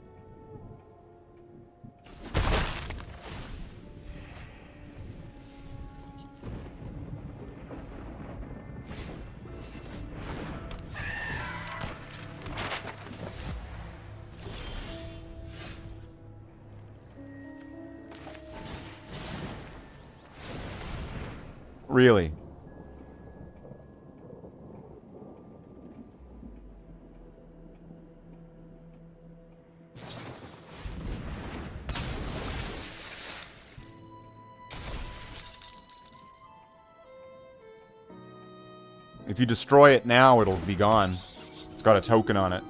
Really? If you destroy it now, it'll be gone. It's got a token on it.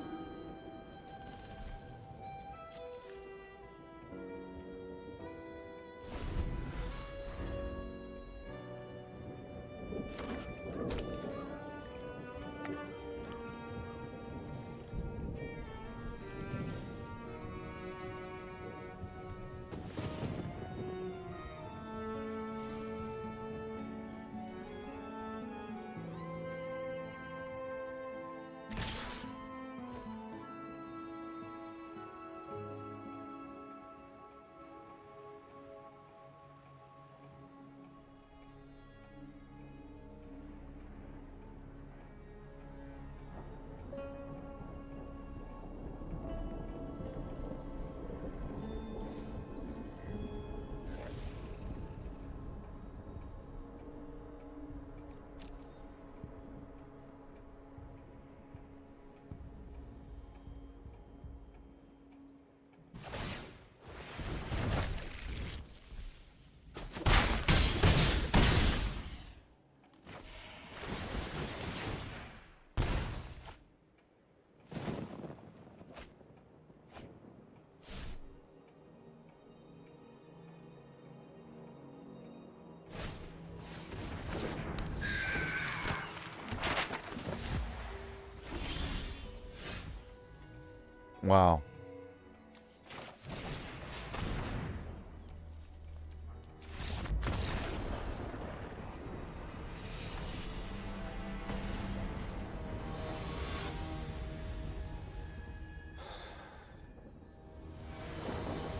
Wow.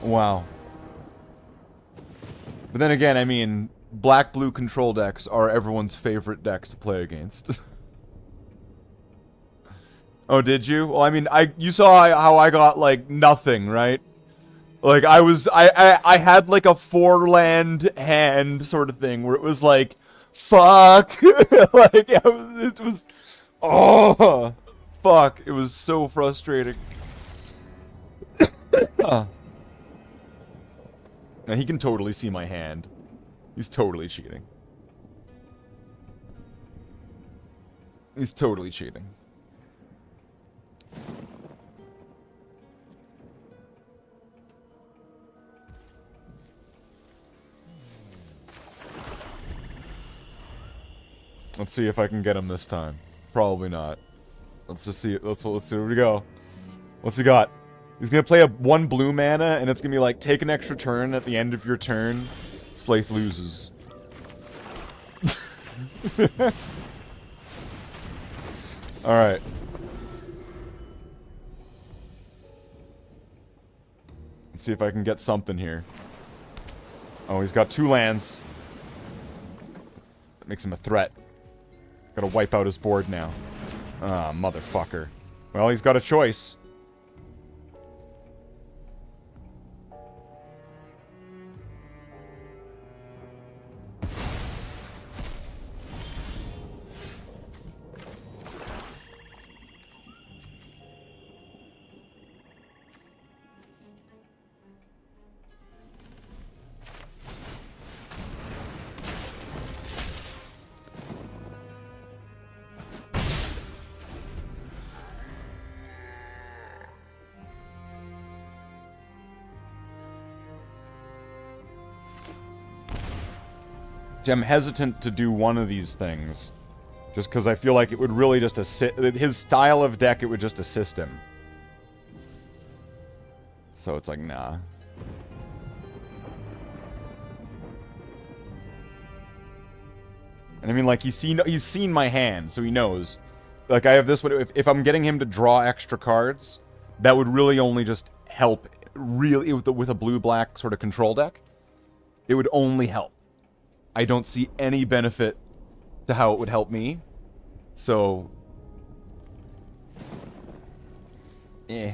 Wow. But then again, I mean, black-blue control decks are everyone's favorite decks to play against. Oh, did you? Well, I mean, you saw how I got, like, nothing, right? Like, I had, like, a 4-land hand sort of thing, where it was like, fuck! Like, it was, oh! Fuck, it was so frustrating. Now, he can totally see my hand. He's totally cheating. He's totally cheating. Let's see if I can get him this time. Probably not. Let's just see. Let's see where we go. What's he got? He's gonna play a 1 blue mana, and it's gonna be like, take an extra turn at the end of your turn. Slaith loses. Alright. Let's see if I can get something here. Oh, he's got 2 lands. That makes him a threat. Gotta wipe out his board now. Ah, motherfucker. Well, he's got a choice. See, I'm hesitant to do one of these things. Just because I feel like it would really just assist... His style of deck, it would just assist him. So it's like, nah. And I mean, like, he's seen my hand, so he knows. Like, I have this one. If I'm getting him to draw extra cards, that would really only just help, really, with a blue-black sort of control deck. It would only help. I don't see any benefit to how it would help me. So... eh.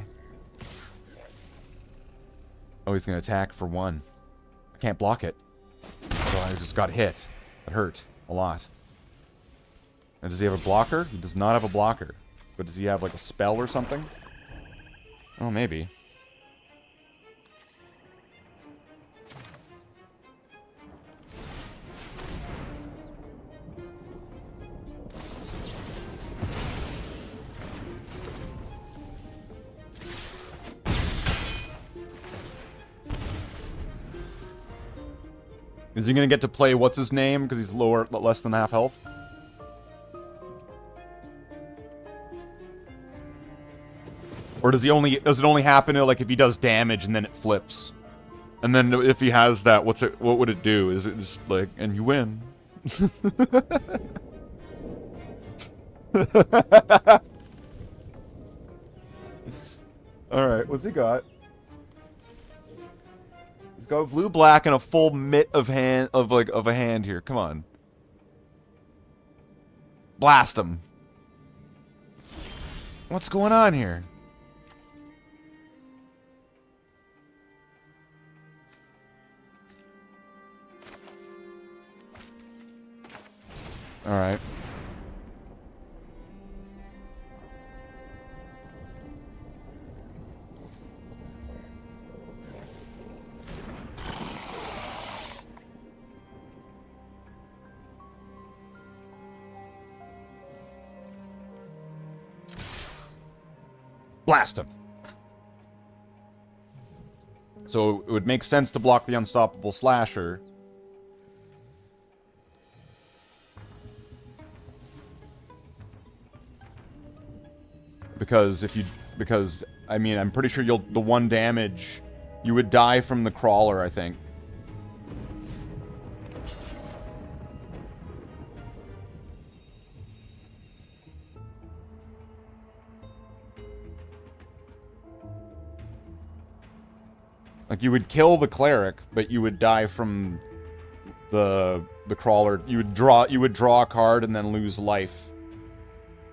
Oh, he's gonna attack for 1. I can't block it. So I just got hit. It hurt a lot. And does he have a blocker? He does not have a blocker. But does he have, like, a spell or something? Oh, maybe. Is he gonna get to play what's his name because he's less than half health? Or does it only happen like if he does damage and then it flips? And then if he has that, what would it do? Is it just like, and you win? Alright, what's he got? He's got blue, black, and a full mitt of a hand here. Come on. Blast him. What's going on here? Alright. Blast him. So it would make sense to block the unstoppable slasher. Because I mean, I'm pretty sure the 1 damage, you would die from the crawler, I think. Like, you would kill the cleric, but you would die from the crawler. You would draw a card and then lose life.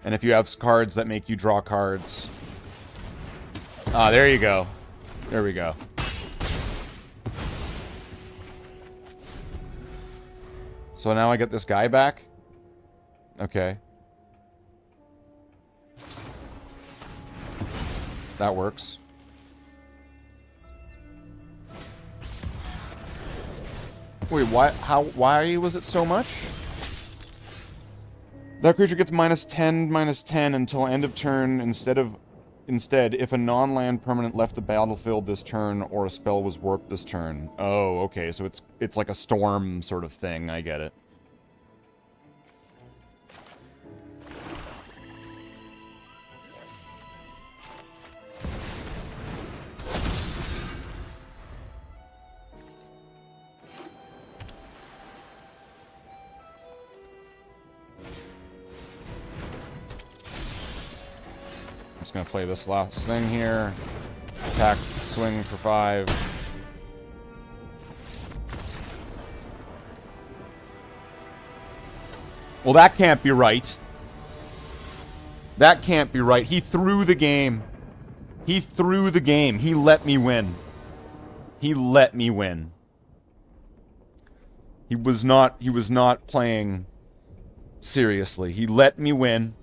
And if you have cards that make you draw cards... Ah, there you go. There we go. So now I get this guy back? Okay. That works. Wait, why was it so much? That creature gets -10 until end of turn instead if a non-land permanent left the battlefield this turn or a spell was warped this turn. Oh, okay, so it's like a storm sort of thing. I get it. I'm gonna play this last thing here. Attack, swing for 5. Well, that can't be right. That can't be right. He threw the game. He threw the game. He let me win. He let me win. He was not playing seriously. He let me win.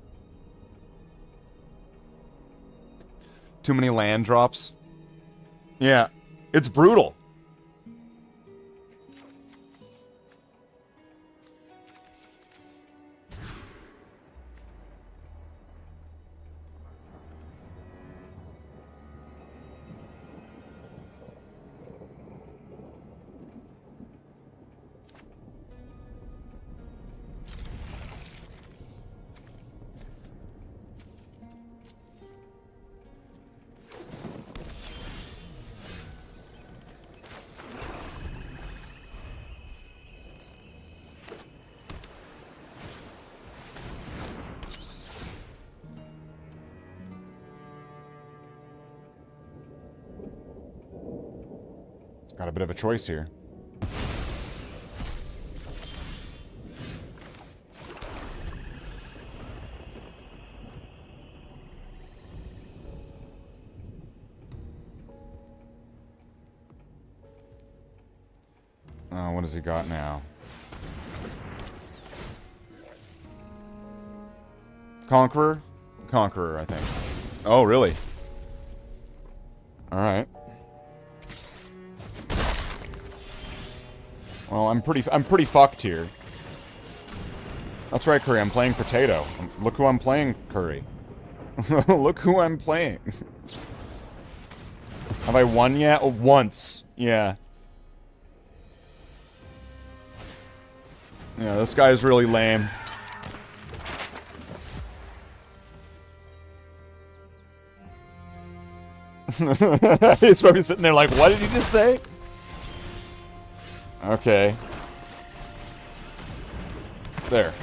Too many land drops. Yeah, it's brutal. Got a bit of a choice here. Oh, what has he got now? Conqueror? Conqueror, I think. Oh, really? Alright. Well, I'm pretty fucked here. That's right, Curry, I'm playing Potato. Look who I'm playing, Curry. Look who I'm playing. Have I won yet? Oh, once. Yeah. Yeah, this guy's really lame. He's probably sitting there like, what did he just say? Okay. There.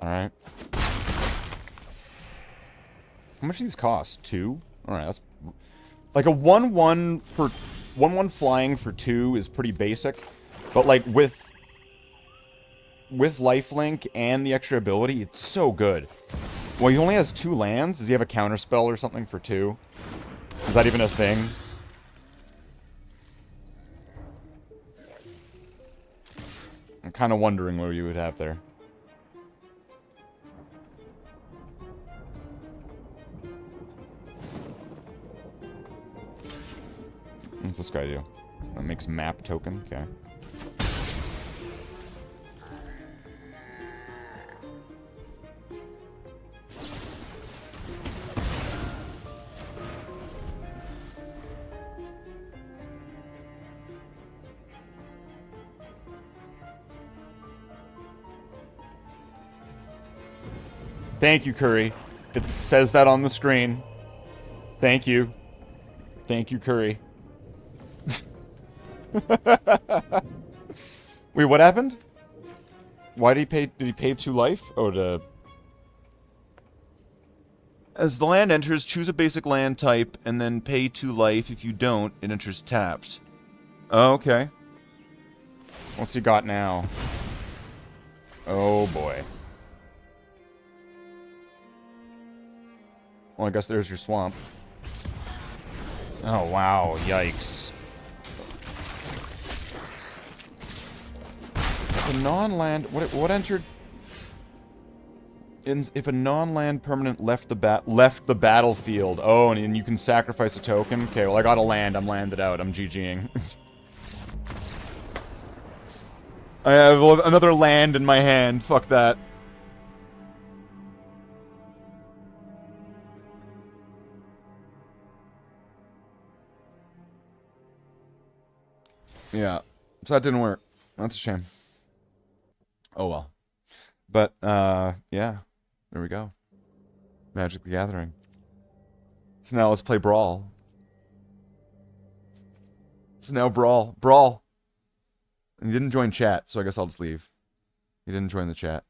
Alright. How much do these cost? 2? Alright, that's... Like a 1-1 for... 1-1 flying for 2 is pretty basic. But like with lifelink and the extra ability, it's so good. Well, he only has 2 lands. Does he have a counterspell or something for 2? Is that even a thing? I'm kind of wondering what you would have there. What's this guy do? That makes map token? Okay. Thank you, Curry. It says that on the screen. Thank you. Thank you, Curry. Wait, what happened? Why did he pay 2 life? Oh, to... As the land enters, choose a basic land type, and then pay 2 life. If you don't, it enters tapped. Oh, okay. What's he got now? Oh, boy. Well, I guess there's your swamp. Oh, wow. Yikes. If a non-land... What entered... If a non-land permanent left the battlefield... Oh, and you can sacrifice a token? Okay, well, I got a land. I'm landed out. I'm GGing. I have another land in my hand. Fuck that. Yeah. So that didn't work. That's a shame. Oh well. But, yeah. There we go. Magic the Gathering. So now let's play Brawl. It's now Brawl. Brawl! And he didn't join chat, so I guess I'll just leave. He didn't join the chat.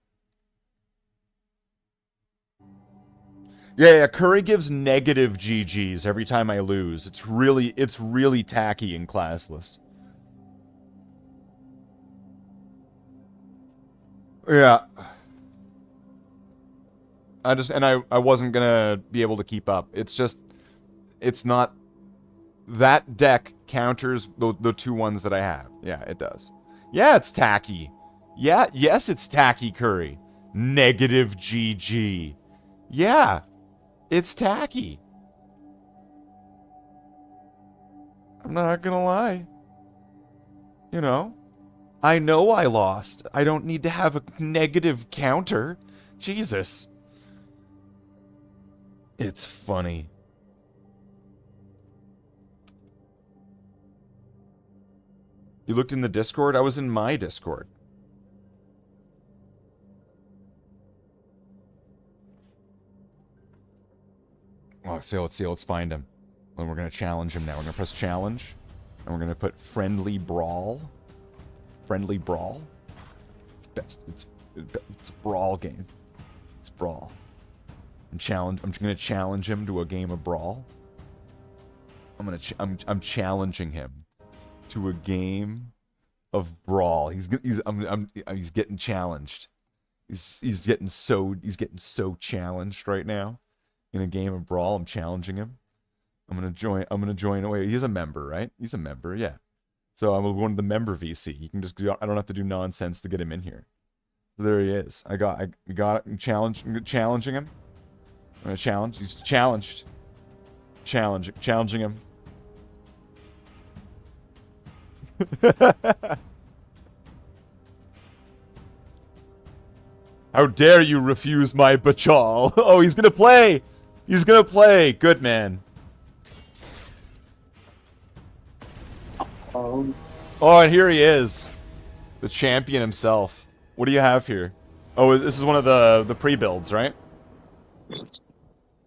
Yeah, Curry gives negative GGs every time I lose. It's really tacky and classless. Yeah. I wasn't gonna be able to keep up. It's just, it's not, that deck counters the 2 ones that I have. Yeah, it does. Yeah, it's tacky. Yeah, yes, it's tacky, Curry. Negative GG. Yeah, it's tacky. I'm not gonna lie. You know? I know I lost. I don't need to have a negative counter. Jesus. It's funny. You looked in the Discord? I was in my Discord. So let's see. Let's find him. And we're gonna challenge him now. We're gonna press challenge, and we're gonna put friendly brawl. Friendly brawl. It's best. It's a brawl game. It's brawl. I'm gonna challenge him to a game of brawl. I'm challenging him to a game of brawl. He's getting challenged. He's getting so challenged right now in a game of brawl. I'm challenging him. I'm gonna join away. He's a member, right? He's a member, yeah. So I'm going to the member VC. He can just I don't have to do nonsense to get him in here. So there he is. I got it. I'm challenging him. I'm gonna challenge. He's challenged. Challenging him. How dare you refuse my bachal? Oh, he's gonna play! He's gonna play! Good man. Oh, and here he is. The champion himself. What do you have here? Oh, this is one of the pre-builds, right?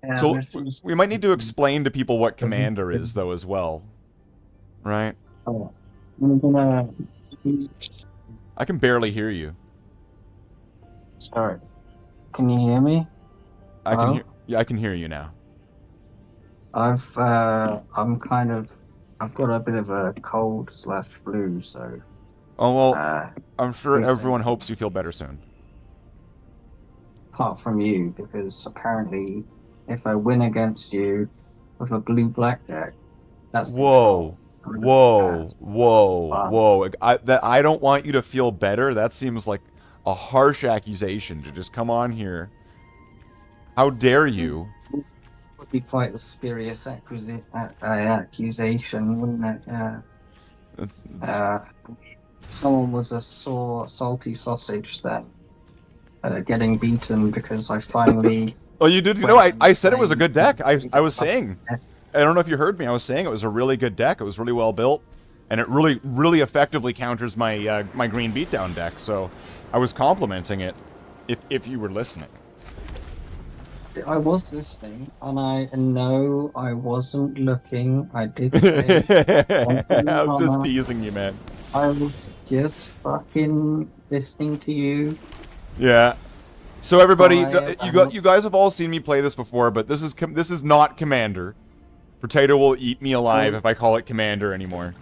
Yeah, so we might need to explain to people what Commander is, though, as well. Right? Oh, I'm gonna... I can barely hear you. Sorry. Can you hear me? I can hear. Yeah, I can hear you now. I've got a bit of a cold / flu, so. Oh well, I'm sure everyone hopes you feel better soon. Apart from you, because apparently, if I win against you with a blue-black deck, that's whoa, whoa. I don't want you to feel better. That seems like a harsh accusation to just come on here. How dare you? Would be quite a spurious accusation, wouldn't it? Someone was a sore, salty sausage then, getting beaten because I finally... Oh, you did? You know, I said it was a good deck. I was saying... I don't know if you heard me. I was saying it was a really good deck. It was really well built. And it really effectively counters my my green beatdown deck. So I was complimenting it if you were listening. I was listening, and no, I wasn't looking. I did say... I was just teasing you, man. I was just fucking listening to you. Yeah. So everybody, you guys have all seen me play this before, but this is not Commander. Potato will eat me alive if I call it Commander anymore.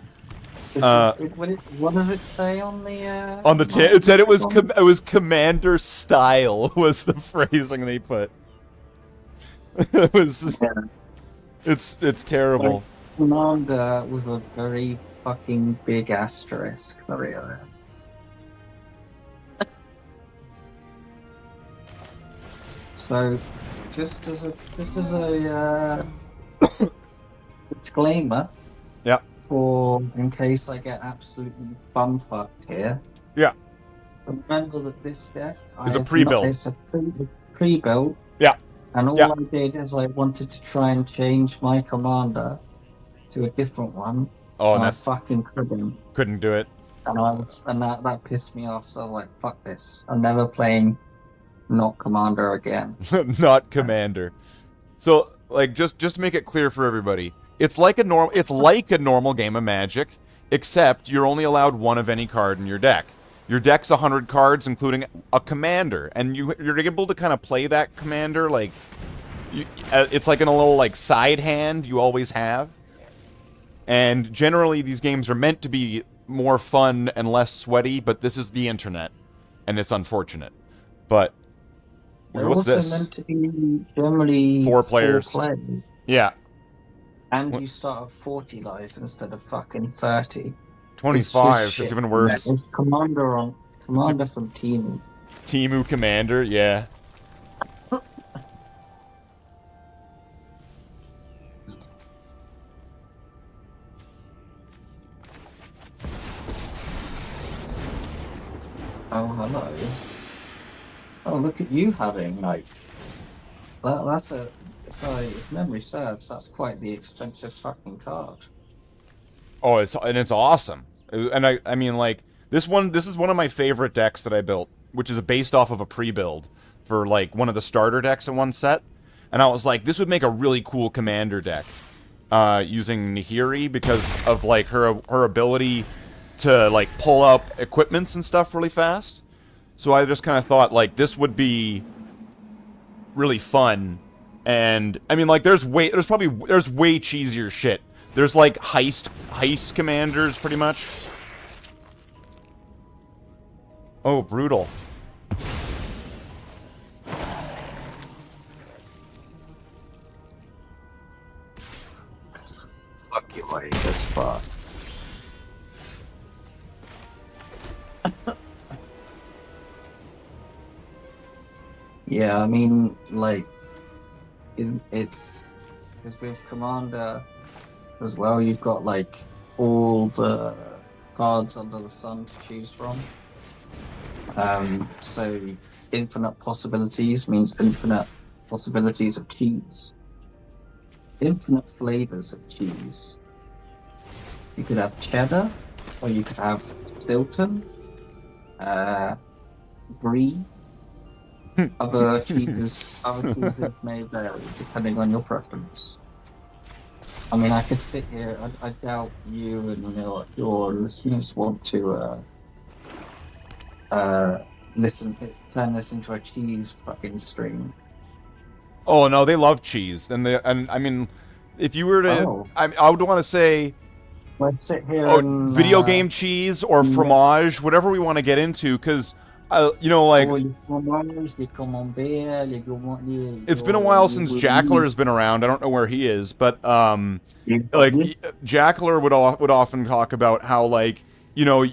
What did it say on the? It said it was Commander style was the phrasing they put. It was. Yeah. It's terrible. So, Commander with a very fucking big asterisk. Really. So, just as a disclaimer. Yeah. For in case I get absolutely bumfucked here. Yeah. Remember that this deck is a pre-build. It's a pre-build. Yeah. And all I did is I wanted to try and change my commander to a different one. Oh, and I fucking couldn't. Couldn't do it. And that pissed me off. So I was like, "Fuck this! I'm never playing not commander again." Not commander. So, like, just to make it clear for everybody, it's like a normal game of Magic, except you're only allowed one of any card in your deck. Your deck's 100 cards, including a commander, and you're able to kind of play that commander like it's like in a little like side hand you always have. And generally, these games are meant to be more fun and less sweaty, but this is the internet, and it's unfortunate. But what's this? They're also meant to be generally 4 players. Yeah. And you start at 40 life instead of fucking 30. 25, it's even worse. It's Commander from Timu. Timu Commander, yeah. Oh, hello. Oh, look at you having, like... That's a... If memory serves, that's quite the expensive fucking card. Oh, it's awesome. And I mean, like, this is one of my favorite decks that I built, which is based off of a pre-build for, like, one of the starter decks in one set. And I was like, this would make a really cool commander deck. Using Nahiri because of, like, her ability to, like, pull up equipments and stuff really fast. So I just kind of thought, like, this would be really fun. And, I mean, like, there's way cheesier shit. There's, like, heist commanders, pretty much. Oh, brutal. Fuck you, Asia spot. Yeah, I mean, like, it's because with Commander as well, you've got like all the cards under the sun to choose from. So infinite possibilities means infinite possibilities of cheese. Infinite flavors of cheese. You could have cheddar, or you could have Stilton, brie. Other cheeses may vary depending on your preference. I mean, I could sit here. I doubt you and your listeners want to turn this into a cheese fucking stream. Oh no, they love cheese, and I mean, if you were to, I would want to say, let's sit here. Video game cheese or fromage, whatever we want to get into, because you know, like, it's been a while since Jackler has been around. I don't know where he is, but like, Jackler would often talk about how, like, you know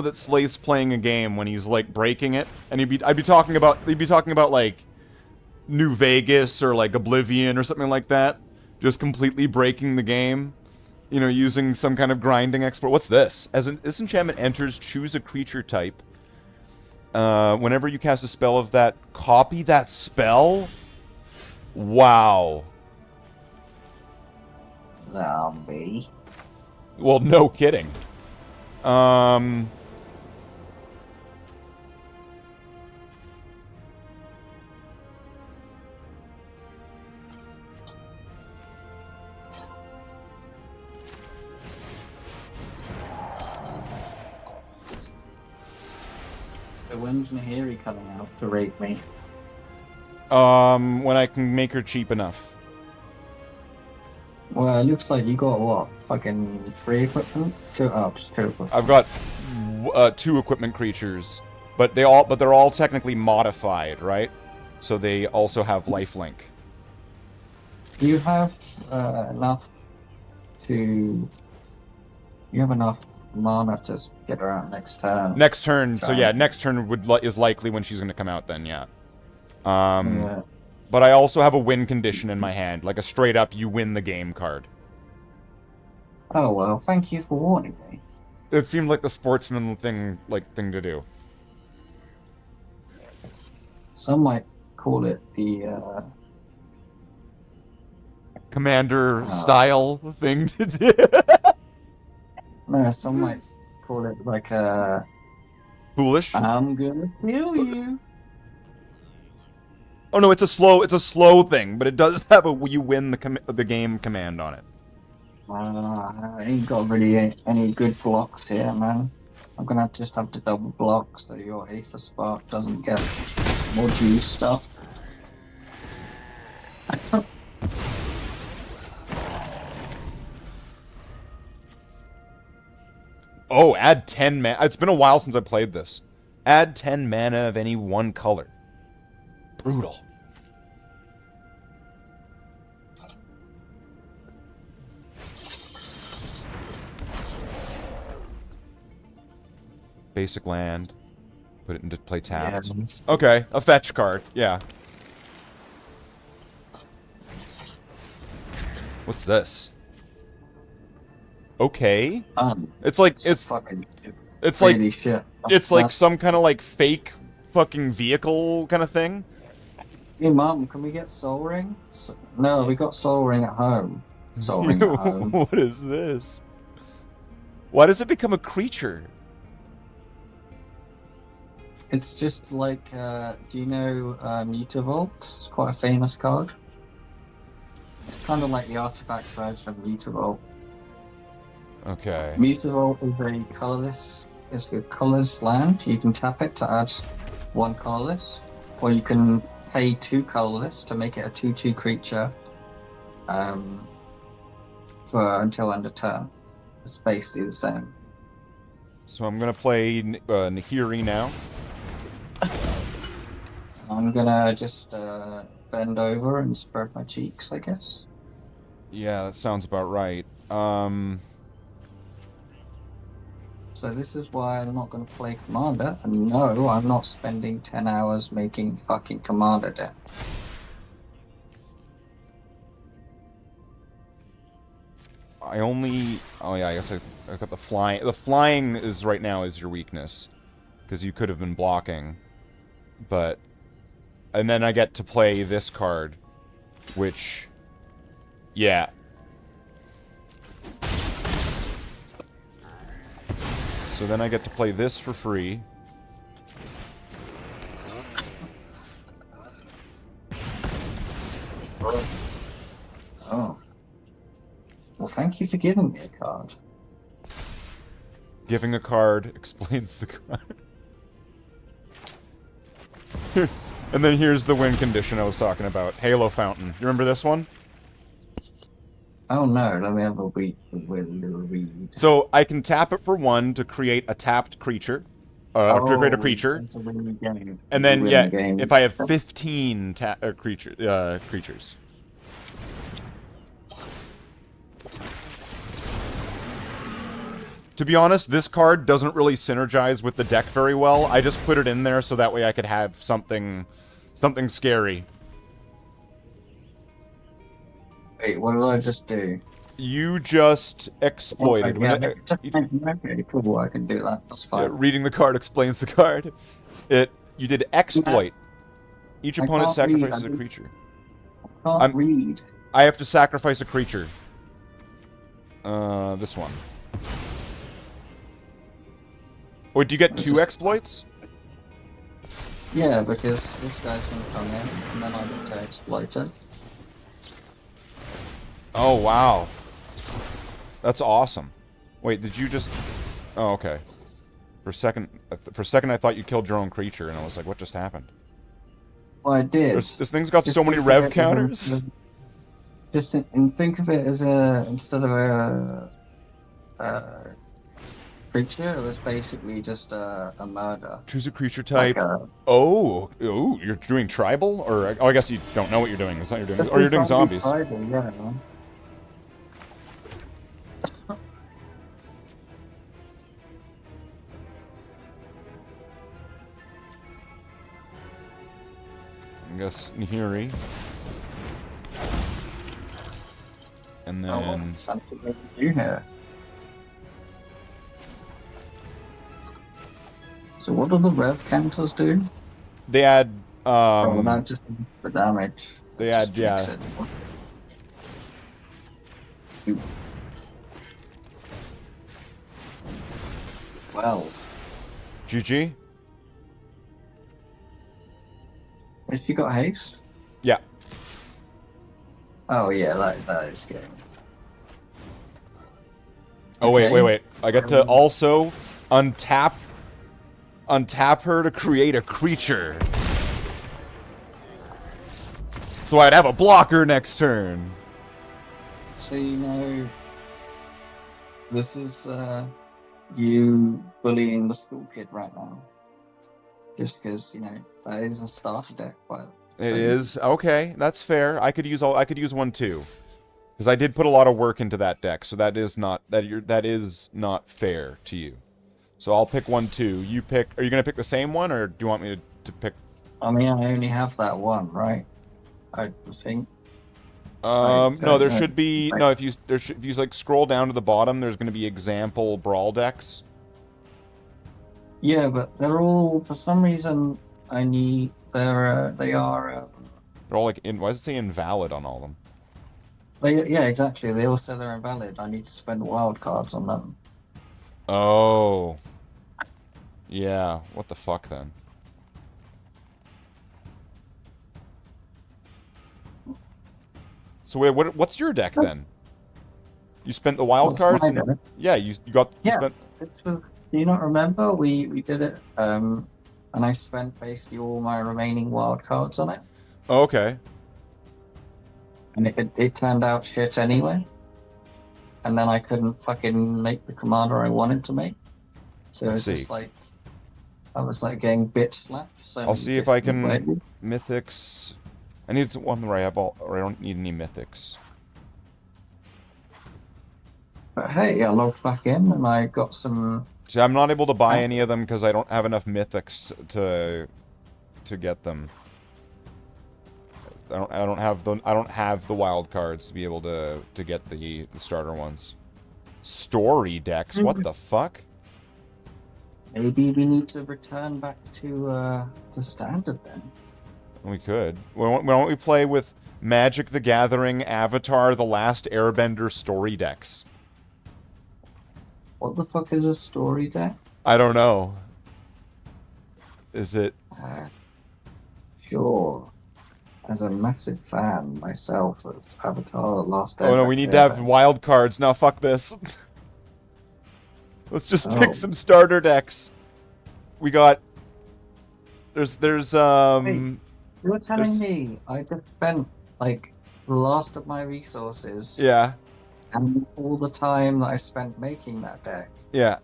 that Slate's playing a game when he's like breaking it, and he'd be talking about like New Vegas or like Oblivion or something like that, just completely breaking the game, you know, using some kind of grinding exploit. What's this? As this enchantment enters, choose a creature type. Whenever you cast a spell of that, copy that spell? Wow. Zombie. Well, no kidding. So when's Nahiri coming out to rape me? When I can make her cheap enough. Well, it looks like you got what? Fucking 3 equipment? Just 2 equipment. I've got 2 equipment creatures, but they're all technically modified, right? So they also have lifelink. You have enough to. You have enough mana to get her out next turn. Next turn, so yeah, next turn is likely when she's going to come out. Then yeah. Yeah. But I also have a win condition in my hand, like a straight up you win the game card. Oh well, thank you for warning me. It seemed like the sportsman thing to do. Some might call it the commander style thing to do. No, some might call it like a foolish. I'm gonna kill you. Oh no, it's a slow thing, but it does have a you win the game command on it. I ain't got really any good blocks here, man. I'm gonna just have to double block so your Aether Spark doesn't get more juice stuff. Oh, add 10 mana. It's been a while since I played this. Add 10 mana of any one color. Brutal. Basic land. Put it into play tapped. Yeah. Okay, a fetch card. Yeah. What's this? Okay. It's like it's like shit. It's like some kind of like fake fucking vehicle kind of thing. Hey mom, can we get Soul Ring? No, we got Soul Ring at home. Soul Ring at home. What is this? Why does it become a creature? It's just like, do you know Mutavault? It's quite a famous card. It's kind of like the artifact version of Mutavault. Okay. Mutavault is a colorless, it's a colorless land. You can tap it to add one colorless, or you can pay 2 colorless to make it a 2/2 creature for until end of turn. It's basically the same. So I'm gonna play Nahiri now. I'm gonna just bend over and spread my cheeks, I guess. Yeah, that sounds about right. So this is why I'm not gonna play Commander, and no, I'm not spending 10 hours making fucking Commander deck. Oh yeah, I guess I got the flying. The flying is right now is your weakness, because you could have been blocking, but, and then I get to play this card, which, yeah. So then I get to play this for free. Oh. Well, thank you for giving me a card. Giving a card explains the card. And then here's the win condition I was talking about. Halo Fountain. You remember this one? Oh no, let me have a read. So I can tap it for 1 to create a tapped creature. To create a creature. And then, yeah, if I have 15 creatures. To be honest, this card doesn't really synergize with the deck very well. I just put it in there so that way I could have something scary. Wait, what did I just do? You just exploited. Okay, cool, I can do that. That's fine. Reading the card explains the card. You did exploit. Each opponent sacrifices a creature. I can't read. I have to sacrifice a creature. This one. Wait, do you get 2 exploits? Yeah, because this guy's gonna come in, and then I get to exploit it. Oh, wow. That's awesome. Wait, did you just... Oh, okay. For a second I thought you killed your own creature, and I was like, what just happened? Well, I did. This thing's got so many rev counters. Just think of it as instead of a creature, it was basically just a murder. Choose a creature type. Oh, you're doing tribal? Or, I guess you don't know what you're doing. It's not you're doing, or you're doing zombies. Tribal, yeah. I guess Nahiri. And then... Something to do here. So what do the rev counters do? They add, not just the damage. They add, yeah. Oof. 12. GG? If you got haste? Yeah. Oh yeah, that is good. Oh wait. I get to also untap her to create a creature. So I'd have a blocker next turn. So you know, this is you bullying the school kid right now. Just because, you know, that is a starter deck. It is okay. That's fair. I could use one too, because I did put a lot of work into that deck. So that is not fair to you. So I'll pick 1 too. You pick. Are you gonna pick the same one, or do you want me to pick? I mean, I only have that one, right? I think. No, there should be no. If you like scroll down to the bottom, there's gonna be example brawl decks. Yeah, but they're all, for some reason, they are... They're all like, why does it say invalid on all of them? Yeah, exactly. They all say they're invalid. I need to spend wild cards on them. Oh. Yeah, what the fuck then? So wait, what's your deck then? You spent the wild cards? And, yeah, you got... You spent... This was, do you not remember? We did it, and I spent basically all my remaining wild cards on it. Oh, okay. And it turned out shit anyway. And then I couldn't fucking make the commander I wanted to make. So it's just like... I was like getting bit slapped. So I'll see if I can... Mythics... I need one where I have all... Or I don't need any mythics. But hey, I logged back in and I got some... See, I'm not able to buy any of them because I don't have enough mythics to get them. I don't have the wild cards to be able to get the starter ones. Story decks? What the fuck? Maybe we need to return back to standard then. We could. Why don't we play with Magic the Gathering, Avatar, The Last Airbender story decks? What the fuck is a story deck? I don't know. Is it... Sure. As a massive fan myself of Avatar The Last Airbender. Oh no, we need to have wild cards. Now fuck this. Let's just pick some starter decks. We got... There's Hey, you're telling me I just spent, like, the last of my resources... Yeah. And all the time that I spent making that deck. Yeah.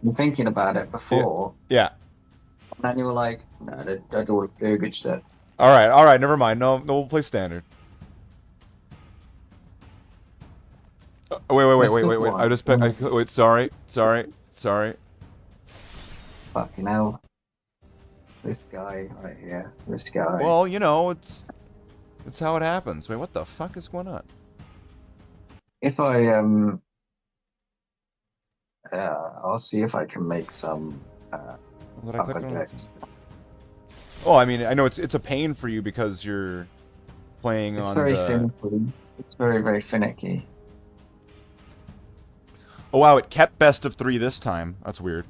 And thinking about it before. Yeah. And then you were like, no, that all very good shit. Alright, never mind. No, we'll play standard. Wait. I just picked... Wait, sorry. Fucking hell. This guy right here. This guy. Well, you know, it's how it happens. Wait, what the fuck is going on? If I, I'll see if I can make some, What I click on? Oh, I mean, I know it's a pain for you because you're playing on very the... finicky. It's very, very finicky. Oh wow, it kept best of 3 this time. That's weird.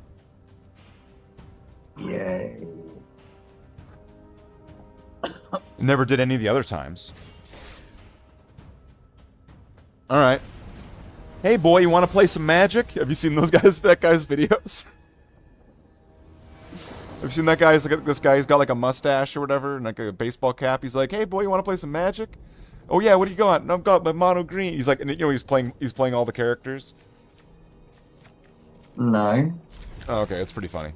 Yay. It never did any of the other times. Alright. Hey boy, you want to play some Magic? Have you seen that guy's videos? Have you seen that guy? This guy, he's got like a mustache or whatever, and like a baseball cap. He's like, hey boy, you want to play some Magic? Oh yeah, what do you got? I've got my mono green. He's like, and, you know, he's playing all the characters. No. Oh, okay, it's pretty funny.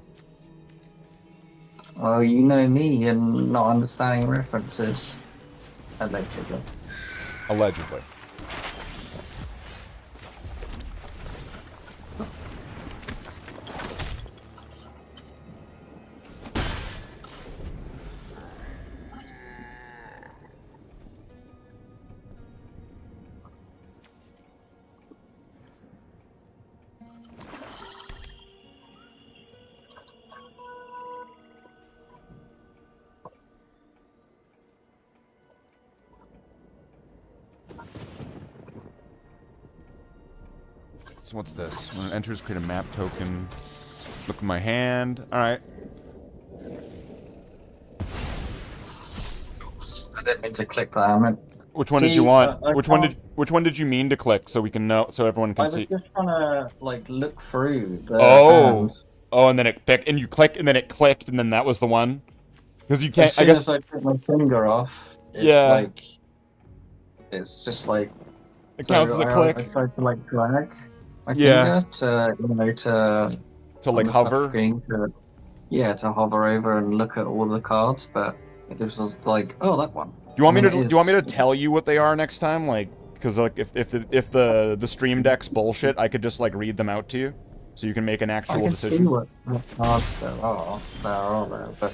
Well, you know me and not understanding references. Allegedly. Allegedly. So what's this? When it enters, create a map token. Look at my hand. Alright. I didn't mean to click that. I meant... Which one did you want? Which one did you mean to click so we can know, so everyone can see? I was just trying to like look through the Oh, and then it picked, and you click, and then it clicked, and then that was the one? Because you can't, I guess... As soon as I put my finger off, it's like... It's just like... It counts as a click. I tried to like drag my finger to, you know, to like hover? To hover over and look at all the cards, but it was like, oh, that one. Do you want me to tell you what they are next time? Like, because like if the stream deck's bullshit, I could just like read them out to you, so you can make an actual decision. See what cards there are. But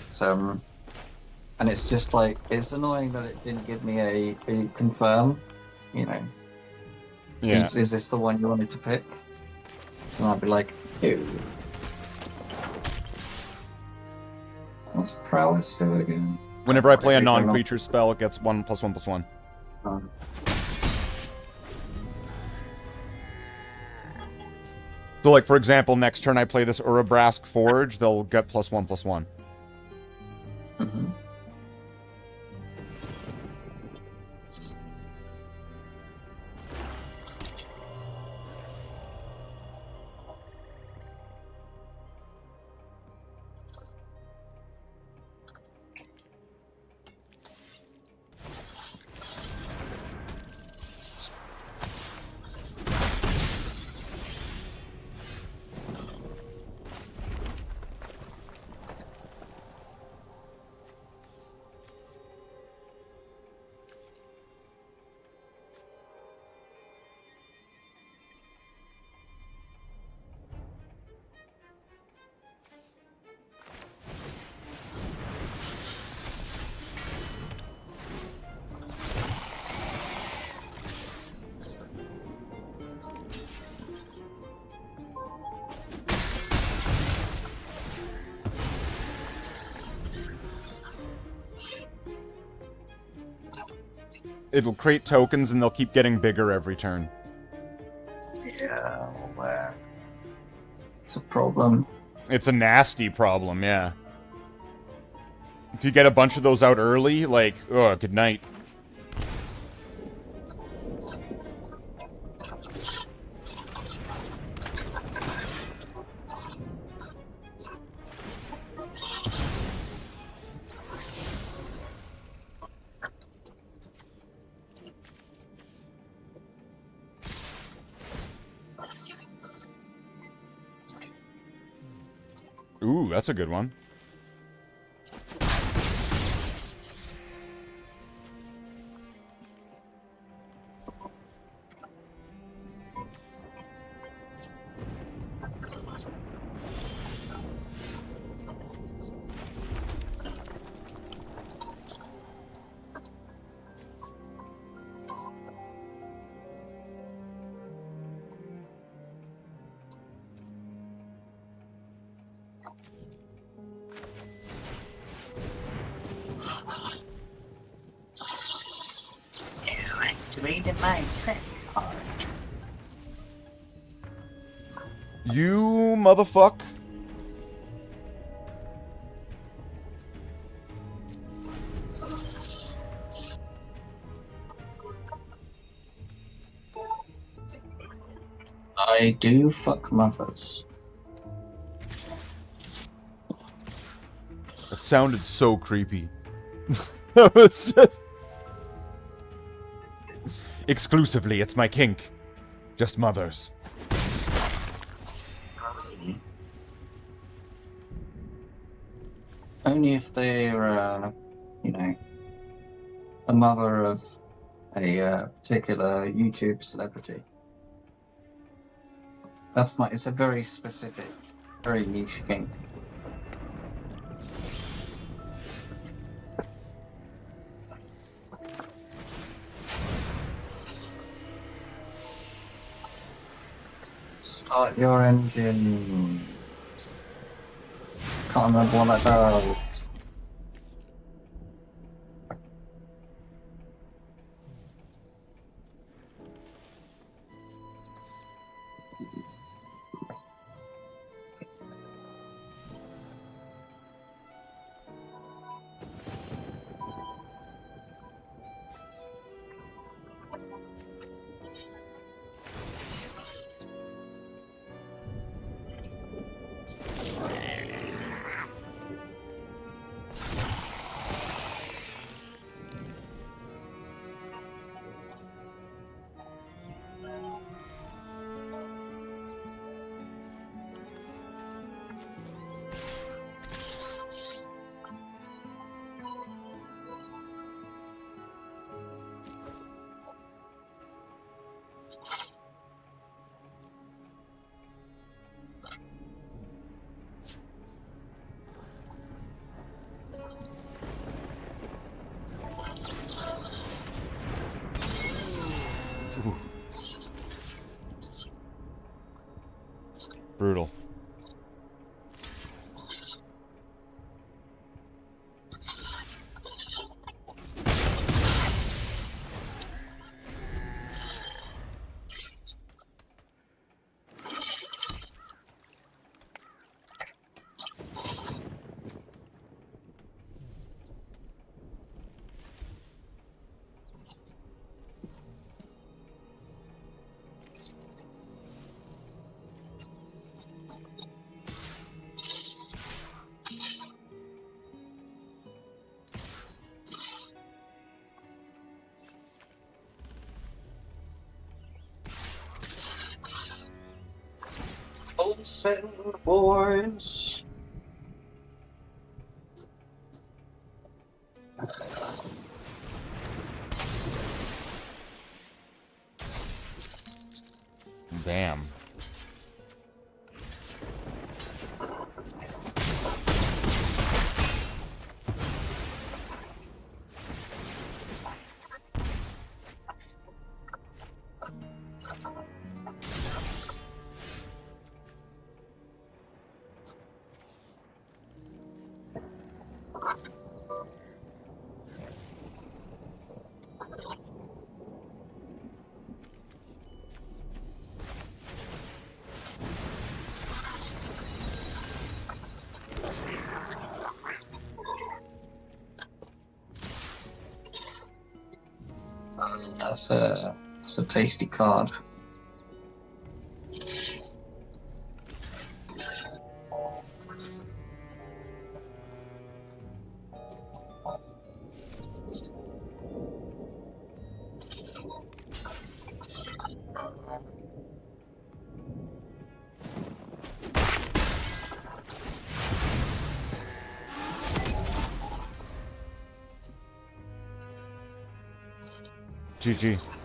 and it's just like it's annoying that it didn't give me a confirm. You know. Yeah. Is this the one you wanted to pick? So I'd be like, ew. What's prowess do again? Whenever I play a non-creature spell, it gets 1+1/+1. So, like, for example, next turn I play this Urabrask Forge, they'll get +1/+1. Mm-hmm. it'll create tokens and they'll keep getting bigger every turn. Yeah, it's a problem. It's a nasty problem, yeah. If you get a bunch of those out early, like, oh, good night. Ooh, that's a good one. Activated my trick card. You motherfuck. I do fuck mothers. That sounded so creepy. That was just... Exclusively, it's my kink. Just mothers. Only if they're, you know, a mother of a particular YouTube celebrity. It's a very specific, very niche kink. Start your engine. Can't remember what that does. Brutal. Full send, boys. Damn. That's a tasty card. GG.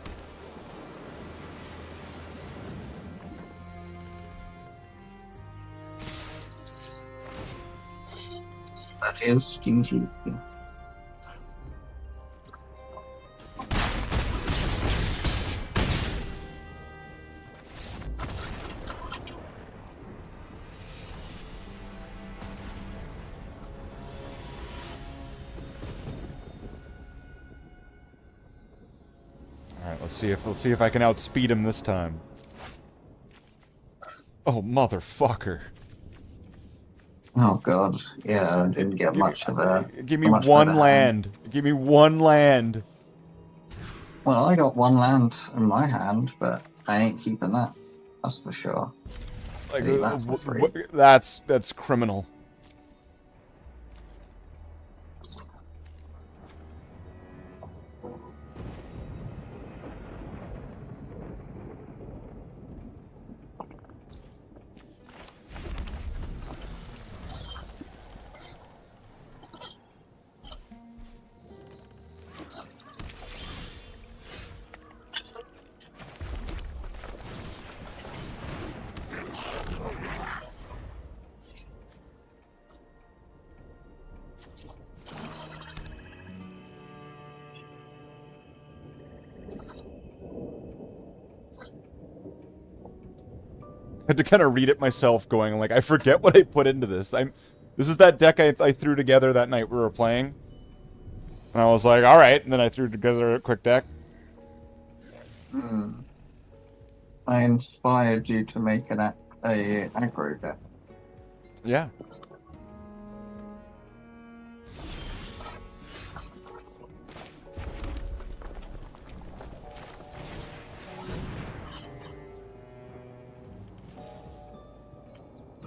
That is GG. Alright, let's see if I can outspeed him this time. Oh, motherfucker. Oh god, yeah, I didn't get much of a... Give me one land. Give me one land. Well, I got one land in my hand, but I ain't keeping that. That's for sure. Like, That's for free. That's criminal. I had to kind of read it myself, going like, I forget what I put into this. This is that deck I threw together that night we were playing, and I was like, all right, and then I threw together a quick deck. I inspired you to make an aggro deck. Yeah.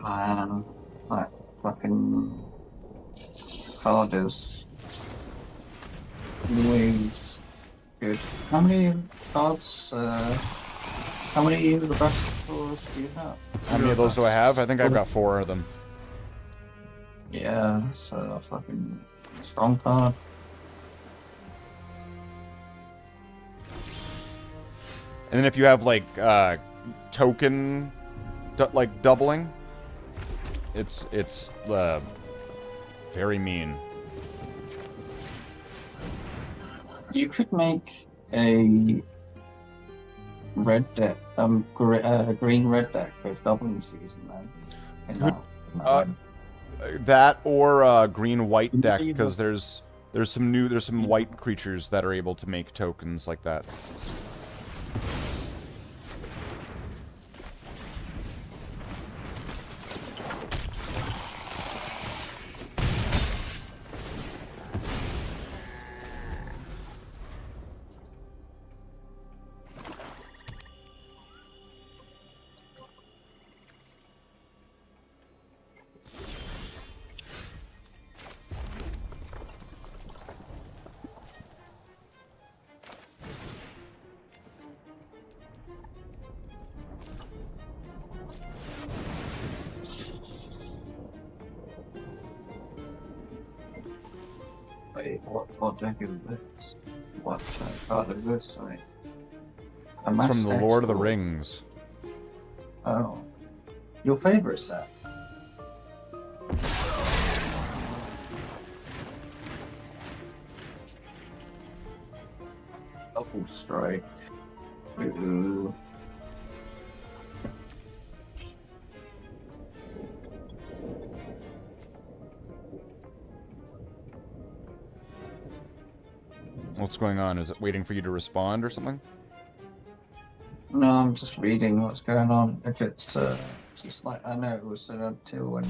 Man, that fucking card is always good. How many cards, how many of the best scores do you have? How many of those do I have? I think I've got 4 of them. Yeah, so a fucking strong card. And then if you have like token like doubling, it's very mean. You could make a red deck, green red deck with doubling season then. That or green white deck, because there's some white creatures that are able to make tokens like that. Wait, what deck is this? What card is this? Sorry. It's from the Lord of the Rings. Oh. Your favorite set? Double strike. Ooh. What's going on? Is it waiting for you to respond or something? No, I'm just reading what's going on. If it's just like, I know it was until when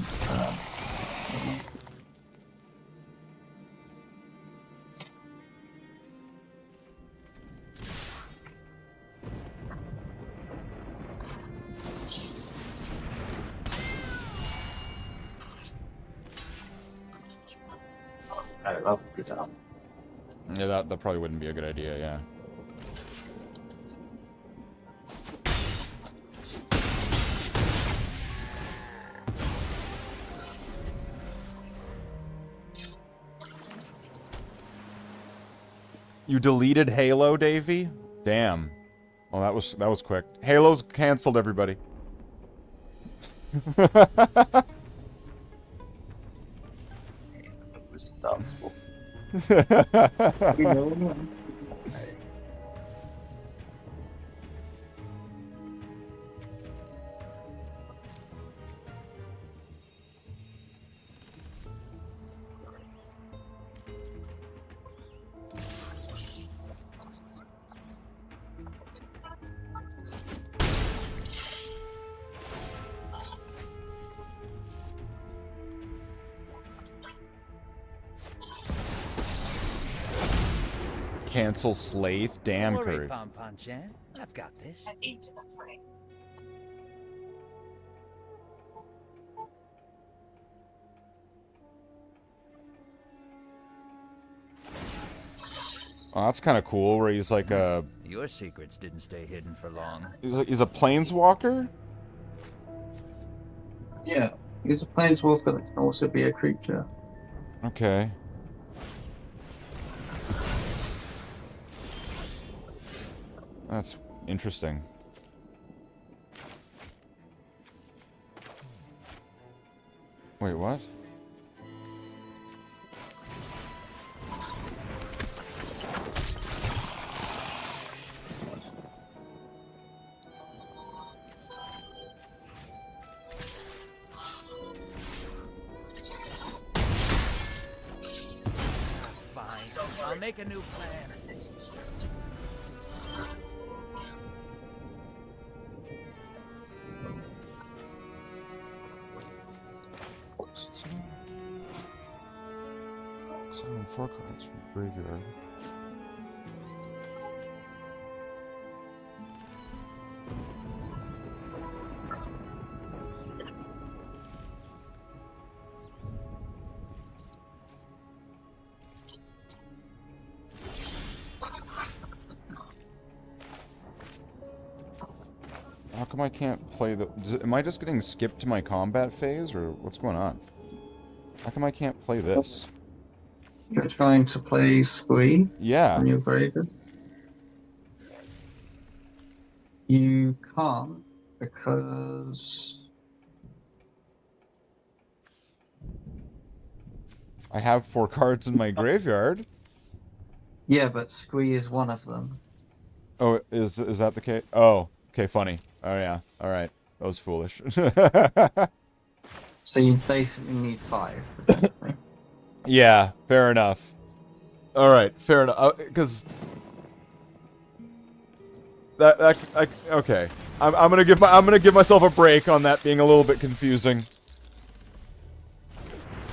I love the dump. Yeah, that probably wouldn't be a good idea, yeah. You deleted Halo, Davey? Damn. Well, that was quick. Halo's canceled, everybody. It was doubtful. You know, Cancel Slaith? Damn, Curry. I've got this. Oh, that's kind of cool, where he's like a... Your secrets didn't stay hidden for long. He's a planeswalker? yeah, he's a planeswalker that can also be a creature. Okay. That's interesting. Wait, what? Fine. I'll make a new plan. Summon 4 cards from the graveyard. How come I can't play the... Am I just getting skipped to my combat phase, or what's going on? How come I can't play this? You're trying to play Squee Yeah. on your graveyard. You can't because I have 4 cards in my graveyard. yeah, but Squee is one of them. Oh, is that the case? Oh, okay, funny. Oh yeah, all right. That was foolish. So you basically need 5. Yeah, fair enough. All right, fair enough. Because okay. I'm gonna give myself a break on that being a little bit confusing.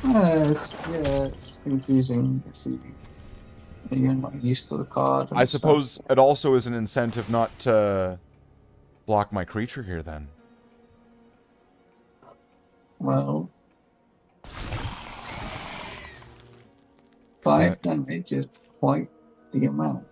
It's confusing if you're not used to the card. I suppose it also is an incentive not to block my creature here then. Well, 5 damage is quite the amount.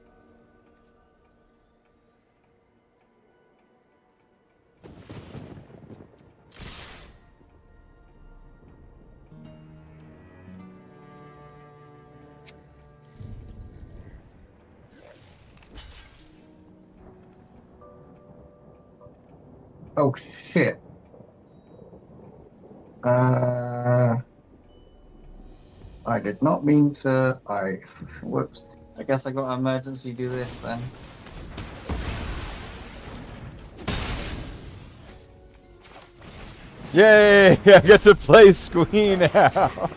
Oh shit. I did not mean to. Whoops. I guess I got to emergency do this then. Yay! I get to play Squee now.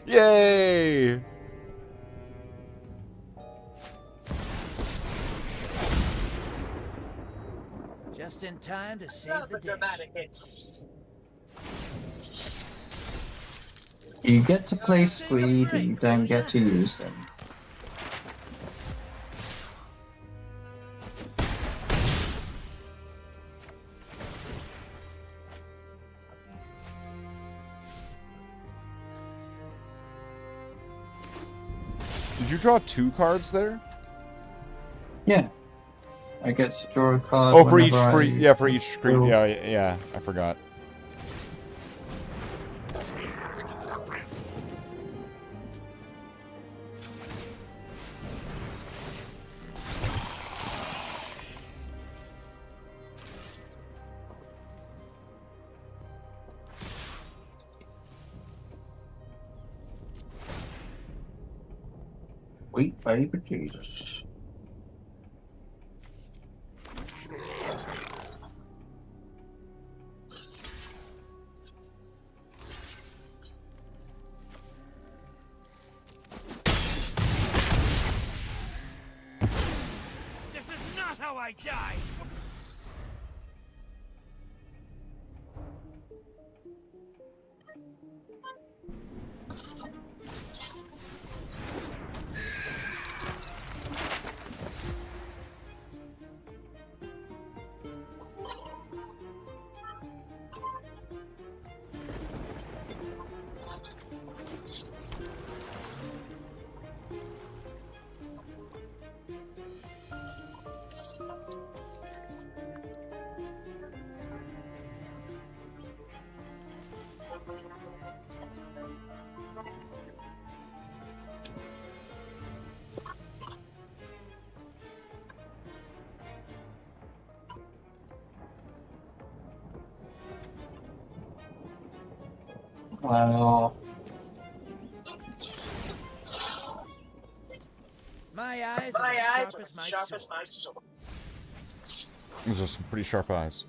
Yay! Just in time to save the day. You get to play Squee, but you don't get to use them. Did you draw 2 cards there? Yeah. I get to draw a card. Oh, for each, whenever for each screen. Yeah, I forgot. Sweet baby Jesus. This is not how I die! Well, My eyes are as sharp as my sword. Those are some pretty sharp eyes.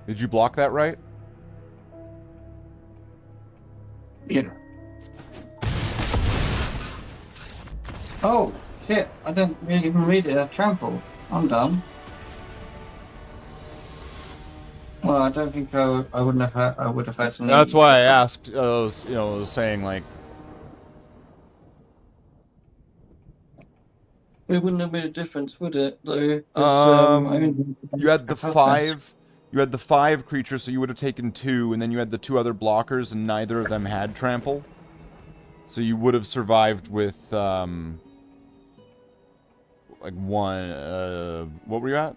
Did you block that right? yeah. Oh, shit. I didn't even read it. I trample. I'm done. Well, I don't think I wouldn't have had, I would have had to leave. That's why I asked. I was saying like. It wouldn't have made a difference, would it? Though. You had the 5. You had the 5 creatures, so you would have taken 2, and then you had the 2 other blockers, and neither of them had trample. So you would have survived with like 1. What were you at?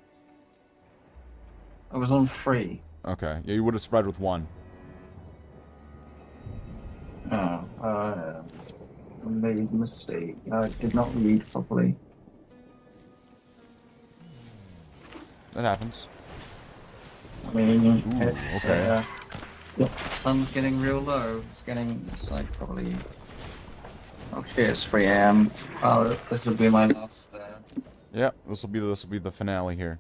I was on 3. Okay, yeah, you would have survived with 1. Oh, I made a mistake. I did not read properly. That happens. I mean, Ooh, it's okay. The sun's getting real low. It's like probably. Oh shit! It's 3 AM. Oh, this will be my last. Yeah, this will be the finale here.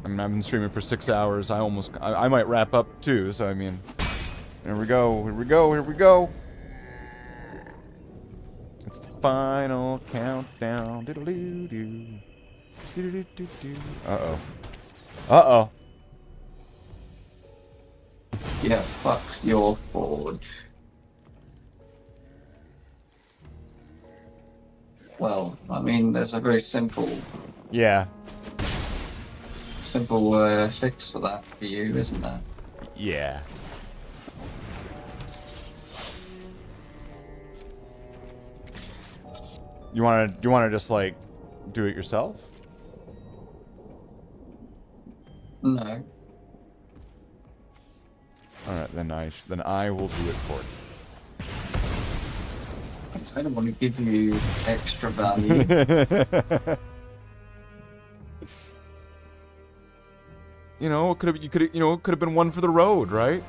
I mean, I've been streaming for 6 hours. I might wrap up too. So I mean, here we go. Here we go. Here we go. It's the final countdown. Diddle-doo-doo. Uh-oh. Uh-oh. Yeah, fuck your forge. Well, I mean, there's a very simple Yeah. fix for that for you, isn't there? Yeah. You wanna just like do it yourself? No. Alright, then I will do it for you. I don't want to give you extra value. You know, it could have been one for the road, right?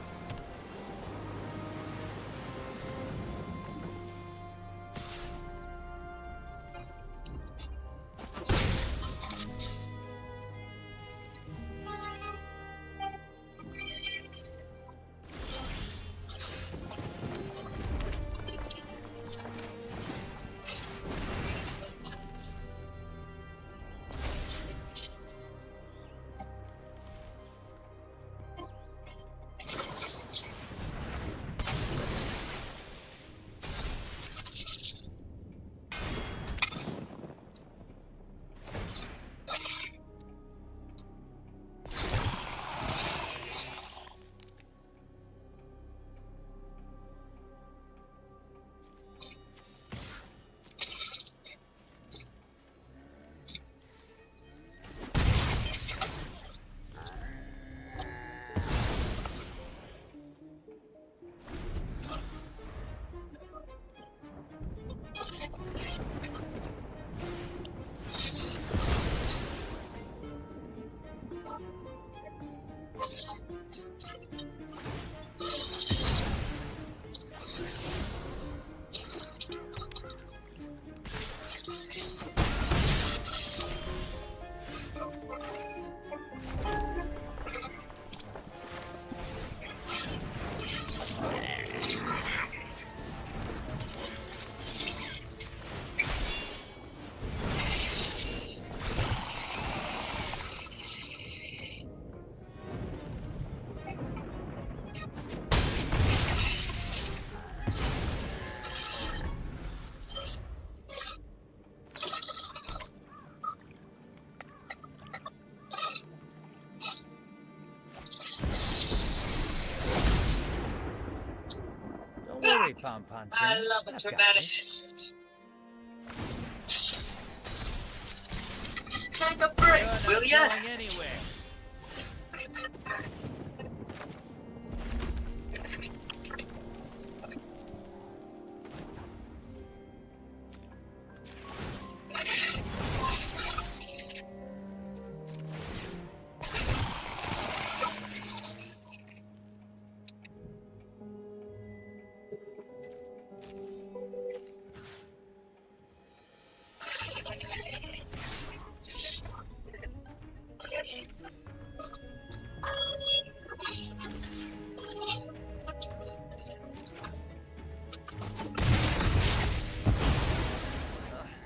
Don't worry, Pom Pom. I love a dramatic entrance. Take a break, will ya? Going anywhere.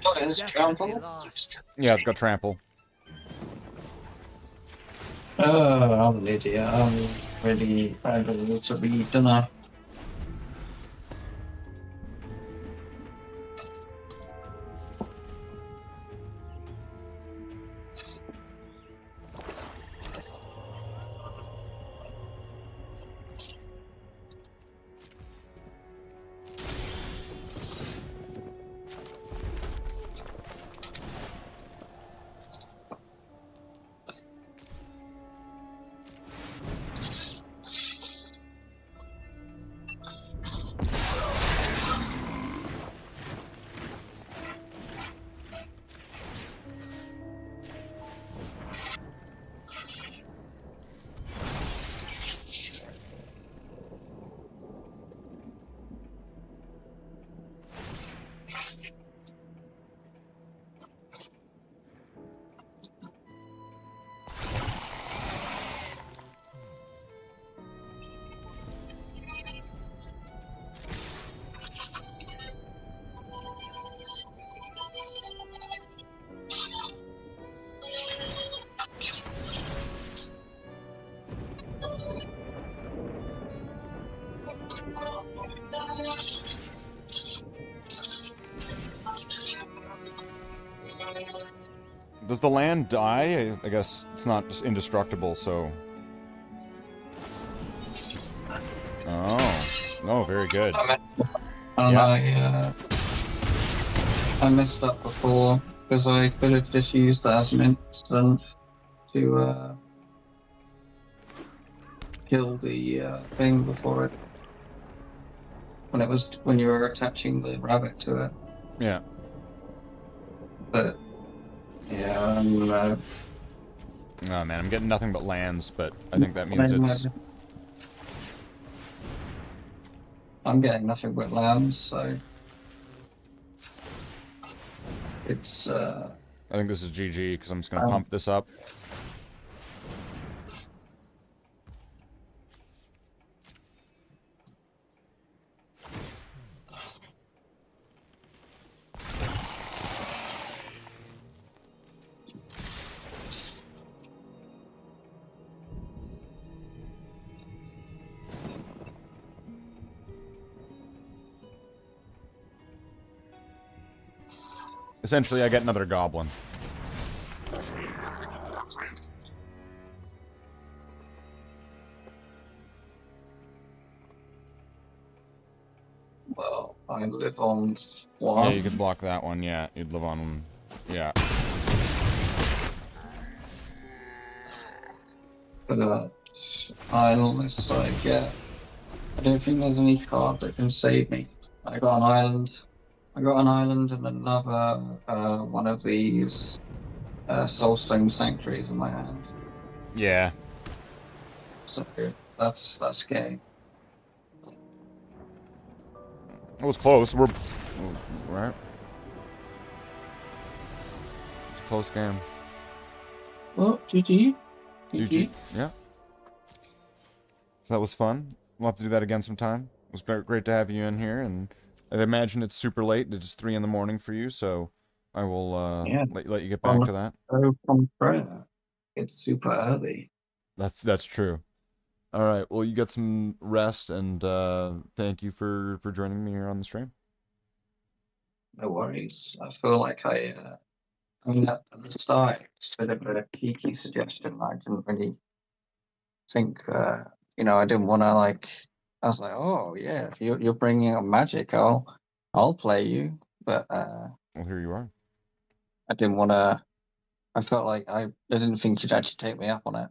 Oh, it's trample? Yeah, it's got trample. Oh, I'm an idiot. I'm really able to read, don't I? Does the land die? I guess it's not just indestructible, so... Oh. No, very good. I messed up before because I could have just used that as an instant to kill the thing before it when you were attaching the rabbit to it. Yeah. But yeah, oh man, I'm getting nothing but lands, but I think that means it's... I'm getting nothing but lands, so it's I think this is GG because I'm just gonna pump this up. Essentially, I get another goblin. well, I live on one. Yeah, you could block that one, yeah. You'd live on one. Yeah. But unless I get, I don't think there's any card that can save me. I got an island. I got an island and another one of these soulstone sanctuaries in my hand. Yeah. So that's game. It was close. We're... Right? It's a close game. Well, GG. GG. Yeah. So that was fun. We'll have to do that again sometime. It was great to have you in here, and I imagine it's super late. It's 3 in the morning for you, so I will let you get back to that. It's super early. That's true. All right. Well, you get some rest, and thank you for joining me here on the stream. No worries. I feel like I mean, at the start, it's a bit of a cheeky suggestion. I didn't really think, I didn't want to I was like, oh yeah, if you're bringing up magic, I'll play you. But well, here you are. I didn't want to. I felt like I didn't think you'd actually take me up on it.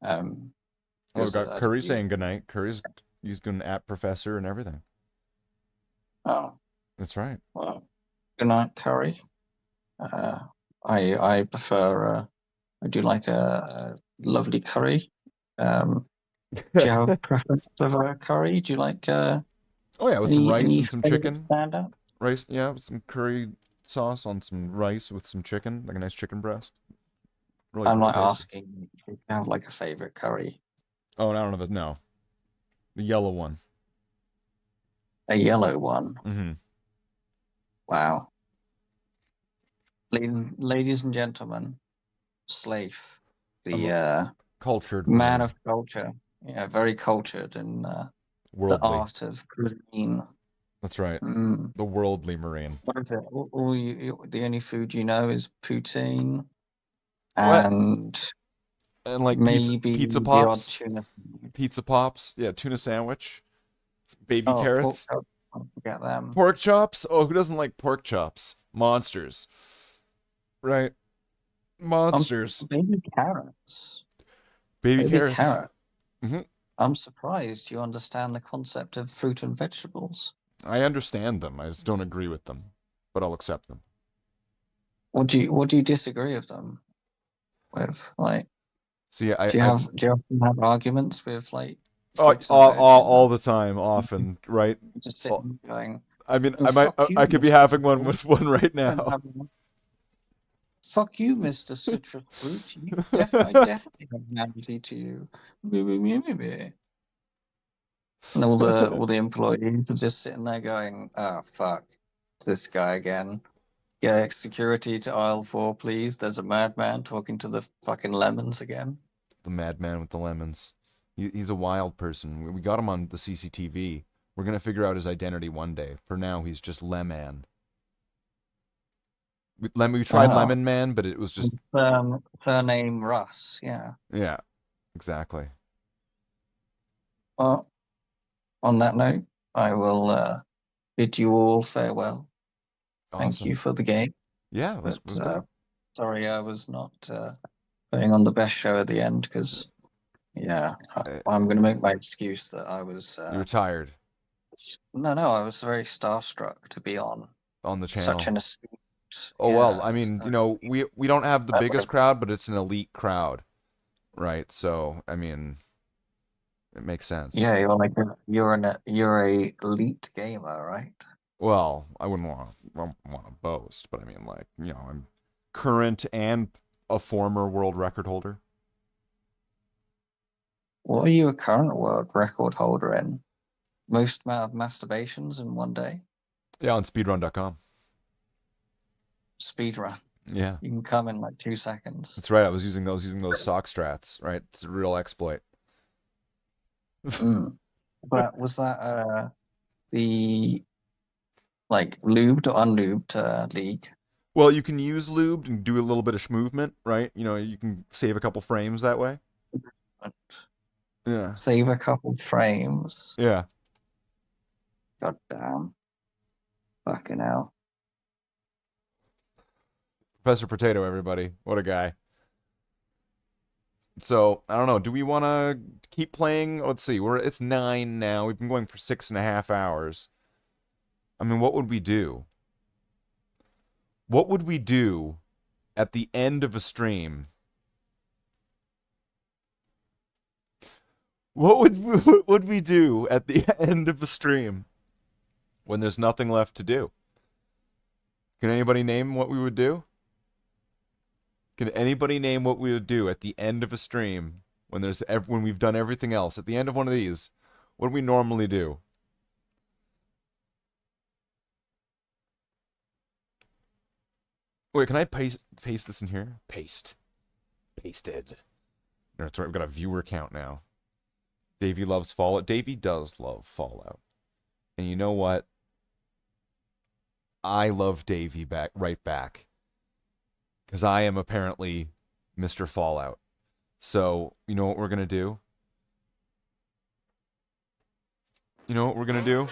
Oh, we got Curry saying goodnight. He's going to at Professor and everything. Oh, that's right. Well, good night, Curry. I prefer. I do like a lovely curry. Do you have a preference of a curry? Do you like? Oh yeah, with some rice and some chicken. Rice, yeah, with some curry sauce on some rice with some chicken, like a nice chicken breast. Really I'm not asking if you have like a favorite curry. Oh, I don't know. No, the yellow one. A yellow one. Mm-hmm. Wow. Ladies and gentlemen, Slave, the cultured man of culture. Yeah, very cultured in the art of cuisine. That's right. The worldly marine. What is it? The only food you know is poutine, and like maybe pizza pops. Pizza pops. Yeah, tuna sandwich. Baby carrots. Pork chops. Don't forget them. Pork chops. Oh, who doesn't like pork chops? Monsters. Right. Monsters. Baby carrots. Baby carrots. Mm-hmm. I'm surprised you understand the concept of fruit and vegetables. I understand them. I just don't agree with them, but I'll accept them. What do you disagree with them with? Like, see, do you often have arguments with like? All the time, often, right? Just sitting going. I mean, I could be having one with one right now. Fuck you, Mr. Citrus Fruit. I definitely have an empathy to you. And all the employees are just sitting there going, "Oh fuck, it's this guy again." Yeah, security to aisle 4, please. There's a madman talking to the fucking lemons again. The madman with the lemons. He's a wild person. We got him on the CCTV. We're gonna figure out his identity one day. For now, he's just Lemon. We tried Lemon Man, but it was just... Surname Russ, yeah. Yeah, exactly. Well, on that note, I will bid you all farewell. Awesome. Thank you for the game. Yeah, it was great. Sorry I was not putting on the best show at the end, because, yeah, I'm going to make my excuse that I was... you were tired. No, I was very starstruck to be on the channel. Such an esteemed... Oh, well, I mean, you know, we don't have the biggest crowd, but it's an elite crowd, right? So, I mean, it makes sense. Yeah, you're a elite gamer, right? Well, I wouldn't want to boast, but I mean, like, you know, I'm current and a former world record holder. What are you a current world record holder in? Most amount of masturbations in one day? Yeah, on speedrun.com. Speedrun. Yeah. You can come in like 2 seconds. That's right. I was using those sock strats, right? It's a real exploit. But was that the like lubed or unlubed league? Well, you can use lubed and do a little bit of movement, right? You know, you can save a couple frames that way. Yeah. Save a couple frames. Yeah. God damn. Fucking hell. Professor Potato, everybody. What a guy. So, I don't know. Do we want to keep playing? Let's see. It's 9 now. We've been going for 6.5 hours. I mean, what would we do? What would we do at the end of a stream? What would we do at the end of a stream when there's nothing left to do? Can anybody name what we would do? Can anybody name what we would do at the end of a stream when we've done everything else? At the end of one of these, what do we normally do? Wait, can I paste this in here? Pasted. That's right, we've got a viewer count now. Davey loves Fallout. Davey does love Fallout. And you know what? I love Davey right back. Because I am apparently Mr. Fallout. So, you know what we're going to do? You know what we're going to do?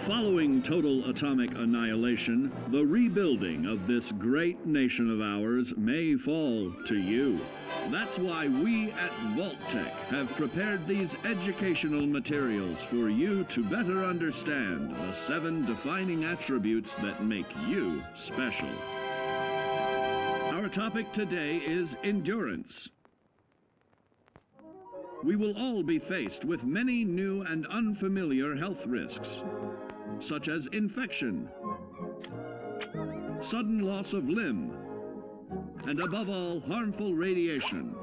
Following total atomic annihilation, the rebuilding of this great nation of ours may fall to you. That's why we at Vault-Tec have prepared these educational materials for you to better understand the 7 defining attributes that make you special. Our topic today is endurance. We will all be faced with many new and unfamiliar health risks, such as infection, sudden loss of limb, and above all, harmful radiation.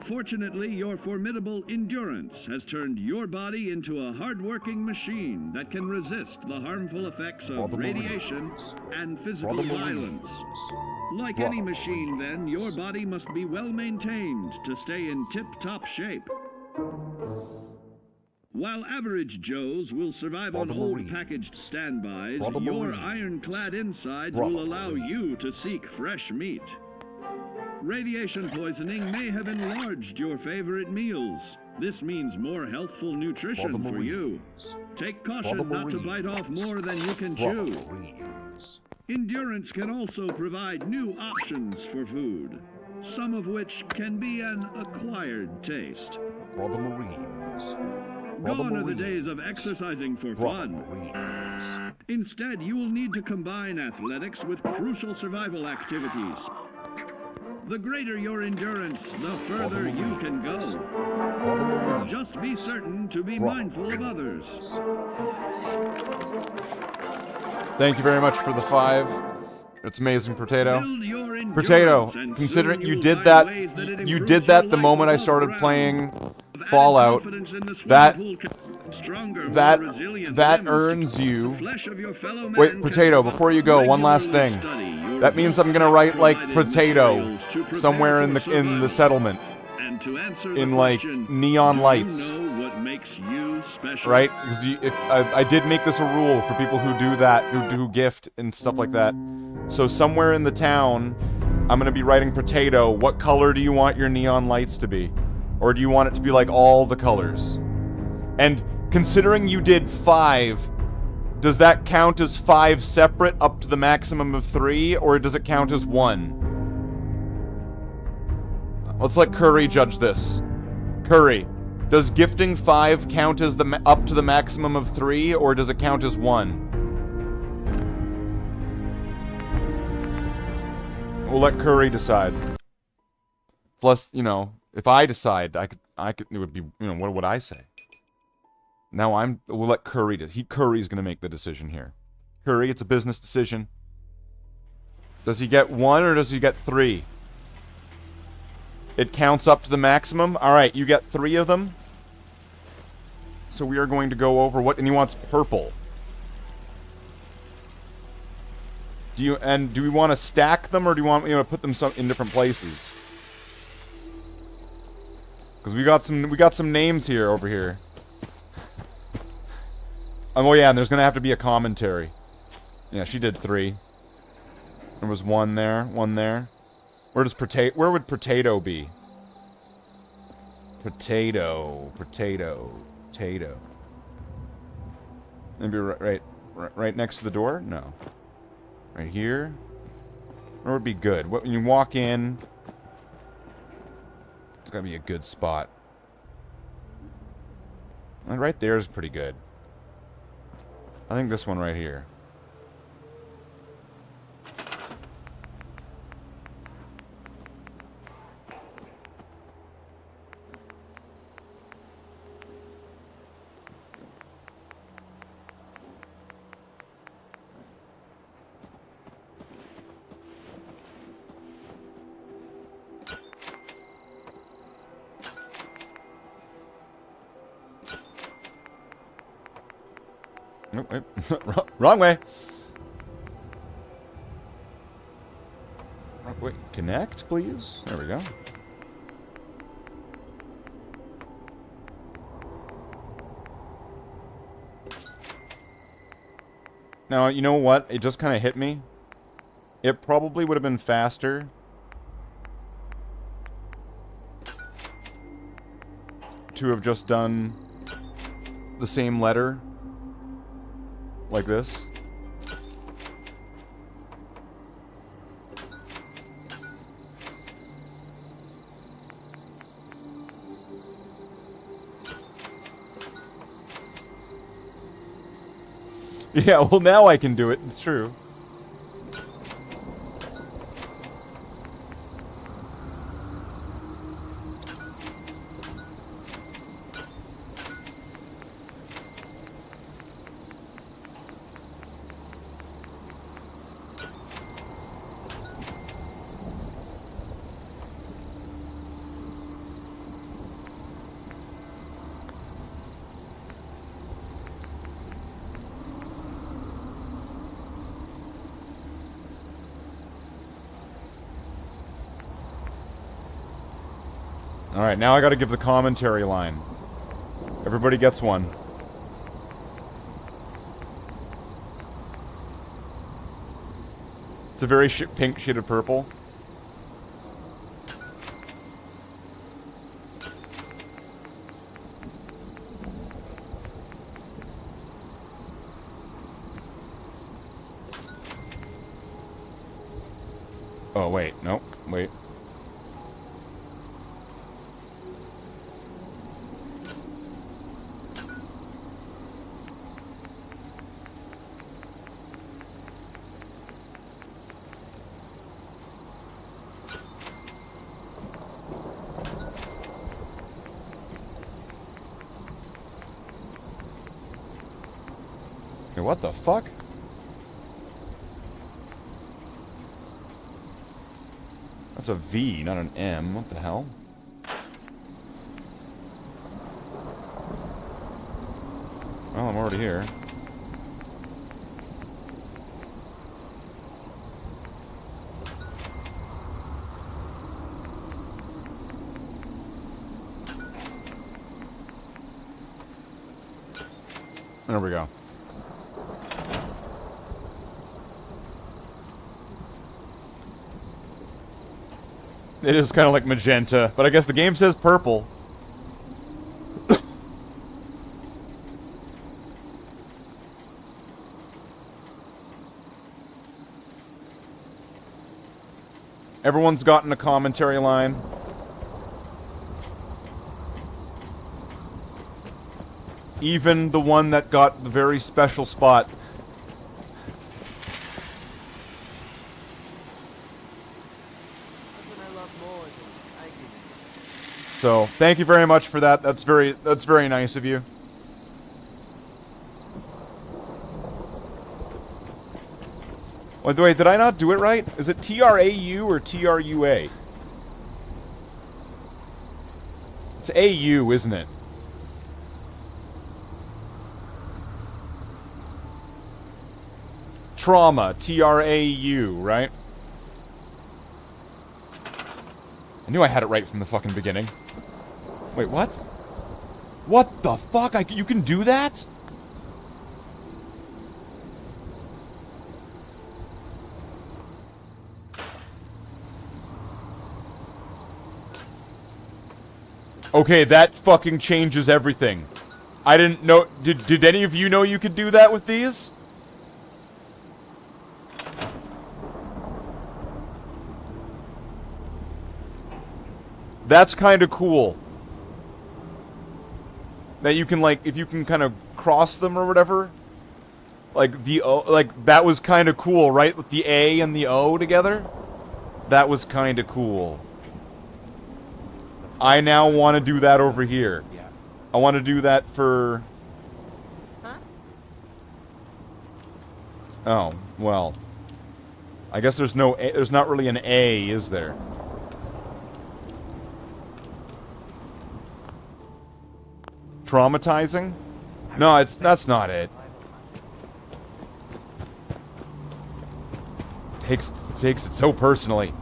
Fortunately, your formidable endurance has turned your body into a hard-working machine that can resist the harmful effects of radiation and physical violence. Like any machine, then, your body must be well maintained to stay in tip-top shape. While average Joes will survive on old packaged standbys, your ironclad insides will allow you to seek fresh meat. Radiation poisoning may have enlarged your favorite meals. This means more healthful nutrition for you. Take caution not to bite off more than you can chew. Endurance can also provide new options for food, some of which can be an acquired taste. Gone are the days of exercising for fun. Instead, you will need to combine athletics with crucial survival activities. The greater your endurance, the further you can go. Just be certain to be mindful of others. Thank you very much for the 5. It's amazing, Potato. Potato, considering you did that the moment I started playing Fallout, that earns you. Wait, Potato, before you go, one last thing. That means I'm gonna write like Potato somewhere in the settlement. And to answer in the like question, neon do lights. You know what makes you special? Right? Because I did make this a rule for people who do that, who do gift and stuff like that. So somewhere in the town, I'm gonna be writing potato. What color do you want your neon lights to be? Or do you want it to be like all the colors? And considering you did 5, does that count as 5 separate up to the maximum of 3, or does it count as 1? Let's let Curry judge this. Curry, does gifting 5 count as the up to the maximum of 3, or does it count as 1? We'll let Curry decide. It's less, you know, if I decide, I could, it would be, you know, what would I say? Now we'll let Curry Curry's gonna make the decision here. Curry, it's a business decision. Does he get 1 or does he get 3? It counts up to the maximum. Alright, you get 3 of them. So we are going to go over what, and he wants purple. Do we want to stack them, or do you want me to put them in different places? Because we got some names here over here. Oh yeah, and there's gonna have to be a commentary. Yeah, she did 3. There was 1 there, 1 there. Where would potato be? Potato. Maybe right next to the door? No. Right here? Where would be good? When you walk in, it's gotta be a good spot. And right there is pretty good. I think this one right here. Nope, wait. Wrong way. Wait, connect, please? There we go. Now, you know what? It just kind of hit me. It probably would have been faster to have just done the same letter like this. Yeah, well now I can do it, it's true. Alright, now I gotta give the commentary line. Everybody gets one. It's a very pink shaded purple. Oh, wait. Nope. Wait. What the fuck? That's a V, not an M. What the hell? Well, I'm already here. There we go. It is kind of like magenta, but I guess the game says purple. Everyone's gotten a commentary line. Even the one that got the very special spot. So, thank you very much for that. That's very nice of you. By the way, did I not do it right? Is it TRAU or TRUA? It's AU, isn't it? Trauma, TRAU, right? I knew I had it right from the fucking beginning. Wait, what? What the fuck? You can do that? Okay, that fucking changes everything. I didn't know... Did any of you know you could do that with these? That's kind of cool. That you can, like, if you can kind of cross them or whatever. Like, the O... Like, that was kind of cool, right? With the A and the O together? That was kind of cool. I now want to do that over here. I want to do that for... Huh? Oh, well. I guess there's no A, there's not really an A, is there? Traumatizing? No, that's not it. Takes it so personally.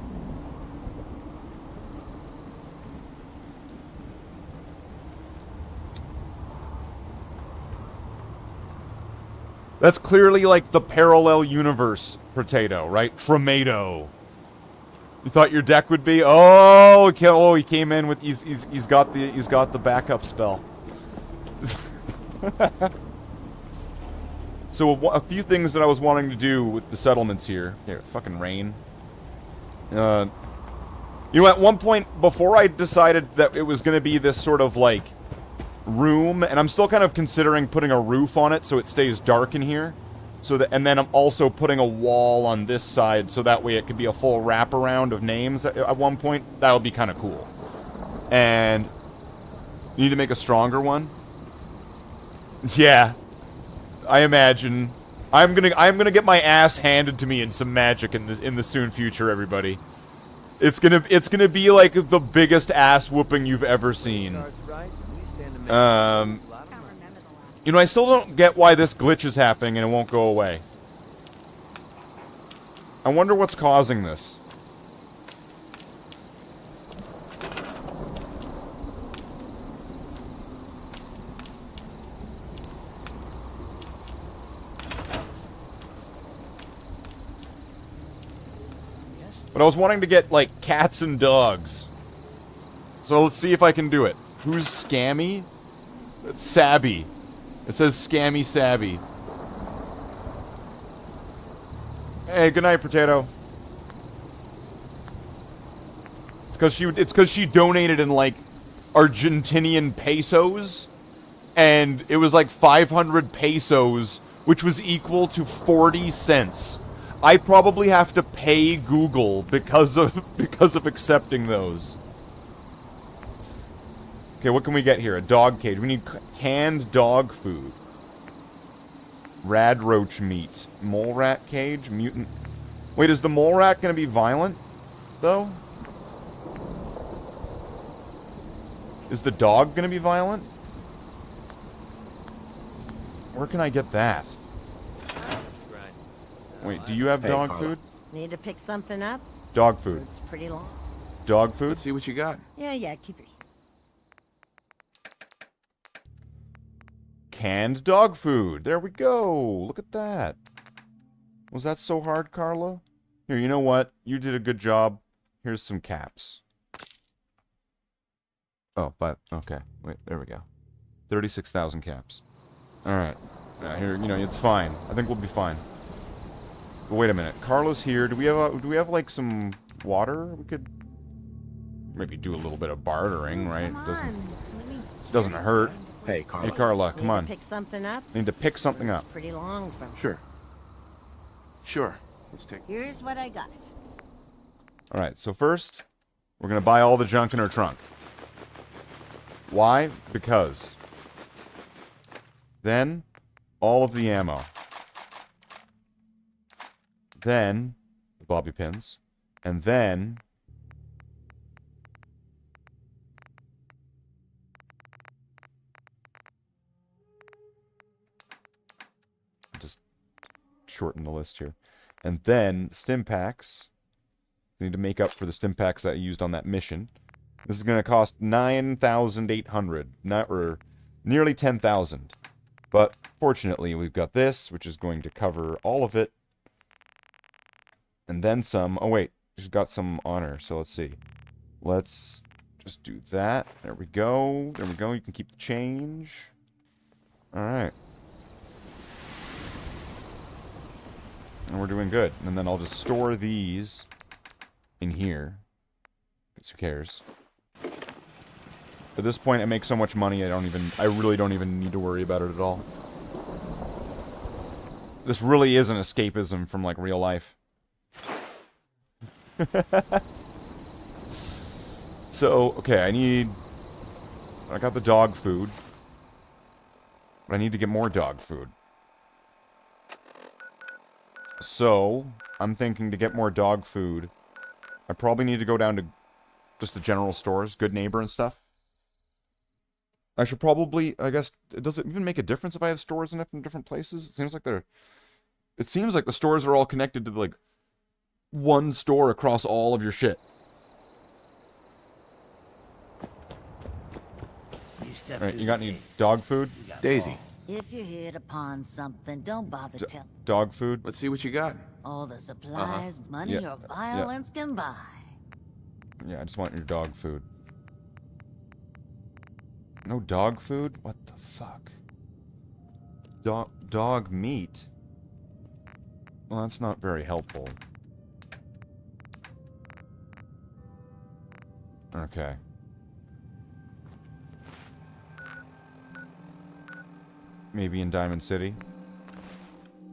That's clearly like the parallel universe potato, right? Tremato. You thought your deck would be? Oh, okay, oh, he came in with he's got the backup spell. So a few things that I was wanting to do with the settlements here. Here, fucking rain. You know, at one point before I decided that it was going to be this sort of like room, and I'm still kind of considering putting a roof on it so it stays dark in here. So that, and then I'm also putting a wall on this side so that way it could be a full wraparound of names at one point. That would be kind of cool. And you need to make a stronger one. Yeah, I imagine. I'm gonna get my ass handed to me in some magic in the soon future, everybody. It's gonna be like the biggest ass whooping you've ever seen. You know, I still don't get why this glitch is happening and it won't go away. I wonder what's causing this. But I was wanting to get, like, cats and dogs. So let's see if I can do it. Who's Scammy? It's Sabby. It says Scammy Sabby. Hey, good night, Potato. It's cause she donated in, like, Argentinian pesos. And it was like 500 pesos, which was equal to 40 cents. I probably have to pay Google because of accepting those. Okay, what can we get here? A dog cage. We need canned dog food. Rad roach meat. Mole rat cage. Mutant. Wait, is the mole rat gonna be violent, though? Is the dog gonna be violent? Where can I get that? Wait, do you have dog food? Need to pick something up? Dog food. It's pretty long. Dog food? Let's see what you got. Yeah, keep your... canned dog food. There we go. Look at that. Was that so hard, Carla? Here, you know what? You did a good job. Here's some caps. Oh, but, okay. Wait, there we go. 36,000 caps. Alright. Here, you know, it's fine. I think we'll be fine. But wait a minute. Carla's here. Do we have like some water? We could maybe do a little bit of bartering, right? Doesn't hurt. Hey, Carla. Hey, Carla, come on. Pick something up. Need to pick something up. Pretty long from. Sure. Sure. Let's take. Here's what I got. Alright, so first, we're gonna buy all the junk in her trunk. Why? Because. Then, all of the ammo. Then, the bobby pins. And then... just shorten the list here. And then, stim packs. I need to make up for the stim packs that I used on that mission. This is going to cost 9,800. Or nearly 10,000. But, fortunately, we've got this, which is going to cover all of it. And then some. Oh, wait. She's got some on her, so let's see. Let's just do that. There we go. There we go. You can keep the change. Alright. And we're doing good. And then I'll just store these in here. Because who cares? At this point, I make so much money, I really don't even need to worry about it at all. This really is an escapism from, like, real life. So, okay, I got the dog food. But I need to get more dog food. So, I'm thinking to get more dog food, I probably need to go down to just the general stores, Good Neighbor and stuff. I should probably, I guess, does it even make a difference if I have stores in different places? It seems like the stores are all connected to, like, one store across all of your shit. Alright, you got any dog food? Daisy. If you hit upon something, don't bother telling. Dog food? Let's see what you got. All the supplies, money, Yeah. or violence can buy. Yeah, I just want your dog food. No dog food? What the fuck? Dog meat? Well, that's not very helpful. Okay. Maybe in Diamond City.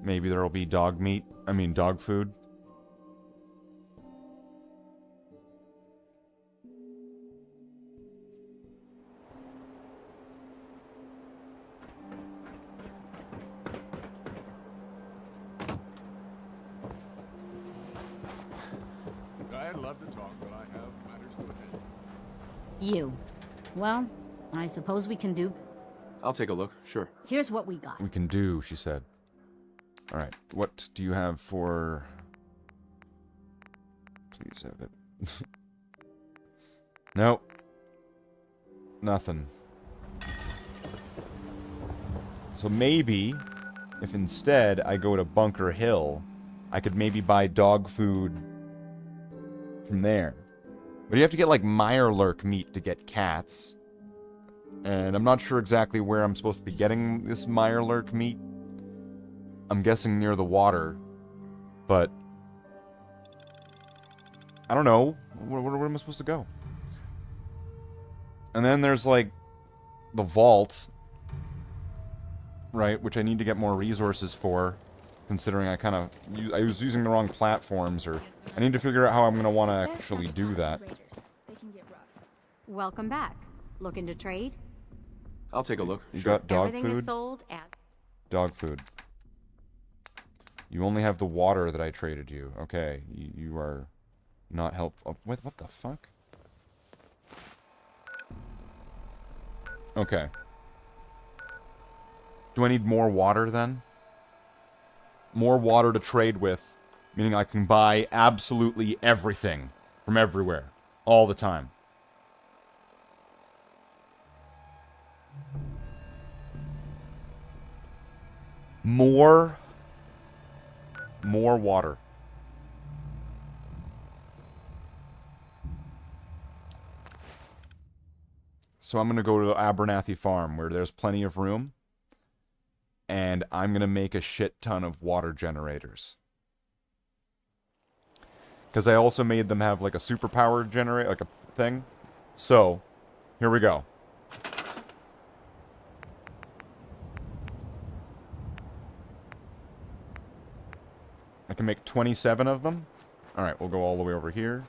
Maybe there'll be dog food. I'd love to talk, but I have matters to attend. You. Well, I suppose we can do. I'll take a look, sure. Here's what we got. We can do, she said. Alright, what do you have for... Please have it. Nope. Nothing. So maybe, if instead I go to Bunker Hill, I could maybe buy dog food from there. But you have to get, like, Mirelurk meat to get cats. And I'm not sure exactly where I'm supposed to be getting this Mirelurk meat. I'm guessing near the water. But I don't know. Where am I supposed to go? And then there's, like, the vault. Right, which I need to get more resources for. Considering I was using the wrong platforms, or... I need to figure out how I'm going to want to actually do that. Welcome back. Looking to trade? I'll take a look. You Sure. got dog Everything food? is sold at. Dog food. You only have the water that I traded you. Okay, you are not helpful. What the fuck? Okay. Do I need more water then? More water to trade with, meaning I can buy absolutely everything from everywhere, all the time. More water. So I'm going to go to the Abernathy farm where there's plenty of room. And I'm going to make a shit ton of water generators. Because I also made them have like a superpowered generator, like a thing. So, here we go. I can make 27 of them. Alright, we'll go all the way over here.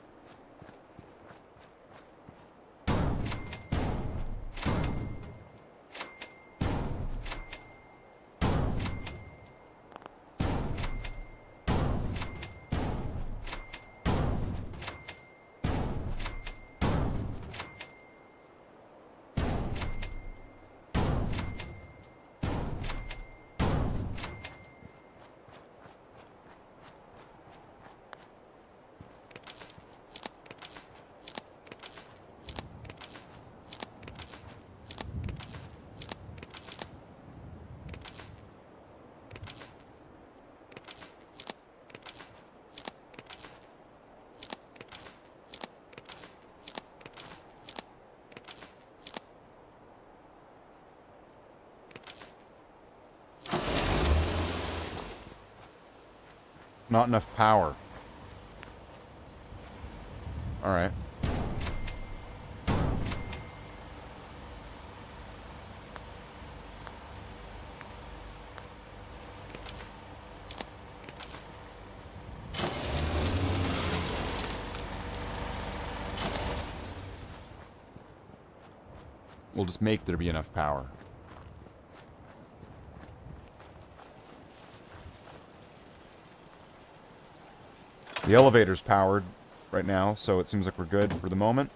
Not enough power. Alright. We'll just make there be enough power. The elevator's powered right now, so it seems like we're good for the moment.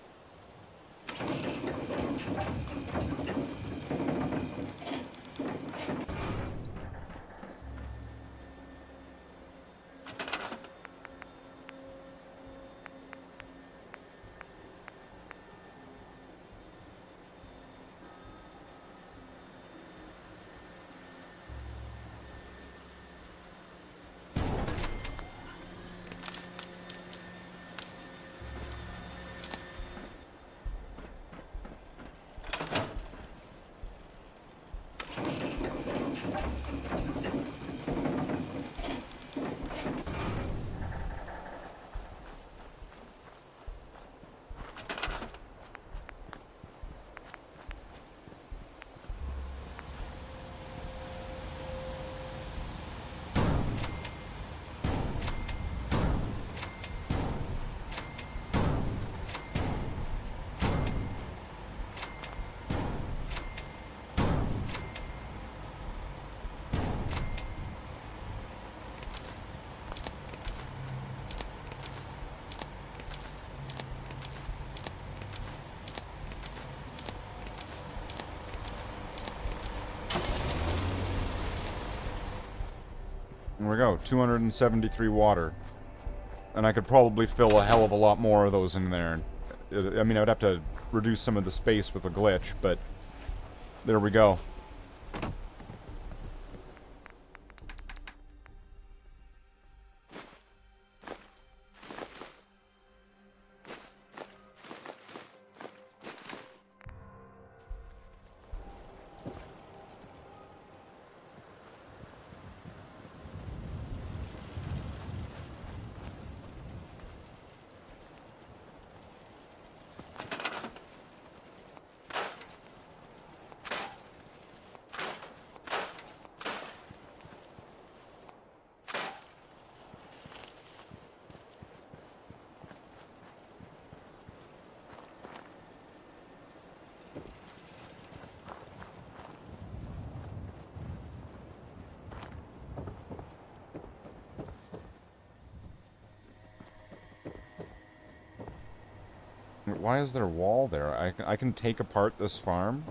There we go, 273 water. And I could probably fill a hell of a lot more of those in there. I mean, I would have to reduce some of the space with a glitch, but there we go. Why is there a wall there? I can take apart this farm?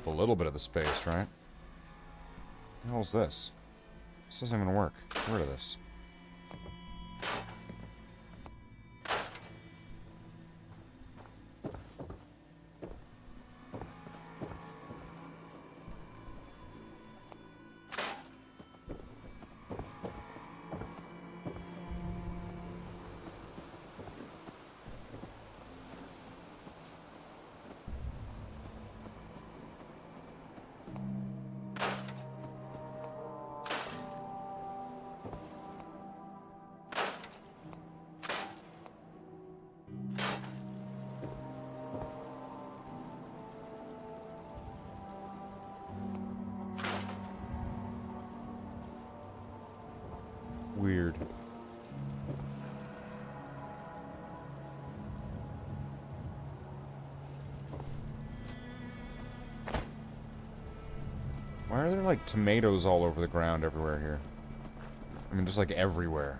up a little bit of the space, right? What the hell is this? This doesn't even work. Get rid of this. Weird. Why are there, like, tomatoes all over the ground everywhere here? I mean, just, like, everywhere.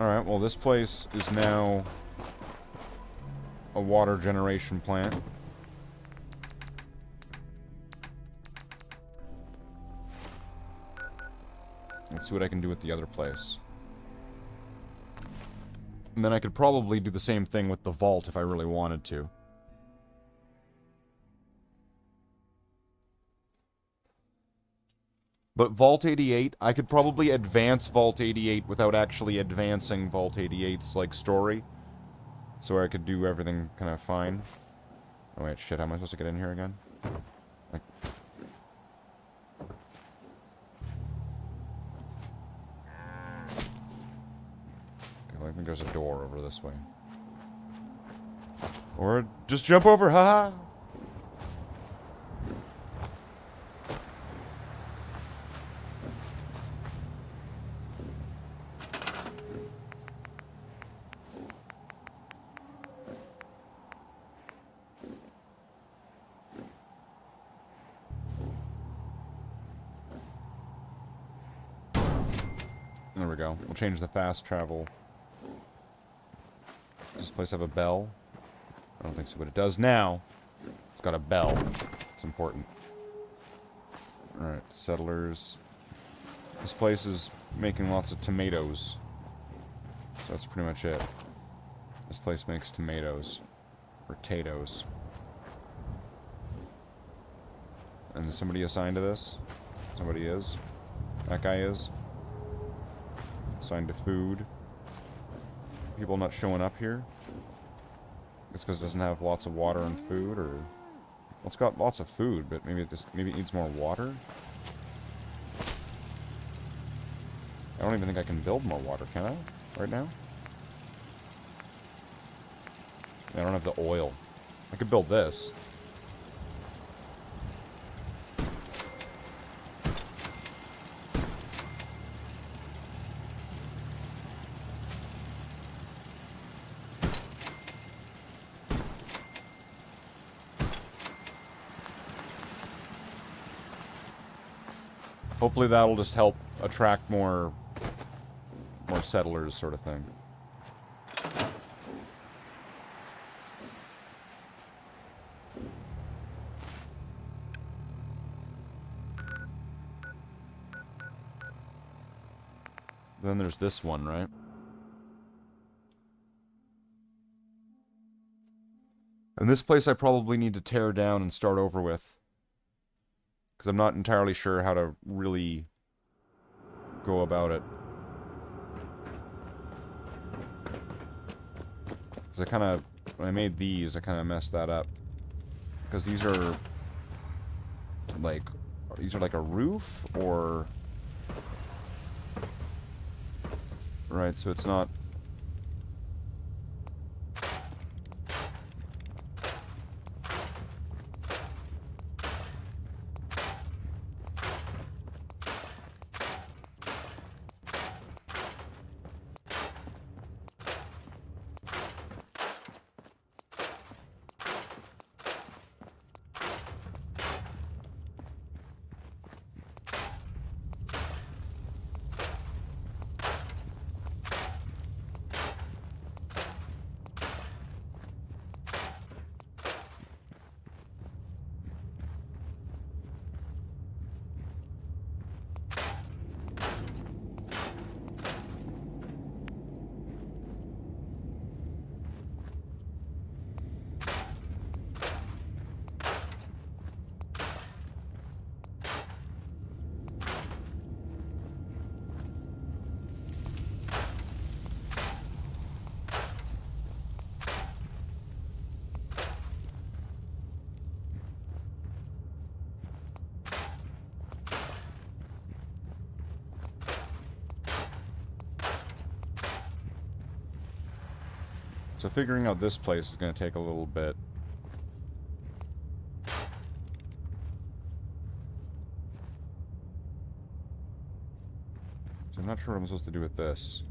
Alright, well, this place is now a water generation plant. Let's see what I can do with the other place. And then I could probably do the same thing with the vault if I really wanted to. But Vault 88, I could probably advance Vault 88 without actually advancing Vault 88's, like, story. So I could do everything kind of fine. Oh wait, shit, how am I supposed to get in here again? Like... Okay, I think there's a door over this way. Or just jump over, haha! There we go. We'll change the fast travel. Does this place have a bell? I don't think so, but it does now. It's got a bell. It's important. Alright, settlers. This place is making lots of tomatoes. So that's pretty much it. This place makes tomatoes. Potatoes. And is somebody assigned to this? Somebody is. That guy is. Assigned to food. People not showing up here. It's because it doesn't have lots of water and food, or... Well, it's got lots of food, but maybe it needs more water? I don't even think I can build more water, can I? Right now? I don't have the oil. I could build this. Hopefully that'll just help attract more settlers, sort of thing. Then there's this one, right? And this place I probably need to tear down and start over with. Because I'm not entirely sure how to really go about it. Because I kind of... When I made these, I kind of messed that up. Because these are... Like... These are like a roof, or... Right, so it's not... So figuring out this place is going to take a little bit. So I'm not sure what I'm supposed to do with this.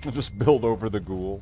I'll just build over the ghoul.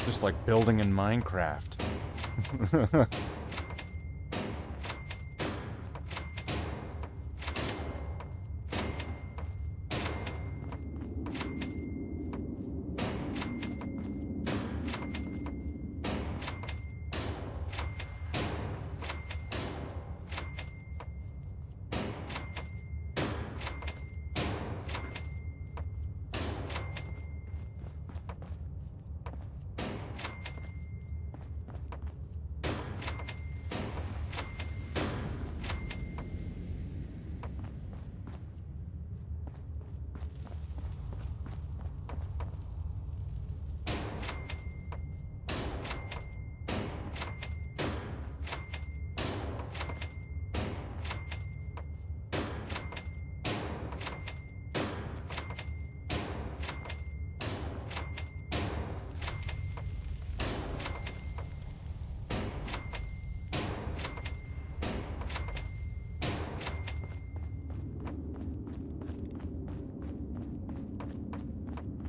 Just like building in Minecraft.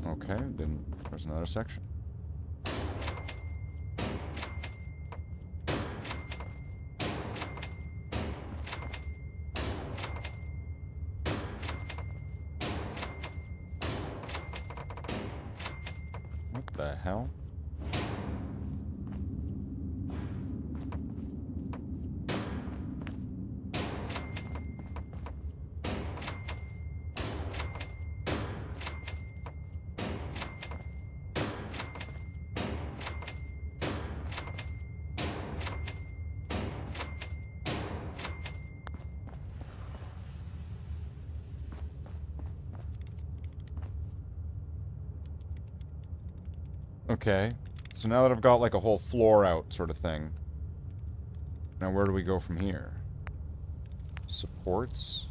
Okay, then there's another section. What the hell? Okay, so now that I've got like a whole floor out sort of thing, now where do we go from here? Supports?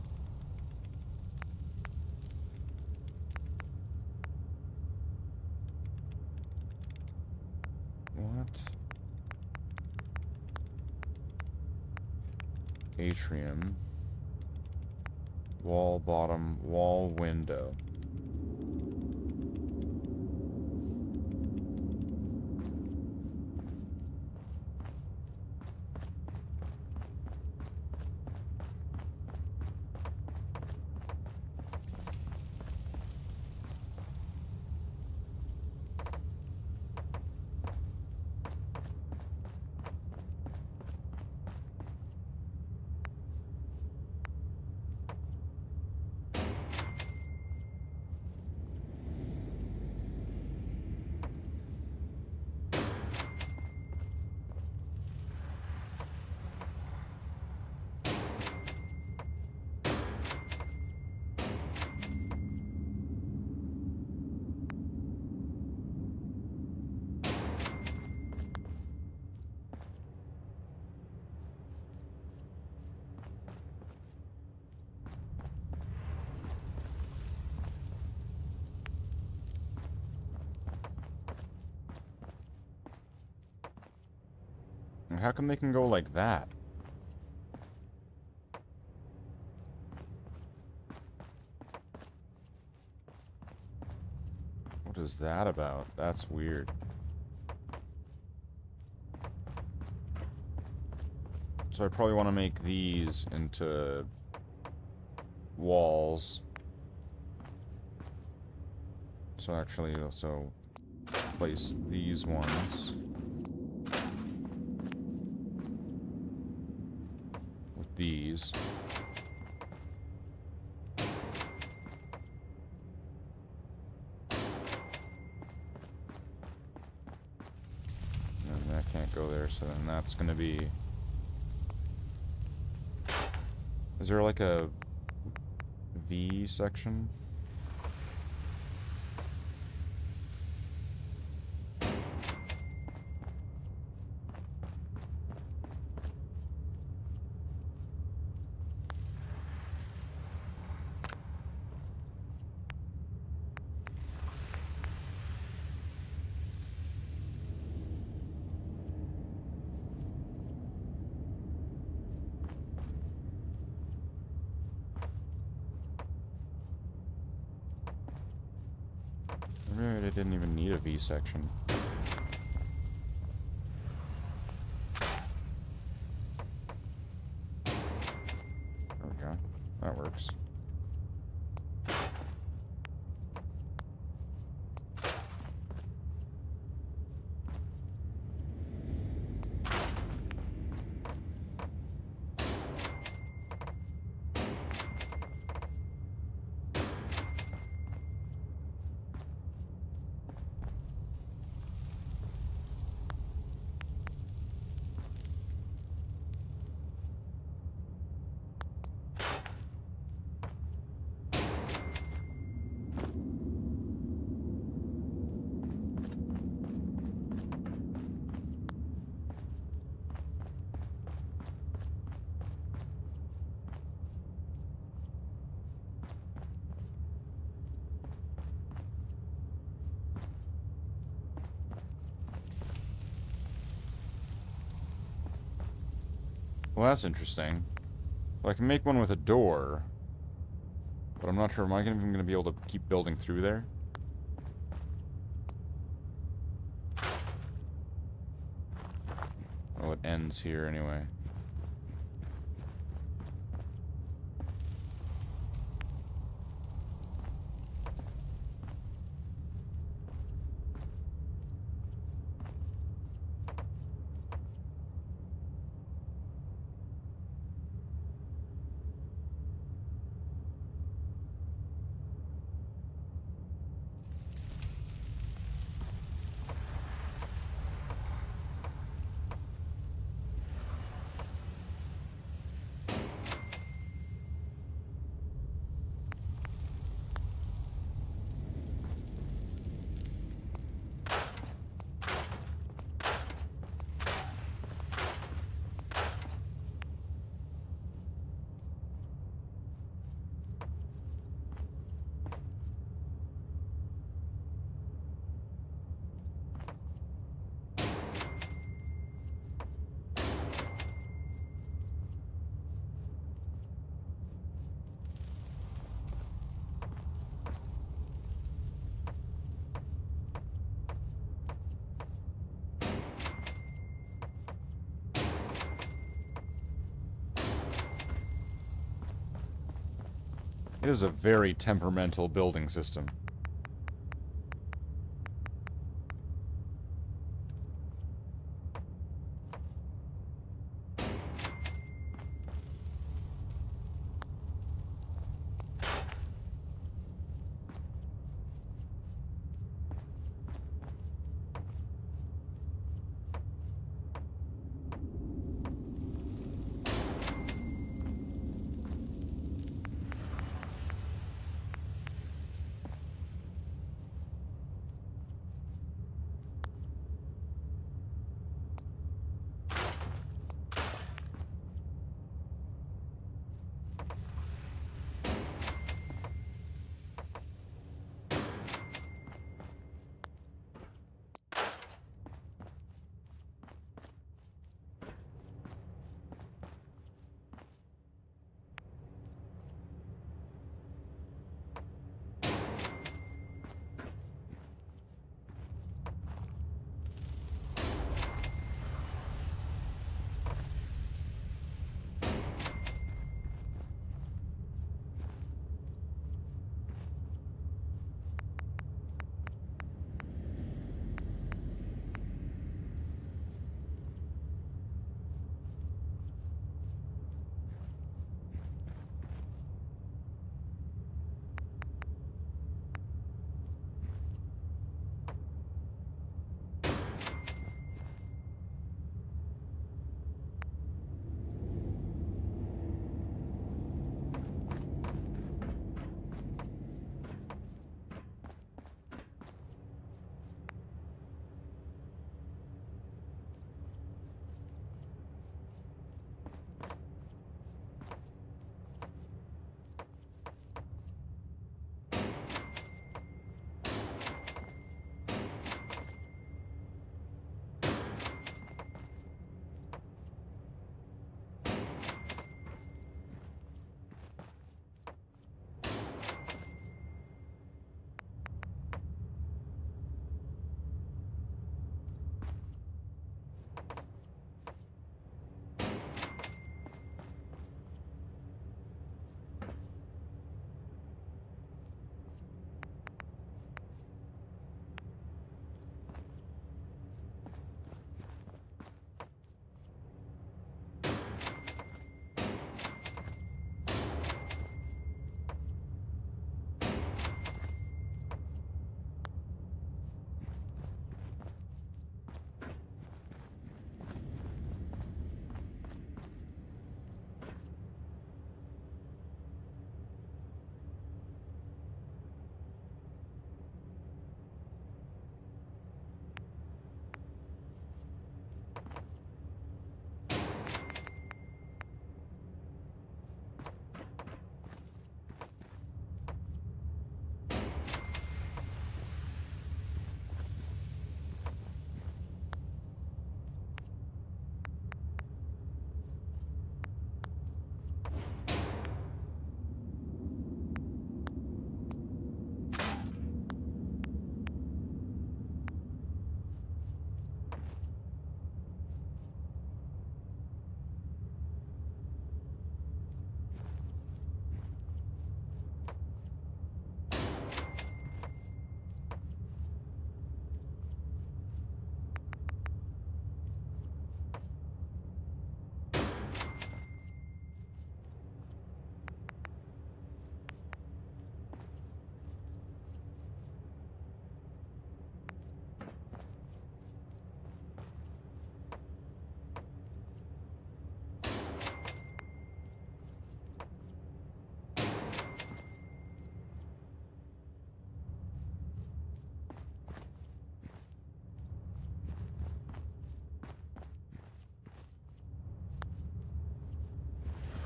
What? Atrium. Wall bottom, wall window. How come they can go like that? What is that about? That's weird. So I probably want to make these into walls. So actually, so place these ones with these. And that can't go there, so then that's gonna be... Is there like a V section? Maybe I didn't even need a V section. There we go. That works. Well, that's interesting. So I can make one with a door, but I'm not sure, am I even going to be able to keep building through there? Oh, it ends here anyway. It is a very temperamental building system.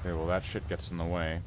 Okay, well that shit gets in the way.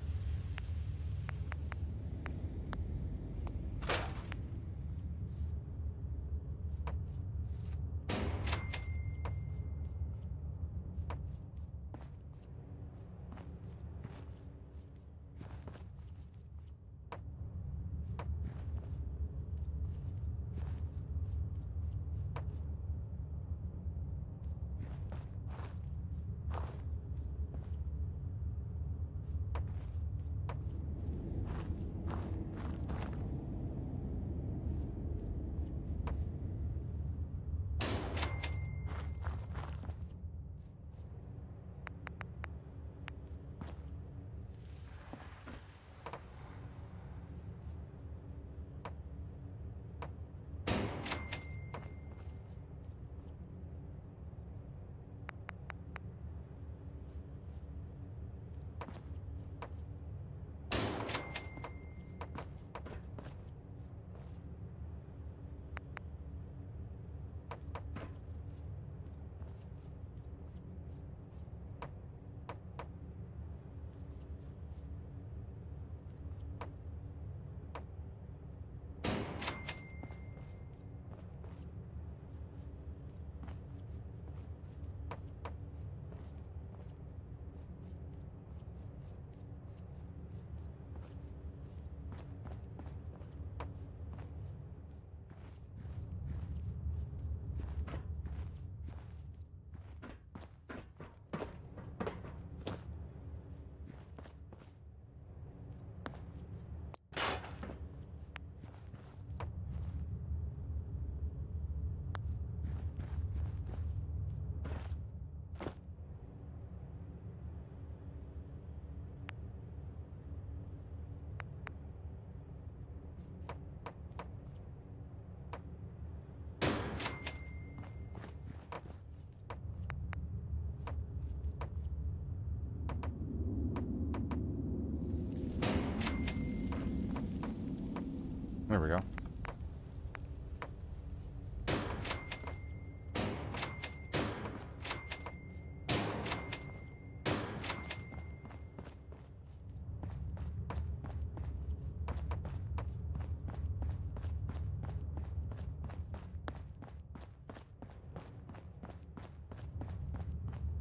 There we go.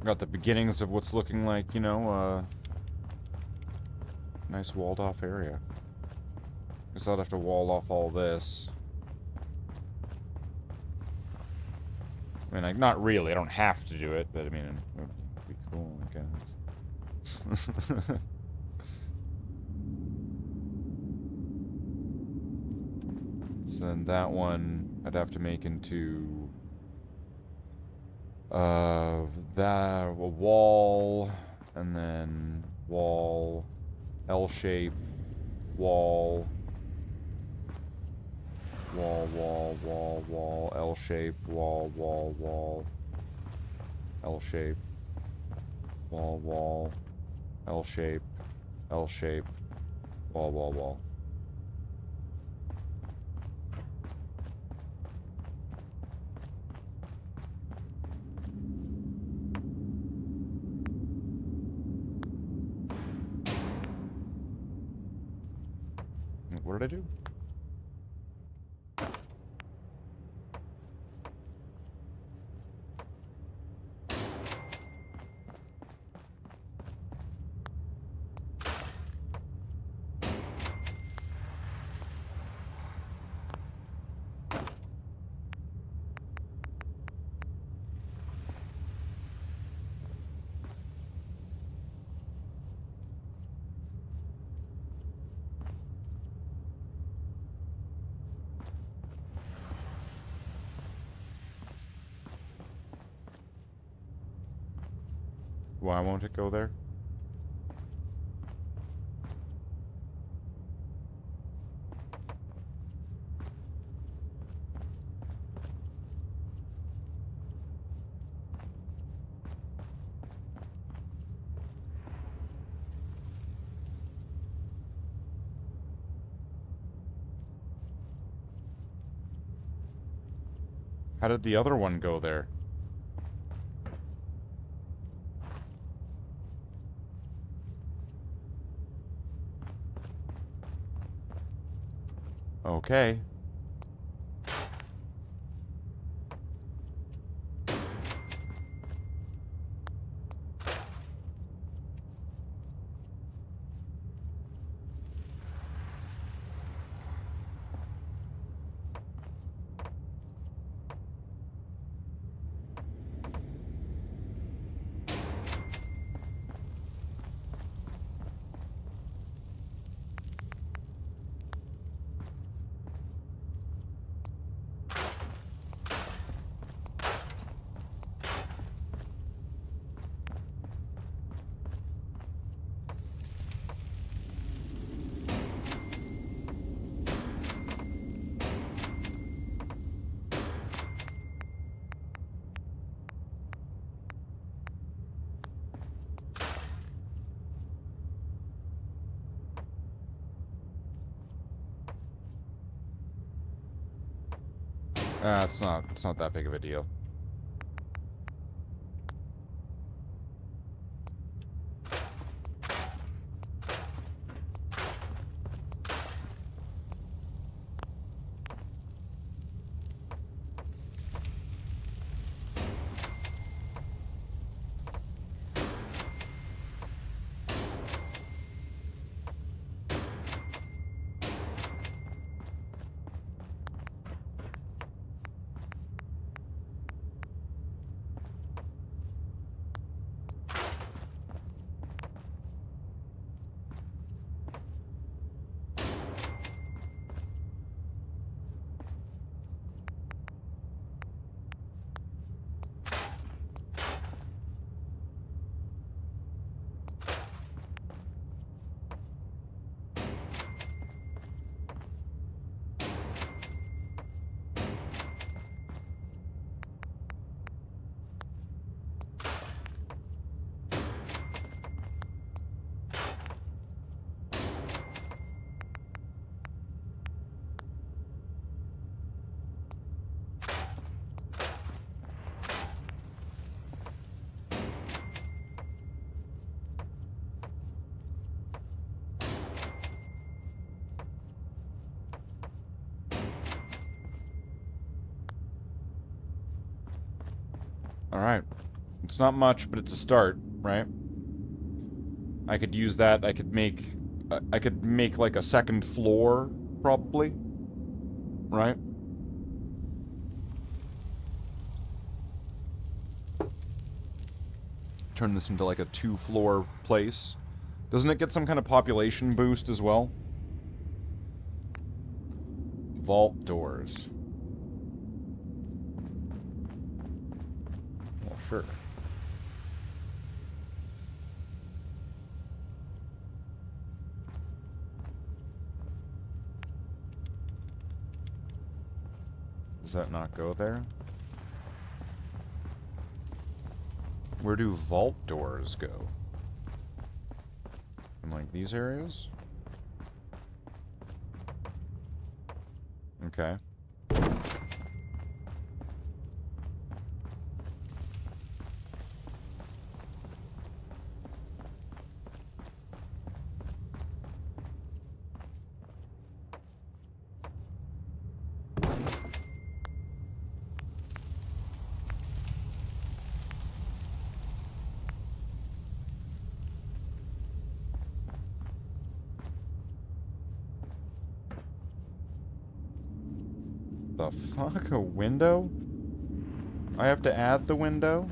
Got the beginnings of what's looking like, you know, nice walled off area. Guess I'd have to wall off all this. I mean, like, not really. I don't have to do it, but I mean, it would be cool, I guess. So then that one, I'd have to make into... that a wall, and then wall, L shape, wall, wall, L shape, wall, L shape, wall, L shape, wall. What did I do? Why won't it go there? How did the other one go there? Okay. It's not that big of a deal. Alright. It's not much, but it's a start, right? I could use that. I could make like a second floor, probably. Right? Turn this into like a 2-floor place. Doesn't it get some kind of population boost as well? Vault doors. Well, sure. Does that not go there? Where do vault doors go? In like these areas? Okay. The fuck? A window? I have to add the window?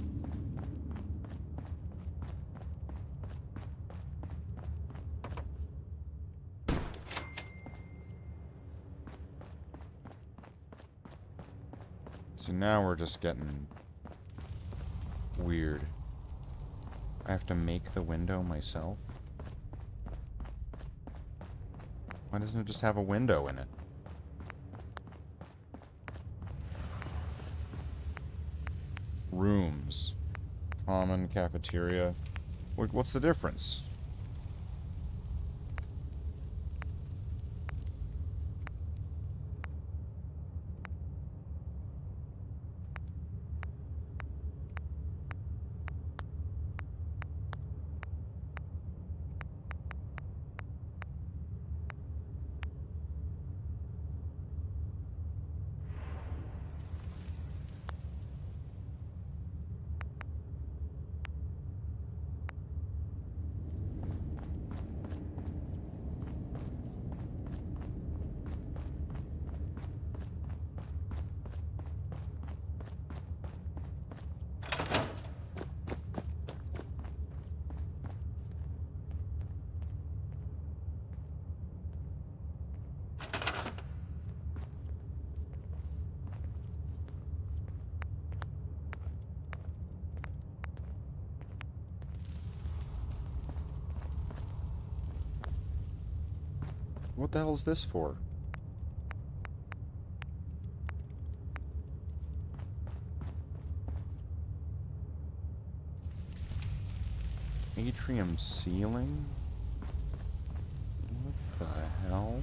So now we're just getting weird. I have to make the window myself? Why doesn't it just have a window in it? Rooms. Common, cafeteria. What's the difference? What the hell is this for? Atrium ceiling? What the hell?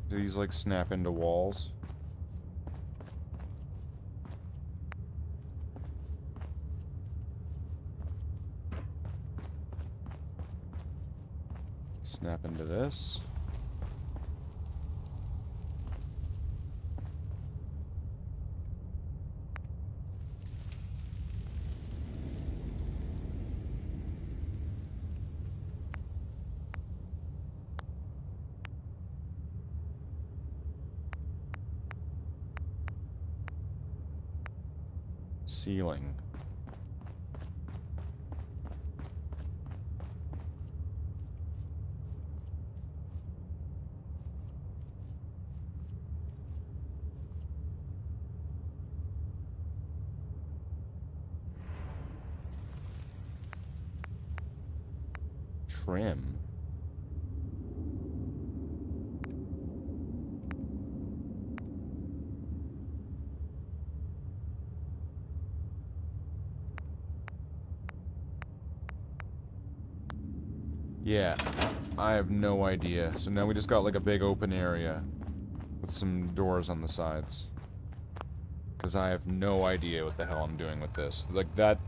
Do these, like, snap into walls? Snap into this. Ceiling. Trim. Yeah, I have no idea. So now we just got like a big open area with some doors on the sides. Because I have no idea what the hell I'm doing with this. Like that,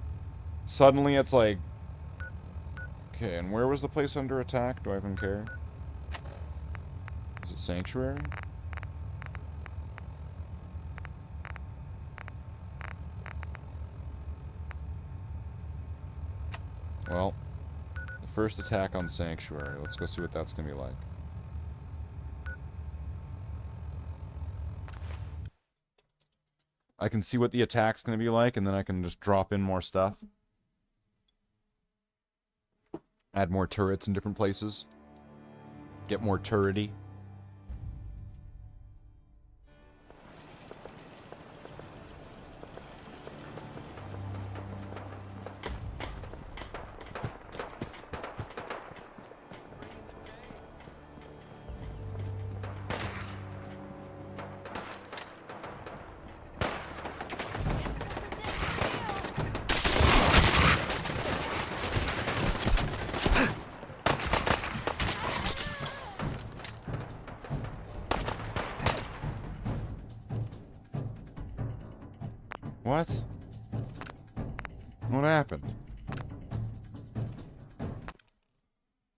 suddenly it's like, okay, and where was the place under attack? Do I even care? Is it Sanctuary? Well, the first attack on Sanctuary. Let's go see what that's gonna be like. I can see what the attack's gonna be like, and then I can just drop in more stuff. Add more turrets in different places. Get more turrety. What? What happened?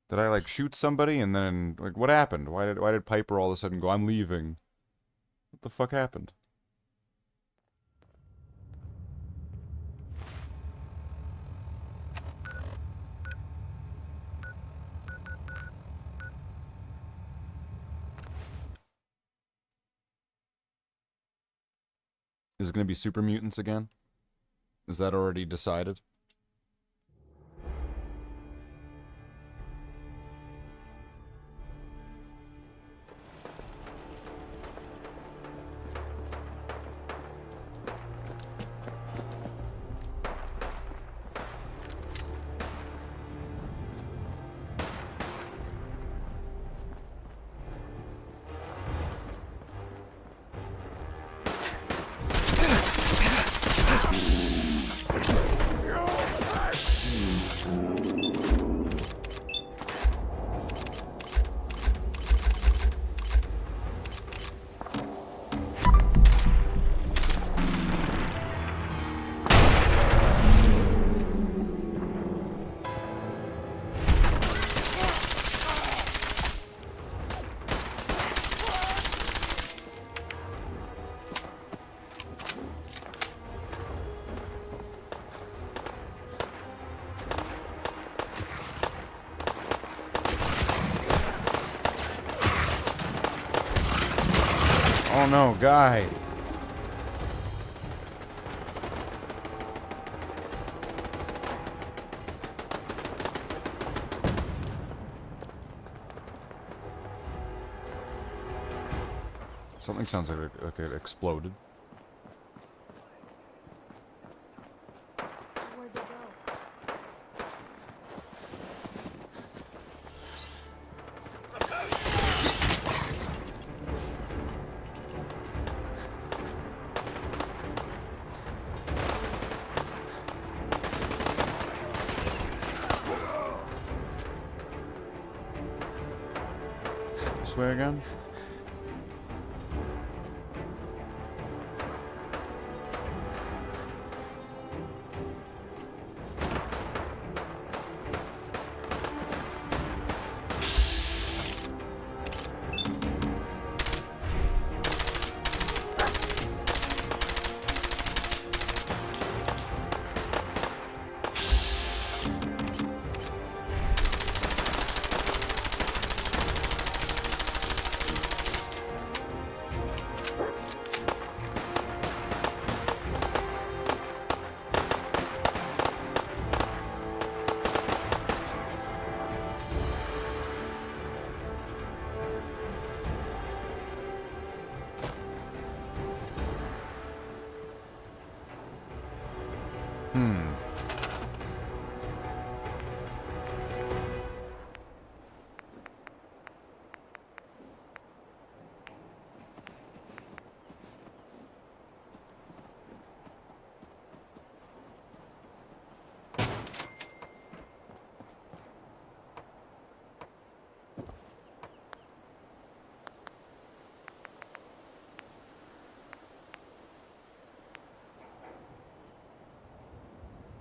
Did I like shoot somebody and then like what happened? Why did Piper all of a sudden go, I'm leaving? What the fuck happened? Is it going to be super mutants again? Is that already decided? Oh no, guy. Something sounds like it exploded. Where'd they go? This way again?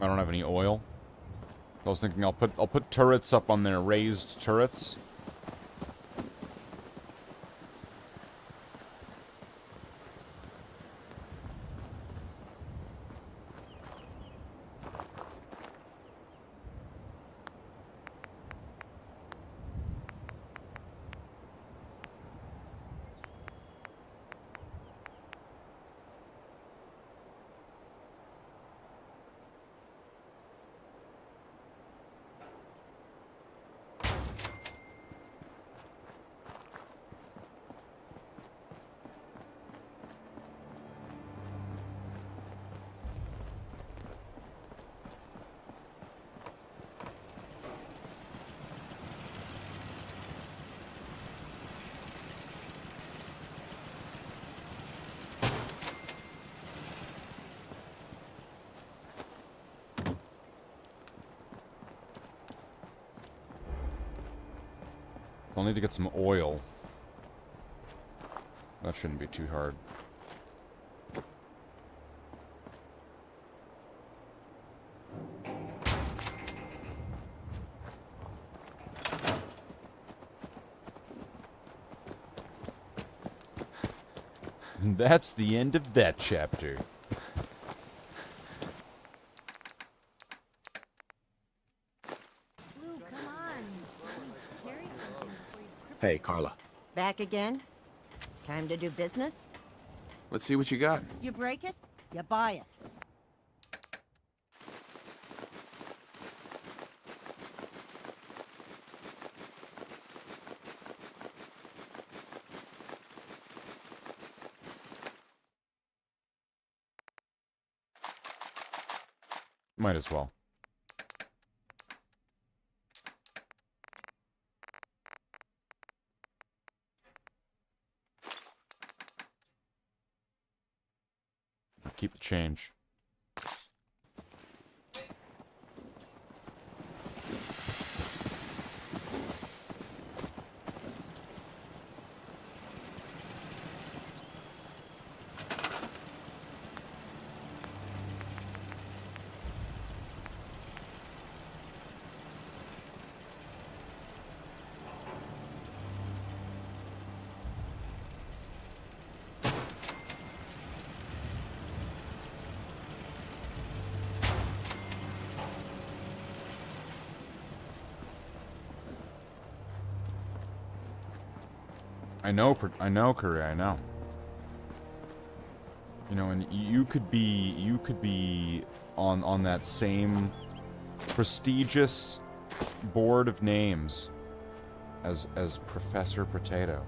I don't have any oil. I was thinking I'll put turrets up on there, raised turrets. I'll need to get some oil. That shouldn't be too hard. And that's the end of that chapter. Hey, Carla. Back again? Time to do business? Let's see what you got. You break it, you buy it. Might as well. Keep the change. I know, Korea, I know. You know, and you could be on that same prestigious board of names as Professor Potato.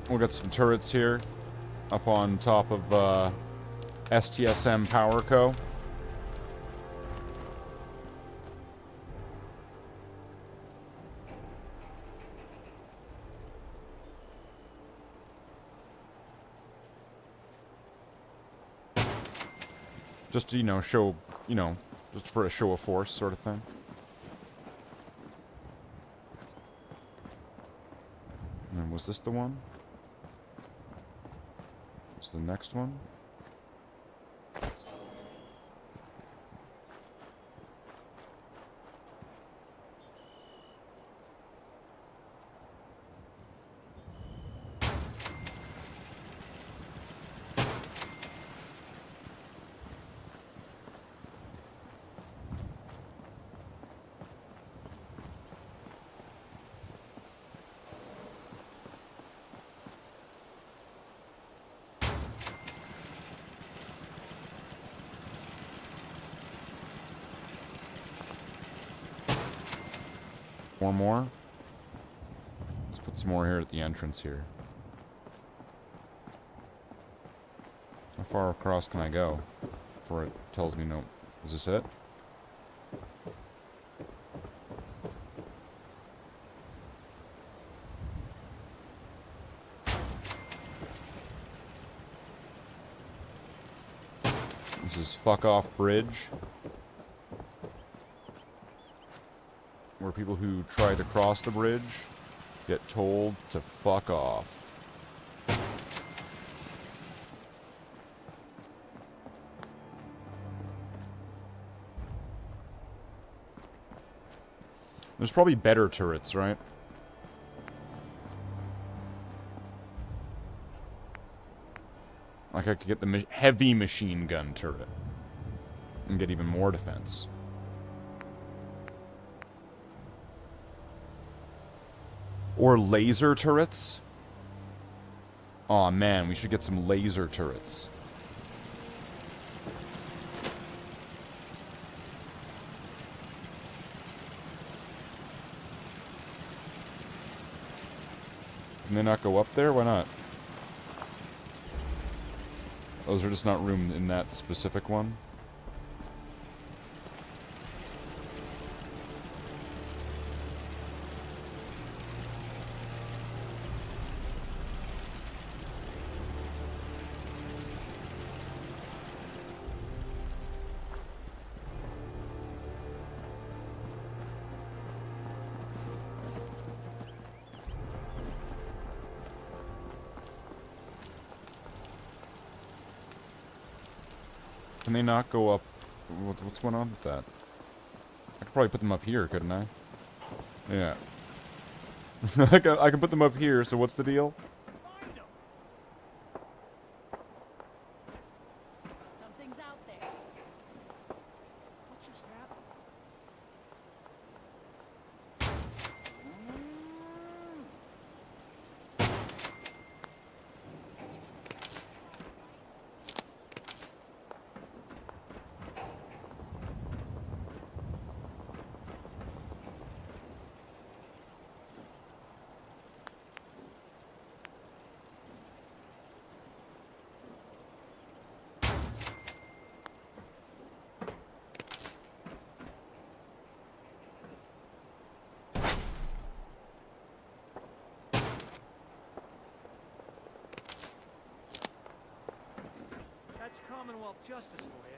We'll get some turrets here, up on top of STSM Power Co. Just to, you know, show, you know, just for a show of force sort of thing. And then was this the one? Was the next one? Four more. Let's put some more here at the entrance here. How far across can I go before it tells me no? Is this it? This is Fuck Off Bridge. Where people who try to cross the bridge get told to fuck off. There's probably better turrets, right? Like I could get the heavy machine gun turret and get even more defense. Or laser turrets? Aw, man, we should get some laser turrets. Can they not go up there? Why not? Those are just not room in that specific one. Can they not go up? What's going on with that? I could probably put them up here, couldn't I? Yeah. I can put them up here, so what's the deal? Something's out there. What just happened? That's Commonwealth justice for you.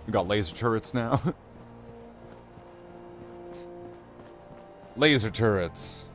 We got laser turrets now. Laser turrets.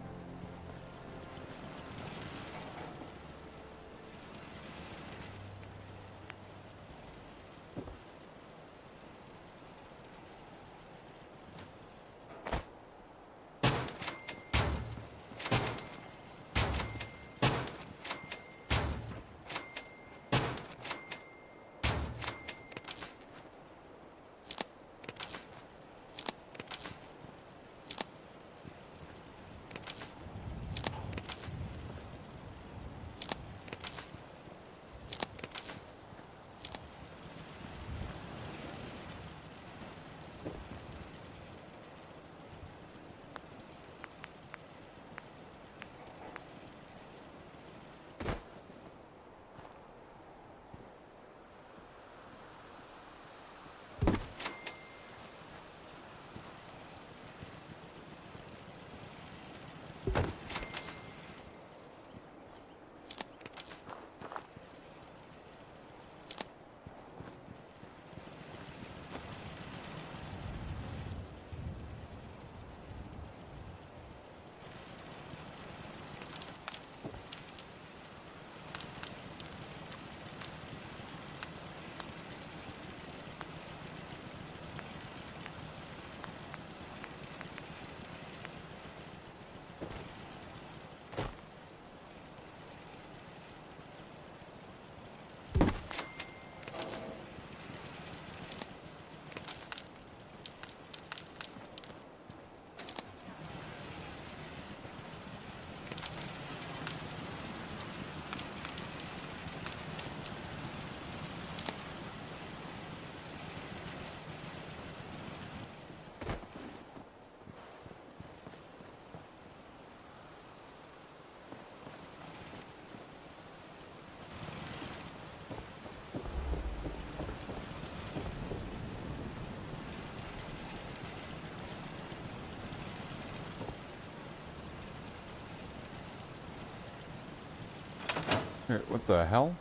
Here, what the hell?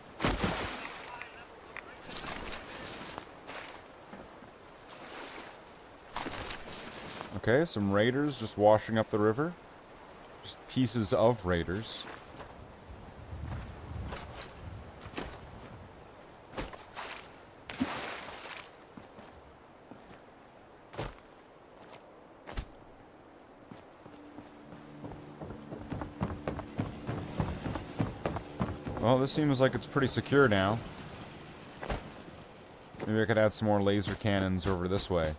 Okay, some raiders just washing up the river. Just pieces of raiders. Well, this seems like it's pretty secure now. Maybe I could add some more laser cannons over this way.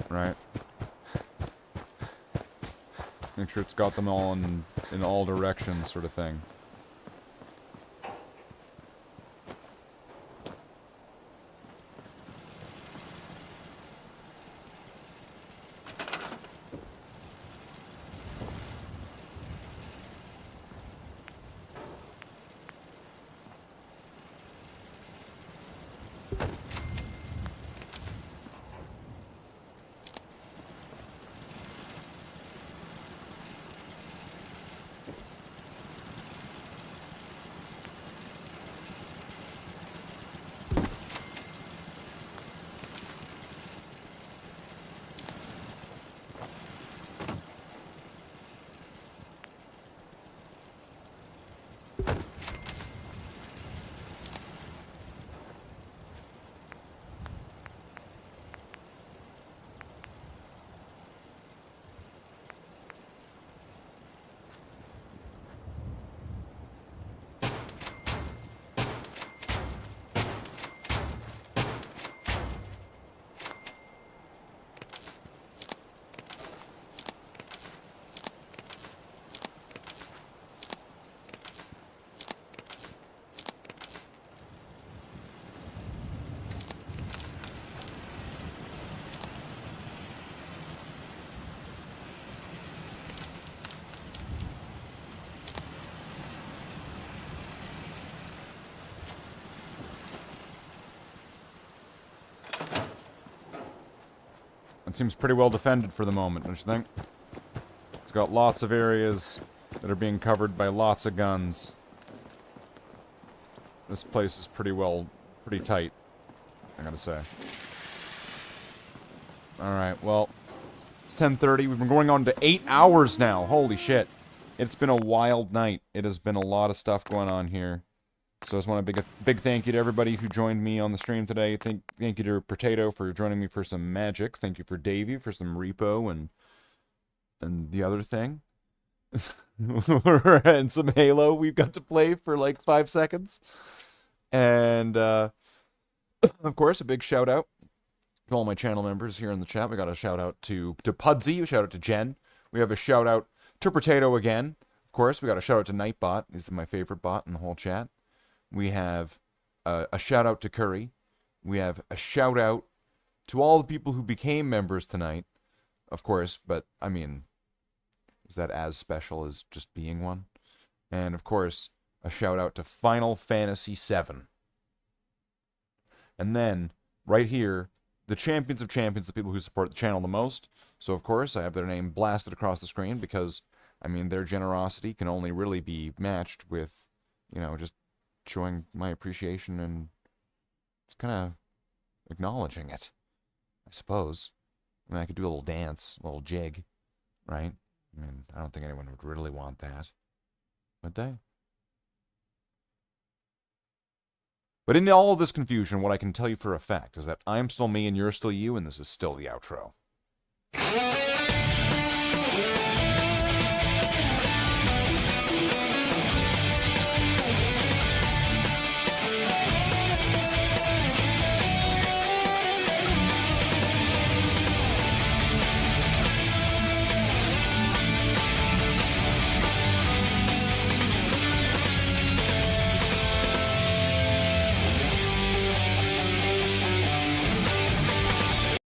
Right? Make sure it's got them all in all directions, sort of thing. It seems pretty well defended for the moment, don't you think? It's got lots of areas that are being covered by lots of guns. This place is pretty tight, I gotta say. Alright, well, it's 10:30. We've been going on to 8 hours now. Holy shit. It's been a wild night. It has been a lot of stuff going on here. So I just want a big thank you to everybody who joined me on the stream today. Thank you to Potato for joining me for some Magic. Thank you for Davey for some Repo and the other thing. And some Halo we've got to play for like 5 seconds. And, of course, a big shout out to all my channel members here in the chat. We got a shout out to Pudsey, a shout out to Jen. We have a shout out to Potato again. Of course, we got a shout out to Nightbot. He's my favorite bot in the whole chat. We have a shout out to Curry. We have a shout out to all the people who became members tonight, of course, but I mean, is that as special as just being one? And of course, a shout out to Final Fantasy VII. And then, right here, the champions of champions, the people who support the channel the most. So, of course, I have their name blasted across the screen because, I mean, their generosity can only really be matched with, you know, just showing my appreciation and just kind of acknowledging it, I suppose. I mean, I could do a little dance, a little jig, right? I mean, I don't think anyone would really want that, would they? But in all of this confusion, what I can tell you for a fact is that I'm still me and you're still you, and this is still the outro.